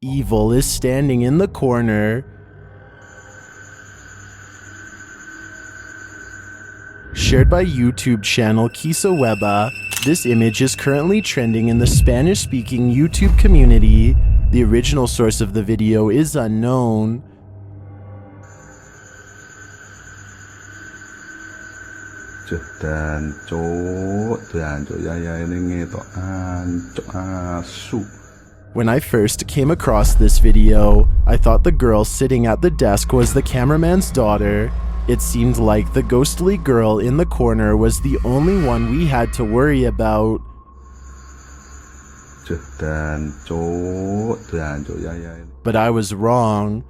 Evil is standing in the corner. Shared by YouTube channel Kisaweba, this image is currently trending in the Spanish-speaking YouTube community. The original source of the video is unknown. When I first came across this video, I thought the girl sitting at the desk was the cameraman's daughter. It seemed like the ghostly girl in the corner was the only one we had to worry about. But I was wrong.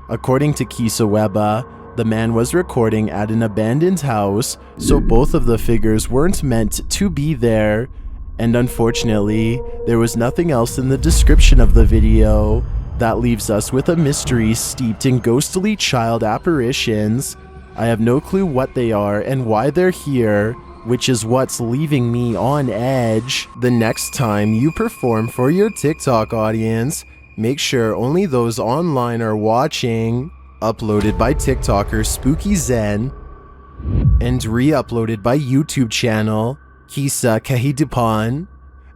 According to Kisaweba, the man was recording at an abandoned house, so both of the figures weren't meant to be there. And unfortunately, there was nothing else in the description of the video. That leaves us with a mystery steeped in ghostly child apparitions. I have no clue what they are and why they're here, which is what's leaving me on edge. The next time you perform for your TikTok audience, make sure only those online are watching. Uploaded by TikToker Spooky Zen and re-uploaded by YouTube channel Kisah Kehidupan.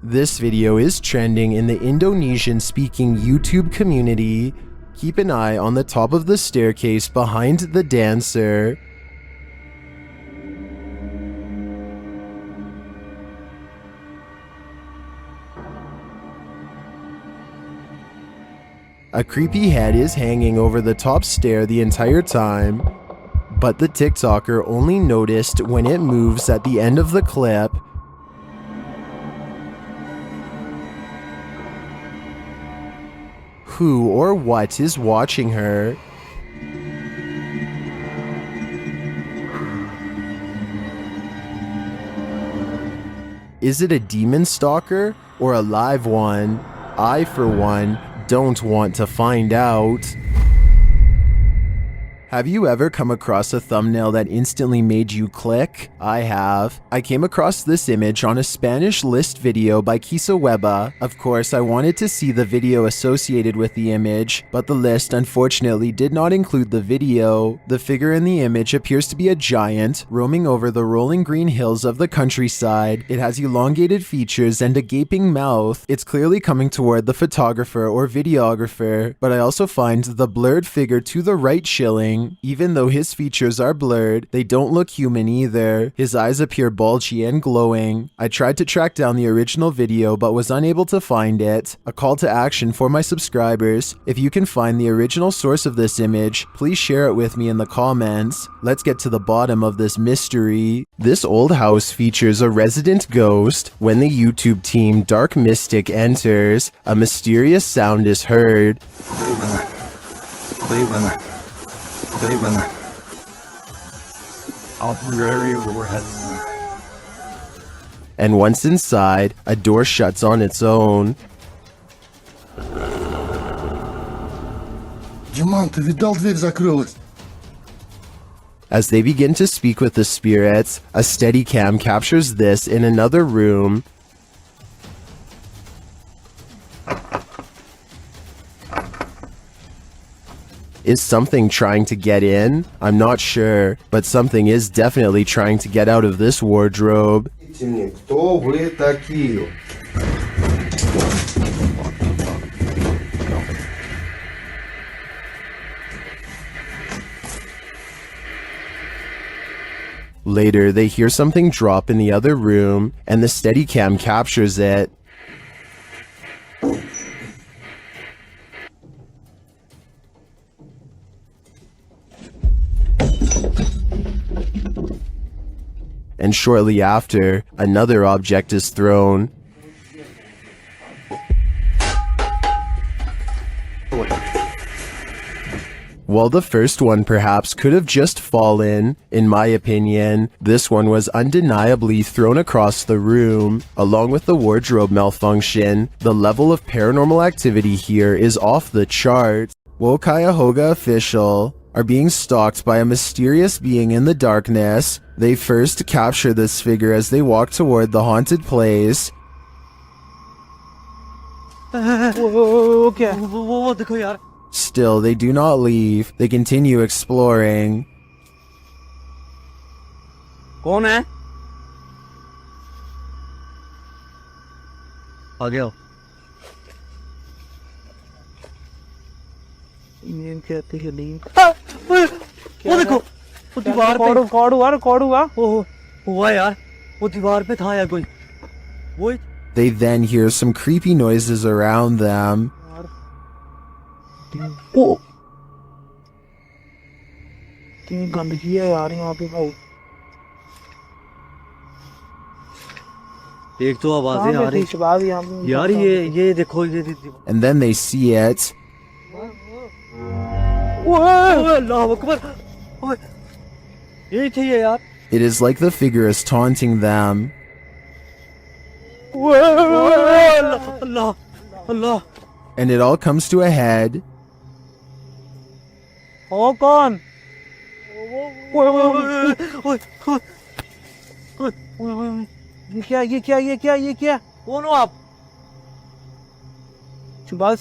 This video is trending in the Indonesian-speaking YouTube community. Keep an eye on the top of the staircase behind the dancer. A creepy head is hanging over the top stair the entire time, but the TikToker only noticed when it moves at the end of the clip. Who or what is watching her? Is it a demon stalker or a live one? I, for one, don't want to find out. Have you ever come across a thumbnail that instantly made you click? I have. I came across this image on a Spanish list video by Kisaweba. Of course, I wanted to see the video associated with the image, but the list unfortunately did not include the video. The figure in the image appears to be a giant, roaming over the rolling green hills of the countryside. It has elongated features and a gaping mouth. It's clearly coming toward the photographer or videographer, but I also find the blurred figure to the right chilling. Even though his features are blurred, they don't look human either. His eyes appear bulgy and glowing. I tried to track down the original video but was unable to find it. A call to action for my subscribers: if you can find the original source of this image, please share it with me in the comments. Let's get to the bottom of this mystery. This old house features a resident ghost. When the YouTube team Dark Mystic enters, a mysterious sound is heard. And once inside, a door shuts on its own. As they begin to speak with the spirits, a Steadicam captures this in another room. Is something trying to get in? I'm not sure, but something is definitely trying to get out of this wardrobe. Later, they hear something drop in the other room, and the Steadicam captures it. And shortly after, another object is thrown. While the first one perhaps could have just fallen, in my opinion, this one was undeniably thrown across the room. Along with the wardrobe malfunction, the level of paranormal activity here is off the charts. Wo Cuyahoga official. are being stalked by a mysterious being in the darkness. They first capture this figure as they walk toward the haunted place. Still, they do not leave. They continue exploring. कौन है? आ गया। नींद कहते हैं नींद। वो देखो, वो दीवार पे कौड़ हुआ। ओह, हुआ यार। वो दीवार पे था यार कोई। वो They then hear some creepy noises around them. ओ, कितनी गंदगी है यार यहाँ पे भाई। एक तो आवाजें आ रही यार ये देखो ये And then they see it. अल्लाह अकबर यही थी ये यार It is like the figure is taunting them. Allah Allah And it all comes to a head. ओ कौन ये क्या कौन हो आप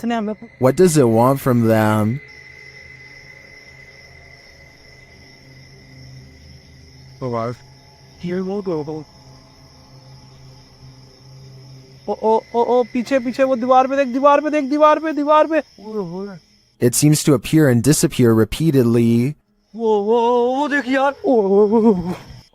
ने हमें What does it want from them? ओ पीछे वो दीवार पे It seems to appear and disappear repeatedly, वो देख यार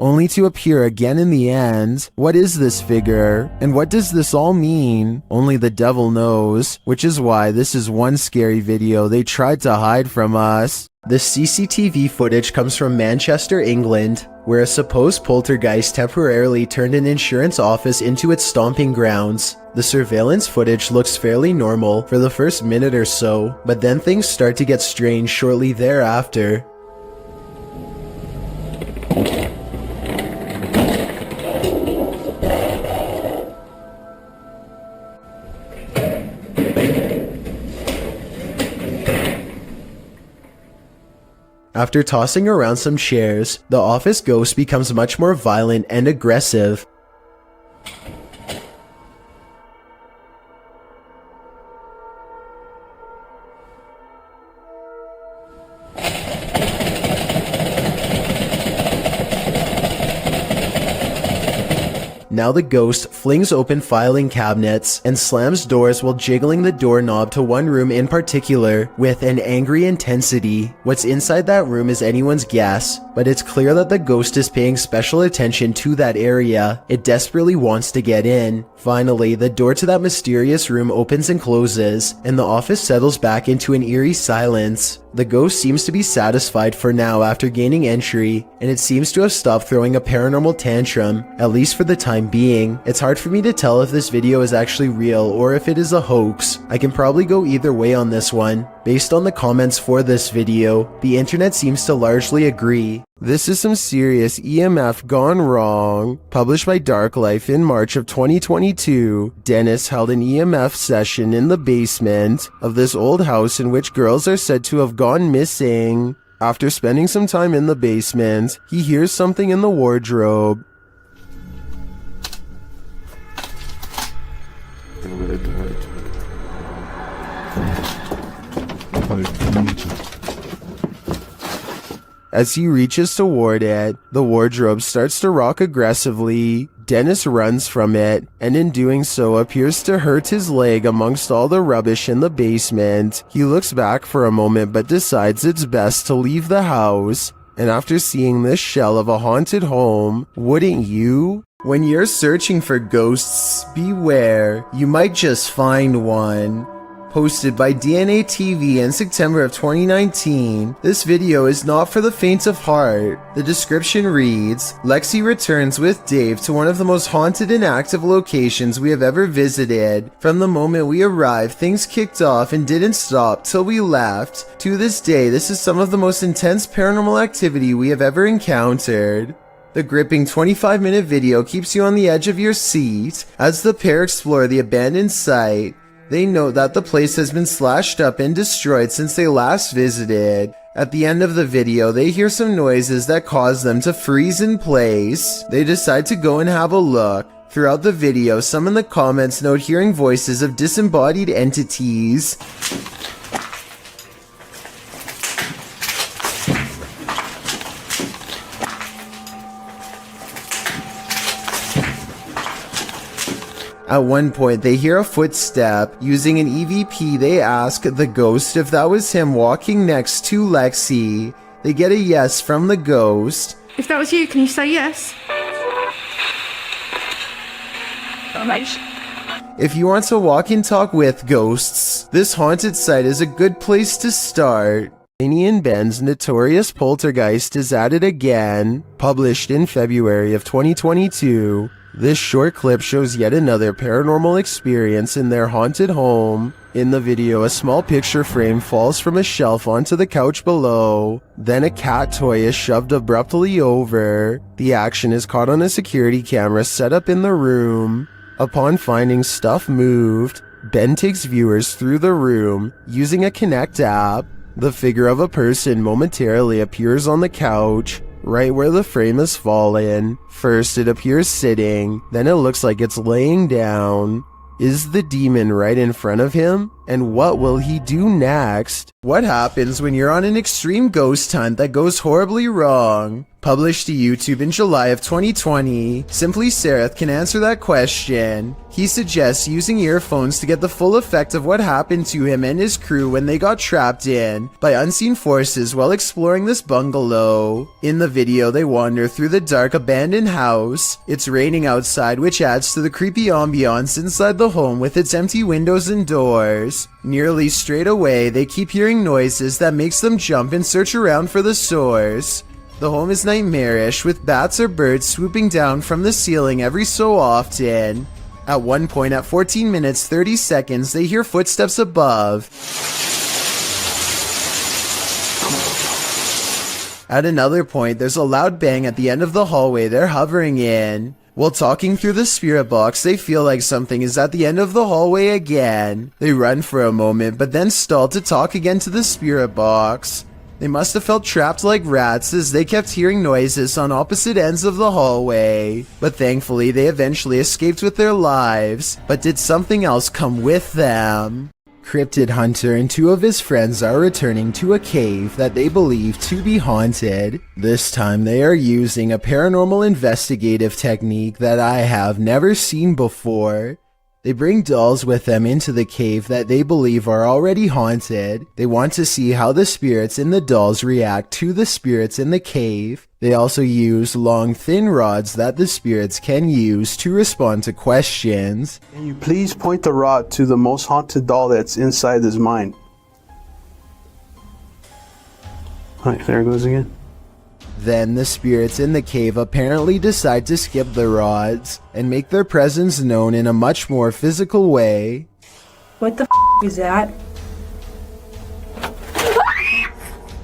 only to appear again in the end. What is this figure? And what does this all mean? Only the devil knows, which is why this is one scary video they tried to hide from us. The CCTV footage comes from Manchester, England, where a supposed poltergeist temporarily turned an insurance office into its stomping grounds. The surveillance footage looks fairly normal for the first minute or so, but then things start to get strange shortly thereafter. After tossing around some chairs, the office ghost becomes much more violent and aggressive. Now the ghost flings open filing cabinets and slams doors while jiggling the doorknob to one room in particular with an angry intensity. What's inside that room is anyone's guess, but it's clear that the ghost is paying special attention to that area. It desperately wants to get in. Finally, the door to that mysterious room opens and closes, and the office settles back into an eerie silence. The ghost seems to be satisfied for now after gaining entry, and it seems to have stopped throwing a paranormal tantrum, at least for the time being. It's hard for me to tell if this video is actually real or if it is a hoax. I can probably go either way on this one. Based on the comments for this video, the internet seems to largely agree. This is some serious EMF gone wrong. Published by Dark Life in March of 2022, Dennis held an EMF session in the basement of this old house in which girls are said to have gone missing. After spending some time in the basement, he hears something in the wardrobe. As he reaches toward it, the wardrobe starts to rock aggressively. Dennis runs from it, and in doing so appears to hurt his leg amongst all the rubbish in the basement. He looks back for a moment but decides it's best to leave the house. And after seeing this shell of a haunted home, wouldn't you? When you're searching for ghosts, beware, you might just find one. Posted by DNA TV in September of 2019, this video is not for the faint of heart. The description reads, Lexi returns with Dave to one of the most haunted and active locations we have ever visited. From the moment we arrived, things kicked off and didn't stop till we left. To this day, this is some of the most intense paranormal activity we have ever encountered. The gripping 25-minute video keeps you on the edge of your seat as the pair explore the abandoned site. They note that the place has been slashed up and destroyed since they last visited, At the end of the video, they hear some noises that cause them to freeze in place. They decide to go and have a look. Throughout the video, some in the comments note hearing voices of disembodied entities. At one point, they hear a footstep. Using an EVP, they ask the ghost if that was him walking next to Lexi. They get a yes from the ghost. If that was you, can you say yes? If you want to walk and talk with ghosts, this haunted site is a good place to start. Laney and Ben's Notorious Poltergeist is at it again. Published in February of 2022. This short clip shows yet another paranormal experience in their haunted home. In the video, a small picture frame falls from a shelf onto the couch below. Then a cat toy is shoved abruptly over. The action is caught on a security camera set up in the room. Upon finding stuff moved, Ben takes viewers through the room using a Kinect app. The figure of a person momentarily appears on the couch, right where the frame has fallen. First it appears sitting, then it looks like it's laying down. Is the demon right in front of him? And what will he do next? What happens when you're on an extreme ghost hunt that goes horribly wrong? Published to YouTube in July of 2020, Simply Sereth can answer that question. He suggests using earphones to get the full effect of what happened to him and his crew when they got trapped in by unseen forces while exploring this bungalow. In the video, they wander through the dark abandoned house. It's raining outside, which adds to the creepy ambiance inside the home with its empty windows and doors. Nearly straight away, they keep hearing noises that makes them jump and search around for the source. The home is nightmarish, with bats or birds swooping down from the ceiling every so often. At one point, at 14 minutes 30 seconds, they hear footsteps above. At another point, there's a loud bang at the end of the hallway they're hovering in. While talking through the spirit box, they feel like something is at the end of the hallway again. They run for a moment, but then stall to talk again to the spirit box. They must have felt trapped like rats as they kept hearing noises on opposite ends of the hallway. But thankfully, they eventually escaped with their lives. But did something else come with them? Cryptid Hunter and two of his friends are returning to a cave that they believe to be haunted. This time they are using a paranormal investigative technique that I have never seen before. They bring dolls with them into the cave that they believe are already haunted. They want to see how the spirits in the dolls react to the spirits in the cave. They also use long, thin rods that the spirits can use to respond to questions. Can you please point the rod to the most haunted doll that's inside his mind? Alright, there it goes again. Then the spirits in the cave apparently decide to skip the rods and make their presence known in a much more physical way. What the is that?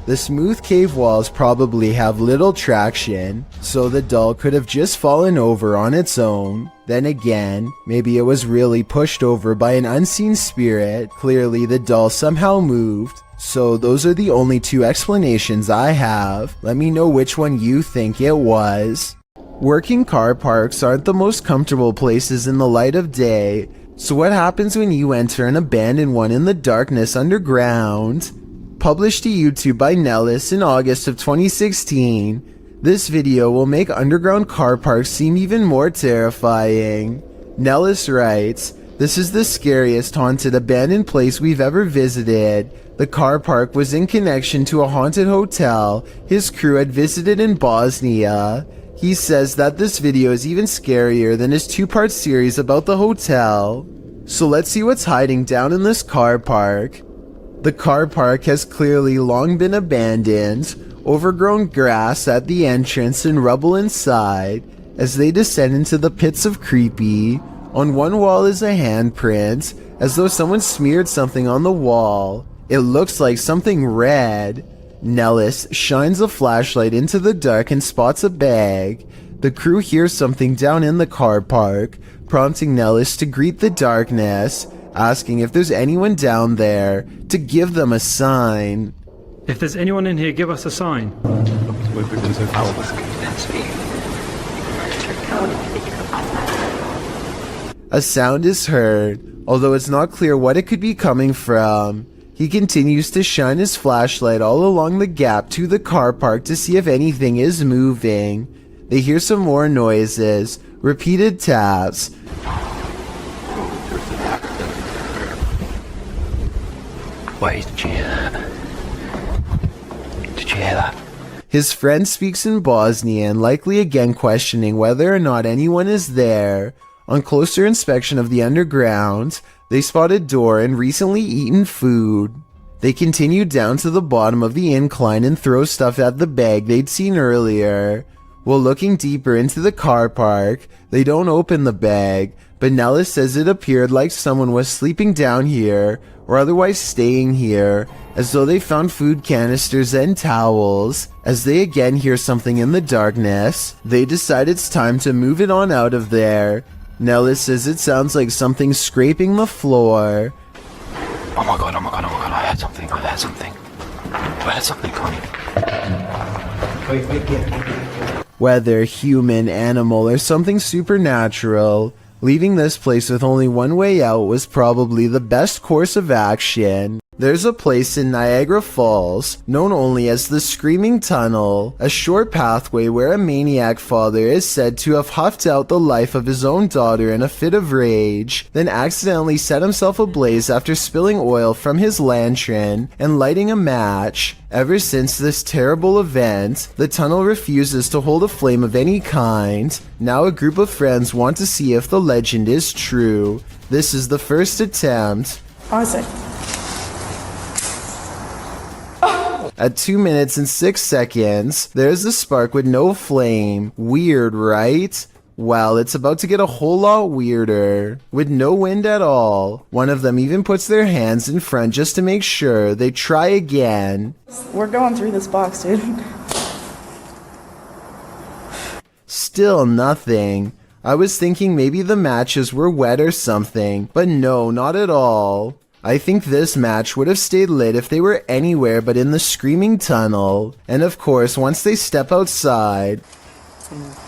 The smooth cave walls probably have little traction, so the doll could have just fallen over on its own. Then again, maybe it was really pushed over by an unseen spirit. Clearly the doll somehow moved. So those are the only two explanations I have. Let me know which one you think it was. Working car parks aren't the most comfortable places in the light of day. So what happens when you enter an abandoned one in the darkness underground? Published to YouTube by Nellis in August of 2016. This video will make underground car parks seem even more terrifying. Nellis writes, "This is the scariest haunted abandoned place we've ever visited. The car park was in connection to a haunted hotel his crew had visited in Bosnia. He says that this video is even scarier than his two-part series about the hotel. So let's see what's hiding down in this car park." The car park has clearly long been abandoned, overgrown grass at the entrance and rubble inside. As they descend into the pits of creepy, on one wall is a handprint, as though someone smeared something on the wall. It looks like something red. Nellis shines a flashlight into the dark and spots a bag. The crew hears something down in the car park, prompting Nellis to greet the darkness, asking if there's anyone down there to give them a sign. If there's anyone in here, give us a sign. A sound is heard, although it's not clear what it could be coming from. He continues to shine his flashlight all along the gap to the car park to see if anything is moving. They hear some more noises, repeated taps. Wait, did you hear that? Did you hear that? His friend speaks in Bosnian, likely again questioning whether or not anyone is there. On closer inspection of the underground, they spot a door and recently eaten food. They continue down to the bottom of the incline and throw stuff at the bag they'd seen earlier. While looking deeper into the car park, they don't open the bag, but Nellis says it appeared like someone was sleeping down here or otherwise staying here, as though they found food canisters and towels. As they again hear something in the darkness, they decide it's time to move it on out of there. Nellis says it sounds like something scraping the floor. Oh my god, I heard something, I heard something coming. Whether human, animal, or something supernatural, leaving this place with only one way out was probably the best course of action. There's a place in Niagara Falls, known only as the Screaming Tunnel, a short pathway where a maniac father is said to have huffed out the life of his own daughter in a fit of rage, then accidentally set himself ablaze after spilling oil from his lantern and lighting a match. Ever since this terrible event, the tunnel refuses to hold a flame of any kind. Now a group of friends want to see if the legend is true. This is the first attempt. Isaac. At 2 minutes and 6 seconds, there's a spark with no flame. Weird, right? Well, it's about to get a whole lot weirder. With no wind at all. One of them even puts their hands in front just to make sure. They try again. We're going through this box, dude. Still nothing. I was thinking maybe the matches were wet or something, but no, not at all. I think this match would have stayed lit if they were anywhere but in the Screaming Tunnel. And of course, once they step outside...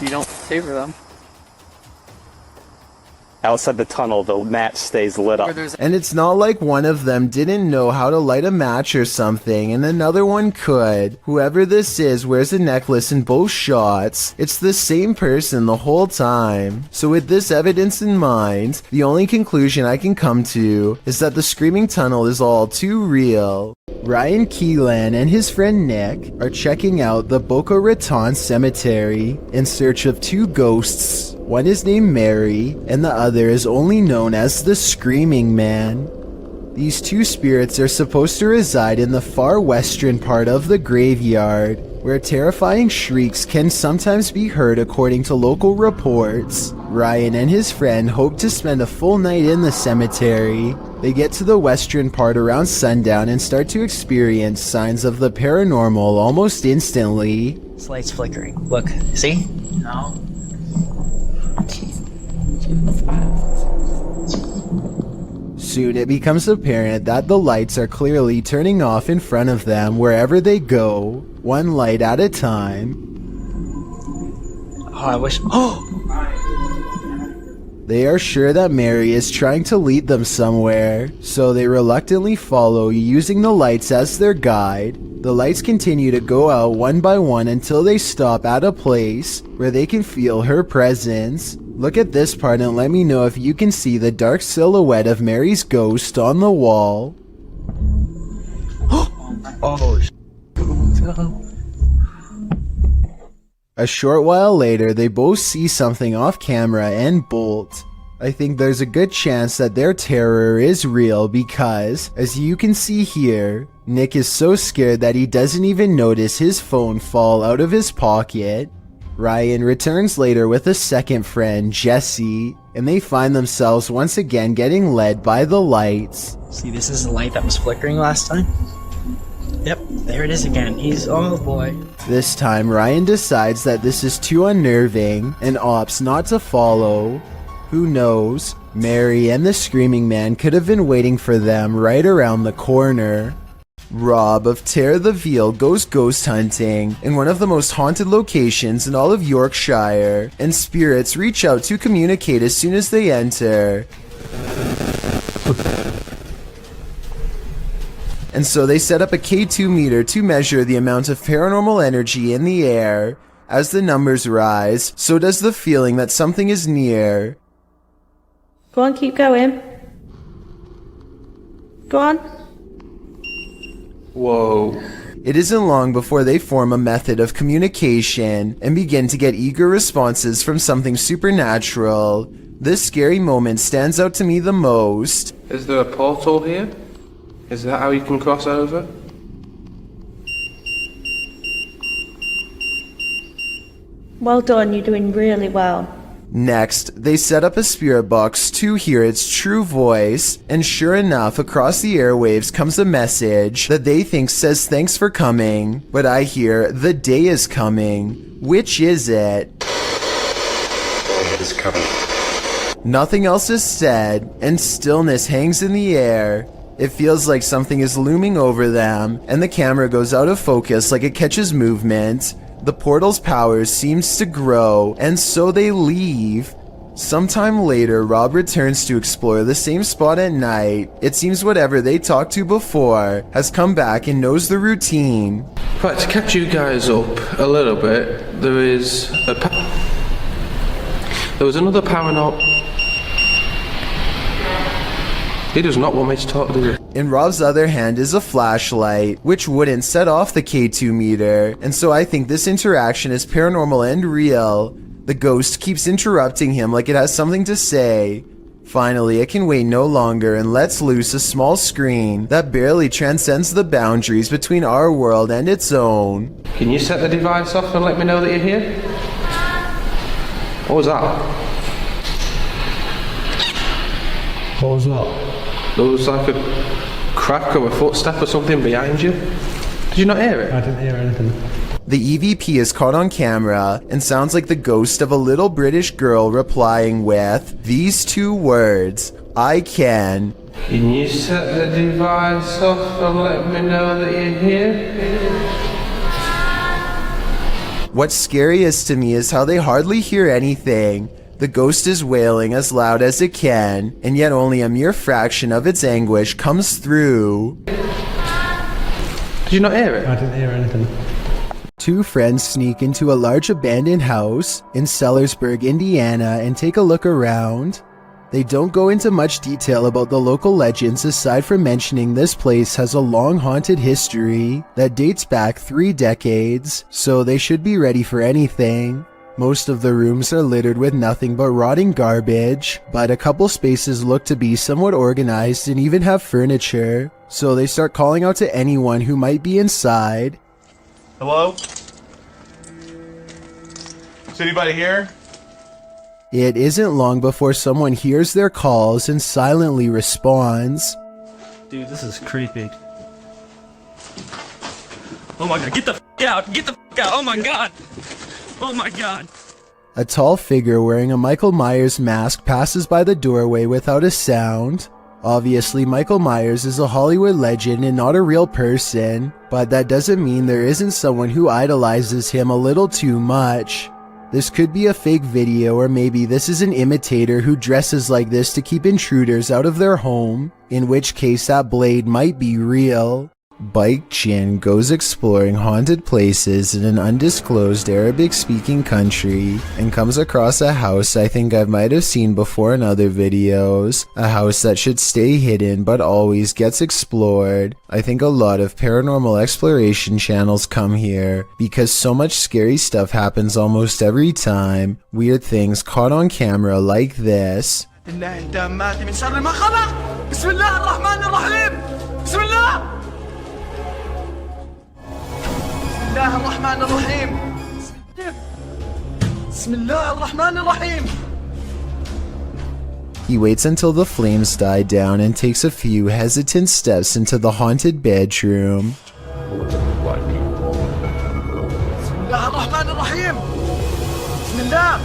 You don't savor them. Outside the tunnel, the match stays lit up. And it's not like one of them didn't know how to light a match or something, and another one could. Whoever this is wears a necklace in both shots. It's the same person the whole time. So with this evidence in mind, the only conclusion I can come to is that the Screaming Tunnel is all too real. Ryan Keelan and his friend Nick are checking out the Boca Raton Cemetery in search of two ghosts. One is named Mary, and the other is only known as the Screaming Man. These two spirits are supposed to reside in the far western part of the graveyard, where terrifying shrieks can sometimes be heard according to local reports. Ryan and his friend hope to spend a full night in the cemetery. They get to the western part around sundown and start to experience signs of the paranormal almost instantly. This light's flickering. Look, see? No. Soon it becomes apparent that the lights are clearly turning off in front of them wherever they go, one light at a time. Oh, I wish. Oh! They are sure that Mary is trying to lead them somewhere, so they reluctantly follow, using the lights as their guide. The lights continue to go out one by one until they stop at a place where they can feel her presence. Look at this part and let me know if you can see the dark silhouette of Mary's ghost on the wall. Oh, A short while later, they both see something off camera and bolt. I think there's a good chance that their terror is real because, as you can see here, Nick is so scared that he doesn't even notice his phone fall out of his pocket. Ryan returns later with a second friend, Jesse, and they find themselves once again getting led by the lights. see, this is the light that was flickering last time. Yep, there it is again. Oh boy. This time, Ryan decides that this is too unnerving and opts not to follow. Who knows? Mary and the Screaming Man could have been waiting for them right around the corner. Rob of Terror the Veal goes ghost hunting in one of the most haunted locations in all of Yorkshire, and spirits reach out to communicate as soon as they enter. And so they set up a K2 meter to measure the amount of paranormal energy in the air. As the numbers rise, so does the feeling that something is near. Go on, keep going. Go on. Whoa. It isn't long before they form a method of communication and begin to get eager responses from something supernatural. This scary moment stands out to me the most. Is there a portal here? Is that how you can cross over? Well done, you're doing really well. Next, they set up a spirit box to hear its true voice, and sure enough, across the airwaves comes a message that they think says thanks for coming, but I hear the day is coming. Which is it? It is coming. Nothing else is said, and stillness hangs in the air. It feels like something is looming over them, and the camera goes out of focus like it catches movement. The portal's power seems to grow, and so they leave. Sometime later, Rob returns to explore the same spot at night. It seems whatever they talked to before has come back and knows the routine. Right, to catch you guys up a little bit, there was another paranormal. He does not want me to talk to you. In Rob's other hand is a flashlight, which wouldn't set off the K2 meter, and so I think this interaction is paranormal and real. The ghost keeps interrupting him like it has something to say. Finally, it can wait no longer and lets loose a small screen that barely transcends the boundaries between our world and its own. Can you set the device off and let me know that you're here? What was that? What was that? There was like a crack or a footstep or something behind you. Did you not hear it? I didn't hear anything. The EVP is caught on camera and sounds like the ghost of a little British girl replying with these two words, I can. Can you set the device off and let me know that you're here? What's scariest to me is how they hardly hear anything. The ghost is wailing as loud as it can, and yet only a mere fraction of its anguish comes through. Did you not hear it? I didn't hear anything. Two friends sneak into a large abandoned house in Sellersburg, Indiana, and take a look around. They don't go into much detail about the local legends aside from mentioning this place has a long haunted history that dates back 3 decades, so they should be ready for anything. Most of the rooms are littered with nothing but rotting garbage, but a couple spaces look to be somewhat organized and even have furniture, so they start calling out to anyone who might be inside. Hello? Is anybody here? It isn't long before someone hears their calls and silently responds. Dude, this is creepy. Oh my god, get the f out! Get the f out! Oh my god! Oh my god! A tall figure wearing a Michael Myers mask passes by the doorway without a sound. Obviously, Michael Myers is a Hollywood legend and not a real person, but that doesn't mean there isn't someone who idolizes him a little too much. This could be a fake video, or maybe this is an imitator who dresses like this to keep intruders out of their home, in which case that blade might be real. Bike Chin goes exploring haunted places in an undisclosed Arabic-speaking country and comes across a house I think I might have seen before in other videos. A house that should stay hidden but always gets explored. I think a lot of paranormal exploration channels come here because so much scary stuff happens almost every time. Weird things caught on camera like this. الله الرحمن الرحيم بسم الله الرحمن الرحيم. He waits until the flames die down and takes a few hesitant steps into the haunted bedroom. بسم الله الرحمن الرحيم. بسم الله.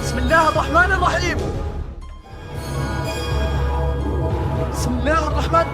بسم الله الرحمن الرحيم. بسم الله الرحمن.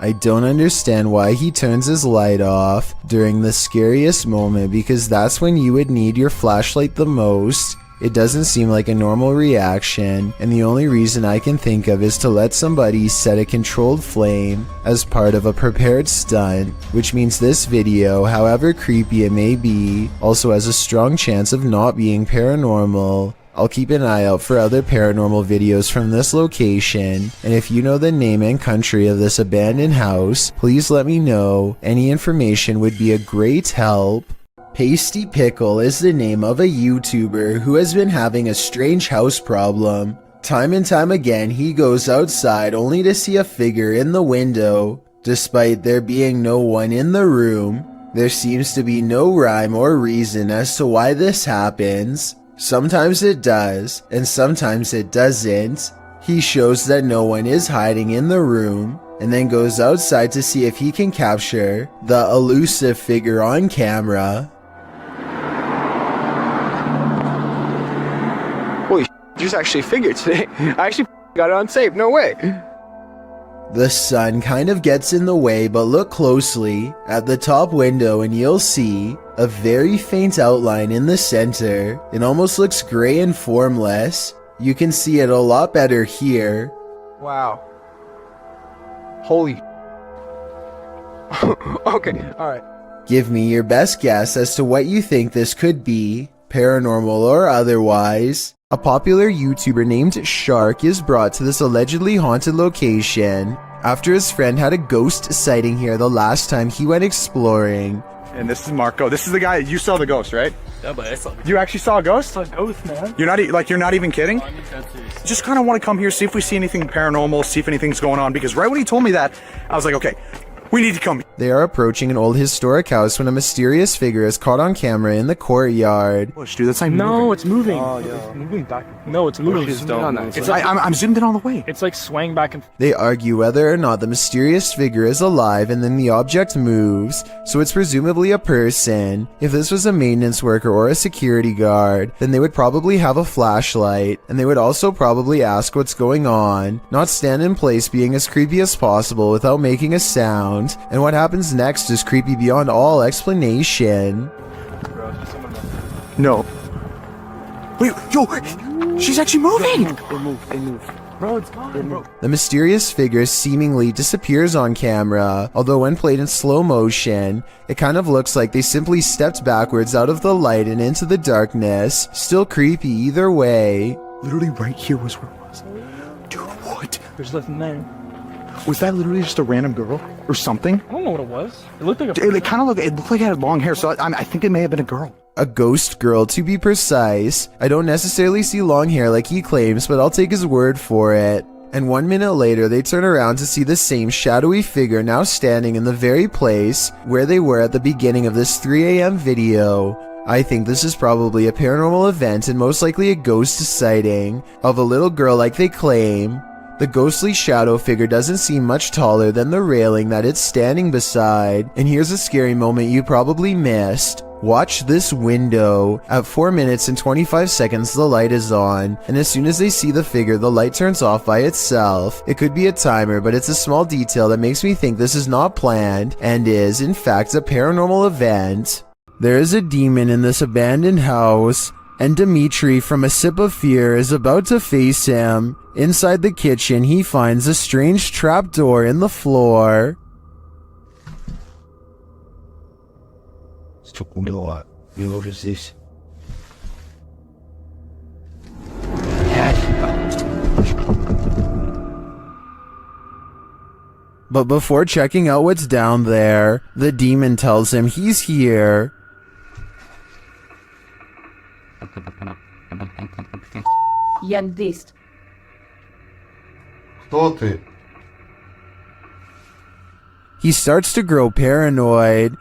I don't understand why he turns his light off during the scariest moment, because that's when you would need your flashlight the most. It doesn't seem like a normal reaction, and the only reason I can think of is to let somebody set a controlled flame as part of a prepared stunt, which means this video, however creepy it may be, also has a strong chance of not being paranormal. I'll keep an eye out for other paranormal videos from this location, and if you know the name and country of this abandoned house, please let me know. Any information would be a great help. Pasty Pickle is the name of a YouTuber who has been having a strange house problem. Time and time again, he goes outside only to see a figure in the window. Despite there being no one in the room, there seems to be no rhyme or reason as to why this happens. Sometimes it does, and sometimes it doesn't. He shows that no one is hiding in the room, and then goes outside to see if he can capture the elusive figure on camera. Holy there's actually a figure today. I actually got it on tape, no way. The sun kind of gets in the way, but look closely at the top window and you'll see a very faint outline in the center. It almost looks gray and formless. You can see it a lot better here. Wow. Holy. Okay, alright. Give me your best guess as to what you think this could be, paranormal or otherwise. A popular YouTuber named Shark is brought to this allegedly haunted location after his friend had a ghost sighting here the last time he went exploring. And this is Marco. This is the guy, you saw the ghost, right? Yeah, but I saw You actually saw a ghost? a ghost, man. You're not even kidding? Just kind of want to come here, see if we see anything paranormal, see if anything's going on, because right when he told me that, I was like, okay, we need to come. They are approaching an old historic house when a mysterious figure is caught on camera in the courtyard. Push, dude, that's not No, moving. it's moving. Oh, yeah. It's moving back. No, it's moving. It's like, I'm zoomed in all the way. It's like swaying back and forth. They argue whether or not the mysterious figure is alive, and then the object moves, so it's presumably a person. If this was a maintenance worker or a security guard, then they would probably have a flashlight, and they would also probably ask what's going on, not stand in place being as creepy as possible without making a sound. And what happens next is creepy beyond all explanation. No. Wait, yo, she's actually moving! They move. Bro, it's gone, bro. The mysterious figure seemingly disappears on camera, although when played in slow motion, it kind of looks like they simply stepped backwards out of the light and into the darkness. Still creepy either way. Literally right here was where it was. Dude, what? There's nothing there. Was that literally just a random girl or something? I don't know what it was. It looked like a... It looked like it had long hair, so I think it may have been a girl. A ghost girl, to be precise. I don't necessarily see long hair like he claims, but I'll take his word for it. And 1 minute later, they turn around to see the same shadowy figure now standing in the very place where they were at the beginning of this 3 a.m. video. I think this is probably a paranormal event and most likely a ghost sighting of a little girl like they claim. The ghostly shadow figure doesn't seem much taller than the railing that it's standing beside. And here's a scary moment you probably missed. Watch this window. At 4 minutes and 25 seconds, the light is on, and as soon as they see the figure, the light turns off by itself. It could be a timer, but it's a small detail that makes me think this is not planned and is, in fact, a paranormal event. There is a demon in this abandoned house, and Dimitri from A Sip of Fear is about to face him. Inside the kitchen, he finds a strange trapdoor in the floor. But before checking out what's down there, the demon tells him he's here. Яндист. Кто ты? He starts to grow paranoid.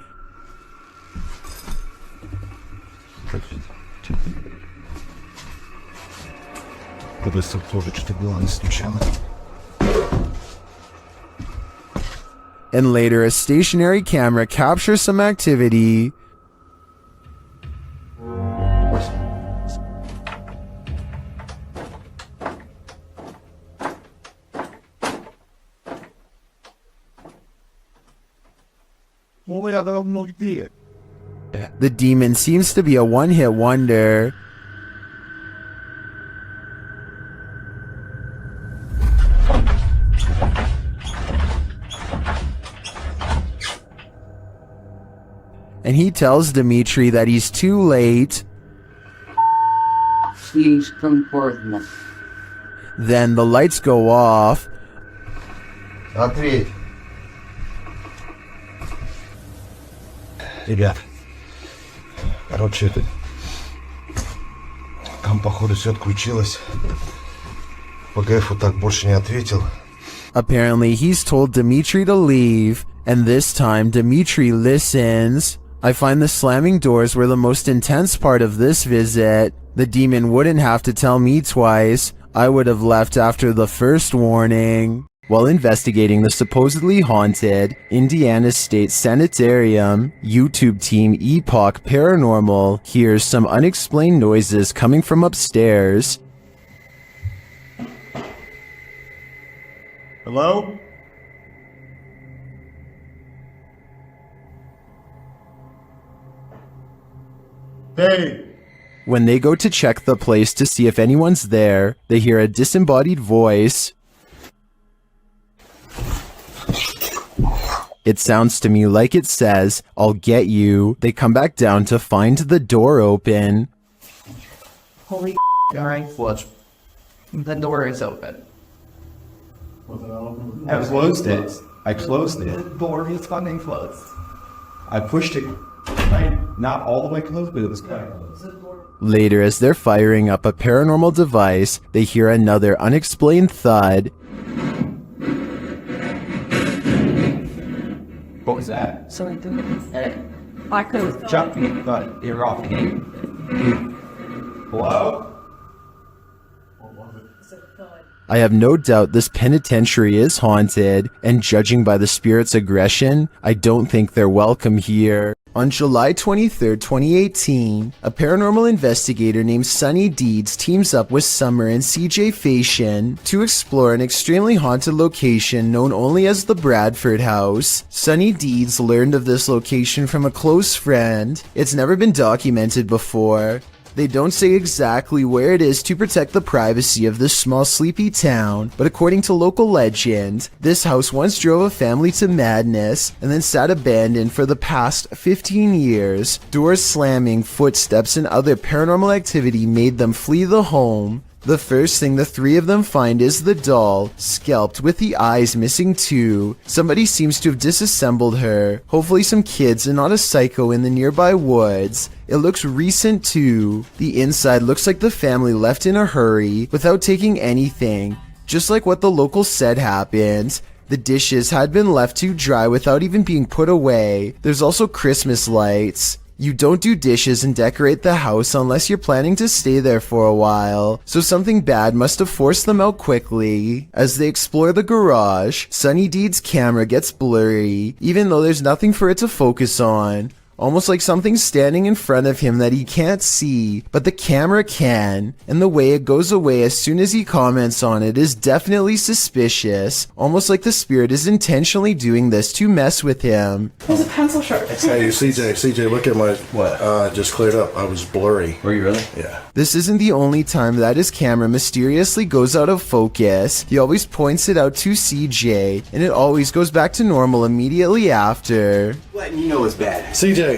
And later, a stationary camera captures some activity. The demon seems to be a one-hit wonder. And he tells Dimitri that he's too late. Please come forth. Then the lights go off. Ответь. Ребят, короче, там, походу, все отключилось. ПГФ так больше не ответил. Apparently, he's told Dimitri to leave, and this time Dimitri listens. I find the slamming doors were the most intense part of this visit. The demon wouldn't have to tell me twice. I would have left after the first warning. While investigating the supposedly haunted Indiana State Sanitarium, YouTube team Epoch Paranormal hears some unexplained noises coming from upstairs. Hello? Hey! When they go to check the place to see if anyone's there, they hear a disembodied voice. It sounds to me like it says, "I'll get you." They come back down to find the door open. Holy alright. What? The door is open. I closed it. I closed it. The door is fucking closed. I pushed it. Not all the way closed, but it was kind of close. Later, as they're firing up a paranormal device, they hear another unexplained thud. What was that? Something. I could. Chuck me, but you're off. Hello? I have no doubt this penitentiary is haunted, and judging by the spirit's aggression, I don't think they're welcome here. On July 23, 2018, a paranormal investigator named Sunny Deeds teams up with Summer and CJ Fashion to explore an extremely haunted location known only as the Bradford House. Sunny Deeds learned of this location from a close friend. It's never been documented before. They don't say exactly where it is to protect the privacy of this small sleepy town, but according to local legend, this house once drove a family to madness and then sat abandoned for the past 15 years. Doors slamming, footsteps, and other paranormal activity made them flee the home. The first thing the three of them find is the doll, scalped with the eyes missing too. Somebody seems to have disassembled her, hopefully some kids and not a psycho in the nearby woods. It looks recent too. The inside looks like the family left in a hurry, without taking anything, just like what the locals said happened. The dishes had been left to dry without even being put away. There's also Christmas lights. You don't do dishes and decorate the house unless you're planning to stay there for a while, so something bad must have forced them out quickly. As they explore the garage, Sunny Deeds' camera gets blurry, even though there's nothing for it to focus on. Almost like something's standing in front of him that he can't see, but the camera can, and the way it goes away as soon as he comments on it is definitely suspicious, almost like the spirit is intentionally doing this to mess with him. There's a pencil sharp. Hey, CJ, look at my... What? Just cleared up. I was blurry. Were you really? Yeah. This isn't the only time that his camera mysteriously goes out of focus. He always points it out to CJ, and it always goes back to normal immediately after. Letting you know it's bad. CJ.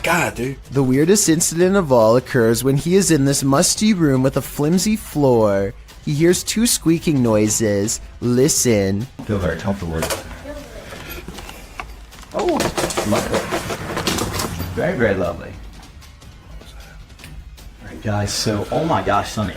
God, dude. The weirdest incident of all occurs when he is in this musty room with a flimsy floor. He hears two squeaking noises. Listen. I feel very comfortable. Oh, lovely. Very, very lovely. Alright, guys, so, oh my gosh, Sonny.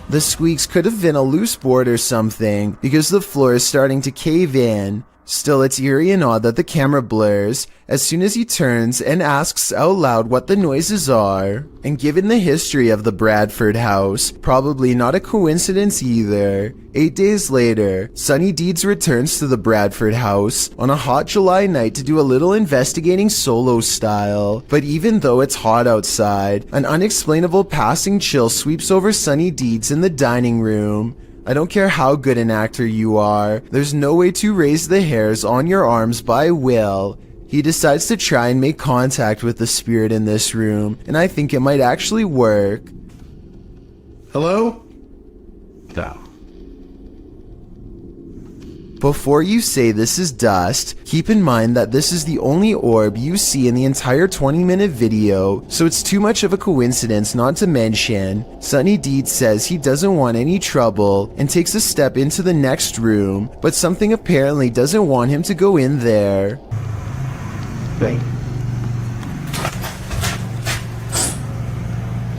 The squeaks could have been a loose board or something, because the floor is starting to cave in. Still, it's eerie and odd that the camera blurs as soon as he turns and asks out loud what the noises are. And given the history of the Bradford house, probably not a coincidence either. 8 days later, Sunny Deeds returns to the Bradford house on a hot July night to do a little investigating solo style. But even though it's hot outside, an unexplainable passing chill sweeps over Sunny Deeds in the dining room. I don't care how good an actor you are, there's no way to raise the hairs on your arms by will. He He decides to try and make contact with the spirit in this room, and I think it might actually work. Hello? No. Before you say this is dust, keep in mind that this is the only orb you see in the entire 20-minute video, so it's too much of a coincidence not to mention. Sunny Deed says he doesn't want any trouble and takes a step into the next room, but something apparently doesn't want him to go in there. Right.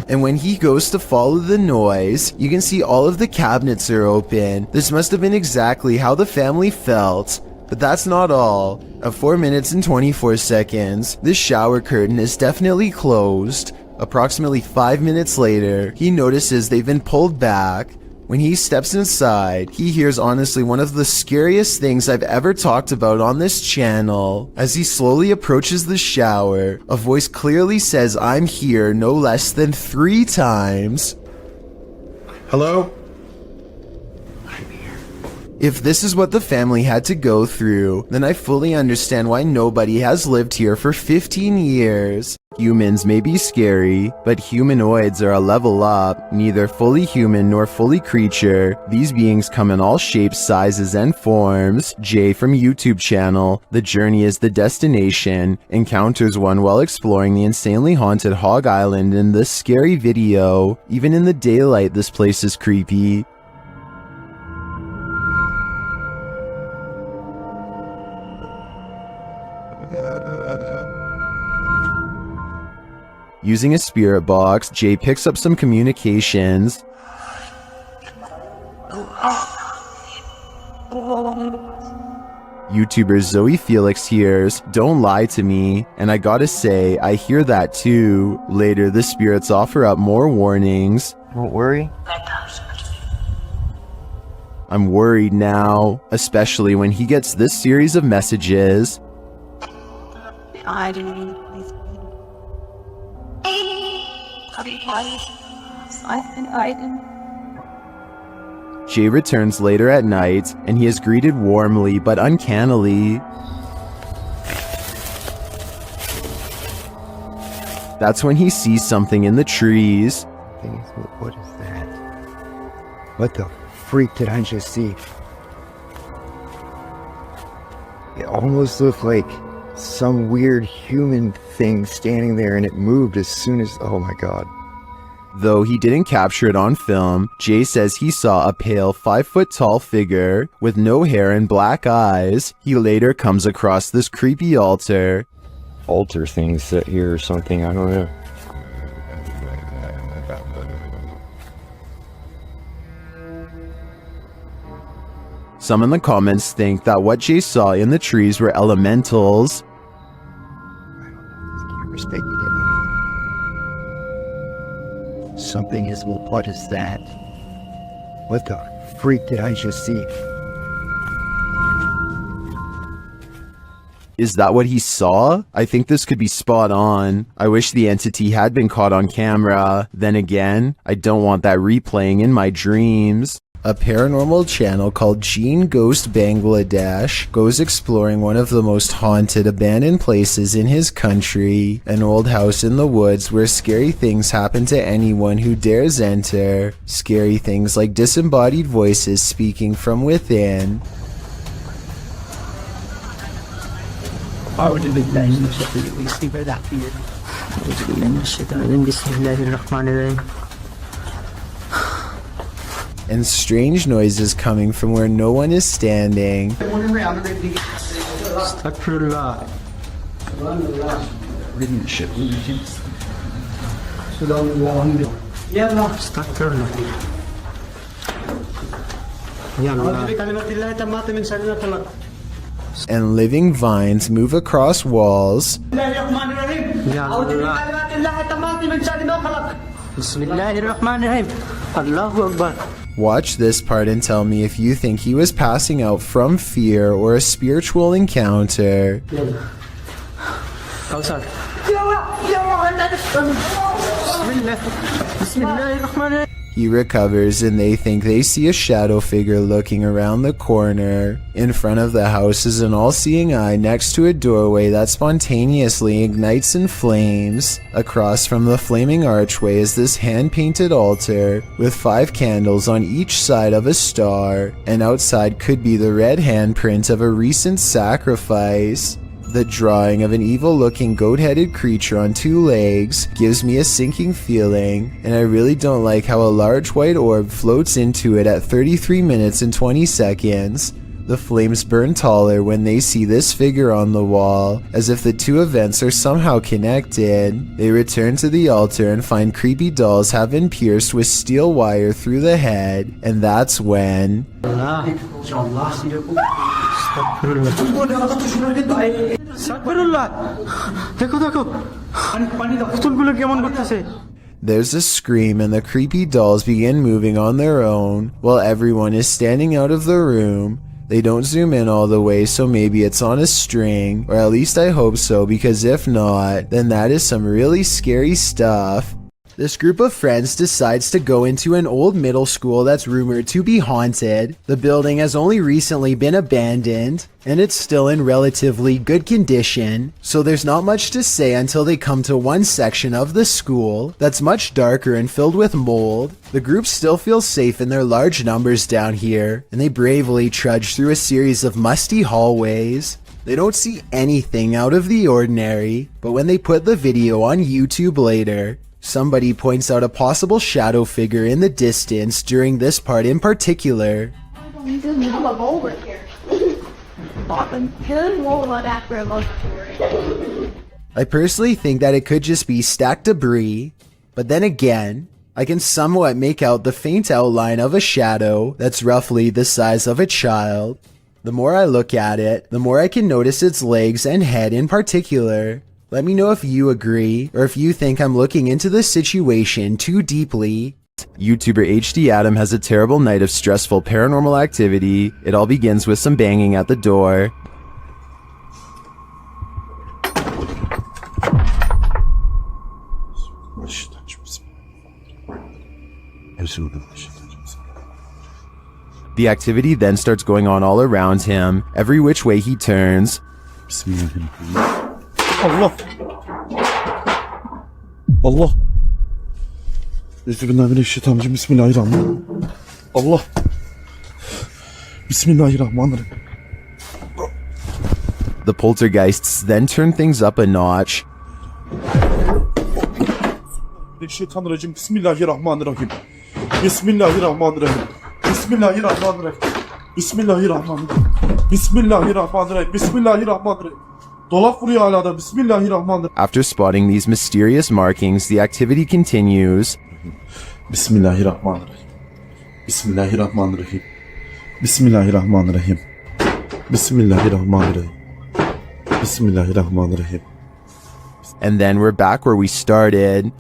And when he goes to follow the noise, you can see all of the cabinets are open. This must have been exactly how the family felt. But that's not all. At 4 minutes and 24 seconds, this shower curtain is definitely closed. Approximately 5 minutes later, he notices they've been pulled back. When he steps inside, he hears honestly one of the scariest things I've ever talked about on this channel. As he slowly approaches the shower, a voice clearly says "I'm here" no less than 3 times. Hello? If this is what the family had to go through, then I fully understand why nobody has lived here for 15 years. Humans may be scary, but humanoids are a level up, neither fully human nor fully creature. These beings come in all shapes, sizes, and forms. Jay from YouTube channel, The Journey is the Destination, encounters one while exploring the insanely haunted Hog Island in this scary video. Even in the daylight, this place is creepy. Using a spirit box, Jay picks up some communications. YouTuber Zoe Felix hears, "Don't lie to me," and I gotta say, I hear that too. Later, the spirits offer up more warnings. Don't worry. I'm worried now, especially when he gets this series of messages. Jay returns later at night, and he is greeted warmly but uncannily. That's when he sees something in the trees. What is that? What the freak did I just see? It almost looked like some weird human thing standing there, and it moved as soon as... oh my god. Though he didn't capture it on film, Jay says he saw a pale 5-foot-tall figure with no hair and black eyes. He later comes across this creepy altar. Altar thing set here or something, I don't know. Some in the comments think that what Jay saw in the trees were elementals. Something is... what is that? What the freak did I just see? Is that what he saw? I think this could be spot on. I wish the entity had been caught on camera. Then again, I don't want that replaying in my dreams. A paranormal channel called Gene Ghost Bangladesh goes exploring one of the most haunted abandoned places in his country, an old house in the woods where scary things happen to anyone who dares enter. Scary things like disembodied voices speaking from within. And strange noises coming from where no one is standing. And living vines move across walls. Watch this part and tell me if you think he was passing out from fear or a spiritual encounter. He recovers and they think they see a shadow figure looking around the corner. In front of the house is an all-seeing eye next to a doorway that spontaneously ignites in flames. Across from the flaming archway is this hand-painted altar with 5 candles on each side of a star, and outside could be the red handprint of a recent sacrifice. The drawing of an evil-looking goat-headed creature on 2 legs gives me a sinking feeling, and I really don't like how a large white orb floats into it at 33 minutes and 20 seconds. The flames burn taller when they see this figure on the wall, as if the 2 events are somehow connected. They return to the altar and find creepy dolls have been pierced with steel wire through the head, and that's when... There's a scream and the creepy dolls begin moving on their own, while everyone is standing out of the room. They don't zoom in all the way, so maybe it's on a string, or at least I hope so, because if not, then that is some really scary stuff. This group of friends decides to go into an old middle school that's rumored to be haunted. The building has only recently been abandoned, and it's still in relatively good condition, so there's not much to say until they come to one section of the school that's much darker and filled with mold. The group still feels safe in their large numbers down here, and they bravely trudge through a series of musty hallways. They don't see anything out of the ordinary, but when they put the video on YouTube later, somebody points out a possible shadow figure in the distance during this part in particular. I personally think that it could just be stacked debris, but then again, I can somewhat make out the faint outline of a shadow that's roughly the size of a child. The more I look at it, the more I can notice its legs and head in particular. Let me know if you agree, or if you think I'm looking into this situation too deeply. YouTuber HD Adam has a terrible night of stressful paranormal activity. It all begins with some banging at the door. The activity then starts going on all around him, every which way he turns. Allah. Allah. Euzubillahimineşşeytanirracim. Bismillahirrahmanirrahim. Allah. Bismillahirrahmanirrahim. The poltergeists then turn things up a notch. Şeytanirracim. Bismillahirrahmanirrahim. Bismillahirrahmanirrahim. Bismillahirrahmanirrahim. Bismillahirrahmanirrahim. Bismillahirrahmanirrahim. Bismillahirrahmanirrahim. After spotting these mysterious markings, the activity continues. Bismillahirrahmanirrahim. Bismillahirrahmanirrahim. Bismillahirrahmanirrahim. Bismillahirrahmanirrahim. Bismillahirrahmanirrahim. And then we're back where we started.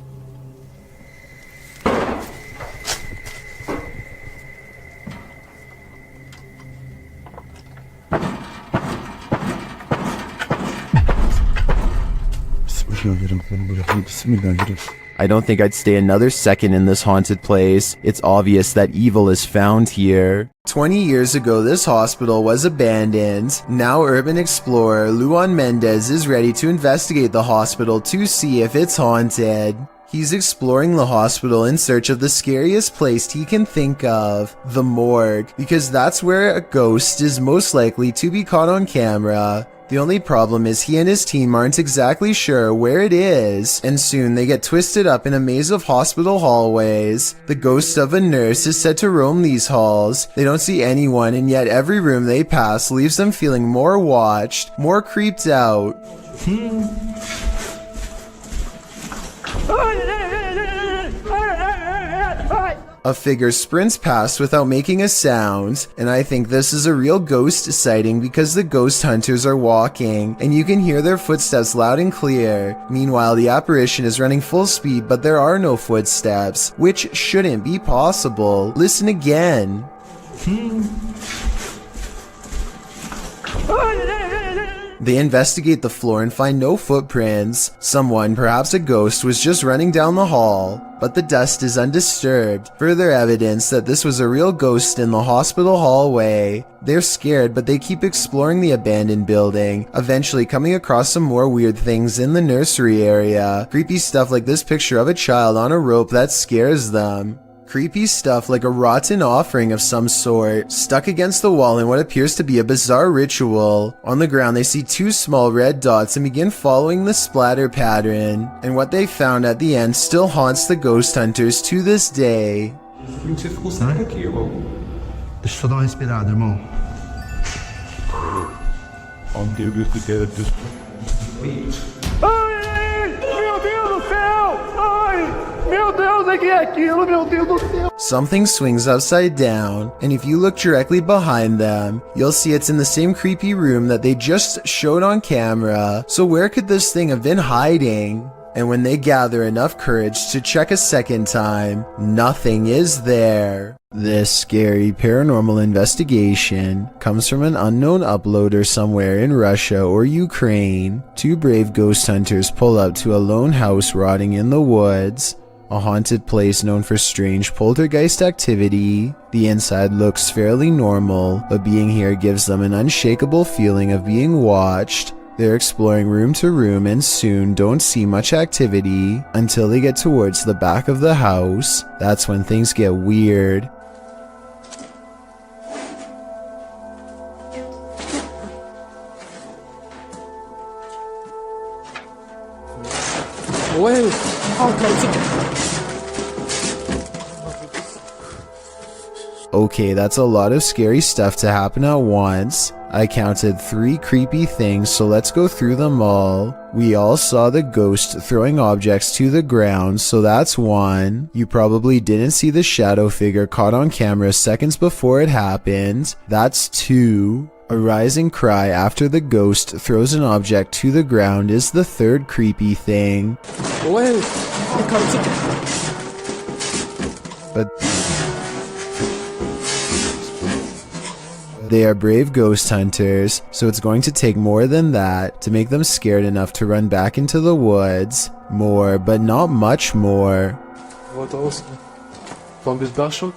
I don't think I'd stay another second in this haunted place. It's obvious that evil is found here. 20 years ago, this hospital was abandoned. Now urban explorer Luan Mendez is ready to investigate the hospital to see if it's haunted. He's exploring the hospital in search of the scariest place he can think of, the morgue, because that's where a ghost is most likely to be caught on camera. The only problem is he and his team aren't exactly sure where it is, and soon they get twisted up in a maze of hospital hallways. The ghost of a nurse is said to roam these halls. They don't see anyone, and yet every room they pass leaves them feeling more watched, more creeped out. A figure sprints past without making a sound, and I think this is a real ghost sighting because the ghost hunters are walking, and you can hear their footsteps loud and clear. Meanwhile, the apparition is running full speed, but there are no footsteps, which shouldn't be possible. Listen again. They investigate the floor and find no footprints. Someone, perhaps a ghost, was just running down the hall, but the dust is undisturbed. Further evidence that this was a real ghost in the hospital hallway. They're scared, but they keep exploring the abandoned building, eventually coming across some more weird things in the nursery area. Creepy stuff like this picture of a child on a rope that scares them. Creepy stuff like a rotten offering of some sort, stuck against the wall in what appears to be a bizarre ritual. On the ground they see two small red dots and begin following the splatter pattern, and what they found at the end still haunts the ghost hunters to this day. Deixa eu dar uma respirada, irmão. Something swings upside down, and if you look directly behind them, you'll see it's in the same creepy room that they just showed on camera. So where could this thing have been hiding? And when they gather enough courage to check a second time, nothing is there. This scary paranormal investigation comes from an unknown uploader somewhere in Russia or Ukraine. Two brave ghost hunters pull up to a lone house rotting in the woods, a haunted place known for strange poltergeist activity. The inside looks fairly normal, but being here gives them an unshakable feeling of being watched. They're exploring room to room and soon don't see much activity until they get towards the back of the house. That's when things get weird. Okay, that's a lot of scary stuff to happen at once. I counted 3 creepy things, so let's go through them all. We all saw the ghost throwing objects to the ground, so that's 1. You probably didn't see the shadow figure caught on camera seconds before it happened. That's 2. A rising cry after the ghost throws an object to the ground is the 3rd creepy thing. But they are brave ghost hunters, so it's going to take more than that to make them scared enough to run back into the woods. More, but not much more. What else? From his bashful?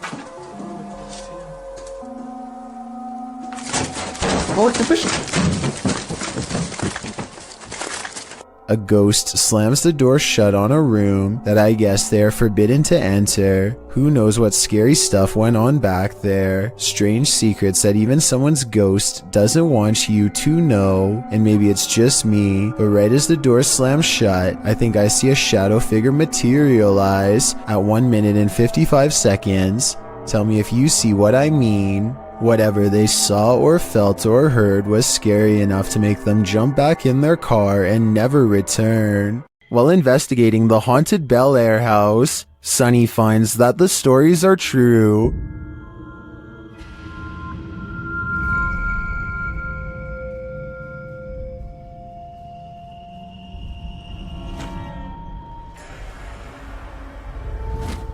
A ghost slams the door shut on a room that I guess they are forbidden to enter. Who knows what scary stuff went on back there. Strange secrets that even someone's ghost doesn't want you to know. And maybe it's just me, but right as the door slams shut, I think I see a shadow figure materialize at 1 minute and 55 seconds. Tell me if you see what I mean. Whatever they saw or felt or heard was scary enough to make them jump back in their car and never return. While investigating the haunted Bel Air house, Sunny finds that the stories are true.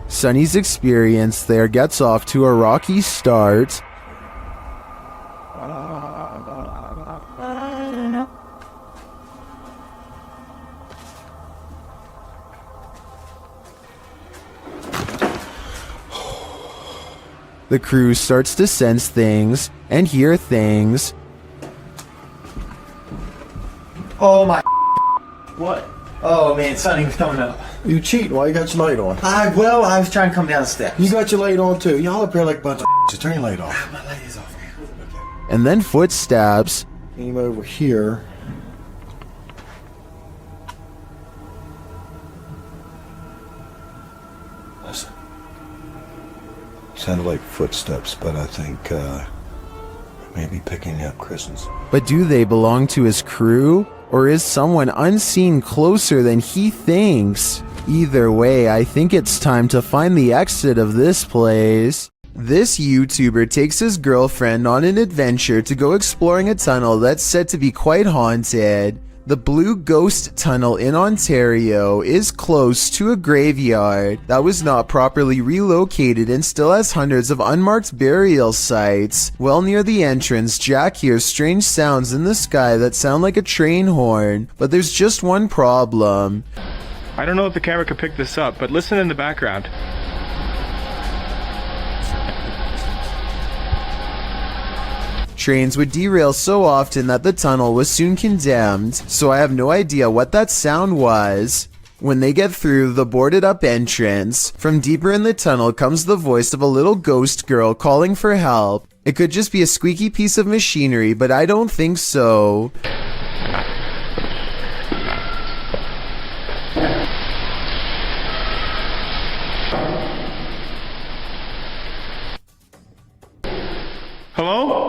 Sunny's experience there gets off to a rocky start. The crew starts to sense things and hear things. Oh my. What? Oh man, Sonny's coming up. You cheating? Why you got your light on? I was trying to come down the steps. You got your light on too. Y'all up here like a bunch of just turn your light off. My light is off. And then footsteps. Came over here. Listen. Sounded like footsteps, but I think maybe picking up Kristen's. But do they belong to his crew? Or is someone unseen closer than he thinks? Either way, I think it's time to find the exit of this place. This YouTuber takes his girlfriend on an adventure to go exploring a tunnel that's said to be quite haunted. The Blue Ghost Tunnel in Ontario is close to a graveyard that was not properly relocated and still has hundreds of unmarked burial sites. Well near the entrance, Jack hears strange sounds in the sky that sound like a train horn, but there's just one problem. I don't know if the camera could pick this up, but listen in the background. Trains would derail so often that the tunnel was soon condemned, so I have no idea what that sound was. When they get through the boarded up entrance, from deeper in the tunnel comes the voice of a little ghost girl calling for help. It could just be a squeaky piece of machinery, but I don't think so. Hello?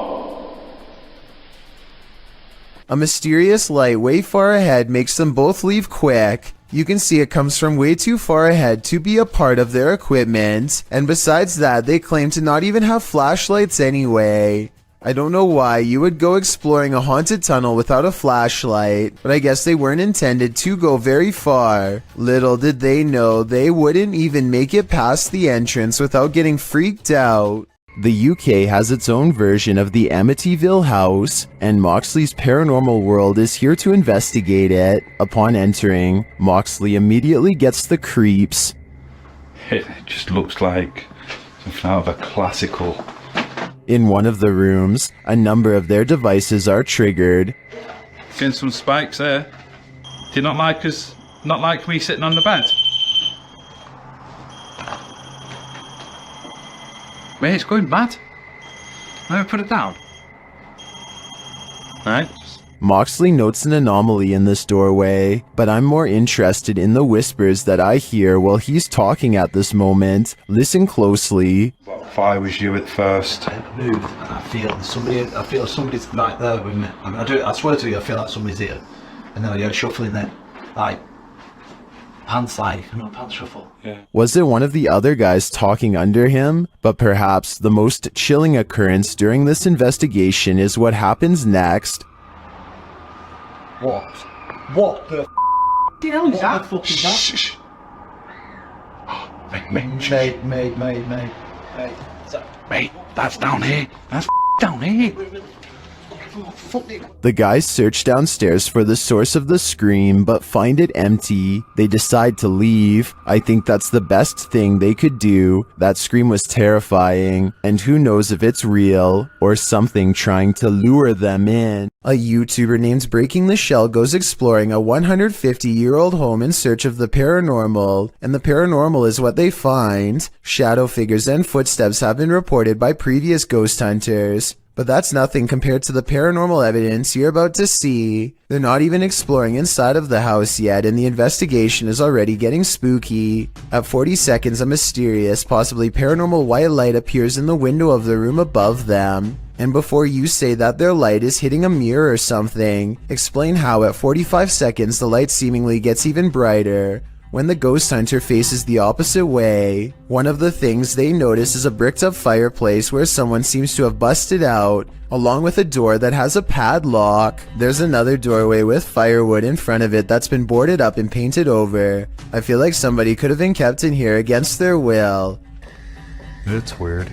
A mysterious light way far ahead makes them both leave quick. You can see it comes from way too far ahead to be a part of their equipment, and besides that, they claim to not even have flashlights anyway. I don't know why you would go exploring a haunted tunnel without a flashlight, but I guess they weren't intended to go very far. Little did they know they wouldn't even make it past the entrance without getting freaked out. The UK has its own version of the Amityville house, and Moxley's paranormal world is here to investigate it. Upon entering, Moxley immediately gets the creeps. It just looks like something out of a classical. In one of the rooms, a number of their devices are triggered. Getting some spikes there. Do you not like us? Not like me sitting on the bed? Wait, it's going mad. Never put it down. Alright. Moxley notes an anomaly in this doorway, but I'm more interested in the whispers that I hear while he's talking at this moment. Listen closely. Well, if I was you at first. I move and I feel somebody's right there with me. I mean, I swear to you, I feel like somebody's here. And then I hear shuffling then. Pants shuffle. Yeah. Was it one of the other guys talking under him? But perhaps the most chilling occurrence during this investigation is what happens next. What? What the hell is that? What the fuck is that? Shh. Mate, that's down here. That's down here. The guys search downstairs for the source of the scream, but find it empty. They decide to leave. I think that's the best thing they could do. That scream was terrifying, and who knows if it's real, or something trying to lure them in. A YouTuber named Breaking the Shell goes exploring a 150-year-old home in search of the paranormal, and the paranormal is what they find. Shadow figures and footsteps have been reported by previous ghost hunters. But that's nothing compared to the paranormal evidence you're about to see. They're not even exploring inside of the house yet, and the investigation is already getting spooky. At 40 seconds, a mysterious, possibly paranormal white light appears in the window of the room above them. And before you say that their light is hitting a mirror or something, explain how at 45 seconds the light seemingly gets even brighter. When the ghost hunter faces the opposite way, one of the things they notice is a bricked up fireplace where someone seems to have busted out, along with a door that has a padlock. There's another doorway with firewood in front of it that's been boarded up and painted over. I feel like somebody could have been kept in here against their will. It's weird.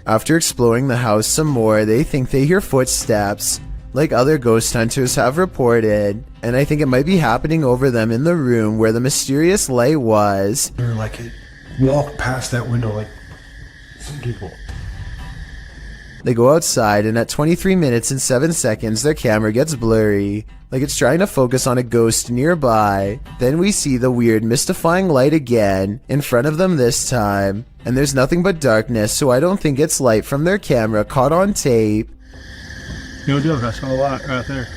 After exploring the house some more, they think they hear footsteps, like other ghost hunters have reported, and I think it might be happening over them in the room where the mysterious light was. They're like, walk past that window like some people. They go outside, and at 23 minutes and 7 seconds, their camera gets blurry, like it's trying to focus on a ghost nearby. Then we see the weird, mystifying light again, in front of them this time, and there's nothing but darkness, so I don't think it's light from their camera caught on tape. No deal, I saw a lot right there.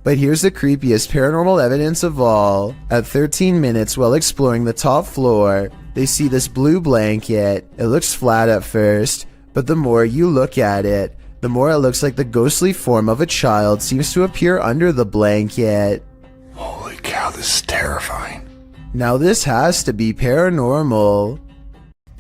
But here's the creepiest paranormal evidence of all. At 13 minutes while exploring the top floor, they see this blue blanket. It looks flat at first, but the more you look at it, the more it looks like the ghostly form of a child seems to appear under the blanket. Holy cow, this is terrifying. Now this has to be paranormal.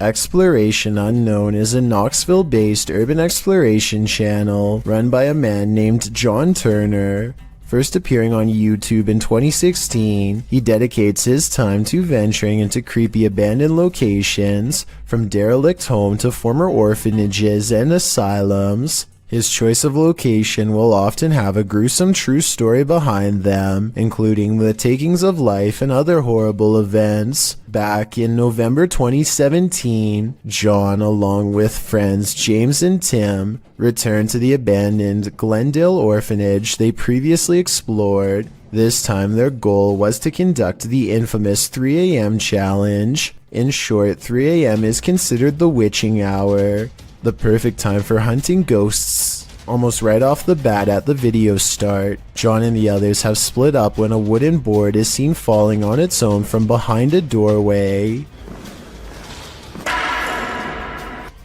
Exploration Unknown is a Knoxville-based urban exploration channel run by a man named John Turner. First appearing on YouTube in 2016, he dedicates his time to venturing into creepy abandoned locations, from derelict homes to former orphanages and asylums. His choice of location will often have a gruesome true story behind them, including the takings of life and other horrible events. Back in November 2017, John, along with friends James and Tim, returned to the abandoned Glendale orphanage they previously explored. This time their goal was to conduct the infamous 3 a.m. challenge. In short, 3 a.m. is considered the witching hour, the perfect time for hunting ghosts. Almost right off the bat at the video start, John and the others have split up when a wooden board is seen falling on its own from behind a doorway.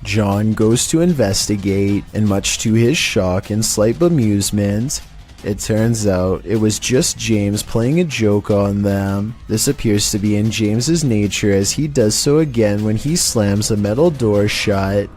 John goes to investigate, and much to his shock and slight bemusement, it turns out it was just James playing a joke on them. This appears to be in James's nature, as he does so again when he slams a metal door shut,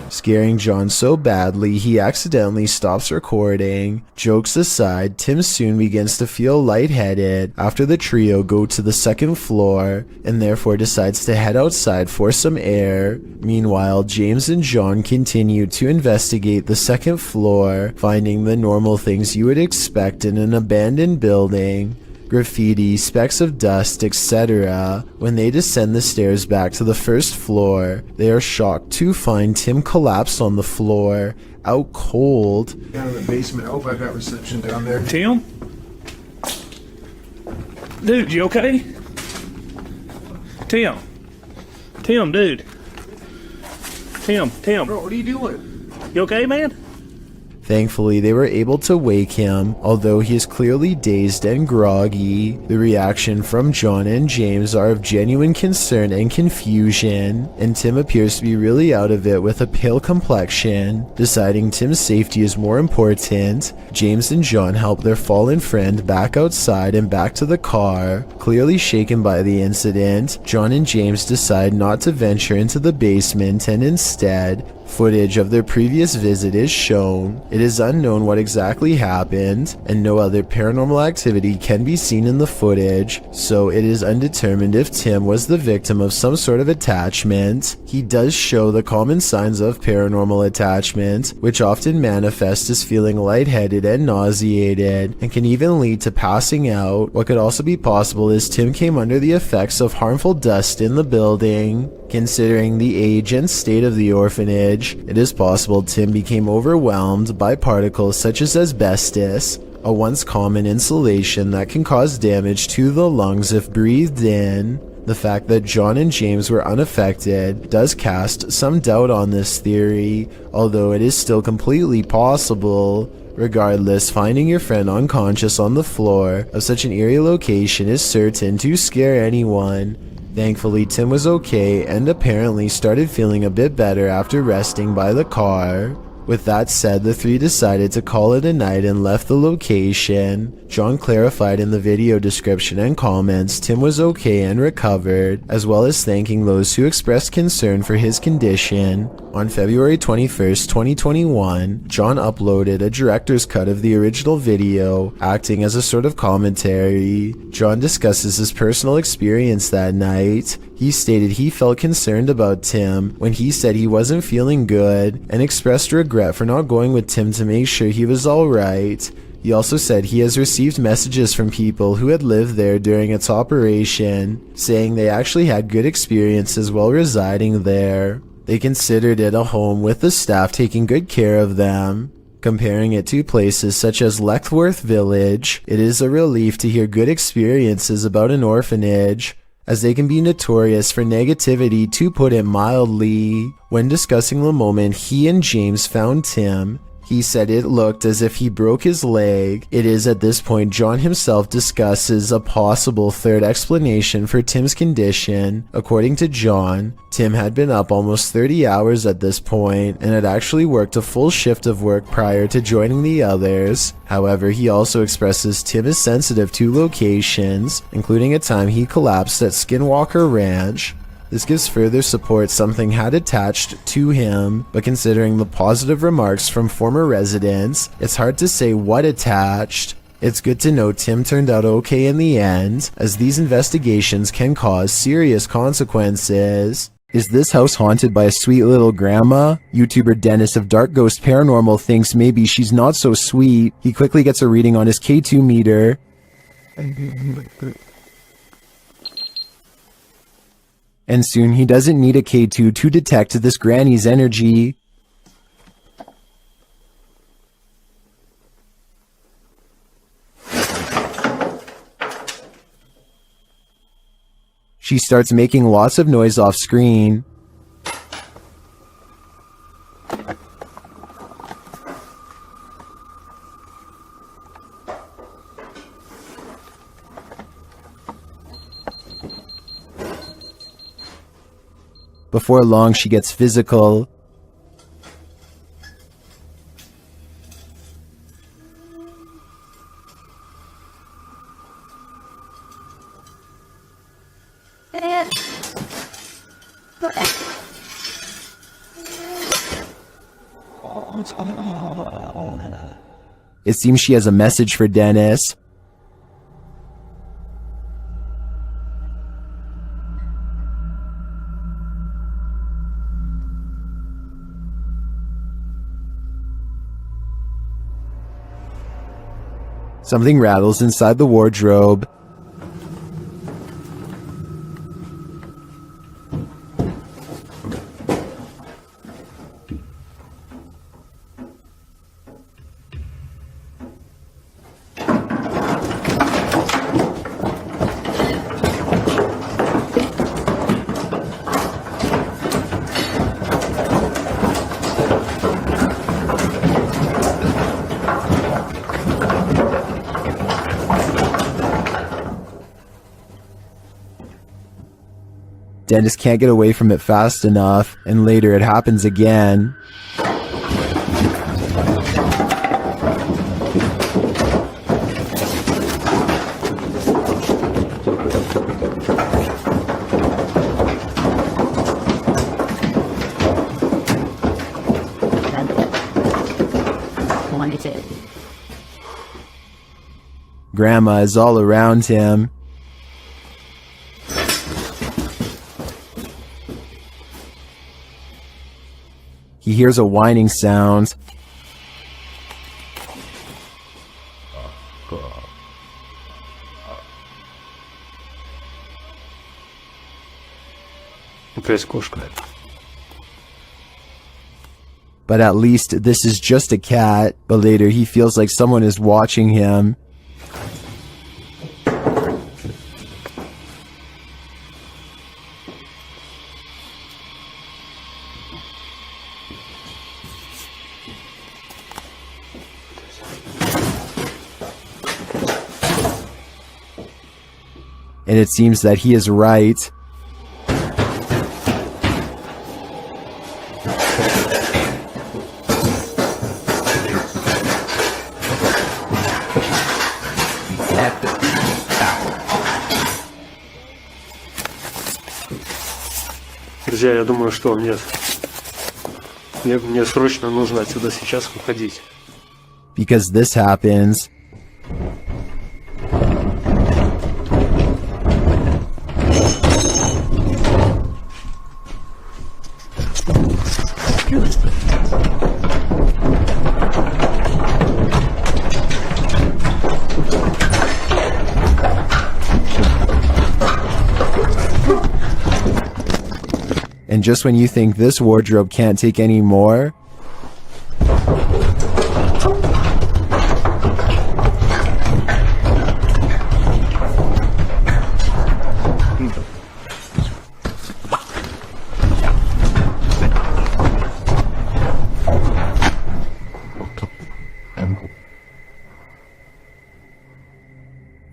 scaring John so badly he accidentally stops recording. Jokes aside, Tim soon begins to feel lightheaded after the trio go to the second floor, and therefore decides to head outside for some air. Meanwhile, James and John continue to investigate the second floor, finding the normal things you would expect in an abandoned building: graffiti, specks of dust, etc. When they descend the stairs back to the first floor, they are shocked to find Tim collapsed on the floor, out cold. Down in the basement. Oh, I got reception down there. Tim? Dude, you okay? Tim? Tim, dude. Tim. Bro, what are you doing? You okay, man? Thankfully, they were able to wake him, although he is clearly dazed and groggy. The reaction from John and James are of genuine concern and confusion, and Tim appears to be really out of it with a pale complexion. Deciding Tim's safety is more important, James and John help their fallen friend back outside and back to the car. Clearly shaken by the incident, John and James decide not to venture into the basement, and instead, footage of their previous visit is shown. It is unknown what exactly happened, and no other paranormal activity can be seen in the footage, so it is undetermined if Tim was the victim of some sort of attachment. He does show the common signs of paranormal attachment, which often manifest as feeling lightheaded and nauseated, and can even lead to passing out. What could also be possible is Tim came under the effects of harmful dust in the building. Considering the age and state of the orphanage, it is possible Tim became overwhelmed by particles such as asbestos, a once common insulation that can cause damage to the lungs if breathed in. The fact that John and James were unaffected does cast some doubt on this theory, although it is still completely possible. Regardless, finding your friend unconscious on the floor of such an eerie location is certain to scare anyone. Thankfully, Tim was okay and apparently started feeling a bit better after resting by the car. With that said, the three decided to call it a night and left the location. John clarified in the video description and comments Tim was okay and recovered, as well as thanking those who expressed concern for his condition. On February 21st, 2021, John uploaded a director's cut of the original video, acting as a sort of commentary. John discusses his personal experience that night. He stated he felt concerned about Tim when he said he wasn't feeling good, and expressed regret for not going with Tim to make sure he was alright. He also said he has received messages from people who had lived there during its operation, saying they actually had good experiences while residing there. They considered it a home with the staff taking good care of them. Comparing it to places such as Leckworth Village, it is a relief to hear good experiences about an orphanage, as they can be notorious for negativity, to put it mildly. When discussing the moment he and James found Tim, he said it looked as if he broke his leg. It is at this point John himself discusses a possible third explanation for Tim's condition. According to John, Tim had been up almost 30 hours at this point and had actually worked a full shift of work prior to joining the others. However, he also expresses Tim is sensitive to locations, including a time he collapsed at Skinwalker Ranch. This gives further support something had attached to him, but considering the positive remarks from former residents, it's hard to say what attached. It's good to know Tim turned out okay in the end, as these investigations can cause serious consequences. Is this house haunted by a sweet little grandma? YouTuber Dennis of Dark Ghost Paranormal thinks maybe she's not so sweet. He quickly gets a reading on his K2 meter. And soon he doesn't need a K2 to detect this granny's energy. She starts making lots of noise off screen. Before long, she gets physical. It seems she has a message for Dennis. Something rattles inside the wardrobe. Dennis can't get away from it fast enough, and later it happens again. Grandma is all around him. He hears a whining sound. But at least this is just a cat. But later he feels like someone is watching him. And it seems that he is right. Друзья, я думаю, что мне срочно нужно отсюда сейчас уходить. Because this happens. And just when you think this wardrobe can't take any more,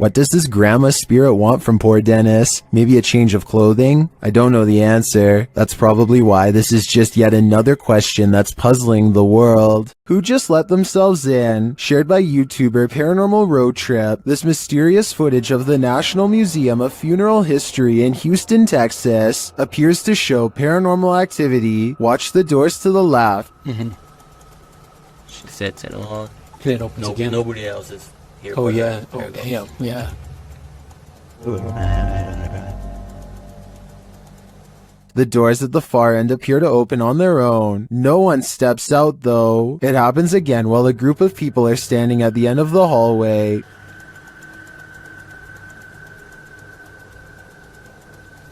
What does this grandma spirit want from poor Dennis? Maybe a change of clothing? I don't know the answer. That's probably why this is just yet another question that's puzzling the world. Who just let themselves in? Shared by YouTuber Paranormal Road Trip, this mysterious footage of the National Museum of Funeral History in Houston, Texas, appears to show paranormal activity. Watch the doors to the left. She sets it on. It opens again. Nobody else is here. Oh yeah. Oh, damn. Yeah. The doors at the far end appear to open on their own. No one steps out though. It happens again while a group of people are standing at the end of the hallway.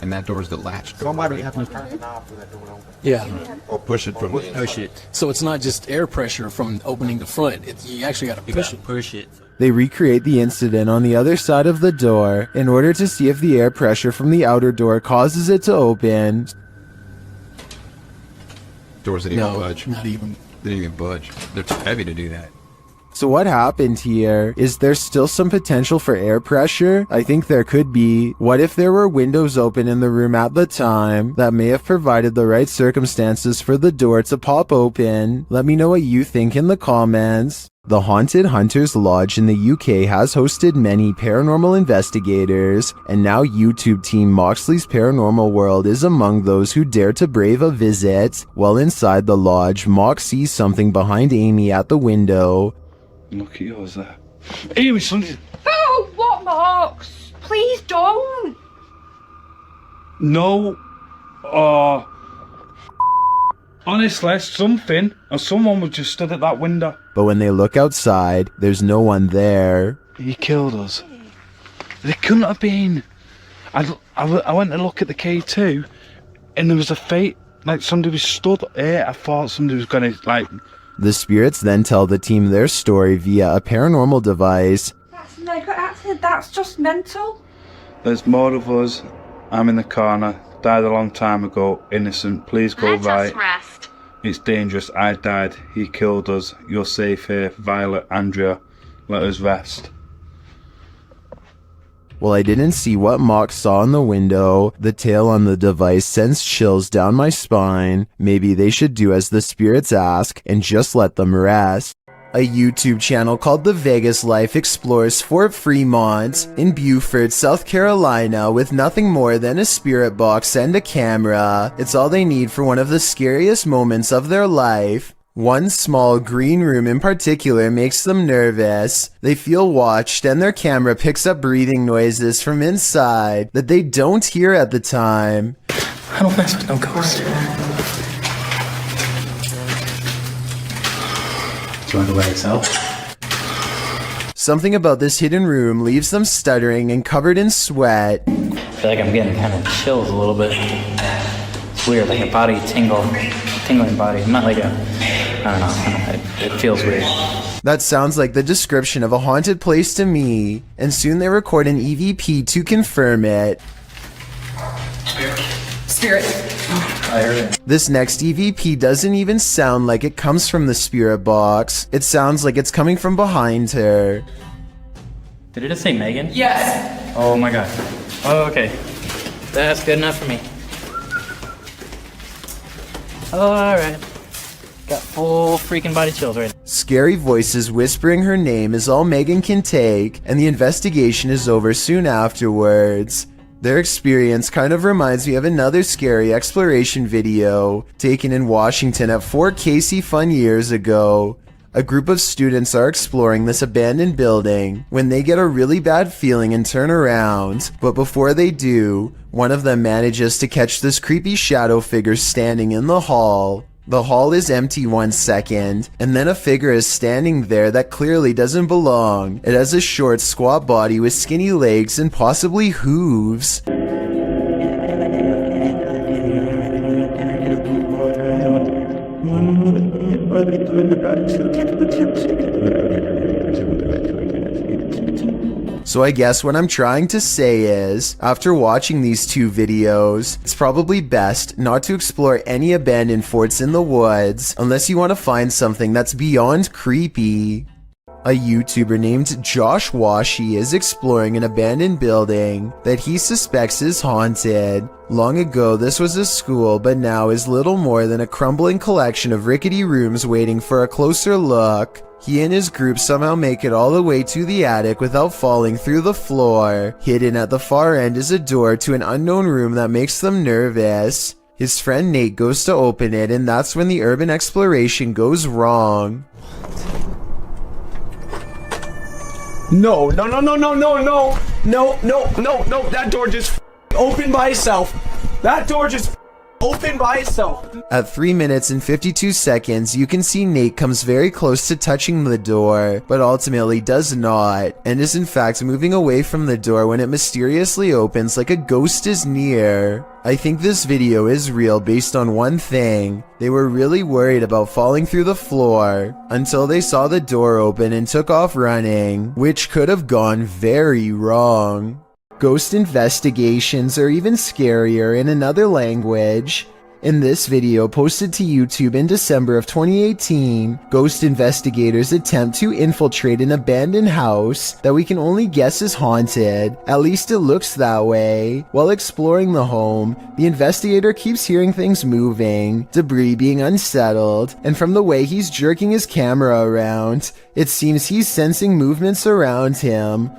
And that door's the latch. Somebody have to turn the knob for that door to open. Yeah. Or push it from Push it. So it's not just air pressure from opening the front. You actually got to push it. Push it. They recreate the incident on the other side of the door in order to see if the air pressure from the outer door causes it to open. Doors didn't even No, budge. not even. They didn't even budge. They're too heavy to do that. So what happened here? Is there still some potential for air pressure? I think there could be. What if there were windows open in the room at the time that may have provided the right circumstances for the door to pop open? Let me know what you think in the comments. The Haunted Hunters Lodge in the UK has hosted many paranormal investigators, and now YouTube team Moxley's Paranormal World is among those who dare to brave a visit. While inside the lodge, Mox sees something behind Amy at the window. Look at yours there. Amy, something. Oh, what, Marks? Please don't. No. Honestly, something or someone was just stood at that window. But when they look outside, there's no one there. He killed us. They couldn't have been. I went to look at the K2, and there was a fate. Like somebody was stood here. I thought somebody was gonna like. The spirits then tell the team their story via a paranormal device. That's just mental. There's more of us. I'm in the corner. Died a long time ago. Innocent. Please go right. Rest. It's dangerous. I died. He killed us. You're safe here. Violet, Andrea. Let us rest. Well, I didn't see what Mox saw in the window. The tale on the device sends chills down my spine. Maybe they should do as the spirits ask and just let them rest. A YouTube channel called The Vegas Life explores Fort Fremont in Beaufort, South Carolina with nothing more than a spirit box and a camera. It's all they need for one of the scariest moments of their life. One small green room in particular makes them nervous. They feel watched and their camera picks up breathing noises from inside that they don't hear at the time. I don't mess with no ghosts. Do you want to let itself? Something about this hidden room leaves them stuttering and covered in sweat. I feel like I'm getting kind of chills a little bit. It's weird, like a body tingling body. Not like I don't know. It feels weird. That sounds like the description of a haunted place to me, and soon they record an EVP to confirm it. Spirit. I heard it. This next EVP doesn't even sound like it comes from the spirit box. It sounds like it's coming from behind her. Did it just say Megan? Yes. Oh my god. Oh, okay. That's good enough for me. Oh, alright. Got full freaking body chills right now. Scary voices whispering her name is all Megan can take, and the investigation is over soon afterwards. Their experience kind of reminds me of another scary exploration video taken in Washington at Fort Casey Fun years ago. A group of students are exploring this abandoned building when they get a really bad feeling and turn around, but before they do, one of them manages to catch this creepy shadow figure standing in the hall. The hall is empty 1 second, and then a figure is standing there that clearly doesn't belong. It has a short, squat body with skinny legs and possibly hooves. So I guess what I'm trying to say is, after watching these two videos, it's probably best not to explore any abandoned forts in the woods unless you want to find something that's beyond creepy. A YouTuber named Josh Washi is exploring an abandoned building that he suspects is haunted. Long ago, this was a school, but now is little more than a crumbling collection of rickety rooms waiting for a closer look. He and his group somehow make it all the way to the attic without falling through the floor. Hidden at the far end is a door to an unknown room that makes them nervous. His friend Nate goes to open it, and that's when the urban exploration goes wrong. No, no, no, no, no, no, no, no, no, no, no, that door just opened by itself. That door just opened by itself. At 3 minutes and 52 seconds, you can see Nate comes very close to touching the door, but ultimately does not, and is in fact moving away from the door when it mysteriously opens like a ghost is near. I think this video is real based on one thing. They were really worried about falling through the floor until they saw the door open and took off running, which could have gone very wrong. Ghost investigations are even scarier in another language. In this video posted to YouTube in December of 2018, ghost investigators attempt to infiltrate an abandoned house that we can only guess is haunted. At least it looks that way. While exploring the home, the investigator keeps hearing things moving, debris being unsettled, and from the way he's jerking his camera around, it seems he's sensing movements around him.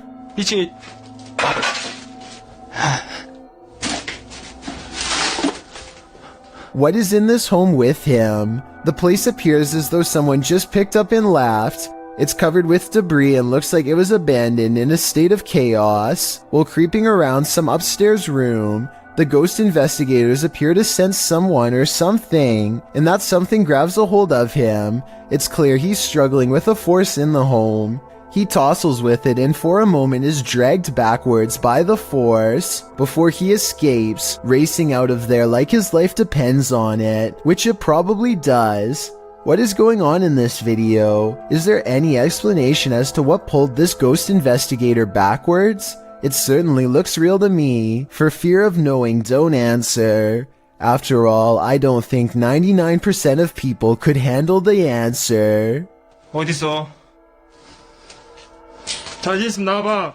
What is in this home with him? The place appears as though someone just picked up and left. It's covered with debris and looks like it was abandoned in a state of chaos. While creeping around some upstairs room, the ghost investigators appear to sense someone or something, and that something grabs a hold of him. It's clear he's struggling with a force in the home. He tussles with it and for a moment is dragged backwards by the force before he escapes, racing out of there like his life depends on it, which it probably does. What is going on in this video? Is there any explanation as to what pulled this ghost investigator backwards? It certainly looks real to me. For fear of knowing, don't answer. After all, I don't think 99% of people could handle the answer. 어딨어? 자신 있으면 나와봐.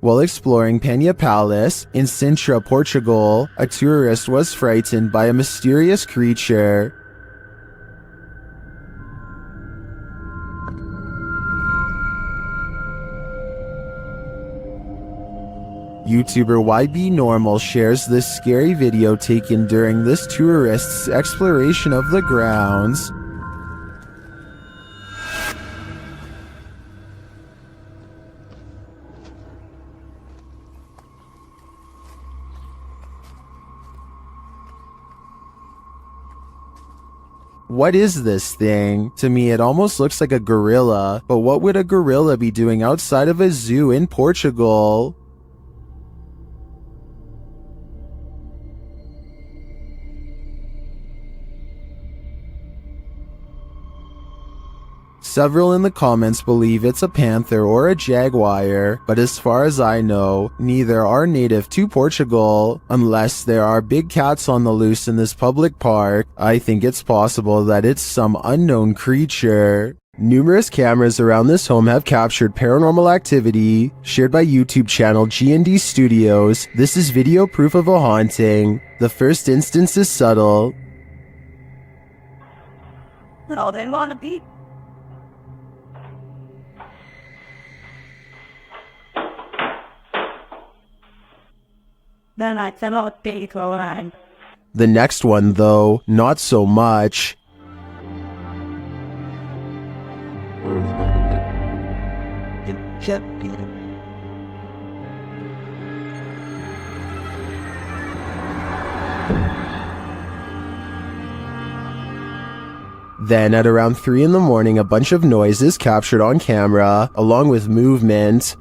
While exploring Penha Palace in Sintra, Portugal, a tourist was frightened by a mysterious creature. YouTuber YB Normal shares this scary video taken during this tourist's exploration of the grounds. What is this thing? To me, it almost looks like a gorilla, but what would a gorilla be doing outside of a zoo in Portugal? Several in the comments believe it's a panther or a jaguar, but as far as I know, neither are native to Portugal. Unless there are big cats on the loose in this public park, I think it's possible that it's some unknown creature. Numerous cameras around this home have captured paranormal activity. Shared by YouTube channel G&D Studios, this is video proof of a haunting. The first instance is subtle. Oh, they want to be. Then I cannot be going. The next one, though, not so much. Then at around 3 in the morning, a bunch of noise is captured on camera, along with movement.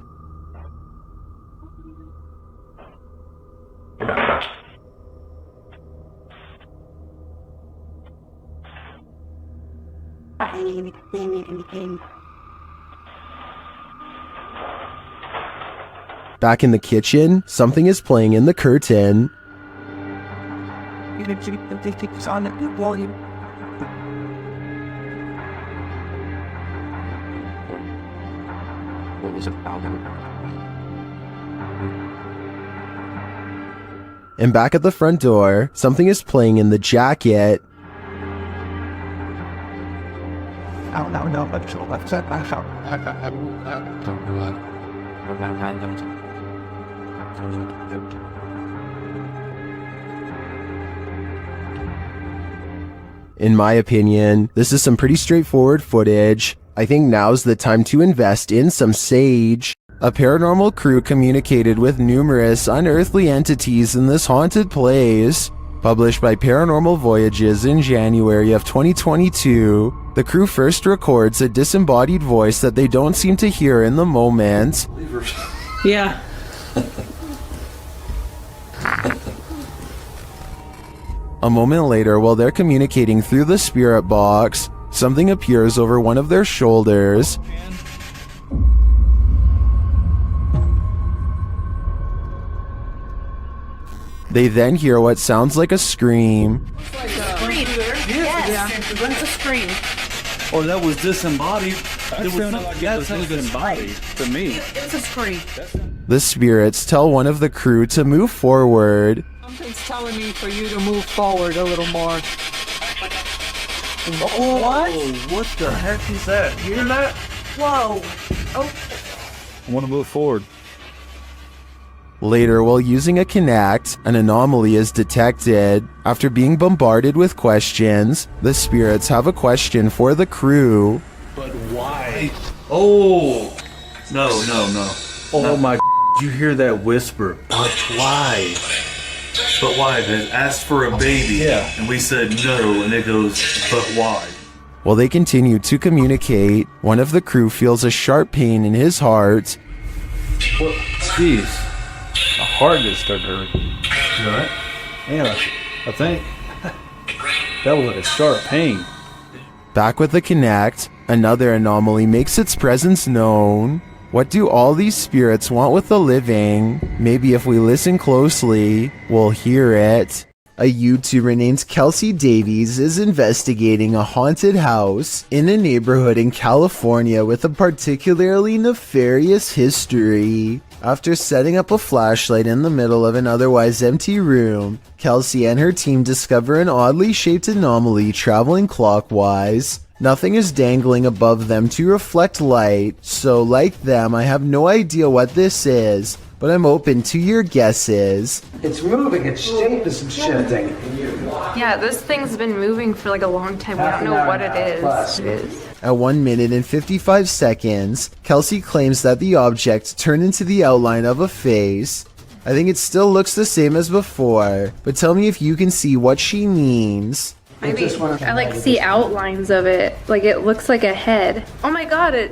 Back in the kitchen, something is playing in the curtain. It's on the volume. What was it about? And back at the front door, something is playing in the jacket. In my opinion, this is some pretty straightforward footage. I think now's the time to invest in some sage. A paranormal crew communicated with numerous unearthly entities in this haunted place. Published by Paranormal Voyages in January of 2022, the crew first records a disembodied voice that they don't seem to hear in the moment. Yeah. A moment later, while they're communicating through the spirit box, something appears over one of their shoulders. They then hear what sounds like a scream. Yes. It's a scream. Oh, that was disembodied. That's disembodied to me. It's a scream. The spirits tell one of the crew to move forward. Something's telling me for you to move forward a little more. What? What the heck is that? Hear that? Whoa. Oh. I want to move forward. Later, while using a Kinect, an anomaly is detected. After being bombarded with questions, the spirits have a question for the crew. But why? Oh! No. Oh my, you hear that whisper? But why? But why? They asked for a baby. Yeah. And we said no, and it goes, but why? While they continue to communicate, one of the crew feels a sharp pain in his heart. What? Jeez. My heart just started hurting. You alright? Yeah, I think. That was like a sharp pain. Back with the Kinect, another anomaly makes its presence known. What do all these spirits want with the living? Maybe if we listen closely, we'll hear it. A YouTuber named Kelsey Davies is investigating a haunted house in a neighborhood in California with a particularly nefarious history. After setting up a flashlight in the middle of an otherwise empty room, Kelsey and her team discover an oddly shaped anomaly traveling clockwise. Nothing is dangling above them to reflect light, so like them, I have no idea what this is, but I'm open to your guesses. It's moving, it's shapeless and shifting. Yeah, this thing's been moving for like a long time. We don't know what it is. At 1 minute and 55 seconds, Kelsey claims that the object turned into the outline of a face. I think it still looks the same as before, but tell me if you can see what she means. Maybe I like see outlines of it. Like it looks like a head. Oh my god,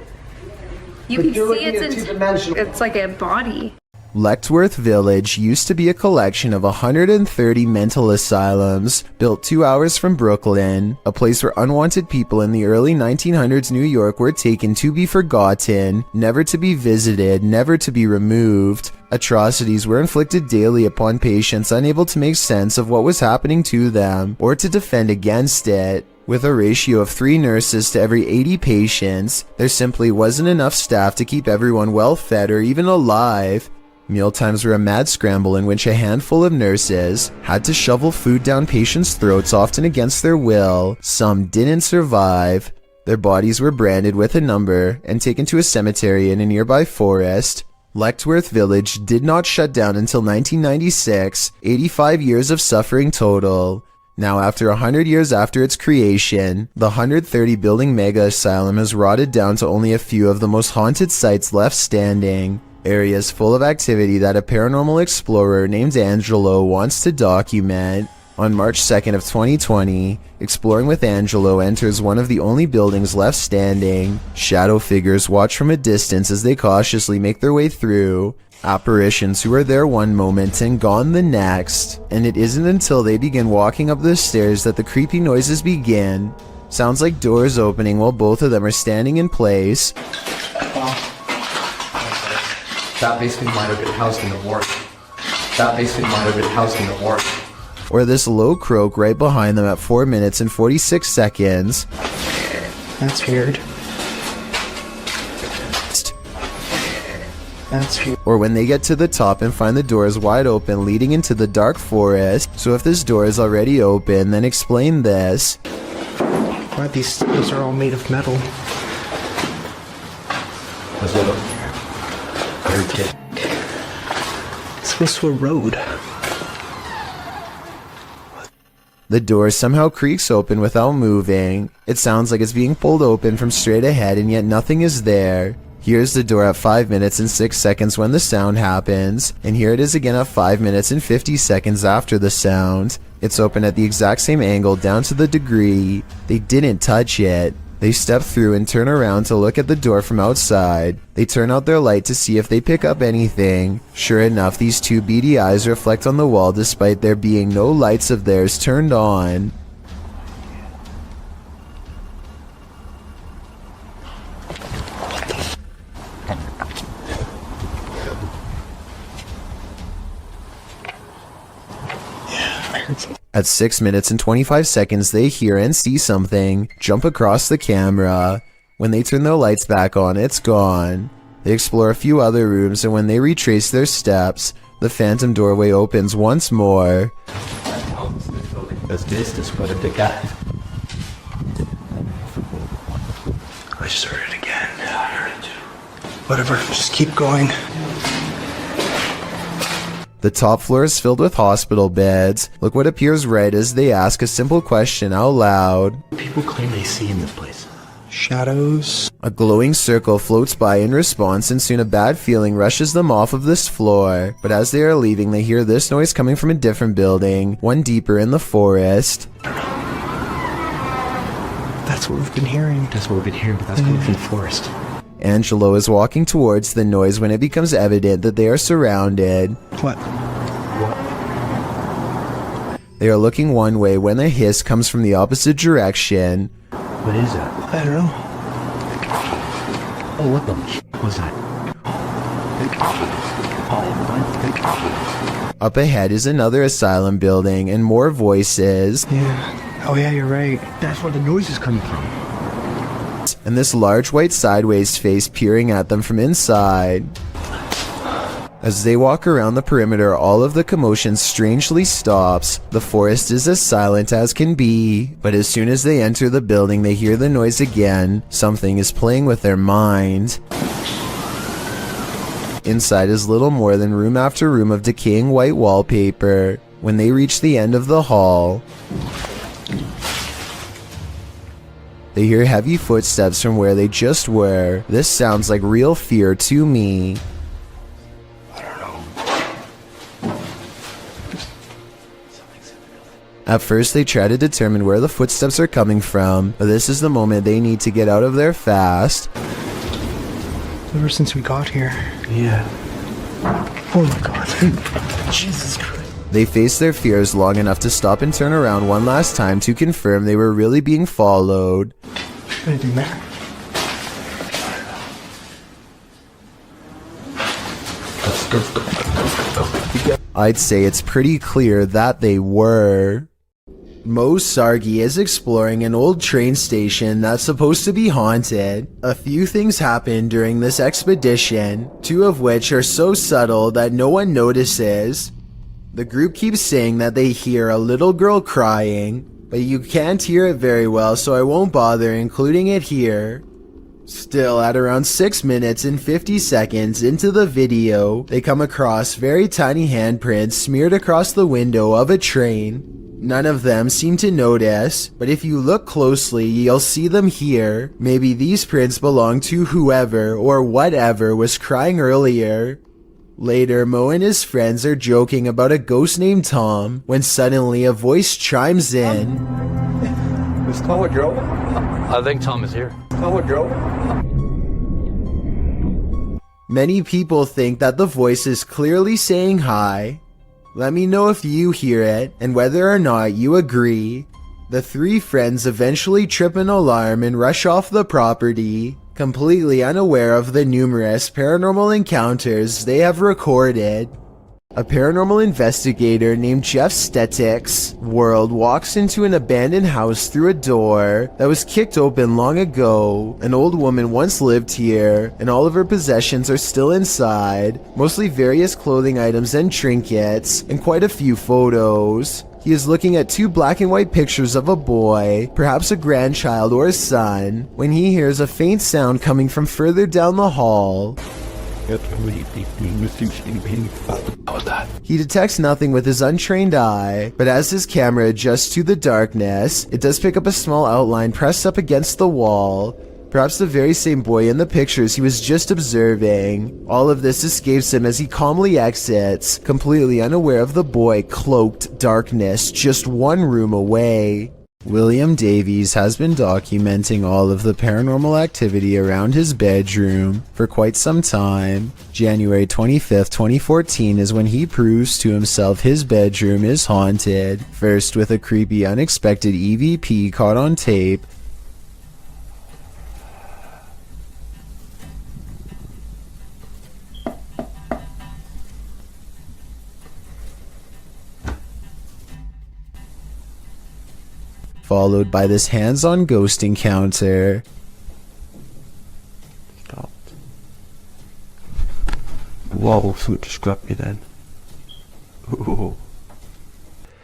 you can see it's like a body. Lechtworth Village used to be a collection of 130 mental asylums built 2 hours from Brooklyn, a place where unwanted people in the early 1900s New York were taken to be forgotten, never to be visited, never to be removed. Atrocities were inflicted daily upon patients unable to make sense of what was happening to them or to defend against it. With a ratio of 3 nurses to every 80 patients, there simply wasn't enough staff to keep everyone well fed or even alive. Mealtimes were a mad scramble in which a handful of nurses had to shovel food down patients' throats, often against their will. Some didn't survive. Their bodies were branded with a number and taken to a cemetery in a nearby forest. Lechtworth Village did not shut down until 1996, 85 years of suffering total. Now, after 100 years after its creation, the 130-building mega asylum has rotted down to only a few of the most haunted sites left standing. Areas full of activity that a paranormal explorer named Angelo wants to document. On March 2nd of 2020, Exploring with Angelo enters one of the only buildings left standing. Shadow figures watch from a distance as they cautiously make their way through. Apparitions who are there one moment and gone the next. And it isn't until they begin walking up the stairs that the creepy noises begin. Sounds like doors opening while both of them are standing in place. That basement might have been housed in the morgue. That basement might have been housed in the morgue. or this low croak right behind them at 4 minutes and 46 seconds. That's weird. That's weird. Or when they get to the top and find the doors wide open leading into the dark forest. So if this door is already open, then explain this. Why these are all made of metal? This was to a road. The door somehow creaks open without moving. It sounds like it's being pulled open from straight ahead, and yet nothing is there. Here's the door at 5 minutes and 6 seconds when the sound happens, and here it is again at 5 minutes and 50 seconds after the sound. It's open at the exact same angle down to the degree. They didn't touch it. They step through and turn around to look at the door from outside. They turn out their light to see if they pick up anything. Sure enough, these two beady eyes reflect on the wall despite there being no lights of theirs turned on. At 6 minutes and 25 seconds, they hear and see something jump across the camera. When they turn their lights back on, it's gone. They explore a few other rooms, and when they retrace their steps, the phantom doorway opens once more. Das ist what the guy. I just heard it again. Yeah, I heard it too. Whatever, just keep going. The top floor is filled with hospital beds. Look what appears right as they ask a simple question out loud. People claim they see in this place. Shadows. A glowing circle floats by in response, and soon a bad feeling rushes them off of this floor. But as they are leaving, they hear this noise coming from a different building, one deeper in the forest. That's what we've been hearing. That's what we've been hearing, but that's coming from the forest. Angelo is walking towards the noise when it becomes evident that they are surrounded. What? They are looking one way when a hiss comes from the opposite direction. What is that? I don't know. Oh, what the was that? Up ahead is another asylum building and more voices. Yeah. Oh yeah, you're right. That's where the noise is coming from. And this large white sideways face peering at them from inside. As they walk around the perimeter, all of the commotion strangely stops. The forest is as silent as can be, but as soon as they enter the building, they hear the noise again. Something is playing with their mind. Inside is little more than room after room of decaying white wallpaper. When they reach the end of the hall, they hear heavy footsteps from where they just were. This sounds like real fear to me. At first they try to determine where the footsteps are coming from, but this is the moment they need to get out of there fast. Ever since we got here. Yeah. Oh my god. Jesus Christ. They faced their fears long enough to stop and turn around one last time to confirm they were really being followed. Anything there? I'd say it's pretty clear that they were. Mo Sargi is exploring an old train station that's supposed to be haunted. A few things happen during this expedition, two of which are so subtle that no one notices. The group keeps saying that they hear a little girl crying, but you can't hear it very well, so I won't bother including it here. Still, at around 6 minutes and 50 seconds into the video, they come across very tiny handprints smeared across the window of a train. None of them seem to notice, but if you look closely, you'll see them here. Maybe these prints belong to whoever or whatever was crying earlier. Later, Mo and his friends are joking about a ghost named Tom, when suddenly a voice chimes in. Is Tom a girl? I think Tom is here. Tom a girl? Many people think that the voice is clearly saying hi. Let me know if you hear it, and whether or not you agree. The three friends eventually trip an alarm and rush off the property, completely unaware of the numerous paranormal encounters they have recorded. A paranormal investigator named Jeff Stetik's world walks into an abandoned house through a door that was kicked open long ago. An old woman once lived here, and all of her possessions are still inside, mostly various clothing items and trinkets, and quite a few photos. He is looking at 2 black and white pictures of a boy, perhaps a grandchild or a son, when he hears a faint sound coming from further down the hall. He detects nothing with his untrained eye, but as his camera adjusts to the darkness, it does pick up a small outline pressed up against the wall, perhaps the very same boy in the pictures he was just observing. All of this escapes him as he calmly exits, completely unaware of the boy cloaked darkness just 1 room away. William Davies has been documenting all of the paranormal activity around his bedroom for quite some time. January 25th, 2014 is when he proves to himself his bedroom is haunted, first with a creepy unexpected EVP caught on tape, followed by this hands-on ghost encounter. Stopped. Whoa, something just grabbed me then. Ooh.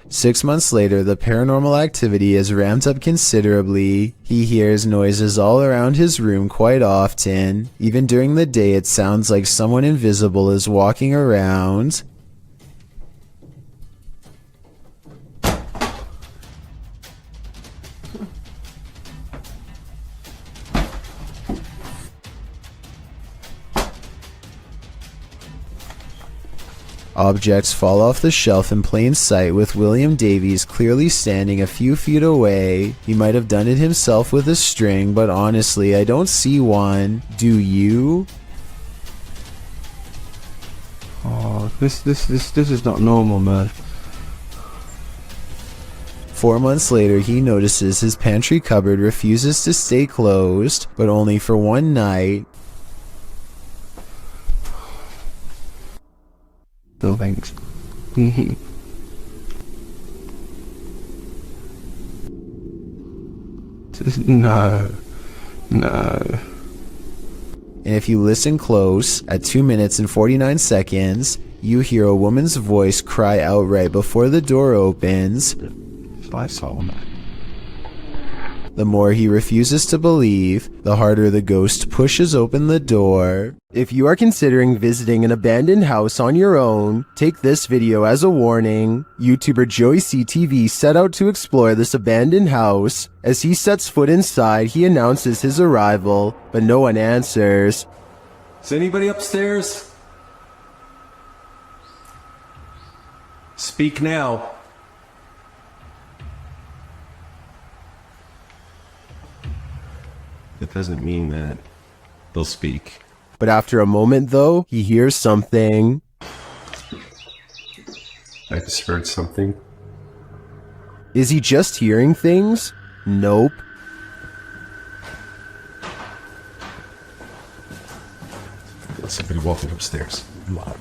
6 months later, the paranormal activity is ramped up considerably. He hears noises all around his room quite often. Even during the day, it sounds like someone invisible is walking around. Objects fall off the shelf in plain sight with William Davies clearly standing a few feet away. He might have done it himself with a string, but honestly, I don't see one. Do you? Oh, this is not normal, man. 4 months later, he notices his pantry cupboard refuses to stay closed, but only for one night. No thanks. No. And if you listen close, at 2 minutes and 49 seconds, you hear a woman's voice cry out right before the door opens. The more he refuses to believe, the harder the ghost pushes open the door. If you are considering visiting an abandoned house on your own, take this video as a warning. YouTuber Joey CTV set out to explore this abandoned house. As he sets foot inside, he announces his arrival, but no one answers. Is anybody upstairs? Speak now. It doesn't mean that they'll speak. But after a moment, though, he hears something. I just heard something. Is he just hearing things? Nope. There's somebody walking upstairs. Loud.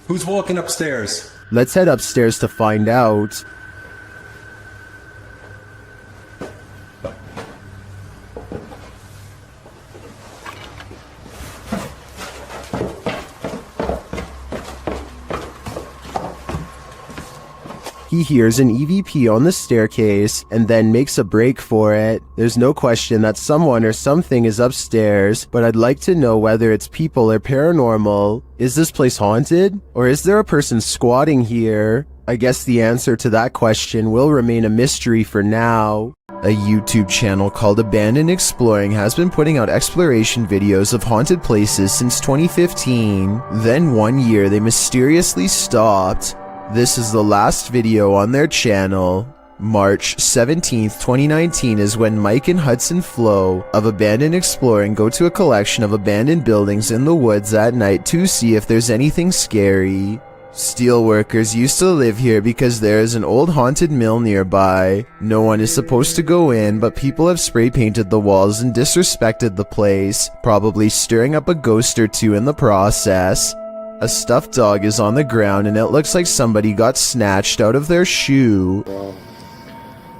Who's walking upstairs? Let's head upstairs to find out. He hears an EVP on the staircase and then makes a break for it. There's no question that someone or something is upstairs, but I'd like to know whether it's people or paranormal. Is this place haunted? Or is there a person squatting here? I guess the answer to that question will remain a mystery for now. A YouTube channel called Abandoned Exploring has been putting out exploration videos of haunted places since 2015. Then one year they mysteriously stopped. This is the last video on their channel. March 17th, 2019 is when Mike and Hudson Flo of Abandoned Exploring go to a collection of abandoned buildings in the woods at night to see if there's anything scary. Steelworkers used to live here because there is an old haunted mill nearby. No one is supposed to go in, but people have spray painted the walls and disrespected the place, probably stirring up a ghost or two in the process. A stuffed dog is on the ground and it looks like somebody got snatched out of their shoe.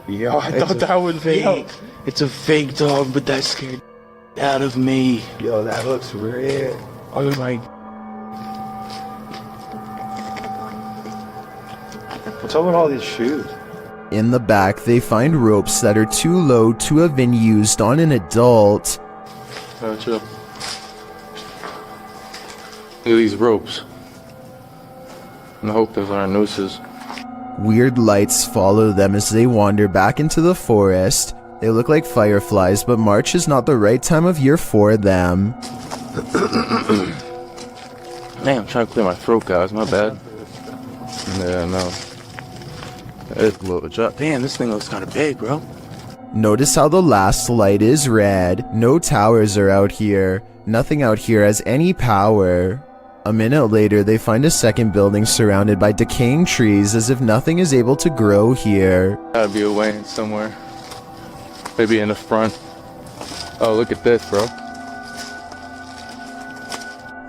Yo, I thought that was fake. It's a fake dog, but that scared out of me. Yo, that looks red. Oh my. What's up with all these shoes? In the back, they find ropes that are too low to have been used on an adult. Chill. Look at these ropes. I hope those aren't nooses. Weird lights follow them as they wander back into the forest. They look like fireflies, but March is not the right time of year for them. Man, I'm trying to clear my throat, guys. My bad. Yeah, no. It's a little drop. Damn, this thing looks kind of big, bro. Notice how the last light is red. No towers are out here. Nothing out here has any power. A minute later, they find a second building surrounded by decaying trees as if nothing is able to grow here. Gotta be a way in somewhere. Maybe in the front. Oh, look at this, bro.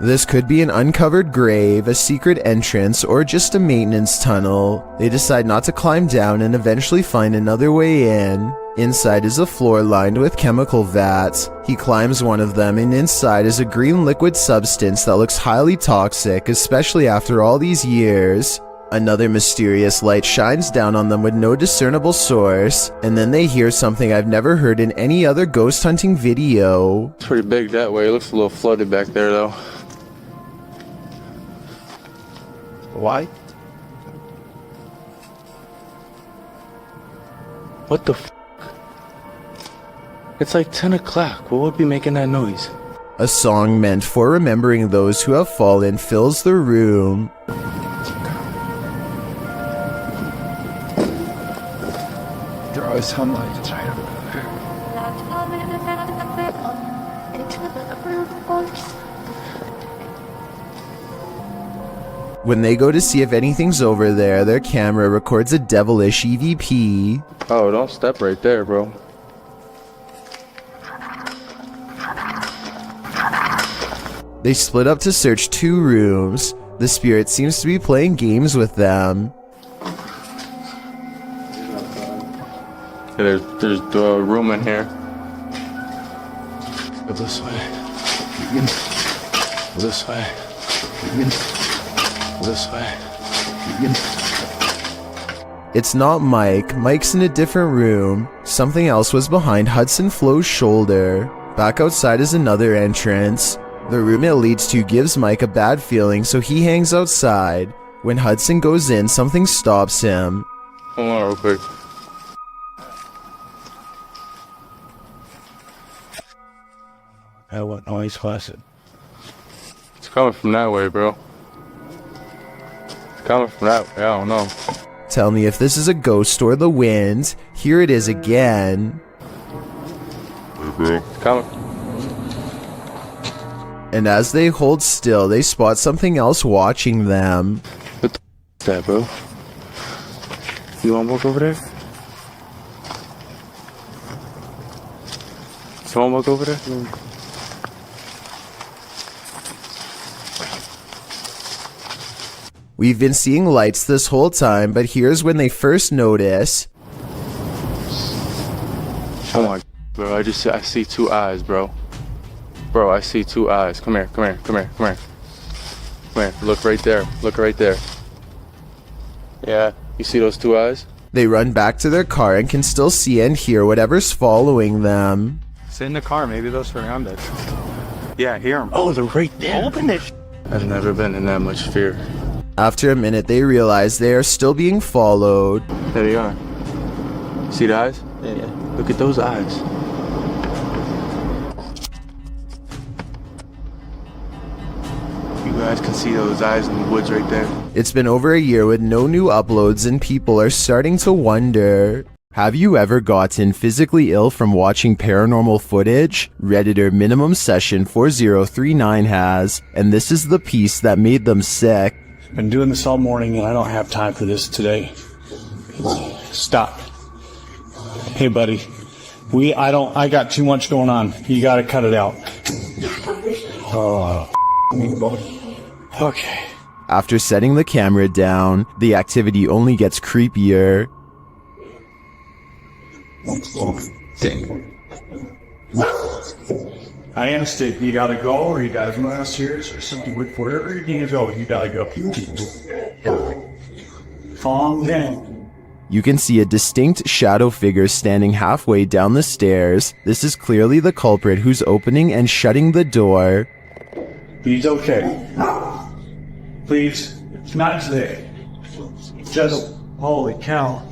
This could be an uncovered grave, a secret entrance, or just a maintenance tunnel. They decide not to climb down and eventually find another way in. Inside is a floor lined with chemical vats. He climbs one of them and inside is a green liquid substance that looks highly toxic, especially after all these years. Another mysterious light shines down on them with no discernible source, and then they hear something I've never heard in any other ghost hunting video. It's pretty big that way. It looks a little flooded back there, though. Why? What the f? It's like 10 o'clock. What would be making that noise? A song meant for remembering those who have fallen fills the room. Draw sunlight. It's right over there. When they go to see if anything's over there, their camera records a devilish EVP. Oh, don't step right there, bro. They split up to search 2 rooms. The spirit seems to be playing games with them. Yeah, there's a room in here. Go this way. Go this way. Go this way. It's not Mike. Mike's in a different room. Something else was behind Hudson Flo's shoulder. Back outside is another entrance. The room it leads to gives Mike a bad feeling, so he hangs outside. When Hudson goes in, something stops him. Hold on real quick. What noise was it? It's coming from that way, bro. It's coming from that way. I don't know. Tell me if this is a ghost or the wind. Here it is again. It's coming. And as they hold still, they spot something else watching them. What the f is that, bro? You wanna walk over there? Someone walk over there? We've been seeing lights this whole time, but here's when they first notice. Oh my, bro, I see 2 eyes, bro. Bro, I see 2 eyes. Come here, come here, come here, come here. Come here, look right there, look right there. Yeah, you see those 2 eyes? They run back to their car and can still see and hear whatever's following them. Sit in the car, maybe they'll surround us. Yeah, hear them. Oh, they're right there. Open it. I've never been in that much fear. After a minute, they realize they are still being followed. There they are. See the eyes? Yeah. Look at those eyes. You guys can see those eyes in the woods right there. It's been over a year with no new uploads and people are starting to wonder. Have you ever gotten physically ill from watching paranormal footage? Redditor Minimum Session 4039 has, and this is the piece that made them sick. Been doing this all morning and I don't have time for this today. Stop. Hey buddy, I got too much going on. You gotta cut it out. Oh, okay. After setting the camera down, the activity only gets creepier. I understand. You gotta go, or you gotta run downstairs, or something. Wherever you need to go, you gotta go. Calm down. You can see a distinct shadow figure standing halfway down the stairs. This is clearly the culprit who's opening and shutting the door. He's okay. Please, it's not today. Just, holy cow.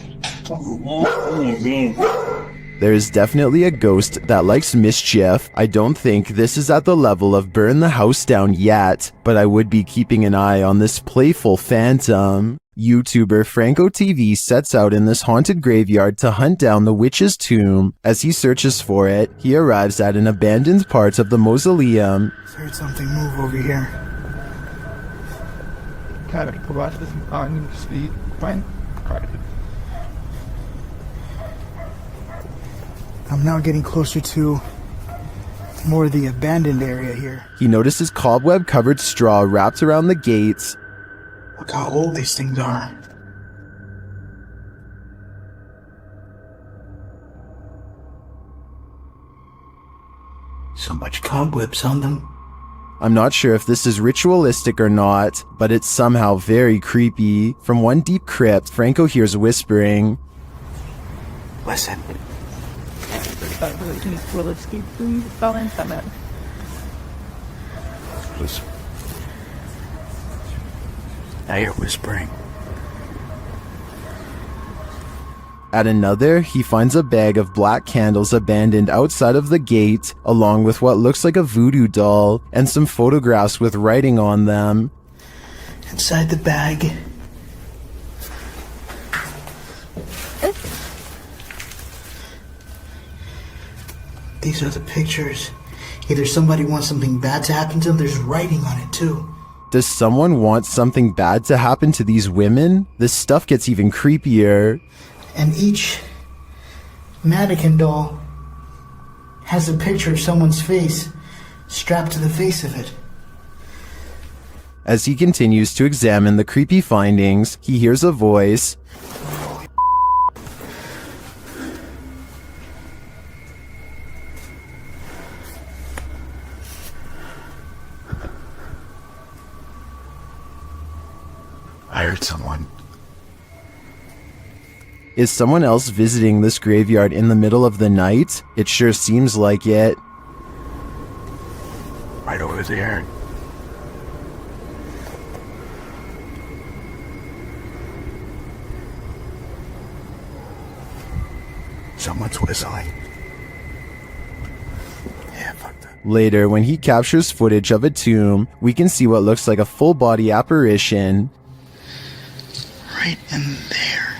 There is definitely a ghost that likes mischief. I don't think this is at the level of burn the house down yet, but I would be keeping an eye on this playful phantom. YouTuber Franco TV sets out in this haunted graveyard to hunt down the witch's tomb. As he searches for it, he arrives at an abandoned part of the mausoleum. Heard something move over here. I'm now getting closer to more of the abandoned area here. He notices cobweb-covered straw wrapped around the gates. Look how old these things are. So much cobwebs on them. I'm not sure if this is ritualistic or not, but it's somehow very creepy. From one deep crypt, Franco hears whispering. Listen. Listen. Now you're whispering. At another, he finds a bag of black candles abandoned outside of the gate, along with what looks like a voodoo doll, and some photographs with writing on them. Inside the bag. These are the pictures. Either somebody wants something bad to happen to them, there's writing on it too. Does someone want something bad to happen to these women? This stuff gets even creepier. And each mannequin doll has a picture of someone's face strapped to the face of it. As he continues to examine the creepy findings, he hears a voice. I heard someone. Is someone else visiting this graveyard in the middle of the night? It sure seems like it. Right over there. Someone's whistling. Yeah, fuck that. Later, when he captures footage of a tomb, we can see what looks like a full-body apparition. Right in there.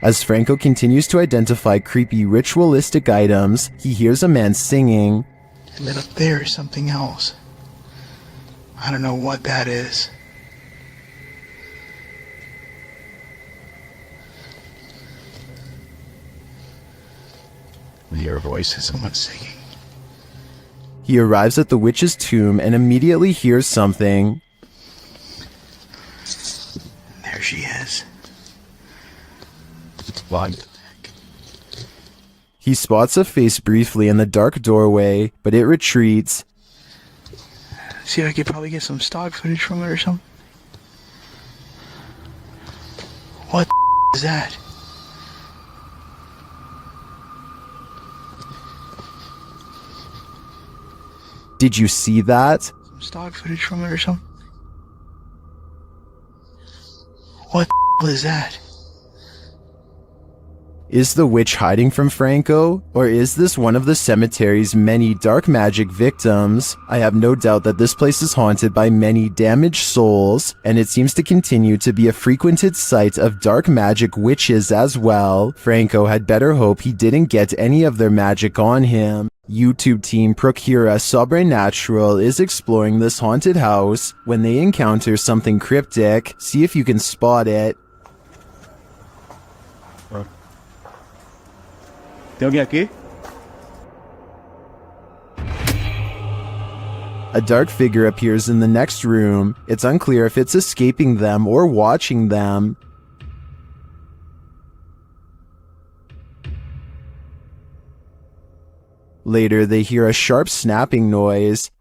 As Franco continues to identify creepy ritualistic items, he hears a man singing. And then up there is something else. I don't know what that is. Your voice is someone singing. He arrives at the witch's tomb and immediately hears something. There she is. He spots a face briefly in the dark doorway, but it retreats. See, I could probably get some stock footage from it or something. What the is that? Did you see that? Some stock footage from it or something. What the is that? Is the witch hiding from Franco? Or is this one of the cemetery's many dark magic victims? I have no doubt that this place is haunted by many damaged souls, and it seems to continue to be a frequented site of dark magic witches as well. Franco had better hope he didn't get any of their magic on him. YouTube team Procura Sobrenatural is exploring this haunted house. When they encounter something cryptic, see if you can spot it. Tem alguém aqui? A dark figure appears in the next room. It's unclear if it's escaping them or watching them. Later, they hear a sharp snapping noise.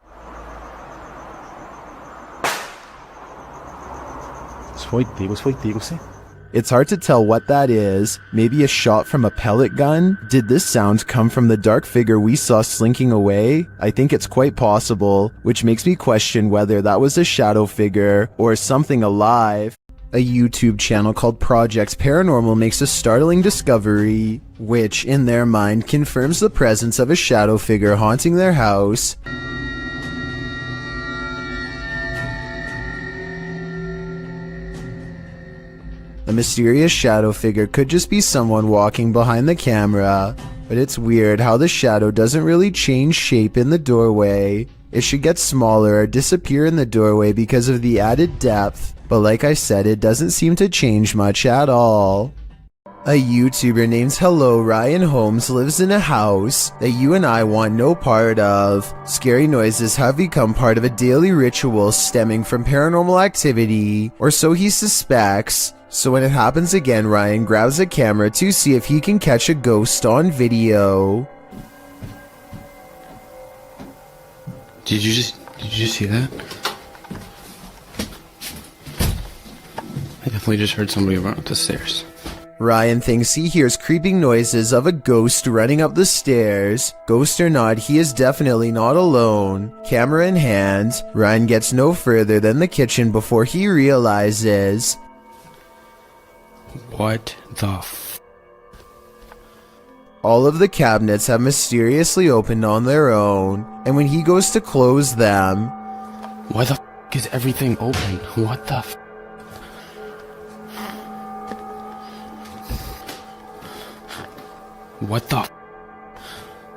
It's hard to tell what that is. Maybe a shot from a pellet gun? Did this sound come from the dark figure we saw slinking away? I think it's quite possible, which makes me question whether that was a shadow figure or something alive. A YouTube channel called Project Paranormal makes a startling discovery, which, in their mind, confirms the presence of a shadow figure haunting their house. A mysterious shadow figure could just be someone walking behind the camera, but it's weird how the shadow doesn't really change shape in the doorway. It should get smaller or disappear in the doorway because of the added depth, but like I said, it doesn't seem to change much at all. A YouTuber named Hello Ryan Holmes lives in a house that you and I want no part of. Scary noises have become part of a daily ritual stemming from paranormal activity, or so he suspects. So when it happens again, Ryan grabs a camera to see if he can catch a ghost on video. Did you just see that? I definitely just heard somebody run up the stairs. Ryan thinks he hears creeping noises of a ghost running up the stairs. Ghost or not, he is definitely not alone. Camera in hand, Ryan gets no further than the kitchen before he realizes... What the f... All of the cabinets have mysteriously opened on their own, and when he goes to close them... Why the f is everything open? What the f... What the f...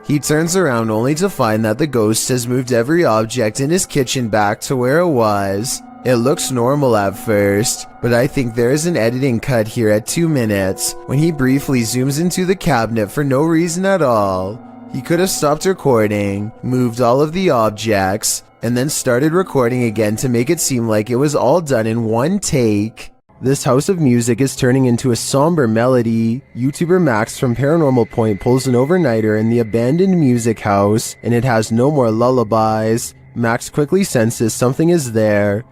He turns around only to find that the ghost has moved every object in his kitchen back to where it was. It looks normal at first, but I think there is an editing cut here at 2 minutes when he briefly zooms into the cabinet for no reason at all. He could have stopped recording, moved all of the objects, and then started recording again to make it seem like it was all done in one take. This house of music is turning into a somber melody. YouTuber Max from Paranormal Point pulls an overnighter in the abandoned music house, and it has no more lullabies. Max quickly senses something is there.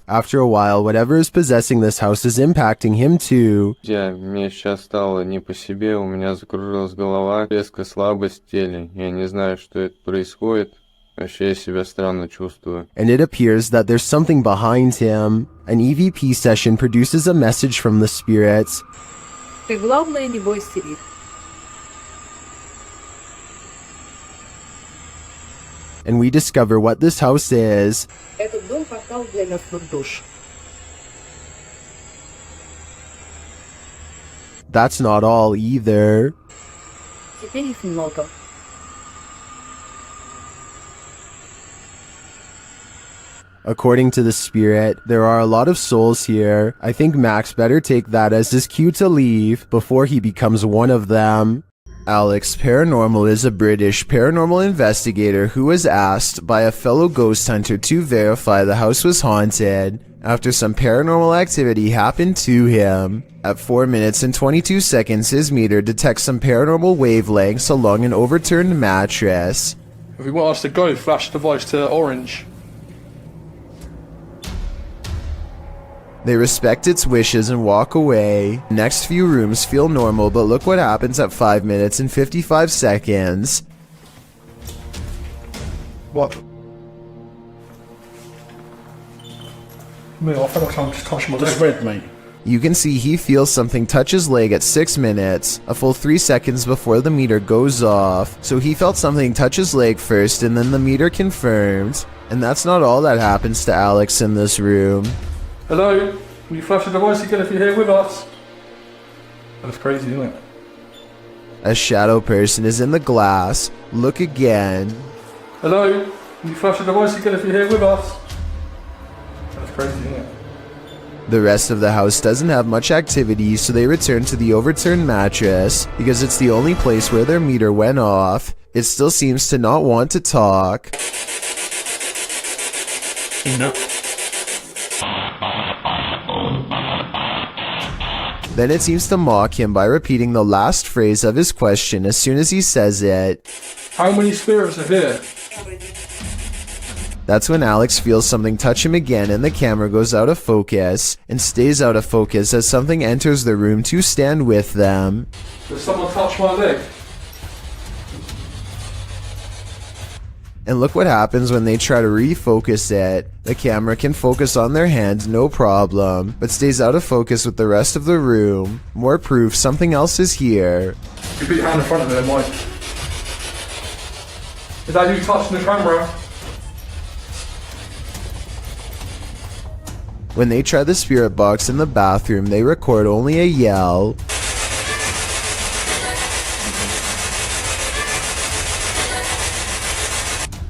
After a while, whatever is possessing this house is impacting him too. Мне сейчас стало не по себе, у меня закружилась голова, резкая слабость в теле. Я не знаю, что это происходит. Вообще я себя странно чувствую. And it appears that there's something behind him. An EVP session produces a message from the spirits. Ты главное не бойся их. And we discover what this house is. Этот дом портал для мертвых душ. That's not all either. Теперь их много. According to the spirit, there are a lot of souls here. I think Max better take that as his cue to leave before he becomes one of them. Alex Paranormal is a British paranormal investigator who was asked by a fellow ghost hunter to verify the house was haunted after some paranormal activity happened to him. At 4 minutes and 22 seconds, his meter detects some paranormal wavelengths along an overturned mattress. If you want us to go, flash device to orange. They respect its wishes and walk away. Next few rooms feel normal, but look what happens at 5 minutes and 55 seconds. What? Me, I feel like I'm just touching my leg. Just red, mate. You can see he feels something touch his leg at 6 minutes, a full 3 seconds before the meter goes off. So he felt something touch his leg first and then the meter confirmed. And that's not all that happens to Alex in this room. Hello? Will you flash the device again if you're here with us? That's crazy, isn't it? A shadow person is in the glass. Look again. Hello? Will you flash the device again if you're here with us? That's crazy, isn't it? The rest of the house doesn't have much activity, so they return to the overturned mattress because it's the only place where their meter went off. It still seems to not want to talk. No. Then it seems to mock him by repeating the last phrase of his question as soon as he says it. How many spirits are here? That's when Alex feels something touch him again and the camera goes out of focus and stays out of focus as something enters the room to stand with them. Did someone touch my leg? And look what happens when they try to refocus it. The camera can focus on their hand, no problem, but stays out of focus with the rest of the room. More proof something else is here. You put your hand in front of it, Mike. Is that you touching the camera? When they try the spirit box in the bathroom, they record only a yell.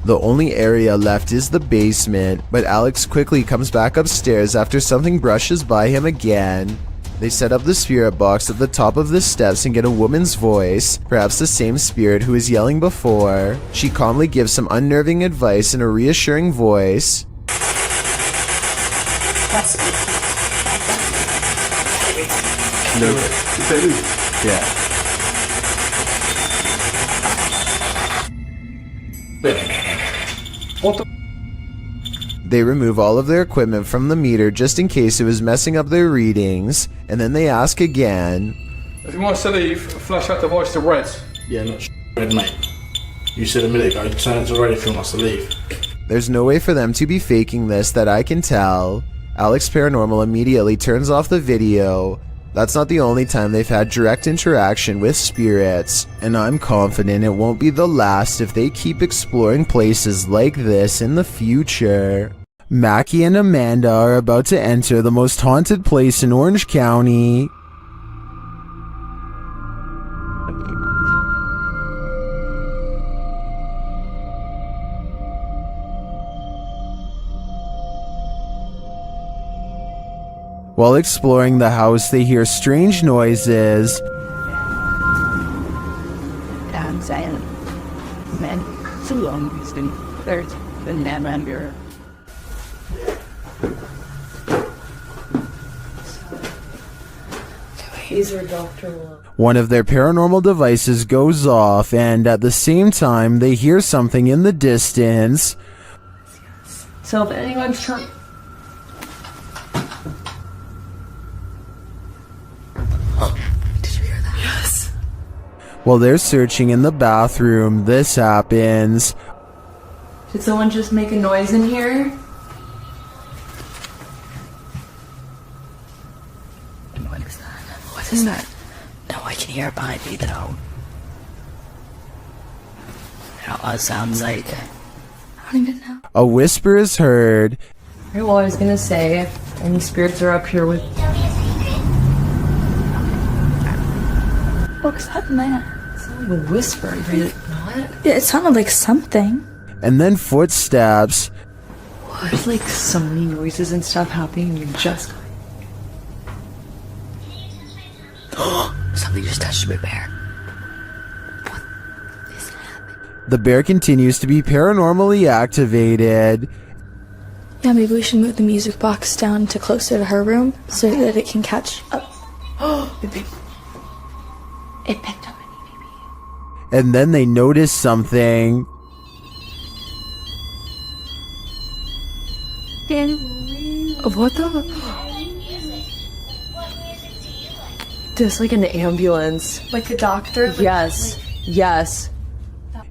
The only area left is the basement, but Alex quickly comes back upstairs after something brushes by him again. They set up the spirit box at the top of the steps and get a woman's voice, perhaps the same spirit who was yelling before. She calmly gives some unnerving advice in a reassuring voice. No. Yeah. What the? They remove all of their equipment from the meter just in case it was messing up their readings, and then they ask again. If you want us to leave, flash that device to red. Yeah, not red, mate. You said a minute ago, turn it to red if you want us to leave. There's no way for them to be faking this that I can tell. Alex Paranormal immediately turns off the video. That's not the only time they've had direct interaction with spirits, and I'm confident it won't be the last if they keep exploring places like this in the future. Mackie and Amanda are about to enter the most haunted place in Orange County. While exploring the house, they hear strange noises. I'm saying, man, so long it's been there's been that around here. He's our doctor. One of their paranormal devices goes off, and at the same time, they hear something in the distance. So if anyone's trying. While they're searching in the bathroom, this happens. Did someone just make a noise in here? What is that? What is that? No, I can hear it behind me though. It sounds like I don't even know. A whisper is heard. Okay, well, I was gonna say, if any spirits are up here with. What's that, man? It sounded like a whisper, did it not? Yeah, it sounded like something. And then footsteps. There's like so many noises and stuff happening, and you just. Something just touched my bear. The bear continues to be paranormally activated. Yeah, maybe we should move the music box down to closer to her room so that it can catch up. It picked up. And then they notice something. What the? There's like an ambulance. Like a doctor? Yes. Yes.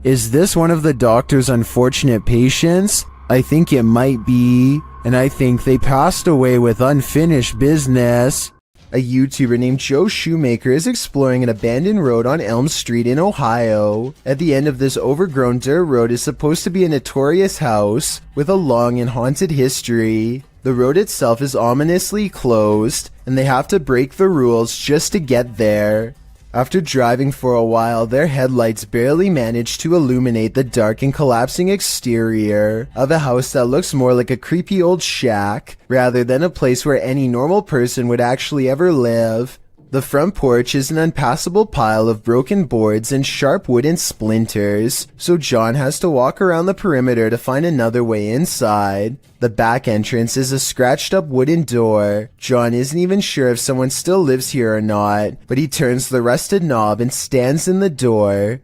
Is this one of the doctor's unfortunate patients? I think it might be, and I think they passed away with unfinished business. A YouTuber named Joe Shoemaker is exploring an abandoned road on Elm Street in Ohio. At the end of this overgrown dirt road is supposed to be a notorious house with a long and haunted history. The road itself is ominously closed, and they have to break the rules just to get there. After driving for a while, their headlights barely manage to illuminate the dark and collapsing exterior of a house that looks more like a creepy old shack rather than a place where any normal person would actually ever live. The front porch is an unpassable pile of broken boards and sharp wooden splinters, so John has to walk around the perimeter to find another way inside. The back entrance is a scratched up wooden door. John isn't even sure if someone still lives here or not, but he turns the rusted knob and stands in the door.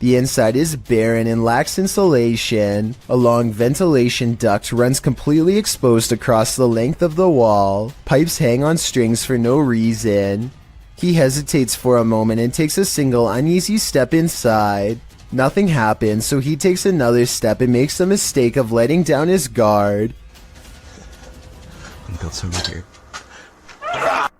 The inside is barren and lacks insulation. A long ventilation duct runs completely exposed across the length of the wall. Pipes hang on strings for no reason. He hesitates for a moment and takes a single uneasy step inside. Nothing happens, so he takes another step and makes the mistake of letting down his guard. I got somebody here.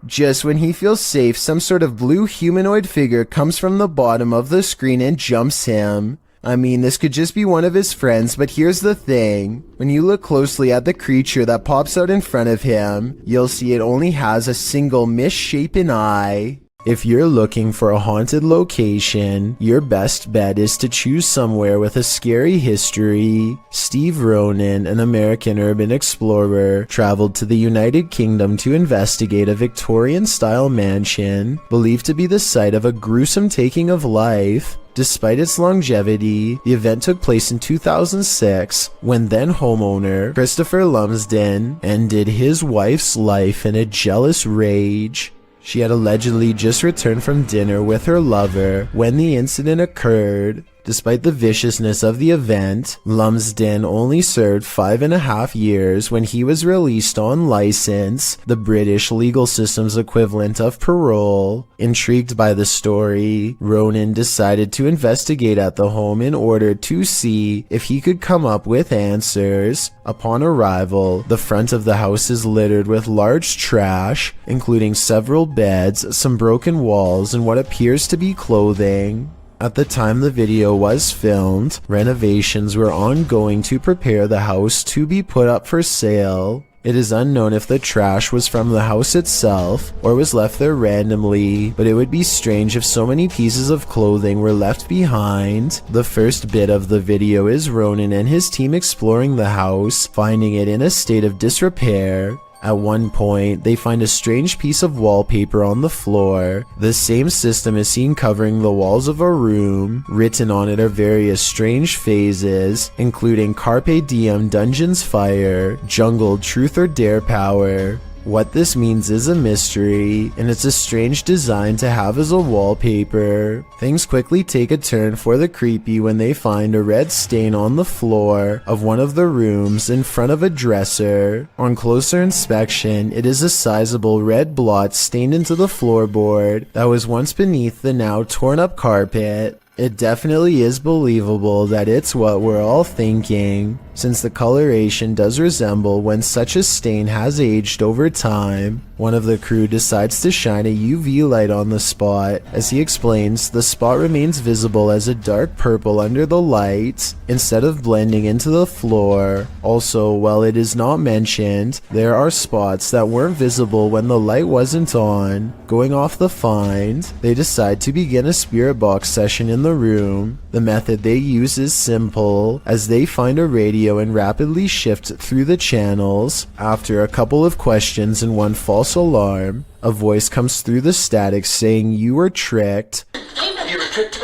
Just when he feels safe, some sort of blue humanoid figure comes from the bottom of the screen and jumps him. I mean, this could just be one of his friends, but here's the thing. When you look closely at the creature that pops out in front of him, you'll see it only has a single misshapen eye. If you're looking for a haunted location, your best bet is to choose somewhere with a scary history. Steve Ronan, an American urban explorer, traveled to the United Kingdom to investigate a Victorian-style mansion believed to be the site of a gruesome taking of life. Despite its longevity, the event took place in 2006 when then homeowner Christopher Lumsden ended his wife's life in a jealous rage. She had allegedly just returned from dinner with her lover when the incident occurred. Despite the viciousness of the event, Lumsden only served 5.5 years when he was released on license, the British legal system's equivalent of parole. Intrigued by the story, Ronan decided to investigate at the home in order to see if he could come up with answers. Upon arrival, the front of the house is littered with large trash, including several beds, some broken walls, and what appears to be clothing. At the time the video was filmed, renovations were ongoing to prepare the house to be put up for sale. It is unknown if the trash was from the house itself or was left there randomly, but it would be strange if so many pieces of clothing were left behind. The first bit of the video is Ronan and his team exploring the house, finding it in a state of disrepair. At one point, they find a strange piece of wallpaper on the floor. The same system is seen covering the walls of a room. Written on it are various strange phrases, including Carpe Diem Dungeons Fire, Jungle Truth or Dare Power. What this means is a mystery, and it's a strange design to have as a wallpaper. Things quickly take a turn for the creepy when they find a red stain on the floor of one of the rooms in front of a dresser. On closer inspection, it is a sizable red blot stained into the floorboard that was once beneath the now torn up carpet. It definitely is believable that it's what we're all thinking, since the coloration does resemble when such a stain has aged over time. One of the crew decides to shine a UV light on the spot. As he explains, the spot remains visible as a dark purple under the light, instead of blending into the floor. Also, while it is not mentioned, there are spots that weren't visible when the light wasn't on. Going off the find, they decide to begin a spirit box session in the room. The method they use is simple, as they find a radio and rapidly shift through the channels. After a couple of questions and one false alarm, a voice comes through the static saying, "You were tricked." You were tricked.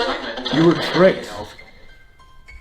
You were tricked.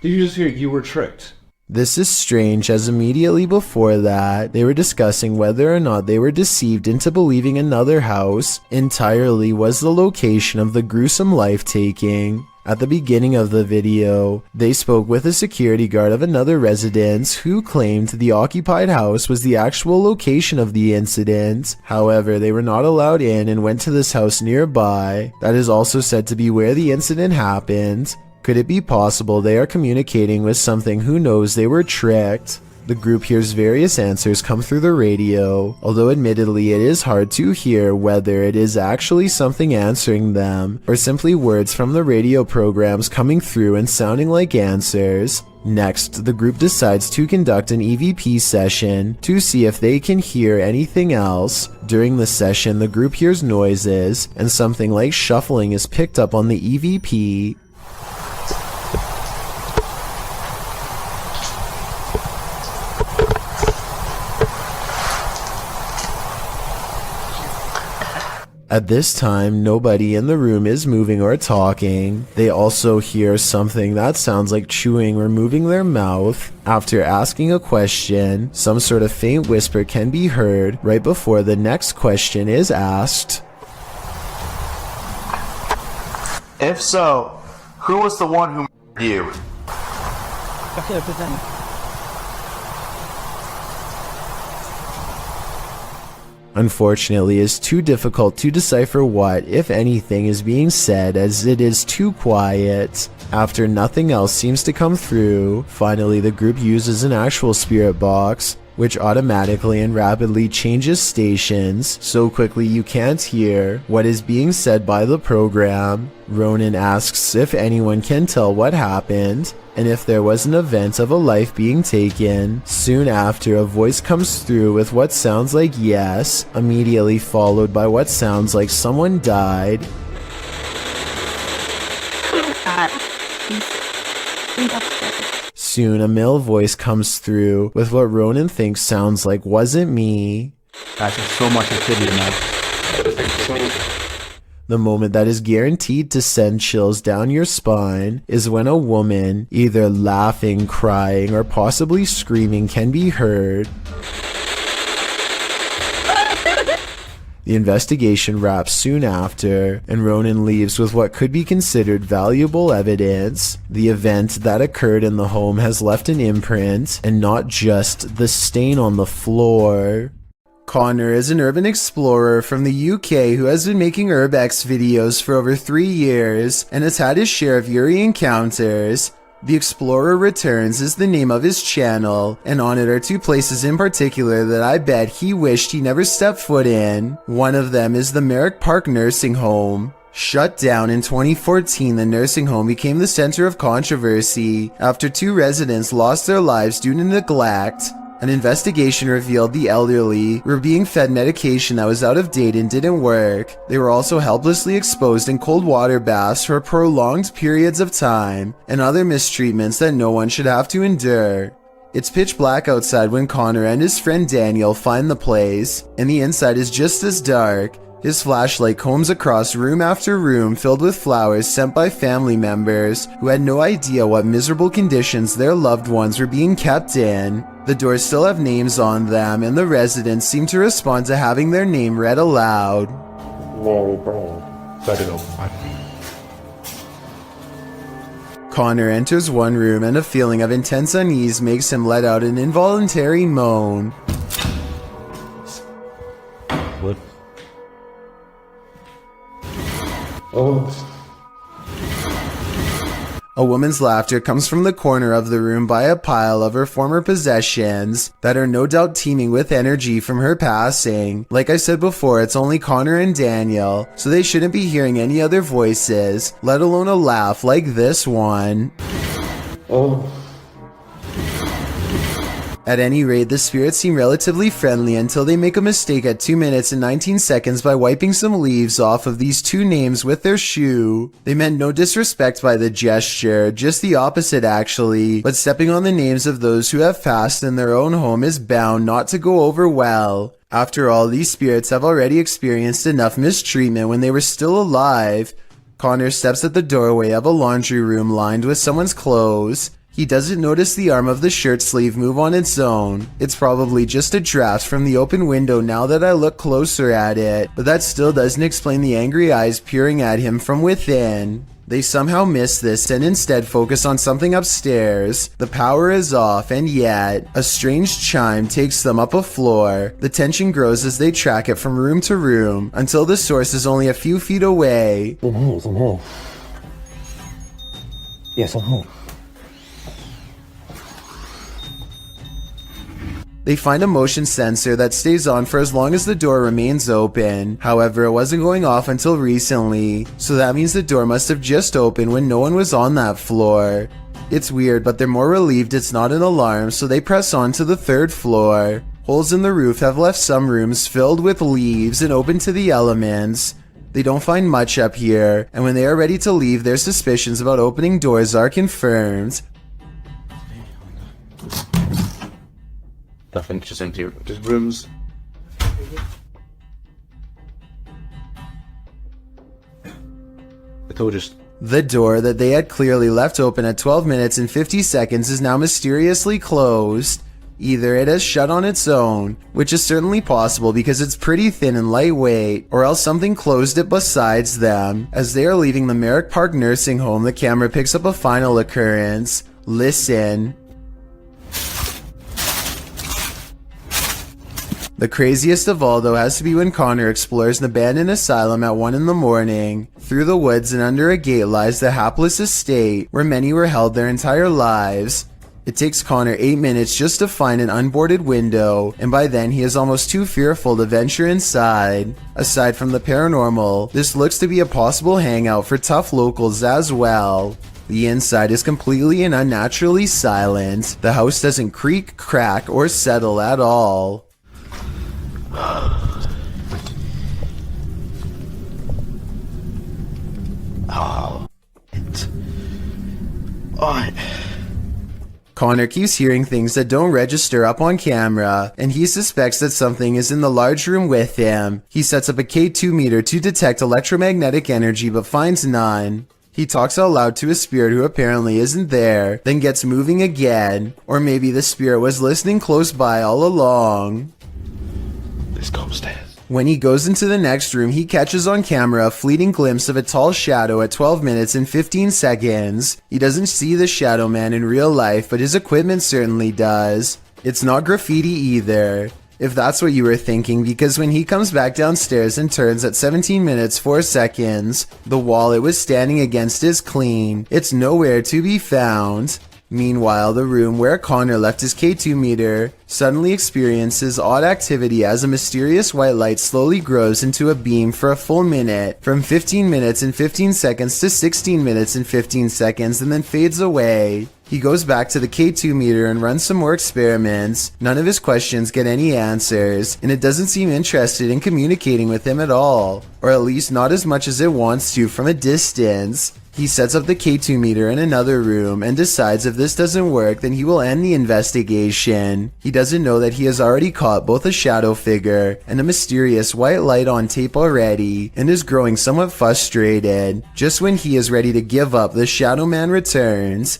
Did you just hear you were tricked? This is strange, as immediately before that, they were discussing whether or not they were deceived into believing another house entirely was the location of the gruesome life-taking. At the beginning of the video, they spoke with a security guard of another residence who claimed the occupied house was the actual location of the incident. However, they were not allowed in and went to this house nearby that is also said to be where the incident happened. Could it be possible they are communicating with something who knows they were tricked? The group hears various answers come through the radio, although admittedly it is hard to hear whether it is actually something answering them or simply words from the radio programs coming through and sounding like answers. Next, the group decides to conduct an EVP session to see if they can hear anything else. During the session, the group hears noises and something like shuffling is picked up on the EVP. At this time, nobody in the room is moving or talking. They also hear something that sounds like chewing or moving their mouth. After asking a question, some sort of faint whisper can be heard right before the next question is asked. If so, who was the one who murdered you? Unfortunately, it is too difficult to decipher what, if anything, is being said, as it is too quiet. After nothing else seems to come through, finally the group uses an actual spirit box, which automatically and rapidly changes stations so quickly you can't hear what is being said by the program. Ronan asks if anyone can tell what happened and if there was an event of a life being taken. Soon after, a voice comes through with what sounds like yes, immediately followed by what sounds like someone died. Soon, a male voice comes through with what Ronan thinks sounds like "wasn't me." That's so much activity now. The moment that is guaranteed to send chills down your spine is when a woman, either laughing, crying, or possibly screaming, can be heard. The investigation wraps soon after, and Ronan leaves with what could be considered valuable evidence. The event that occurred in the home has left an imprint, and not just the stain on the floor. Connor is an urban explorer from the UK who has been making urbex videos for over 3 years and has had his share of eerie encounters. The Explorer Returns is the name of his channel, and on it are 2 places in particular that I bet he wished he never stepped foot in. One of them is the Merrick Park Nursing Home. Shut down in 2014, the nursing home became the center of controversy after 2 residents lost their lives due to neglect. An investigation revealed the elderly were being fed medication that was out of date and didn't work. They were also helplessly exposed in cold water baths for prolonged periods of time, and other mistreatments that no one should have to endure. It's pitch black outside when Connor and his friend Daniel find the place, and the inside is just as dark. His flashlight combs across room after room filled with flowers sent by family members who had no idea what miserable conditions their loved ones were being kept in. The doors still have names on them, and the residents seem to respond to having their name read aloud. Connor enters one room, and a feeling of intense unease makes him let out an involuntary moan. What? Oh. A woman's laughter comes from the corner of the room by a pile of her former possessions that are no doubt teeming with energy from her passing. Like I said before, it's only Connor and Daniel, so they shouldn't be hearing any other voices, let alone a laugh like this one. Oh. At any rate, the spirits seem relatively friendly until they make a mistake at 2 minutes and 19 seconds by wiping some leaves off of these 2 names with their shoe. They meant no disrespect by the gesture, just the opposite actually, but stepping on the names of those who have passed in their own home is bound not to go over well. After all, these spirits have already experienced enough mistreatment when they were still alive. Connor steps at the doorway of a laundry room lined with someone's clothes. He doesn't notice the arm of the shirt sleeve move on its own. It's probably just a draft from the open window now that I look closer at it, but that still doesn't explain the angry eyes peering at him from within. They somehow miss this and instead focus on something upstairs. The power is off, and yet a strange chime takes them up a floor. The tension grows as they track it from room to room until the source is only a few feet away. I'm here. Yes, I'm here. They find a motion sensor that stays on for as long as the door remains open. However, it wasn't going off until recently, so that means the door must have just opened when no one was on that floor. It's weird, but they're more relieved it's not an alarm, so they press on to the 3rd floor. Holes in the roof have left some rooms filled with leaves and open to the elements. They don't find much up here, and when they are ready to leave, their suspicions about opening doors are confirmed. Nothing, just empty, just rooms. I told you. The door that they had clearly left open at 12 minutes and 50 seconds is now mysteriously closed. Either it has shut on its own, which is certainly possible because it's pretty thin and lightweight, or else something closed it besides them. As they are leaving the Merrick Park nursing home, the camera picks up a final occurrence. Listen. The craziest of all, though, has to be when Connor explores an abandoned asylum at 1 in the morning. Through the woods and under a gate lies the hapless estate, where many were held their entire lives. It takes Connor 8 minutes just to find an unboarded window, and by then he is almost too fearful to venture inside. Aside from the paranormal, this looks to be a possible hangout for tough locals as well. The inside is completely and unnaturally silent. The house doesn't creak, crack, or settle at all. Connor keeps hearing things that don't register up on camera, and he suspects that something is in the large room with him. He sets up a K2 meter to detect electromagnetic energy but finds none. He talks out loud to a spirit who apparently isn't there, then gets moving again. Or maybe the spirit was listening close by all along. Let's go upstairs. When he goes into the next room, he catches on camera a fleeting glimpse of a tall shadow at 12 minutes and 15 seconds. He doesn't see the shadow man in real life, but his equipment certainly does. It's not graffiti either, if that's what you were thinking, because when he comes back downstairs and turns at 17 minutes 4 seconds, the wall it was standing against is clean. It's nowhere to be found. Meanwhile, the room where Connor left his K2 meter suddenly experiences odd activity as a mysterious white light slowly grows into a beam for a full minute, from 15 minutes and 15 seconds to 16 minutes and 15 seconds, and then fades away. He goes back to the K2 meter and runs some more experiments. None of his questions get any answers, and it doesn't seem interested in communicating with him at all, or at least not as much as it wants to from a distance. He sets up the K2 meter in another room and decides if this doesn't work, then he will end the investigation. He doesn't know that he has already caught both a shadow figure and a mysterious white light on tape already, and is growing somewhat frustrated. Just when he is ready to give up, the shadow man returns.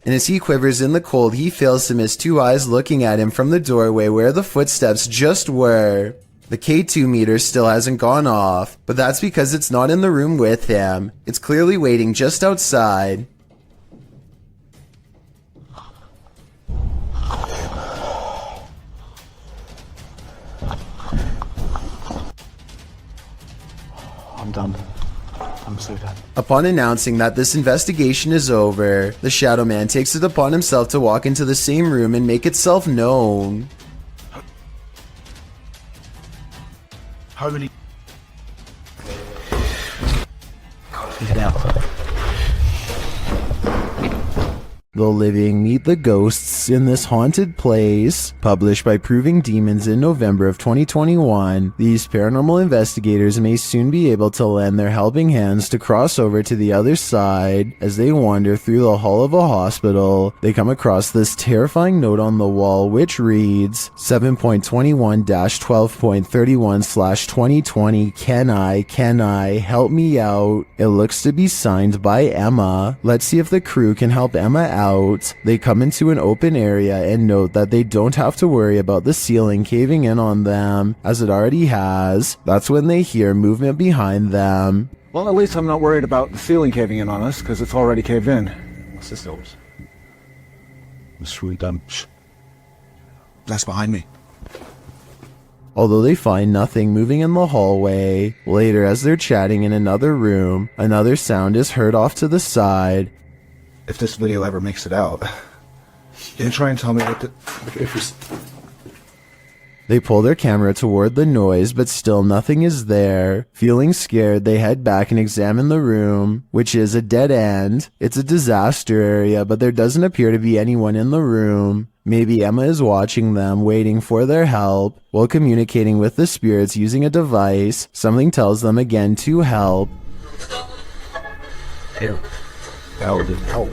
And as he quivers in the cold, he fails to miss two eyes looking at him from the doorway where the footsteps just were. The K2 meter still hasn't gone off, but that's because it's not in the room with him. It's clearly waiting just outside. I'm done. I'm so done. Upon announcing that this investigation is over, the Shadow Man takes it upon himself to walk into the same room and make itself known. How many? Can't figure it out. The living meet the ghosts. Ghosts in This Haunted Place, published by Proving Demons in November of 2021, these paranormal investigators may soon be able to lend their helping hands to cross over to the other side. As they wander through the hall of a hospital, they come across this terrifying note on the wall which reads 7.21-12.31/2020 Can I help me out? It looks to be signed by Emma. Let's see if the crew can help Emma out. They come into an open area and note that they don't have to worry about the ceiling caving in on them, as it already has. That's when they hear movement behind them. Well, at least I'm not worried about the ceiling caving in on us, because it's already caved in. What's this doors? That's behind me. Although they find nothing moving in the hallway, later as they're chatting in another room, another sound is heard off to the side. If this video ever makes it out, you can try and tell me what the... They pull their camera toward the noise, but still nothing is there. Feeling scared, they head back and examine the room, which is a dead end. It's a disaster area, but there doesn't appear to be anyone in the room. Maybe Emma is watching them, waiting for their help. While communicating with the spirits using a device, something tells them again to help. Help. Help.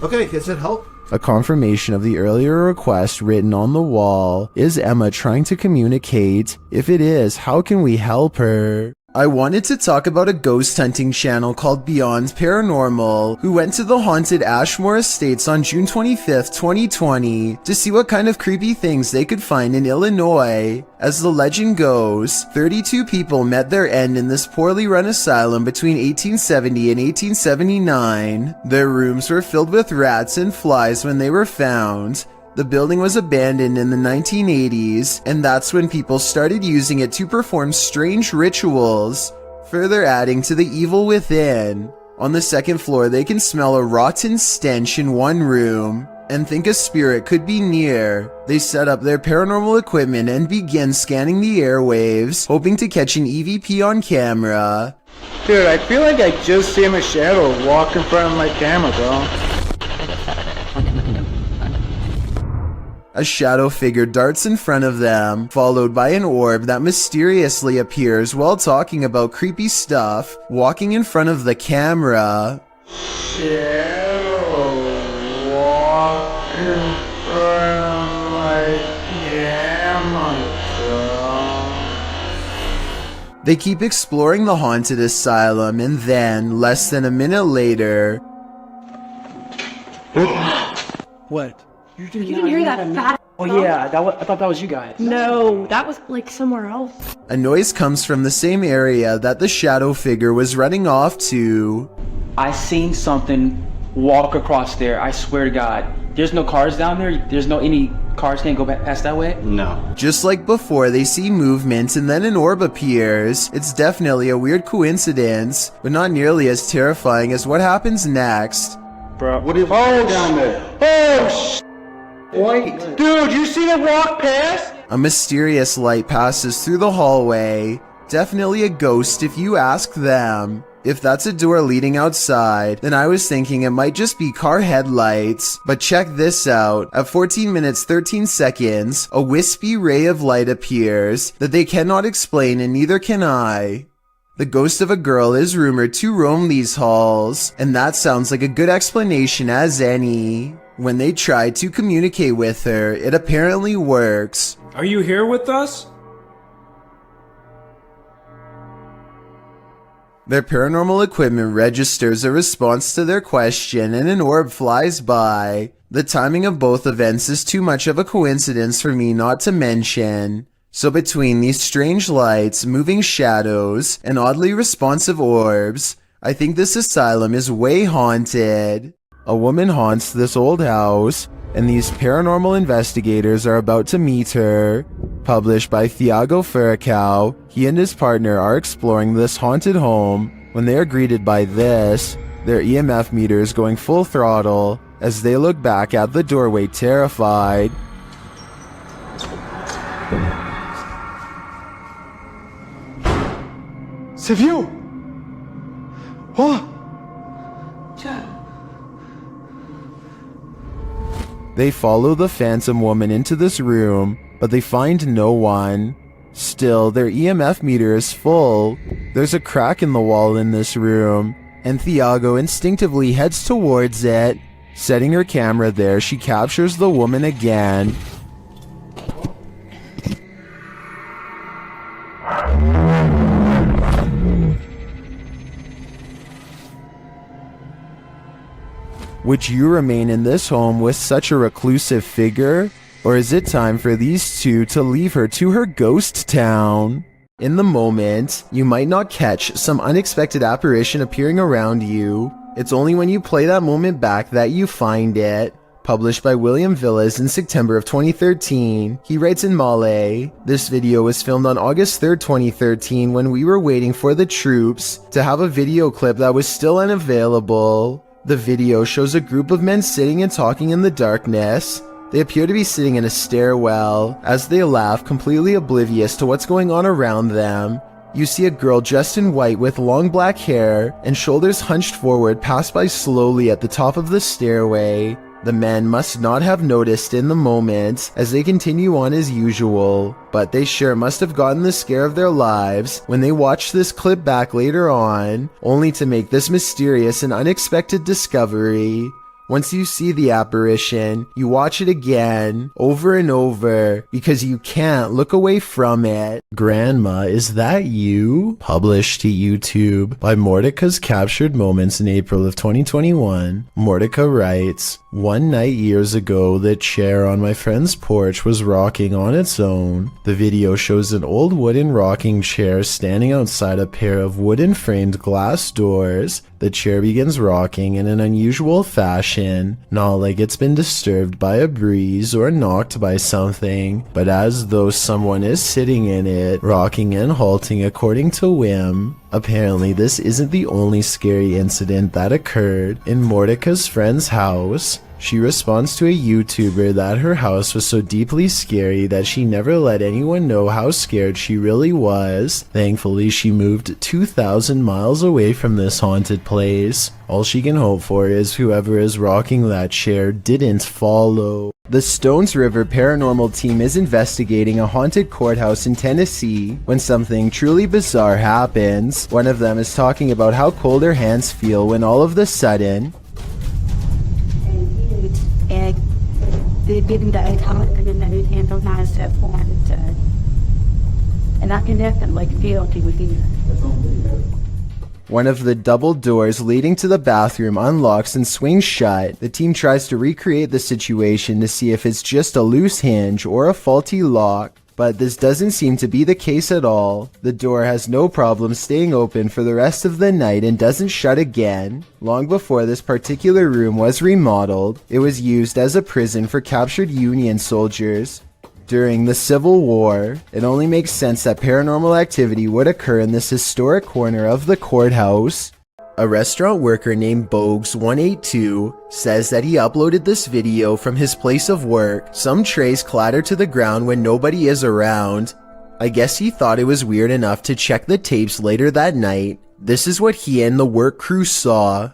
Okay, it said help. A confirmation of the earlier request written on the wall. Is Emma trying to communicate? If it is, how can we help her? I wanted to talk about a ghost hunting channel called Beyond Paranormal, who went to the haunted Ashmore Estates on June 25th, 2020, to see what kind of creepy things they could find in Illinois. As the legend goes, 32 people met their end in this poorly run asylum between 1870 and 1879. Their rooms were filled with rats and flies when they were found. The building was abandoned in the 1980s, and that's when people started using it to perform strange rituals, further adding to the evil within. On the second floor, they can smell a rotten stench in one room, and think a spirit could be near. They set up their paranormal equipment and begin scanning the airwaves, hoping to catch an EVP on camera. Dude, I feel like I just seen a shadow walk in front of my camera, bro. A shadow figure darts in front of them, followed by an orb that mysteriously appears while talking about creepy stuff, walking in front of the camera. Shadow walk in front of my camera, bro. They keep exploring the haunted asylum, and then, less than a minute later... What? You didn't hear that fat? Oh yeah, I thought that was you guys. No, that was like somewhere else. A noise comes from the same area that the shadow figure was running off to. I seen something walk across there, I swear to God. There's no cars down there? There's no any cars can't go past that way? No. Just like before, they see movement and then an orb appears. It's definitely a weird coincidence, but not nearly as terrifying as what happens next. Bro, what is down there? Oh, wait, dude, you see it walk past? A mysterious light passes through the hallway. Definitely a ghost if you ask them. If that's a door leading outside, then I was thinking it might just be car headlights. But check this out. At 14 minutes 13 seconds, a wispy ray of light appears that they cannot explain, and neither can I. The ghost of a girl is rumored to roam these halls, and that sounds like a good explanation as any. When they try to communicate with her, it apparently works. Are you here with us? Their paranormal equipment registers a response to their question, and an orb flies by. The timing of both events is too much of a coincidence for me not to mention. So between these strange lights, moving shadows, and oddly responsive orbs, I think this asylum is way haunted. A woman haunts this old house, and these paranormal investigators are about to meet her. Published by Thiago Furacao, he and his partner are exploring this haunted home when they are greeted by this, their EMF meters going full throttle as they look back at the doorway terrified. C'est vieux! Oh! They They follow the phantom woman into this room, but they find no one. Still, their EMF meter is full. There's a crack in the wall in this room, and Thiago instinctively heads towards it. Setting her camera there, she captures the woman again. Would you remain in this home with such a reclusive figure? Or is it time for these two to leave her to her ghost town? In the moment, you might not catch some unexpected apparition appearing around you. It's only when you play that moment back that you find it. Published by William Villas in September of 2013, he writes in Malay, "This video was filmed on August 3rd, 2013 when we were waiting for the troops to have a video clip that was still unavailable. The video shows a group of men sitting and talking in the darkness. They appear to be sitting in a stairwell as they laugh, completely oblivious to what's going on around them. You see a girl dressed in white with long black hair and shoulders hunched forward pass by slowly at the top of the stairway. The men must not have noticed in the moment as they continue on as usual, but they sure must have gotten the scare of their lives when they watch this clip back later on, only to make this mysterious and unexpected discovery. Once you see the apparition, you watch it again, over and over, because you can't look away from it." Grandma, is that you? Published to YouTube by Mordeka's Captured Moments in April of 2021. Mordeka writes, "One night years ago, the chair on my friend's porch was rocking on its own. The video shows an old wooden rocking chair standing outside a pair of wooden framed glass doors. The chair begins rocking in an unusual fashion, not like it's been disturbed by a breeze or knocked by something, but as though someone is sitting in it, rocking and halting according to whim. Apparently, this isn't the only scary incident that occurred in Mordeka's friend's house. She responds to a YouTuber that her house was so deeply scary that she never let anyone know how scared she really was. Thankfully, she moved 2,000 miles away from this haunted place. All she can hope for is whoever is rocking that chair didn't follow." The Stones River Paranormal team is investigating a haunted courthouse in Tennessee when something truly bizarre happens. One of them is talking about how cold her hands feel when all of a sudden, and I can definitely feel it with you. one of the double doors leading to the bathroom unlocks and swings shut. The team tries to recreate the situation to see if it's just a loose hinge or a faulty lock, but this doesn't seem to be the case at all. The door has no problem staying open for the rest of the night and doesn't shut again. Long before this particular room was remodeled, it was used as a prison for captured Union soldiers during the Civil War. It only makes sense that paranormal activity would occur in this historic corner of the courthouse. A restaurant worker named Bogues182 says that he uploaded this video from his place of work. Some trays clatter to the ground when nobody is around. I guess he thought it was weird enough to check the tapes later that night. This is what he and the work crew saw.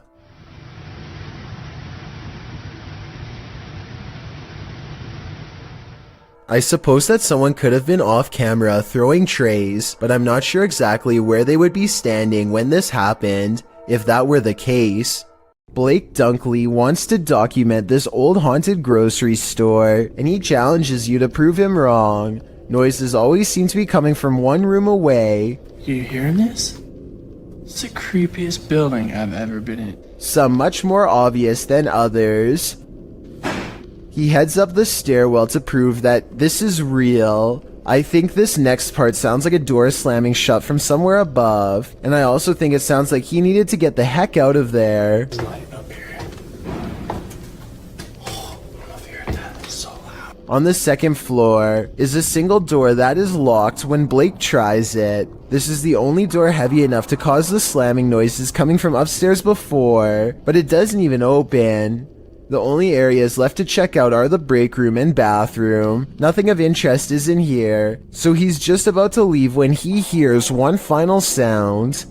I suppose that someone could have been off camera throwing trays, but I'm not sure exactly where they would be standing when this happened, if that were the case. Blake Dunkley wants to document this old haunted grocery store, and he challenges you to prove him wrong. Noises always seem to be coming from one room away. You hearing this? It's the creepiest building I've ever been in. Some much more obvious than others. He heads up the stairwell to prove that this is real. I think this next part sounds like a door slamming shut from somewhere above, and I also think it sounds like he needed to get the heck out of there. On the second floor is a single door that is locked when Blake tries it. This is the only door heavy enough to cause the slamming noises coming from upstairs before, but it doesn't even open. The only areas left to check out are the break room and bathroom. Nothing of interest is in here, so he's just about to leave when he hears one final sound.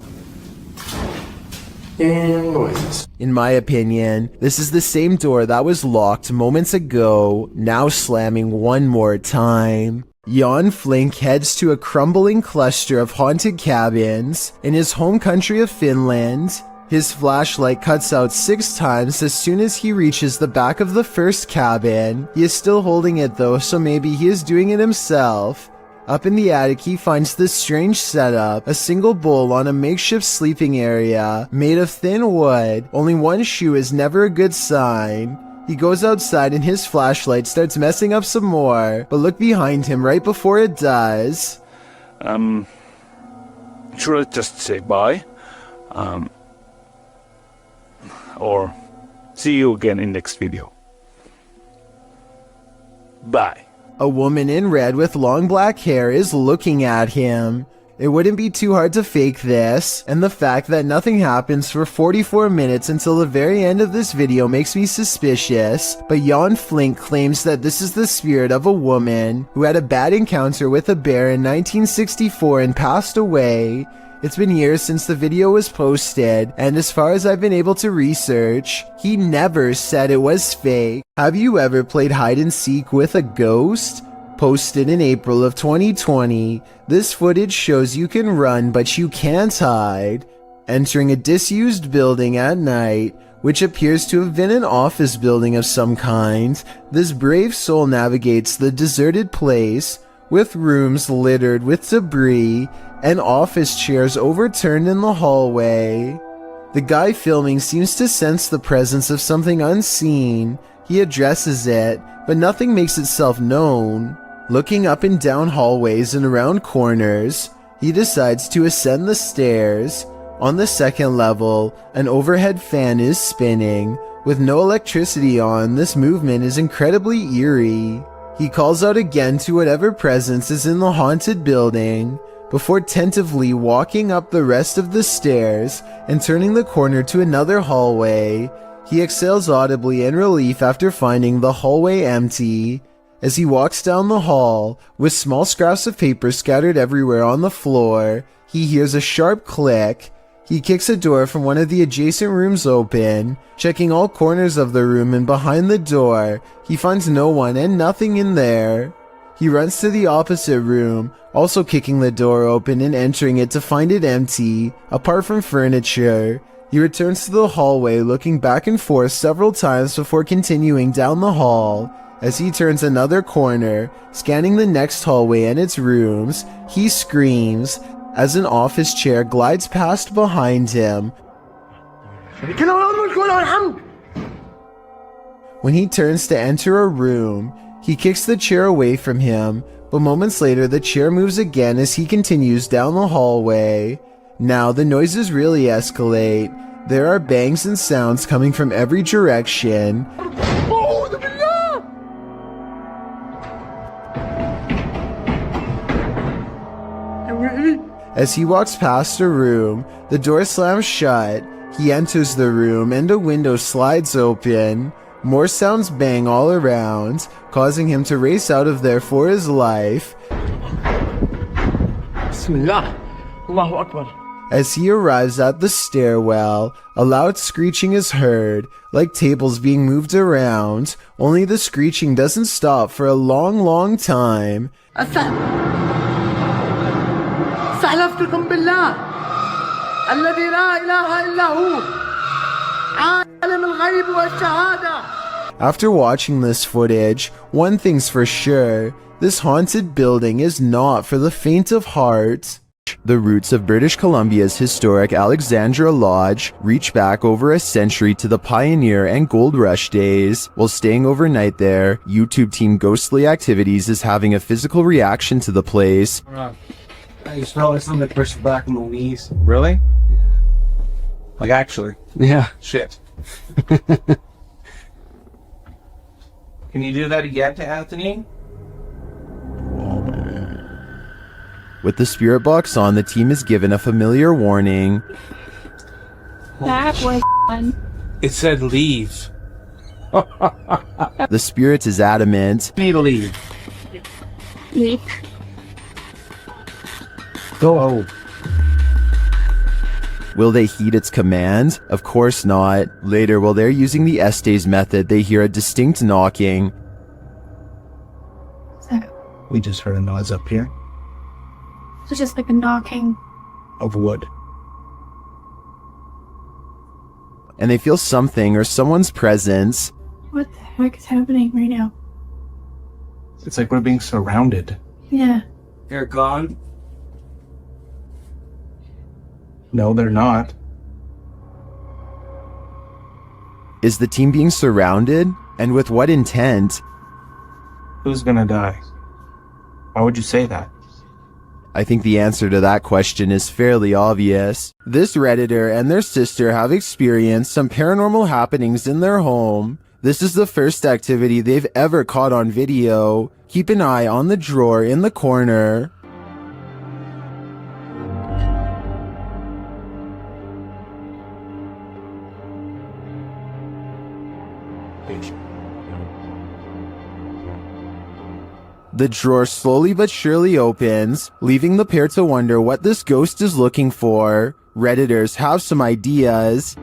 noises. In my opinion, this is the same door that was locked moments ago, now slamming one more time. Jan Flink heads to a crumbling cluster of haunted cabins in his home country of Finland. His flashlight cuts out 6 times as soon as he reaches the back of the first cabin. He is still holding it though, so maybe he is doing it himself. Up in the attic, he finds this strange setup, a single bowl on a makeshift sleeping area made of thin wood. Only one shoe is never a good sign. He goes outside and his flashlight starts messing up some more, but look behind him right before it does. Should I just say bye? Or see you again in next video. Bye. A woman in red with long black hair is looking at him. It wouldn't be too hard to fake this, and the fact that nothing happens for 44 minutes until the very end of this video makes me suspicious, but Jan Flink claims that this is the spirit of a woman who had a bad encounter with a bear in 1964 and passed away. It's been years since the video was posted, and as far as I've been able to research, he never said it was fake. Have you ever played hide and seek with a ghost? Posted in April of 2020, this footage shows you can run but you can't hide. Entering a disused building at night, which appears to have been an office building of some kind, this brave soul navigates the deserted place, with rooms littered with debris and office chairs overturned in the hallway. The guy filming seems to sense the presence of something unseen. He addresses it, but nothing makes itself known. Looking up and down hallways and around corners, he decides to ascend the stairs. On the second level, an overhead fan is spinning. With no electricity on, this movement is incredibly eerie. He calls out again to whatever presence is in the haunted building, before tentatively walking up the rest of the stairs and turning the corner to another hallway. He exhales audibly in relief after finding the hallway empty. As he walks down the hall, with small scraps of paper scattered everywhere on the floor, he hears a sharp click. He kicks a door from one of the adjacent rooms open. Checking all corners of the room and behind the door, he finds no one and nothing in there. He runs to the opposite room, also kicking the door open and entering it to find it empty, apart from furniture. He returns to the hallway, looking back and forth several times before continuing down the hall. As he turns another corner, scanning the next hallway and its rooms, he screams as an office chair glides past behind him. When he turns to enter a room, he kicks the chair away from him, but moments later the chair moves again as he continues down the hallway. Now the noises really escalate. There are bangs and sounds coming from every direction. As he walks past a room, the door slams shut. He enters the room and a window slides open. More sounds bang all around, causing him to race out of there for his life. Bismillah. Allahu Akbar. As he arrives at the stairwell, a loud screeching is heard, like tables being moved around, only the screeching doesn't stop for a long time. استحلفتكم بالله الذي لا إله إلا هو عالم الغيب والشهادة. After watching this footage, one thing's for sure, this haunted building is not for the faint of heart. The roots of British Columbia's historic Alexandra Lodge reach back over a century to the pioneer and gold rush days. While staying overnight there, YouTube team Ghostly Activities is having a physical reaction to the place. I smell like something that pushed back on the knees. Really? Like actually? Yeah. Shit. Can you do that again to Anthony? With the spirit box on, the team is given a familiar warning. That was fun. It said leave. The spirit is adamant. You need to leave. Leave. Go. Will they heed its command? Of course not. Later, while they're using the Estes method, they hear a distinct knocking. We just heard a noise up here. So just like a knocking. Of wood. And they feel something or someone's presence. What the heck is happening right now? It's like we're being surrounded. Yeah. They're gone. No, they're not. Is the team being surrounded? And with what intent? Who's gonna die? Why would you say that? I think the answer to that question is fairly obvious. This Redditor and their sister have experienced some paranormal happenings in their home. This is the first activity they've ever caught on video. Keep an eye on the drawer in the corner. The drawer slowly but surely opens, leaving the pair to wonder what this ghost is looking for. Redditors have some ideas.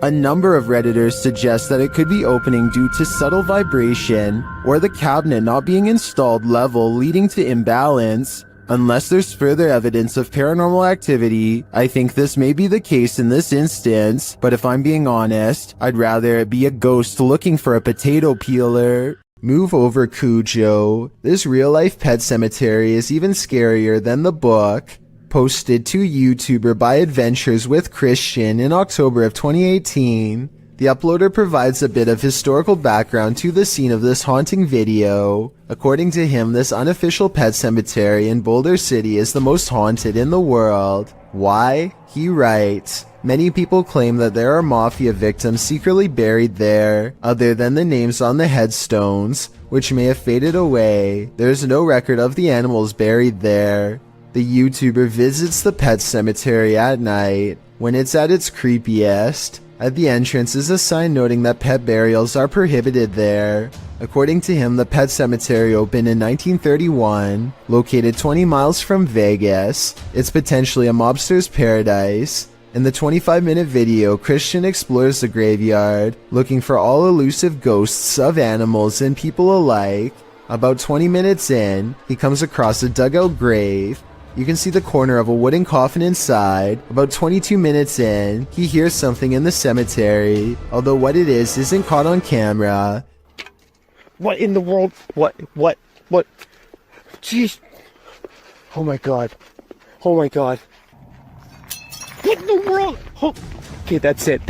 A number of Redditors suggest that it could be opening due to subtle vibration, or the cabinet not being installed level leading to imbalance. Unless there's further evidence of paranormal activity, I think this may be the case in this instance, but if I'm being honest, I'd rather it be a ghost looking for a potato peeler. Move over, Cujo. This real-life pet cemetery is even scarier than the book. Posted to YouTuber by Adventures with Christian in October of 2018. The uploader provides a bit of historical background to the scene of this haunting video. According to him, this unofficial pet cemetery in Boulder City is the most haunted in the world. Why? He writes, many people claim that there are mafia victims secretly buried there, other than the names on the headstones, which may have faded away. There's no record of the animals buried there. The YouTuber visits the pet cemetery at night, when it's at its creepiest. At the entrance is a sign noting that pet burials are prohibited there. According to him, the pet cemetery opened in 1931, located 20 miles from Vegas. It's potentially a mobster's paradise. In the 25-minute video, Christian explores the graveyard, looking for all elusive ghosts of animals and people alike. About 20 minutes in, he comes across a dugout grave. You can see the corner of a wooden coffin inside. About 22 minutes in, he hears something in the cemetery, although what it is isn't caught on camera. What in the world? What? Jeez. Oh my god. Oh my god. What in the world? Oh. Okay, that's it.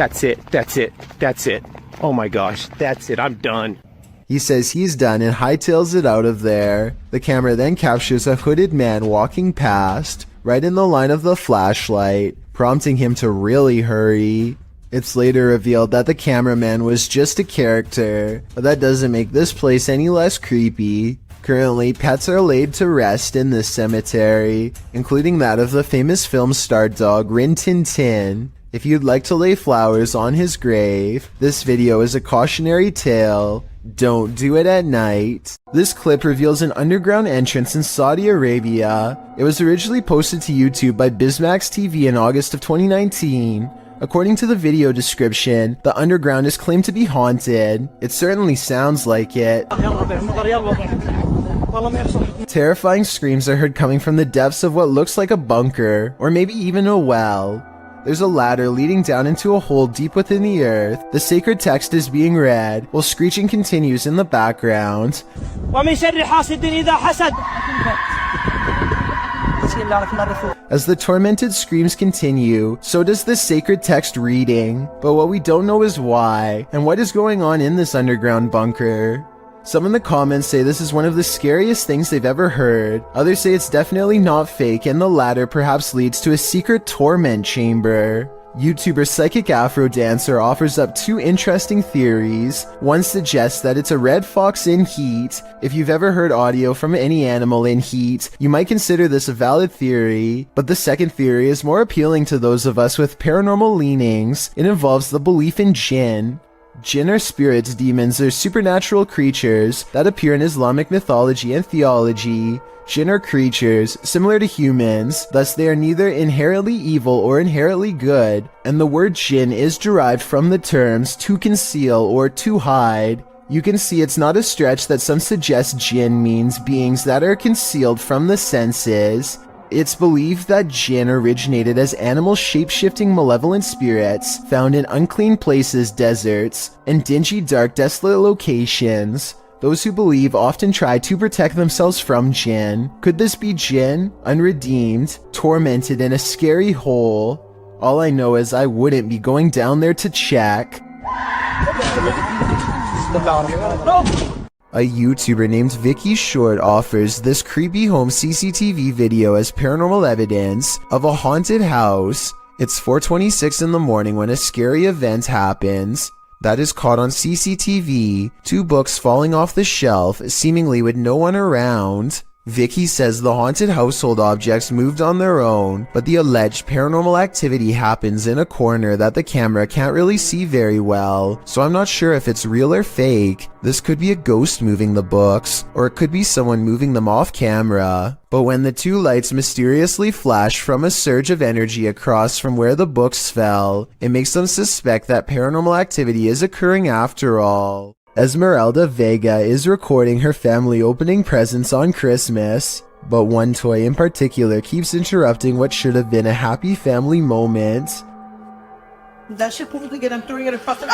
Oh my gosh, that's it, I'm done. He says he's done and hightails it out of there. The camera then captures a hooded man walking past, right in the line of the flashlight, prompting him to really hurry. It's later revealed that the cameraman was just a character, but that doesn't make this place any less creepy. Currently, pets are laid to rest in this cemetery, including that of the famous film star dog Rin Tin Tin. If you'd like to lay flowers on his grave, this video is a cautionary tale. Don't do it at night. This clip reveals an underground entrance in Saudi Arabia. It was originally posted to YouTube by Bizmax TV in August of 2019. According to the video description, the underground is claimed to be haunted. It certainly sounds like it. Terrifying screams are heard coming from the depths of what looks like a bunker, or maybe even a well. There's a ladder leading down into a hole deep within the earth. The sacred text is being read, while screeching continues in the background. As the tormented screams continue, so does the sacred text reading. But what we don't know is why, and what is going on in this underground bunker. Some in the comments say this is one of the scariest things they've ever heard. Others say it's definitely not fake, and the latter perhaps leads to a secret torment chamber. YouTuber Psychic Afro Dancer offers up two interesting theories. One suggests that it's a red fox in heat. If you've ever heard audio from any animal in heat, you might consider this a valid theory. But the second theory is more appealing to those of us with paranormal leanings. It involves the belief in jinn. Jinn are spirits, demons, or supernatural creatures that appear in Islamic mythology and theology. Jinn are creatures similar to humans, thus they are neither inherently evil or inherently good, and the word jinn is derived from the terms to conceal or to hide. You can see it's not a stretch that some suggest jinn means beings that are concealed from the senses. It's believed that jinn originated as animal shape-shifting malevolent spirits found in unclean places, deserts, and dingy, dark, desolate locations. Those who believe often try to protect themselves from jinn. Could this be jinn, unredeemed, tormented in a scary hole? All I know is I wouldn't be going down there to check. A YouTuber named Vicky Short offers this creepy home CCTV video as paranormal evidence of a haunted house. It's 4:26 in the morning when a scary event happens that is caught on CCTV, two books falling off the shelf, seemingly with no one around. Vicky says the haunted household objects moved on their own, but the alleged paranormal activity happens in a corner that the camera can't really see very well, so I'm not sure if it's real or fake. This could be a ghost moving the books, or it could be someone moving them off camera. But when the two lights mysteriously flash from a surge of energy across from where the books fell, it makes them suspect that paranormal activity is occurring after all. Esmeralda Vega is recording her family opening presents on Christmas, but one toy in particular keeps interrupting what should have been a happy family moment. That shit pulled again, I'm throwing it across the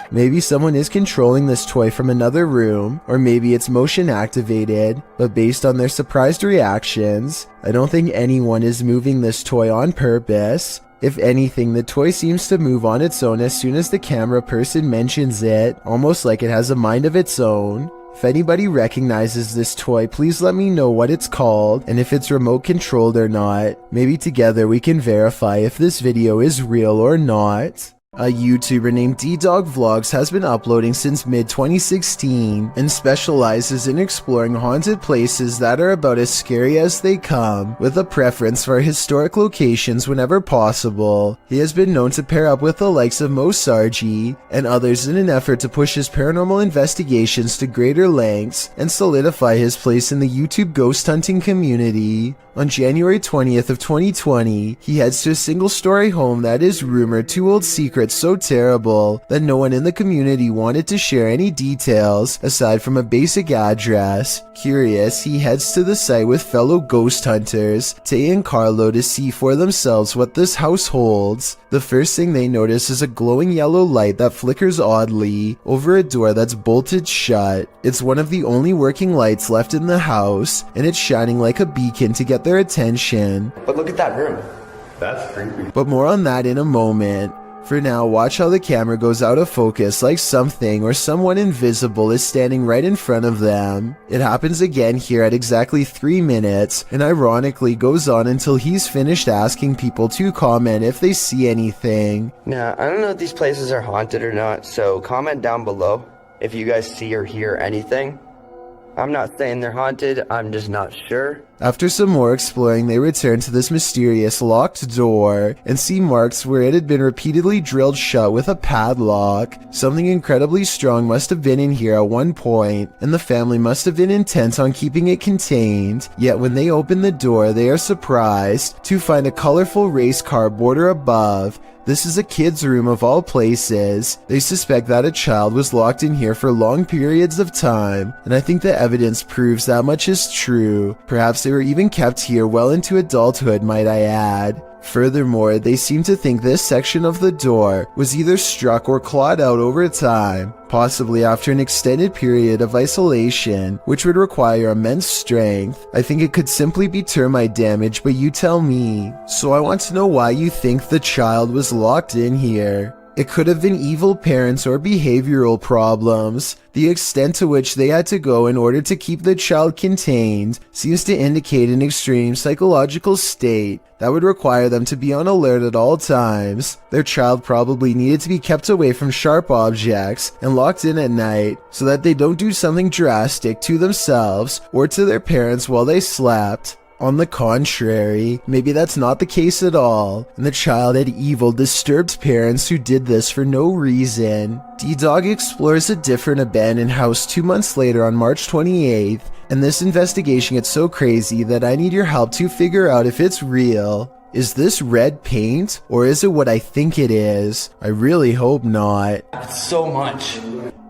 Maybe someone is controlling this toy from another room, or maybe it's motion activated, but based on their surprised reactions, I don't think anyone is moving this toy on purpose. If anything, the toy seems to move on its own as soon as the camera person mentions it, almost like it has a mind of its own. If anybody recognizes this toy, please let me know what it's called and if it's remote controlled or not. Maybe together we can verify if this video is real or not. A YouTuber named D-Dog Vlogs has been uploading since mid-2016 and specializes in exploring haunted places that are about as scary as they come, with a preference for historic locations whenever possible. He has been known to pair up with the likes of Mo Sargi and others in an effort to push his paranormal investigations to greater lengths and solidify his place in the YouTube ghost hunting community. On January 20th of 2020, he heads to a single-story home that is rumored to hold secrets so terrible that no one in the community wanted to share any details aside from a basic address. Curious, he heads to the site with fellow ghost hunters, Tay and Carlo, to see for themselves what this house holds. The first thing they notice is a glowing yellow light that flickers oddly over a door that's bolted shut. It's one of the only working lights left in the house, and it's shining like a beacon to get their attention. But look at that room. That's creepy. But more on that in a moment. For now, watch how the camera goes out of focus like something or someone invisible is standing right in front of them. It happens again here at exactly 3 minutes, and ironically goes on until he's finished asking people to comment if they see anything. Now, I don't know if these places are haunted or not, so comment down below if you guys see or hear anything. I'm not saying they're haunted, I'm just not sure. After some more exploring, they return to this mysterious locked door and see marks where it had been repeatedly drilled shut with a padlock. Something incredibly strong must have been in here at one point, and the family must have been intent on keeping it contained. Yet when they open the door, they are surprised to find a colorful race car border above. This is a kid's room of all places. They suspect that a child was locked in here for long periods of time, and I think the evidence proves that much is true. Perhaps they were even kept here well into adulthood, might I add. Furthermore, they seem to think this section of the door was either struck or clawed out over time, possibly after an extended period of isolation, which would require immense strength. I think it could simply be termite damage, but you tell me. So I want to know why you think the child was locked in here. It could have been evil parents or behavioral problems. The extent to which they had to go in order to keep the child contained seems to indicate an extreme psychological state that would require them to be on alert at all times. Their child probably needed to be kept away from sharp objects and locked in at night so that they don't do something drastic to themselves or to their parents while they slept. On the contrary, maybe that's not the case at all, and the child had evil, disturbed parents who did this for no reason. D-Dog explores a different abandoned house 2 months later on March 28th, and this investigation gets so crazy that I need your help to figure out if it's real. Is this red paint, or is it what I think it is? I really hope not. So much.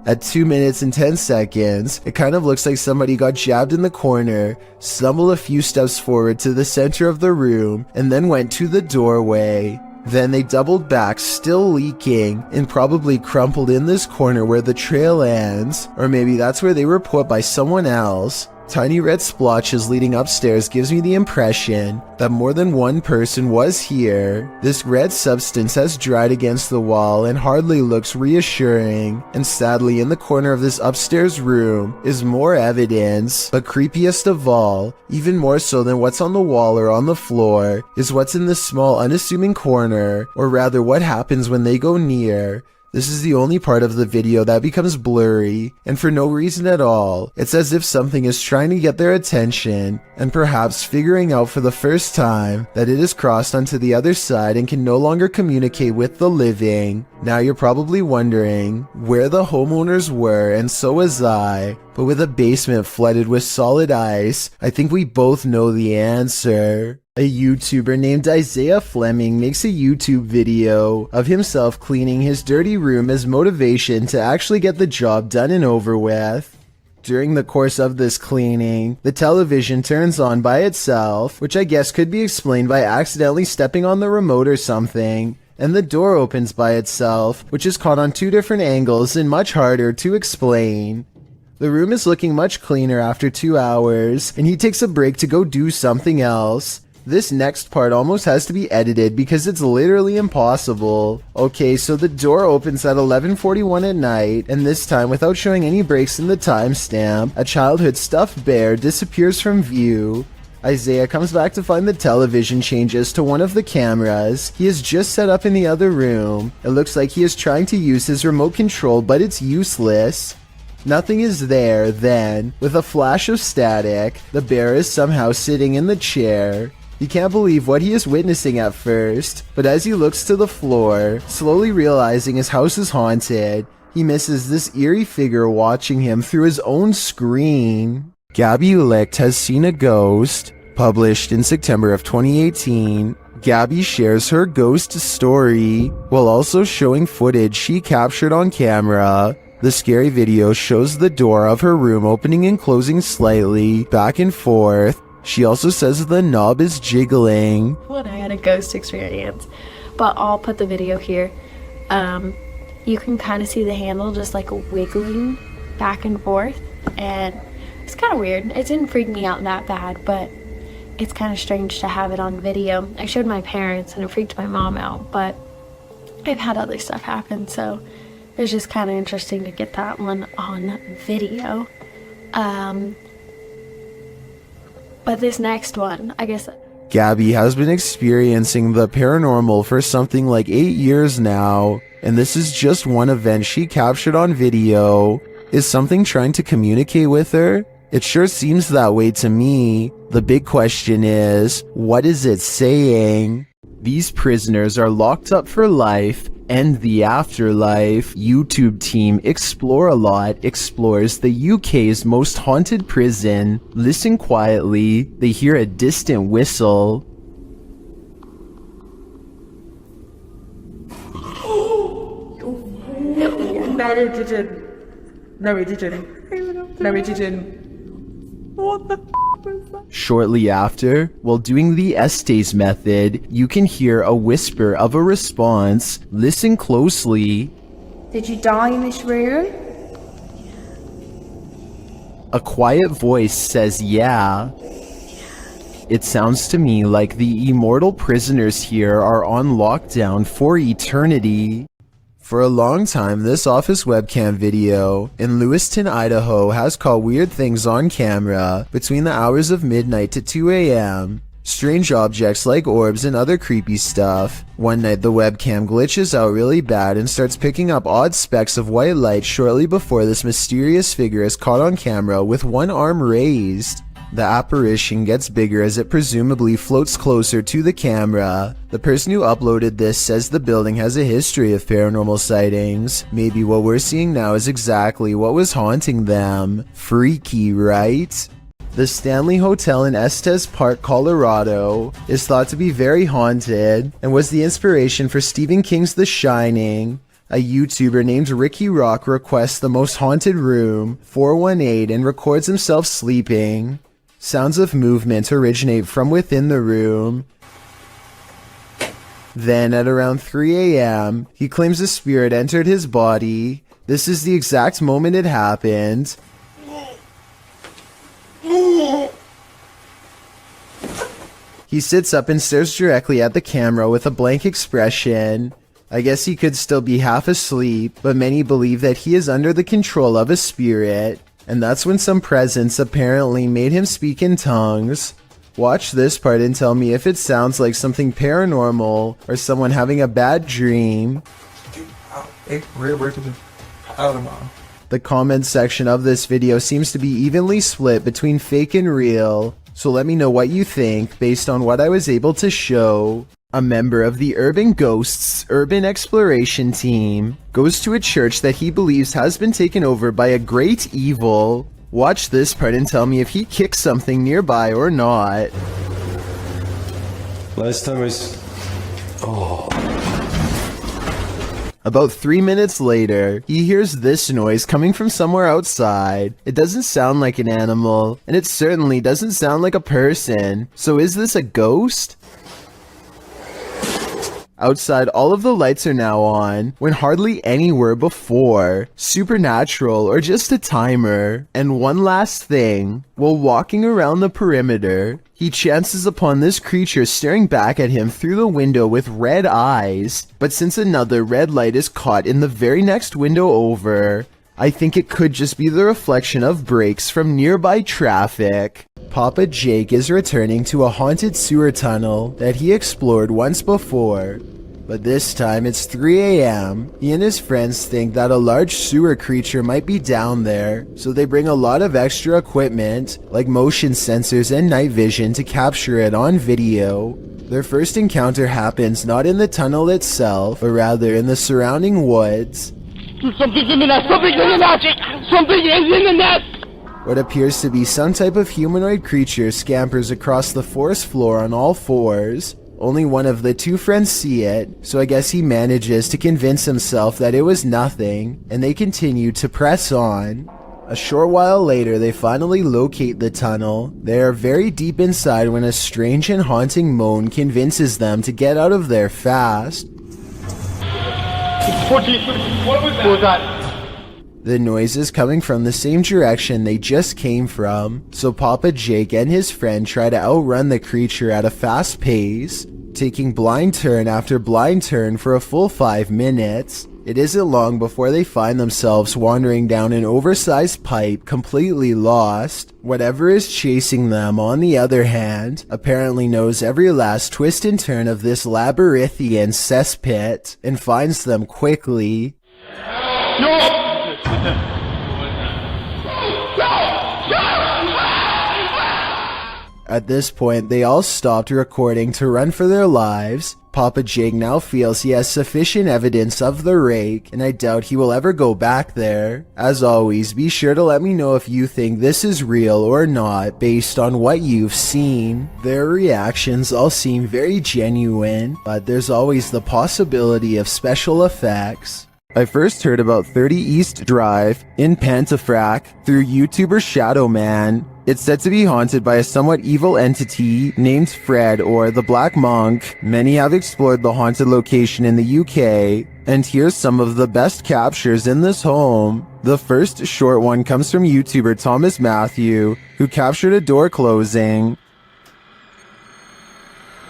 At 2 minutes and 10 seconds, it kind of looks like somebody got jabbed in the corner, stumbled a few steps forward to the center of the room, and then went to the doorway. Then they doubled back, still leaking, and probably crumpled in this corner where the trail ends, or maybe that's where they were put by someone else. Tiny red splotches leading upstairs gives me the impression that more than one person was here. This red substance has dried against the wall and hardly looks reassuring, and sadly in the corner of this upstairs room is more evidence, but creepiest of all, even more so than what's on the wall or on the floor, is what's in this small unassuming corner, or rather what happens when they go near. This is the only part of the video that becomes blurry, and for no reason at all. It's as if something is trying to get their attention, and perhaps figuring out for the first time that it has crossed onto the other side and can no longer communicate with the living. Now you're probably wondering where the homeowners were, and so was I. But with a basement flooded with solid ice, I think we both know the answer. A YouTuber named Isaiah Fleming makes a YouTube video of himself cleaning his dirty room as motivation to actually get the job done and over with. During the course of this cleaning, the television turns on by itself, which I guess could be explained by accidentally stepping on the remote or something, and the door opens by itself, which is caught on 2 different angles and much harder to explain. The room is looking much cleaner after 2 hours, and he takes a break to go do something else. This next part almost has to be edited because it's literally impossible. Okay, so the door opens at 11:41 at night, and this time, without showing any breaks in the timestamp, a childhood stuffed bear disappears from view. Isaiah comes back to find the television changes to one of the cameras he has just set up in the other room. It looks like he is trying to use his remote control, but it's useless. Nothing is there then. With a flash of static, the bear is somehow sitting in the chair. He can't believe what he is witnessing at first, but as he looks to the floor, slowly realizing his house is haunted, he misses this eerie figure watching him through his own screen. Gabby Licht has seen a ghost. Published in September of 2018, Gabby shares her ghost story while also showing footage she captured on camera. The scary video shows the door of her room opening and closing slightly, back and forth. She also says the knob is jiggling. When I had a ghost experience, but I'll put the video here. You can kind of see the handle just like wiggling back and forth, and it's kind of weird. It didn't freak me out that bad, but it's kind of strange to have it on video. I showed my parents and it freaked my mom out, but I've had other stuff happen, so it's just kind of interesting to get that one on video. But this next one, I guess... Gabby has been experiencing the paranormal for something like 8 years now, and this is just one event she captured on video. Is something trying to communicate with her? It sure seems that way to me. The big question is, what is it saying? These prisoners are locked up for life and the afterlife. YouTube team Explore a Lot explores the UK's most haunted prison. Listen quietly, they hear a distant whistle. No, it didn't. No, it didn't. No, it didn't. What the was that? Shortly after, while doing the Estes method, you can hear a whisper of a response. Listen closely. Did you die in this room? A quiet voice says yeah. It sounds to me like the immortal prisoners here are on lockdown for eternity. For a long time, this office webcam video in Lewiston, Idaho has caught weird things on camera between the hours of midnight to 2 a.m. Strange objects like orbs and other creepy stuff. One night the webcam glitches out really bad and starts picking up odd specks of white light shortly before this mysterious figure is caught on camera with one arm raised. The apparition gets bigger as it presumably floats closer to the camera. The person who uploaded this says the building has a history of paranormal sightings. Maybe what we're seeing now is exactly what was haunting them. Freaky, right? The Stanley Hotel in Estes Park, Colorado is thought to be very haunted and was the inspiration for Stephen King's The Shining. A YouTuber named Ricky Rock requests the most haunted room, 418, and records himself sleeping. Sounds of movement originate from within the room. Then at around 3 a.m., he claims a spirit entered his body. This is the exact moment it happened. He sits up and stares directly at the camera with a blank expression. I guess he could still be half asleep, but many believe that he is under the control of a spirit. And that's when some presence apparently made him speak in tongues. Watch this part and tell me if it sounds like something paranormal or someone having a bad dream. The comment section of this video seems to be evenly split between fake and real, so let me know what you think based on what I was able to show. A member of the Urban Ghosts Urban Exploration Team goes to a church that he believes has been taken over by a great evil. Watch this part and tell me if he kicks something nearby or not. Last time About 3 minutes later, he hears this noise coming from somewhere outside. It doesn't sound like an animal, and it certainly doesn't sound like a person. So is this a ghost? Outside, all of the lights are now on, when hardly any were before. Supernatural or just a timer. And one last thing, while walking around the perimeter, he chances upon this creature staring back at him through the window with red eyes. But since another red light is caught in the very next window over, I think it could just be the reflection of brakes from nearby traffic. Papa Jake is returning to a haunted sewer tunnel that he explored once before. But this time it's 3 a.m. He and his friends think that a large sewer creature might be down there, so they bring a lot of extra equipment, like motion sensors and night vision, to capture it on video. Their first encounter happens not in the tunnel itself, but rather in the surrounding woods. Something's in the net! Something's in the net! Something is in the net! What appears to be some type of humanoid creature scampers across the forest floor on all fours. Only one of the two friends see it, so I guess he manages to convince himself that it was nothing, and they continue to press on. A short while later, they finally locate the tunnel. They are very deep inside when a strange and haunting moan convinces them to get out of there fast. What was that? The noise is coming from the same direction they just came from, so Papa Jake and his friend try to outrun the creature at a fast pace, taking blind turn after blind turn for a full 5 minutes. It isn't long before they find themselves wandering down an oversized pipe, completely lost. Whatever is chasing them, on the other hand, apparently knows every last twist and turn of this labyrinthian cesspit, and finds them quickly. No! At this point, they all stopped recording to run for their lives. Papa Jake now feels he has sufficient evidence of the rake, and I doubt he will ever go back there. As always, be sure to let me know if you think this is real or not based on what you've seen. Their reactions all seem very genuine, but there's always the possibility of special effects. I first heard about 30 East Drive in Pontefract through YouTuber Shadowman. It's said to be haunted by a somewhat evil entity named Fred or the Black Monk. Many have explored the haunted location in the UK, and here's some of the best captures in this home. The first short one comes from YouTuber Thomas Matthew, who captured a door closing.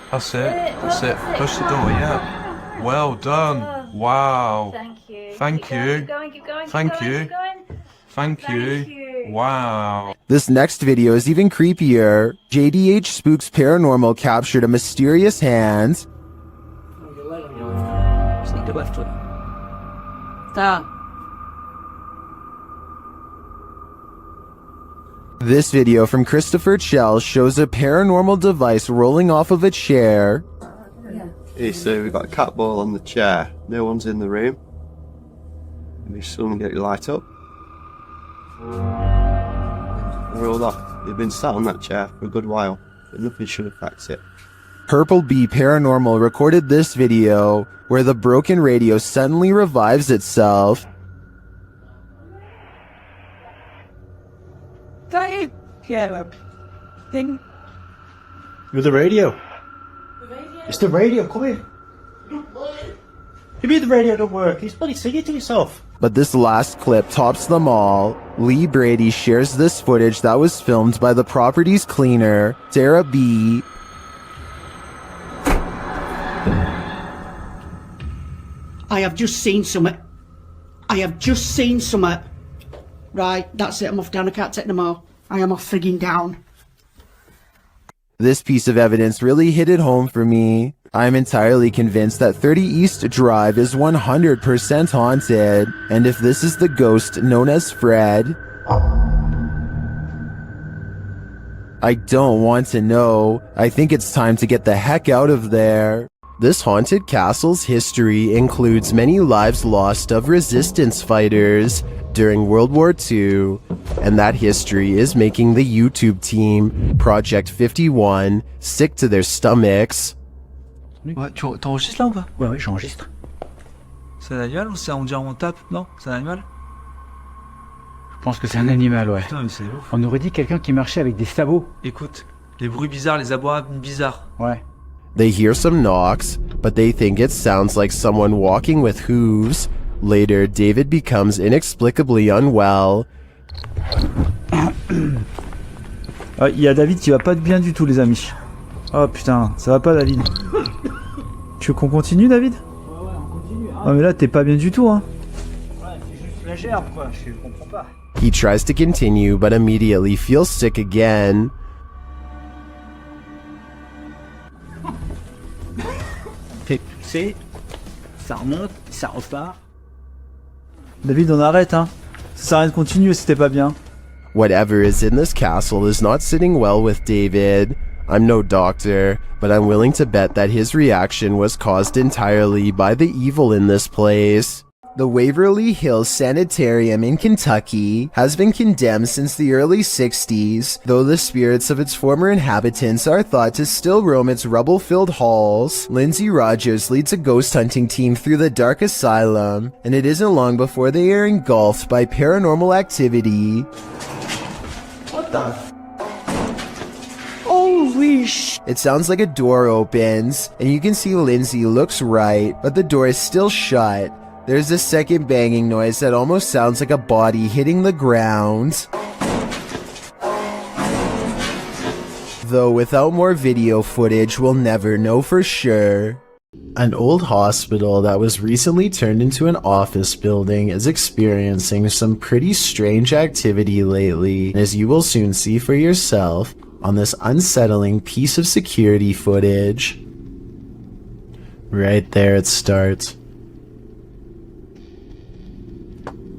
That's it. That's it. Push the door, yeah. Well done. Wow. Thank you. Thank you. Thank you. Thank you. Wow. This next video is even creepier. JDH Spooks Paranormal captured a mysterious hand. Sneak the left foot. This video from Christopher Chell shows a paranormal device rolling off of a chair. Hey, so we've got a cat ball on the chair. No one's in the room. And we suddenly get it light up. Rolled off. They've been sat on that chair for a good while, but nothing should affect it. Purple Bee Paranormal recorded this video where the broken radio suddenly revives itself. Thing. You're the radio. It's the radio, come here. You mean the radio don't work? He's bloody singing to yourself. But this last clip tops them all. Lee Brady shares this footage that was filmed by the property's cleaner, Sarah B. I have just seen something. I have just seen something. Right, that's it, I'm off down, I can't take no more. I am off frigging down. This piece of evidence really hit it home for me. I'm entirely convinced that 30 East Drive is 100% haunted, and if this is the ghost known as Fred, I don't want to know. I think it's time to get the heck out of there. This haunted castle's history includes many lives lost of resistance fighters during World War II, and that history is making the YouTube team, Project 51, sick to their stomachs. Ouais, tu enregistres là ou pas? Ouais, j'enregistre. C'est un animal ou c'est on dit on tape? Non, c'est un animal? Je pense que c'est un animal, ouais. Putain, mais c'est ouf. On aurait dit quelqu'un qui marchait avec des sabots. Écoute, les bruits bizarres, les abois bizarres. Ouais. They hear some knocks, but they think it sounds like someone walking with hooves. Later, David becomes inexplicably unwell. Il y a David qui va pas bien du tout, les amis. Oh putain, ça va pas, David. Tu veux qu'on continue, David? Ouais, on continue. Hein. Ah mais là, t'es pas bien du tout, hein. Ouais, c'est juste la gerbe, quoi. Je comprends pas. He tries to continue, but immediately feels sick again. Fait pousser, ça remonte, ça repart. David, on arrête, hein. Ça sert à rien de continuer si t'es pas bien. Whatever is in this castle is not sitting well with David. I'm no doctor, but I'm willing to bet that his reaction was caused entirely by the evil in this place. The Waverly Hills Sanitarium in Kentucky has been condemned since the early 60s, though the spirits of its former inhabitants are thought to still roam its rubble-filled halls. Lindsay Rogers leads a ghost hunting team through the dark asylum, and it isn't long before they are engulfed by paranormal activity. What the? Holy sh! It sounds like a door opens, and you can see Lindsay looks right, but the door is still shut. There's a second banging noise that almost sounds like a body hitting the ground. Though without more video footage, we'll never know for sure. An old hospital that was recently turned into an office building is experiencing some pretty strange activity lately, as you will soon see for yourself on this unsettling piece of security footage. Right there it starts.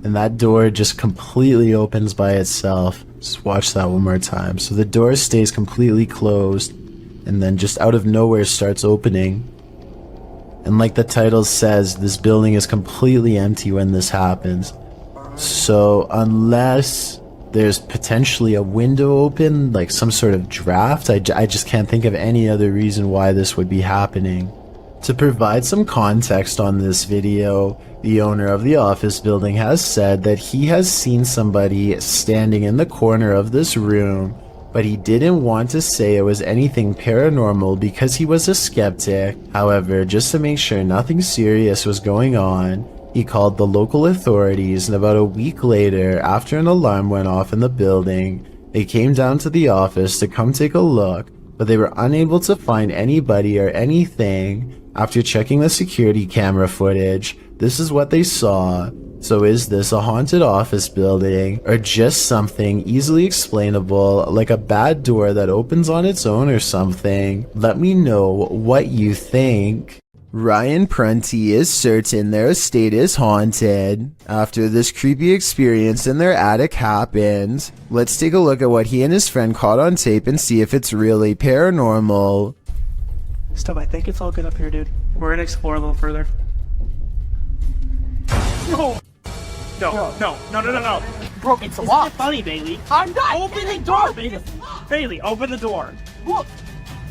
And that door just completely opens by itself. Just watch that one more time. So the door stays completely closed, and then just out of nowhere starts opening. And like the title says, this building is completely empty when this happens. So unless there's potentially a window open, like some sort of draft, I just can't think of any other reason why this would be happening. To provide some context on this video, the owner of the office building has said that he has seen somebody standing in the corner of this room, but he didn't want to say it was anything paranormal because he was a skeptic. However, just to make sure nothing serious was going on, he called the local authorities, and about a week later, after an alarm went off in the building, they came down to the office to come take a look, but they were unable to find anybody or anything. After checking the security camera footage, This is what they saw. So is this a haunted office building, or just something easily explainable, like a bad door that opens on its own or something? Let me know what you think. Ryan Prunty is certain their estate is haunted after this creepy experience in their attic happened. Let's take a look at what he and his friend caught on tape and see if it's really paranormal. Stuff, I think it's all good up here, dude. We're gonna explore a little further. No! No. Bro, it's locked. Funny, Bailey. I'm not. Open the door, Bailey. Bailey, open the door. Look.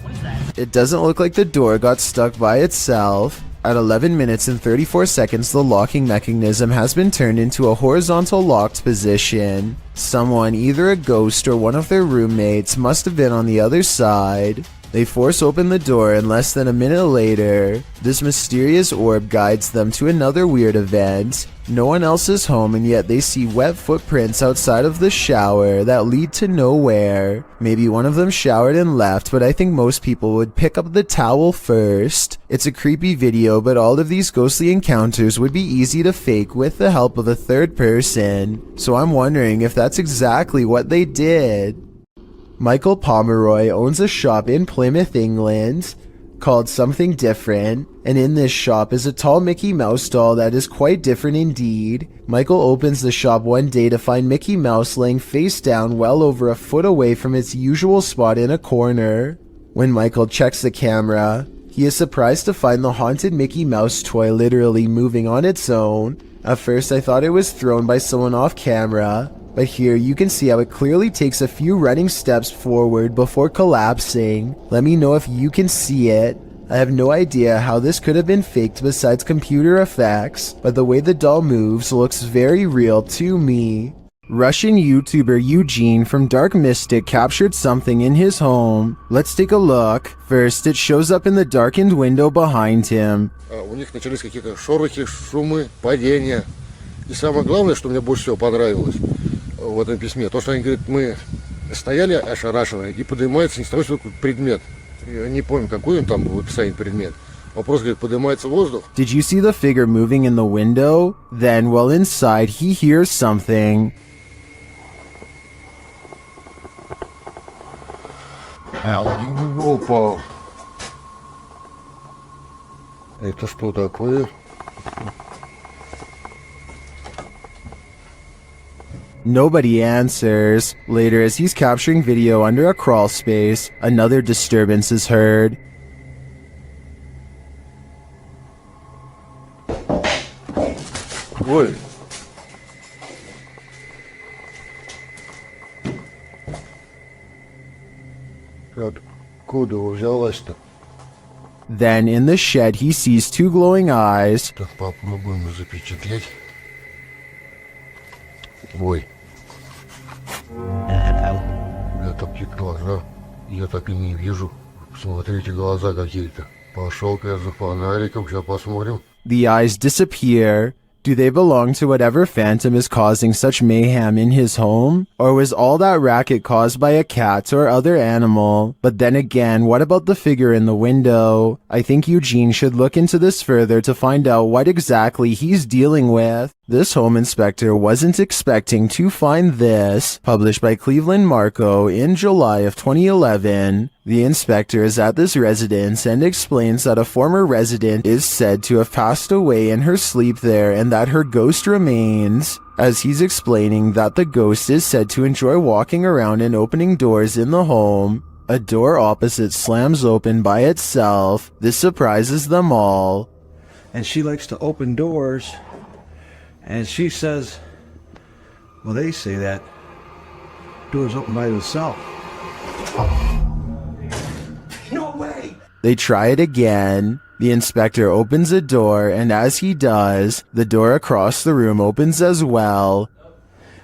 What is that? It doesn't look like the door got stuck by itself. At 11 minutes and 34 seconds, the locking mechanism has been turned into a horizontal locked position. Someone, either a ghost or one of their roommates, must have been on the other side. They force open the door, and less than a minute later, this mysterious orb guides them to another weird event. No one else is home, and yet they see wet footprints outside of the shower that lead to nowhere. Maybe one of them showered and left, but I think most people would pick up the towel first. It's a creepy video, but all of these ghostly encounters would be easy to fake with the help of a third person. So I'm wondering if that's exactly what they did. Michael Pomeroy owns a shop in Plymouth, England, called Something Different, and in this shop is a tall Mickey Mouse doll that is quite different indeed. Michael opens the shop one day to find Mickey Mouse laying face down well over a foot away from its usual spot in a corner. When Michael checks the camera, he is surprised to find the haunted Mickey Mouse toy literally moving on its own. At first I thought it was thrown by someone off camera, but here you can see how it clearly takes a few running steps forward before collapsing. Let me know if you can see it. I have no idea how this could have been faked besides computer effects, but the way the doll moves looks very real to me. Russian YouTuber Eugene from Dark Mystic captured something in his home. Let's take a look. First, it shows up in the darkened window behind him. У них начались какие-то шорохи, шумы, падения. И самое главное, что мне больше всего понравилось в этом письме, то, что они говорят, мы стояли ошарашенные, и поднимается не с того, что такой предмет. Я не помню, какой он там в описании предмет. Вопрос, говорит, поднимается воздух. Did you see the figure moving in the window? Then, while inside, he hears something. Опа! Это что такое? Nobody answers. Later, as he's capturing video under a crawl space, another disturbance is heard. Ой! Откуда взялась-то? Then, in the shed, he sees two glowing eyes. Так попробуем запечатлеть. Ой. Я такие глаза, я так и не вижу. Смотрите, глаза какие-то. Пошел-ка я за фонариком, сейчас посмотрим. The eyes disappear. Do they belong to whatever phantom is causing such mayhem in his home? Or was all that racket caused by a cat or other animal? But then again, what about the figure in the window? I think Eugene should look into this further to find out what exactly he's dealing with. This home inspector wasn't expecting to find this. Published by Cleveland Marco in July of 2011. The inspector is at this residence and explains that a former resident is said to have passed away in her sleep there and that her ghost remains. As he's explaining that the ghost is said to enjoy walking around and opening doors in the home, a door opposite slams open by itself. This surprises them all. And she likes to open doors. And she says, well, they say that doors open by themselves. No way! They try it again. The inspector opens a door, and as he does, the door across the room opens as well.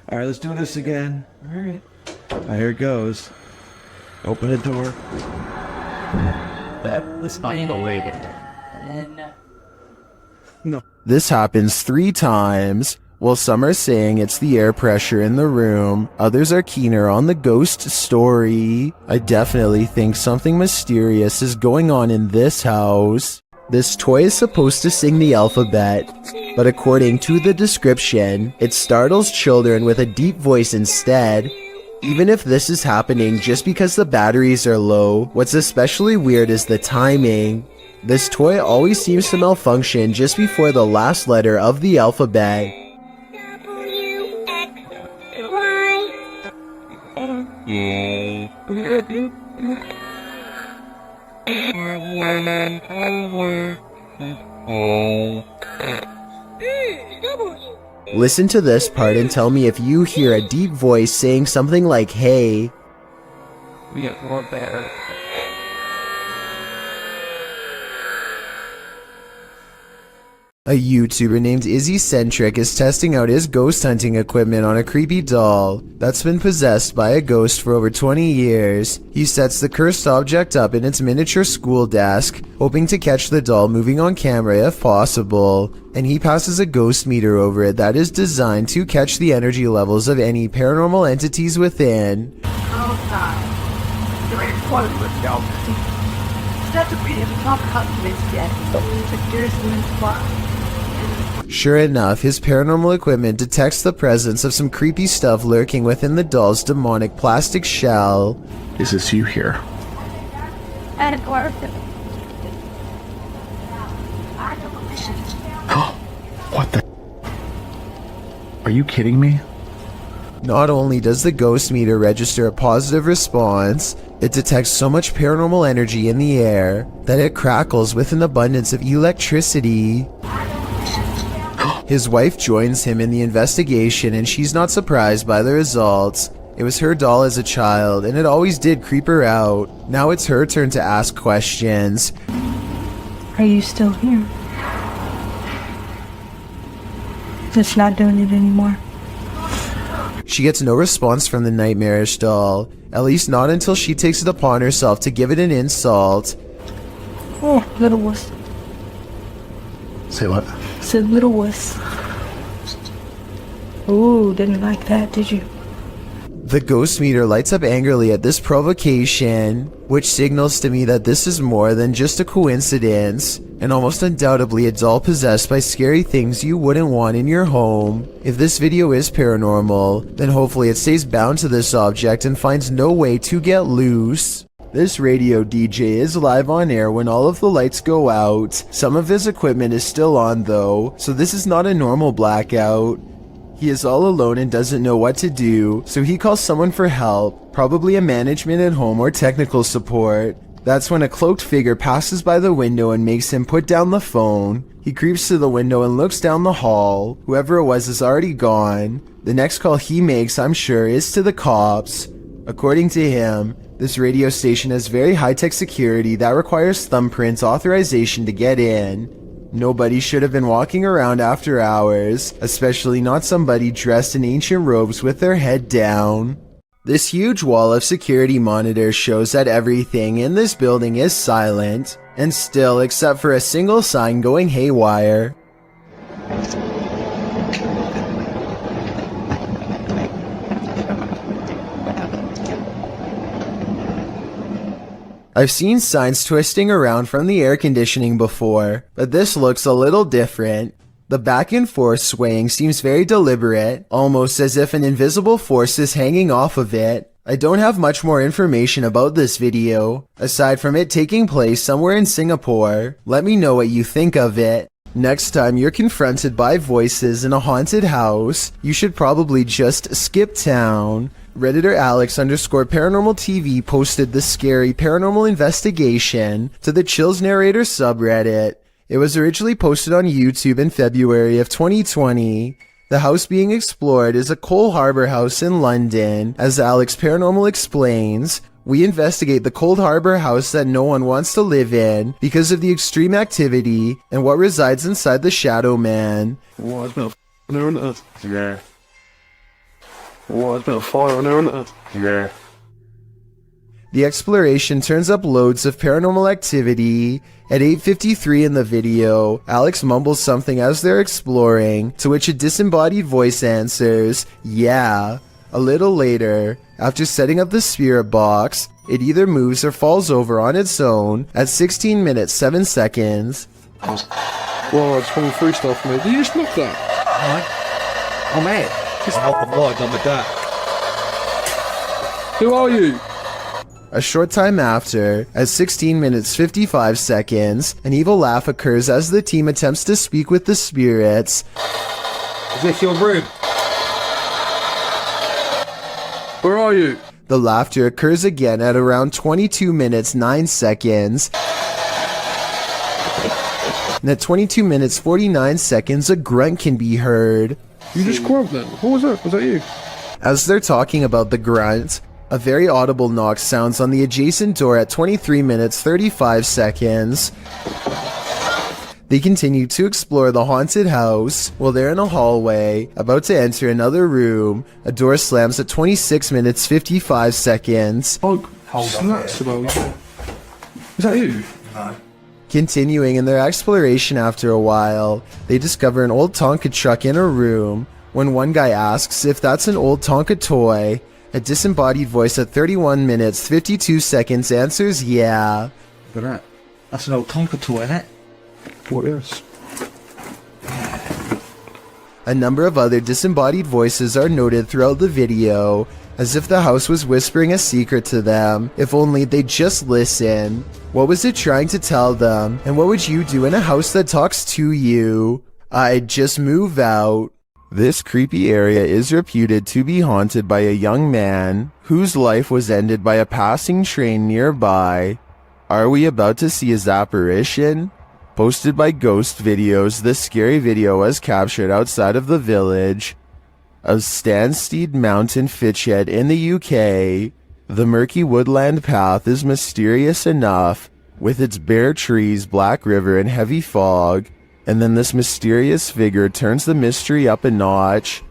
All right, let's do this again. All right. Here it goes. Open the door. That was unbelievable. No. This happens 3 times. While some are saying it's the air pressure in the room, others are keener on the ghost story. I definitely think something mysterious is going on in this house. This toy is supposed to sing the alphabet, but according to the description, it startles children with a deep voice instead. Even if this is happening just because the batteries are low, what's especially weird is the timing. This toy always seems to malfunction just before the last letter of the alphabet. Listen to this part and tell me if you hear a deep voice saying something like, hey. We got more better. A YouTuber named Izzycentric is testing out his ghost hunting equipment on a creepy doll that's been possessed by a ghost for over 20 years. He sets the cursed object up in its miniature school desk, hoping to catch the doll moving on camera if possible, and he passes a ghost meter over it that is designed to catch the energy levels of any paranormal entities within. Sure enough, his paranormal equipment detects the presence of some creepy stuff lurking within the doll's demonic plastic shell. Is this you here? What the? Are you kidding me? Not only does the ghost meter register a positive response, it detects so much paranormal energy in the air that it crackles with an abundance of electricity. His wife joins him in the investigation and she's not surprised by the results. It was her doll as a child and it always did creep her out. Now it's her turn to ask questions. Are you still here? It's not doing it anymore. She gets no response from the nightmarish doll, at least not until she takes it upon herself to give it an insult. Oh, little wuss. Say what? Said little wuss. Ooh, didn't like that, did you? The ghost meter lights up angrily at this provocation, which signals to me that this is more than just a coincidence, and almost undoubtedly a doll possessed by scary things you wouldn't want in your home. If this video is paranormal, then hopefully it stays bound to this object and finds no way to get loose. This radio DJ is live on air when all of the lights go out. Some of his equipment is still on though, so this is not a normal blackout. He is all alone and doesn't know what to do, so he calls someone for help, probably a management at home or technical support. That's when a cloaked figure passes by the window and makes him put down the phone. He creeps to the window and looks down the hall. Whoever it was is already gone. The next call he makes, I'm sure, is to the cops. According to him, this radio station has very high-tech security that requires thumbprint authorization to get in. Nobody should have been walking around after hours, especially not somebody dressed in ancient robes with their head down. This huge wall of security monitors shows that everything in this building is silent, and still except for a single sign going haywire. I've seen signs twisting around from the air conditioning before, but this looks a little different. The back and forth swaying seems very deliberate, almost as if an invisible force is hanging off of it. I don't have much more information about this video, aside from it taking place somewhere in Singapore. Let me know what you think of it. Next time you're confronted by voices in a haunted house, you should probably just skip town. Redditor Alex_paranormal TV posted the scary paranormal investigation to the Chills Narrator subreddit. It was originally posted on YouTube in February of 2020. The house being explored is a Cole Harbour house in London. As Alex Paranormal explains, we investigate the Cold Harbour house that no one wants to live in because of the extreme activity and what resides inside the Shadow Man. Oh, it's been a there, isn't it? Yeah. Oh, it's been a fire on there, isn't it? Yeah. The exploration turns up loads of paranormal activity. At 8:53 in the video, Alex mumbles something as they're exploring, to which a disembodied voice answers, yeah. A little later, after setting up the spirit box, it either moves or falls over on its own at 16 minutes 7 seconds. Whoa, I just swung through stuff, mate. Did you just knock that? Oh, mate. I'm done with that. Who are you? A short time after, at 16 minutes 55 seconds, an evil laugh occurs as the team attempts to speak with the spirits. Is this your room? Where are you? The laughter occurs again at around 22 minutes 9 seconds. And at 22 minutes 49 seconds, a grunt can be heard. You just grunt then? What was that? Was that you? As they're talking about the grunt, a very audible knock sounds on the adjacent door at 23 minutes 35 seconds. They continue to explore the haunted house. While they're in a hallway, about to enter another room, a door slams at 26 minutes 55 seconds. Oh, that's about you. Is that you? No. Continuing in their exploration after a while, they discover an old Tonka truck in a room. When one guy asks if that's an old Tonka toy, a disembodied voice at 31 minutes 52 seconds answers yeah. Look at that. That's an old Tonka toy, isn't it? What is? A number of other disembodied voices are noted throughout the video, as if the house was whispering a secret to them, if only they'd just listen. What was it trying to tell them, and what would you do in a house that talks to you? I'd just move out. This creepy area is reputed to be haunted by a young man whose life was ended by a passing train nearby. Are we about to see his apparition? Posted by Ghost Videos, this scary video was captured outside of the village of Stanstead Mountain, Fitchhead in the UK. The murky woodland path is mysterious enough, with its bare trees, black river, and heavy fog. And then this mysterious figure turns the mystery up a notch.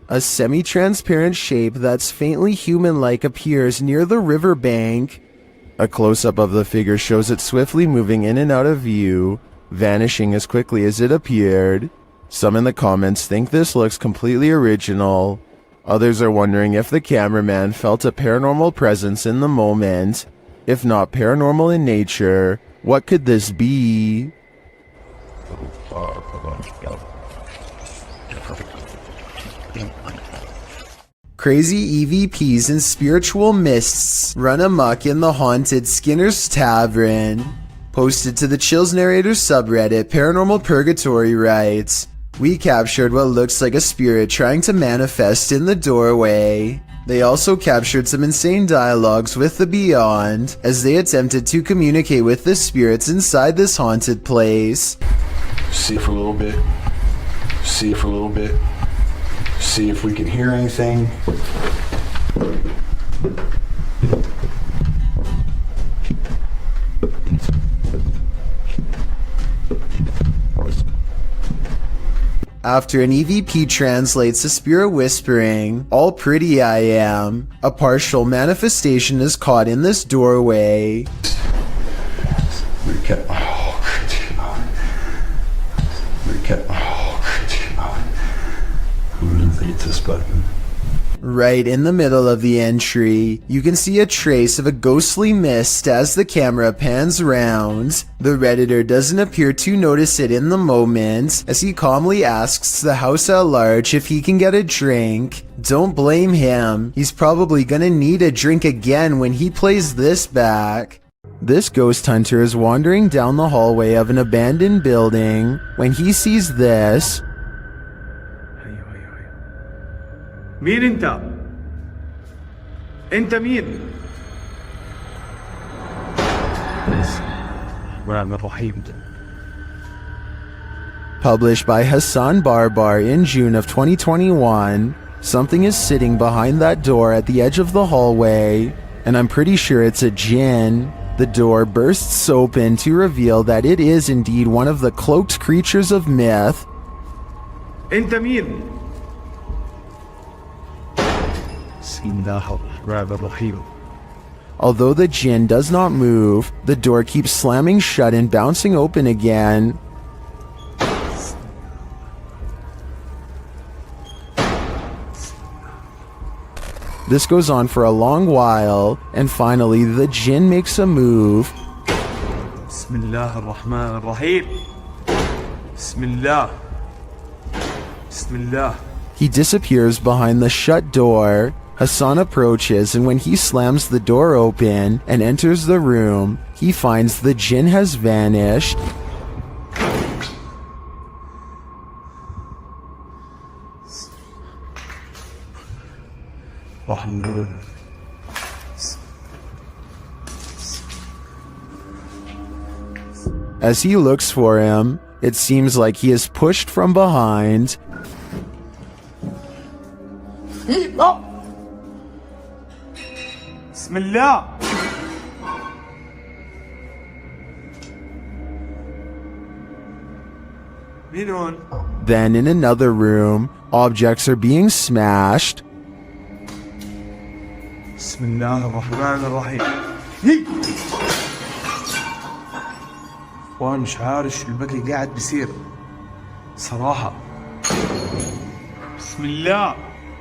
A semi-transparent shape that's faintly human-like appears near the riverbank. A close-up of the figure shows it swiftly moving in and out of view, vanishing as quickly as it appeared. Some in the comments think this looks completely original. Others are wondering if the cameraman felt a paranormal presence in the moment. If not paranormal in nature, what could this be? Crazy EVPs and spiritual mists run amok in the haunted Skinner's Tavern. Posted to the Chills Narrator subreddit, Paranormal Purgatory writes, "We captured what looks like a spirit trying to manifest in the doorway." They also captured some insane dialogues with the Beyond as they attempted to communicate with the spirits inside this haunted place. See for a little bit. See for a little bit. See if we can hear anything. After an EVP translates a spirit whispering, "All pretty I am," a partial manifestation is caught in this doorway. This button. Right in the middle of the entry, you can see a trace of a ghostly mist as the camera pans round. The Redditor doesn't appear to notice it in the moment, as he calmly asks the house at large if he can get a drink. Don't blame him, he's probably gonna need a drink again when he plays this back. This ghost hunter is wandering down the hallway of an abandoned building when he sees this. مين انت؟ انت مين؟ Published by Hassan Barbar in June of 2021, something is sitting behind that door at the edge of the hallway, and I'm pretty sure it's a djinn. The door bursts open to reveal that it is indeed one of the cloaked creatures of myth. انت مين؟ Although the djinn does not move, the door keeps slamming shut and bouncing open again. This goes on for a long while, and finally the djinn makes a move. Bismillah. Bismillah. He disappears behind the shut door. Hassan approaches, and when he slams the door open and enters the room, he finds the jinn has vanished. As he looks for him, it seems like he is pushed from behind. Bismillah. Then in another room, objects are being smashed. Bismillah ar-Rahman ar-Rahim. اخوان مش عارف شو البكي قاعد بيصير صراحة. بسم الله.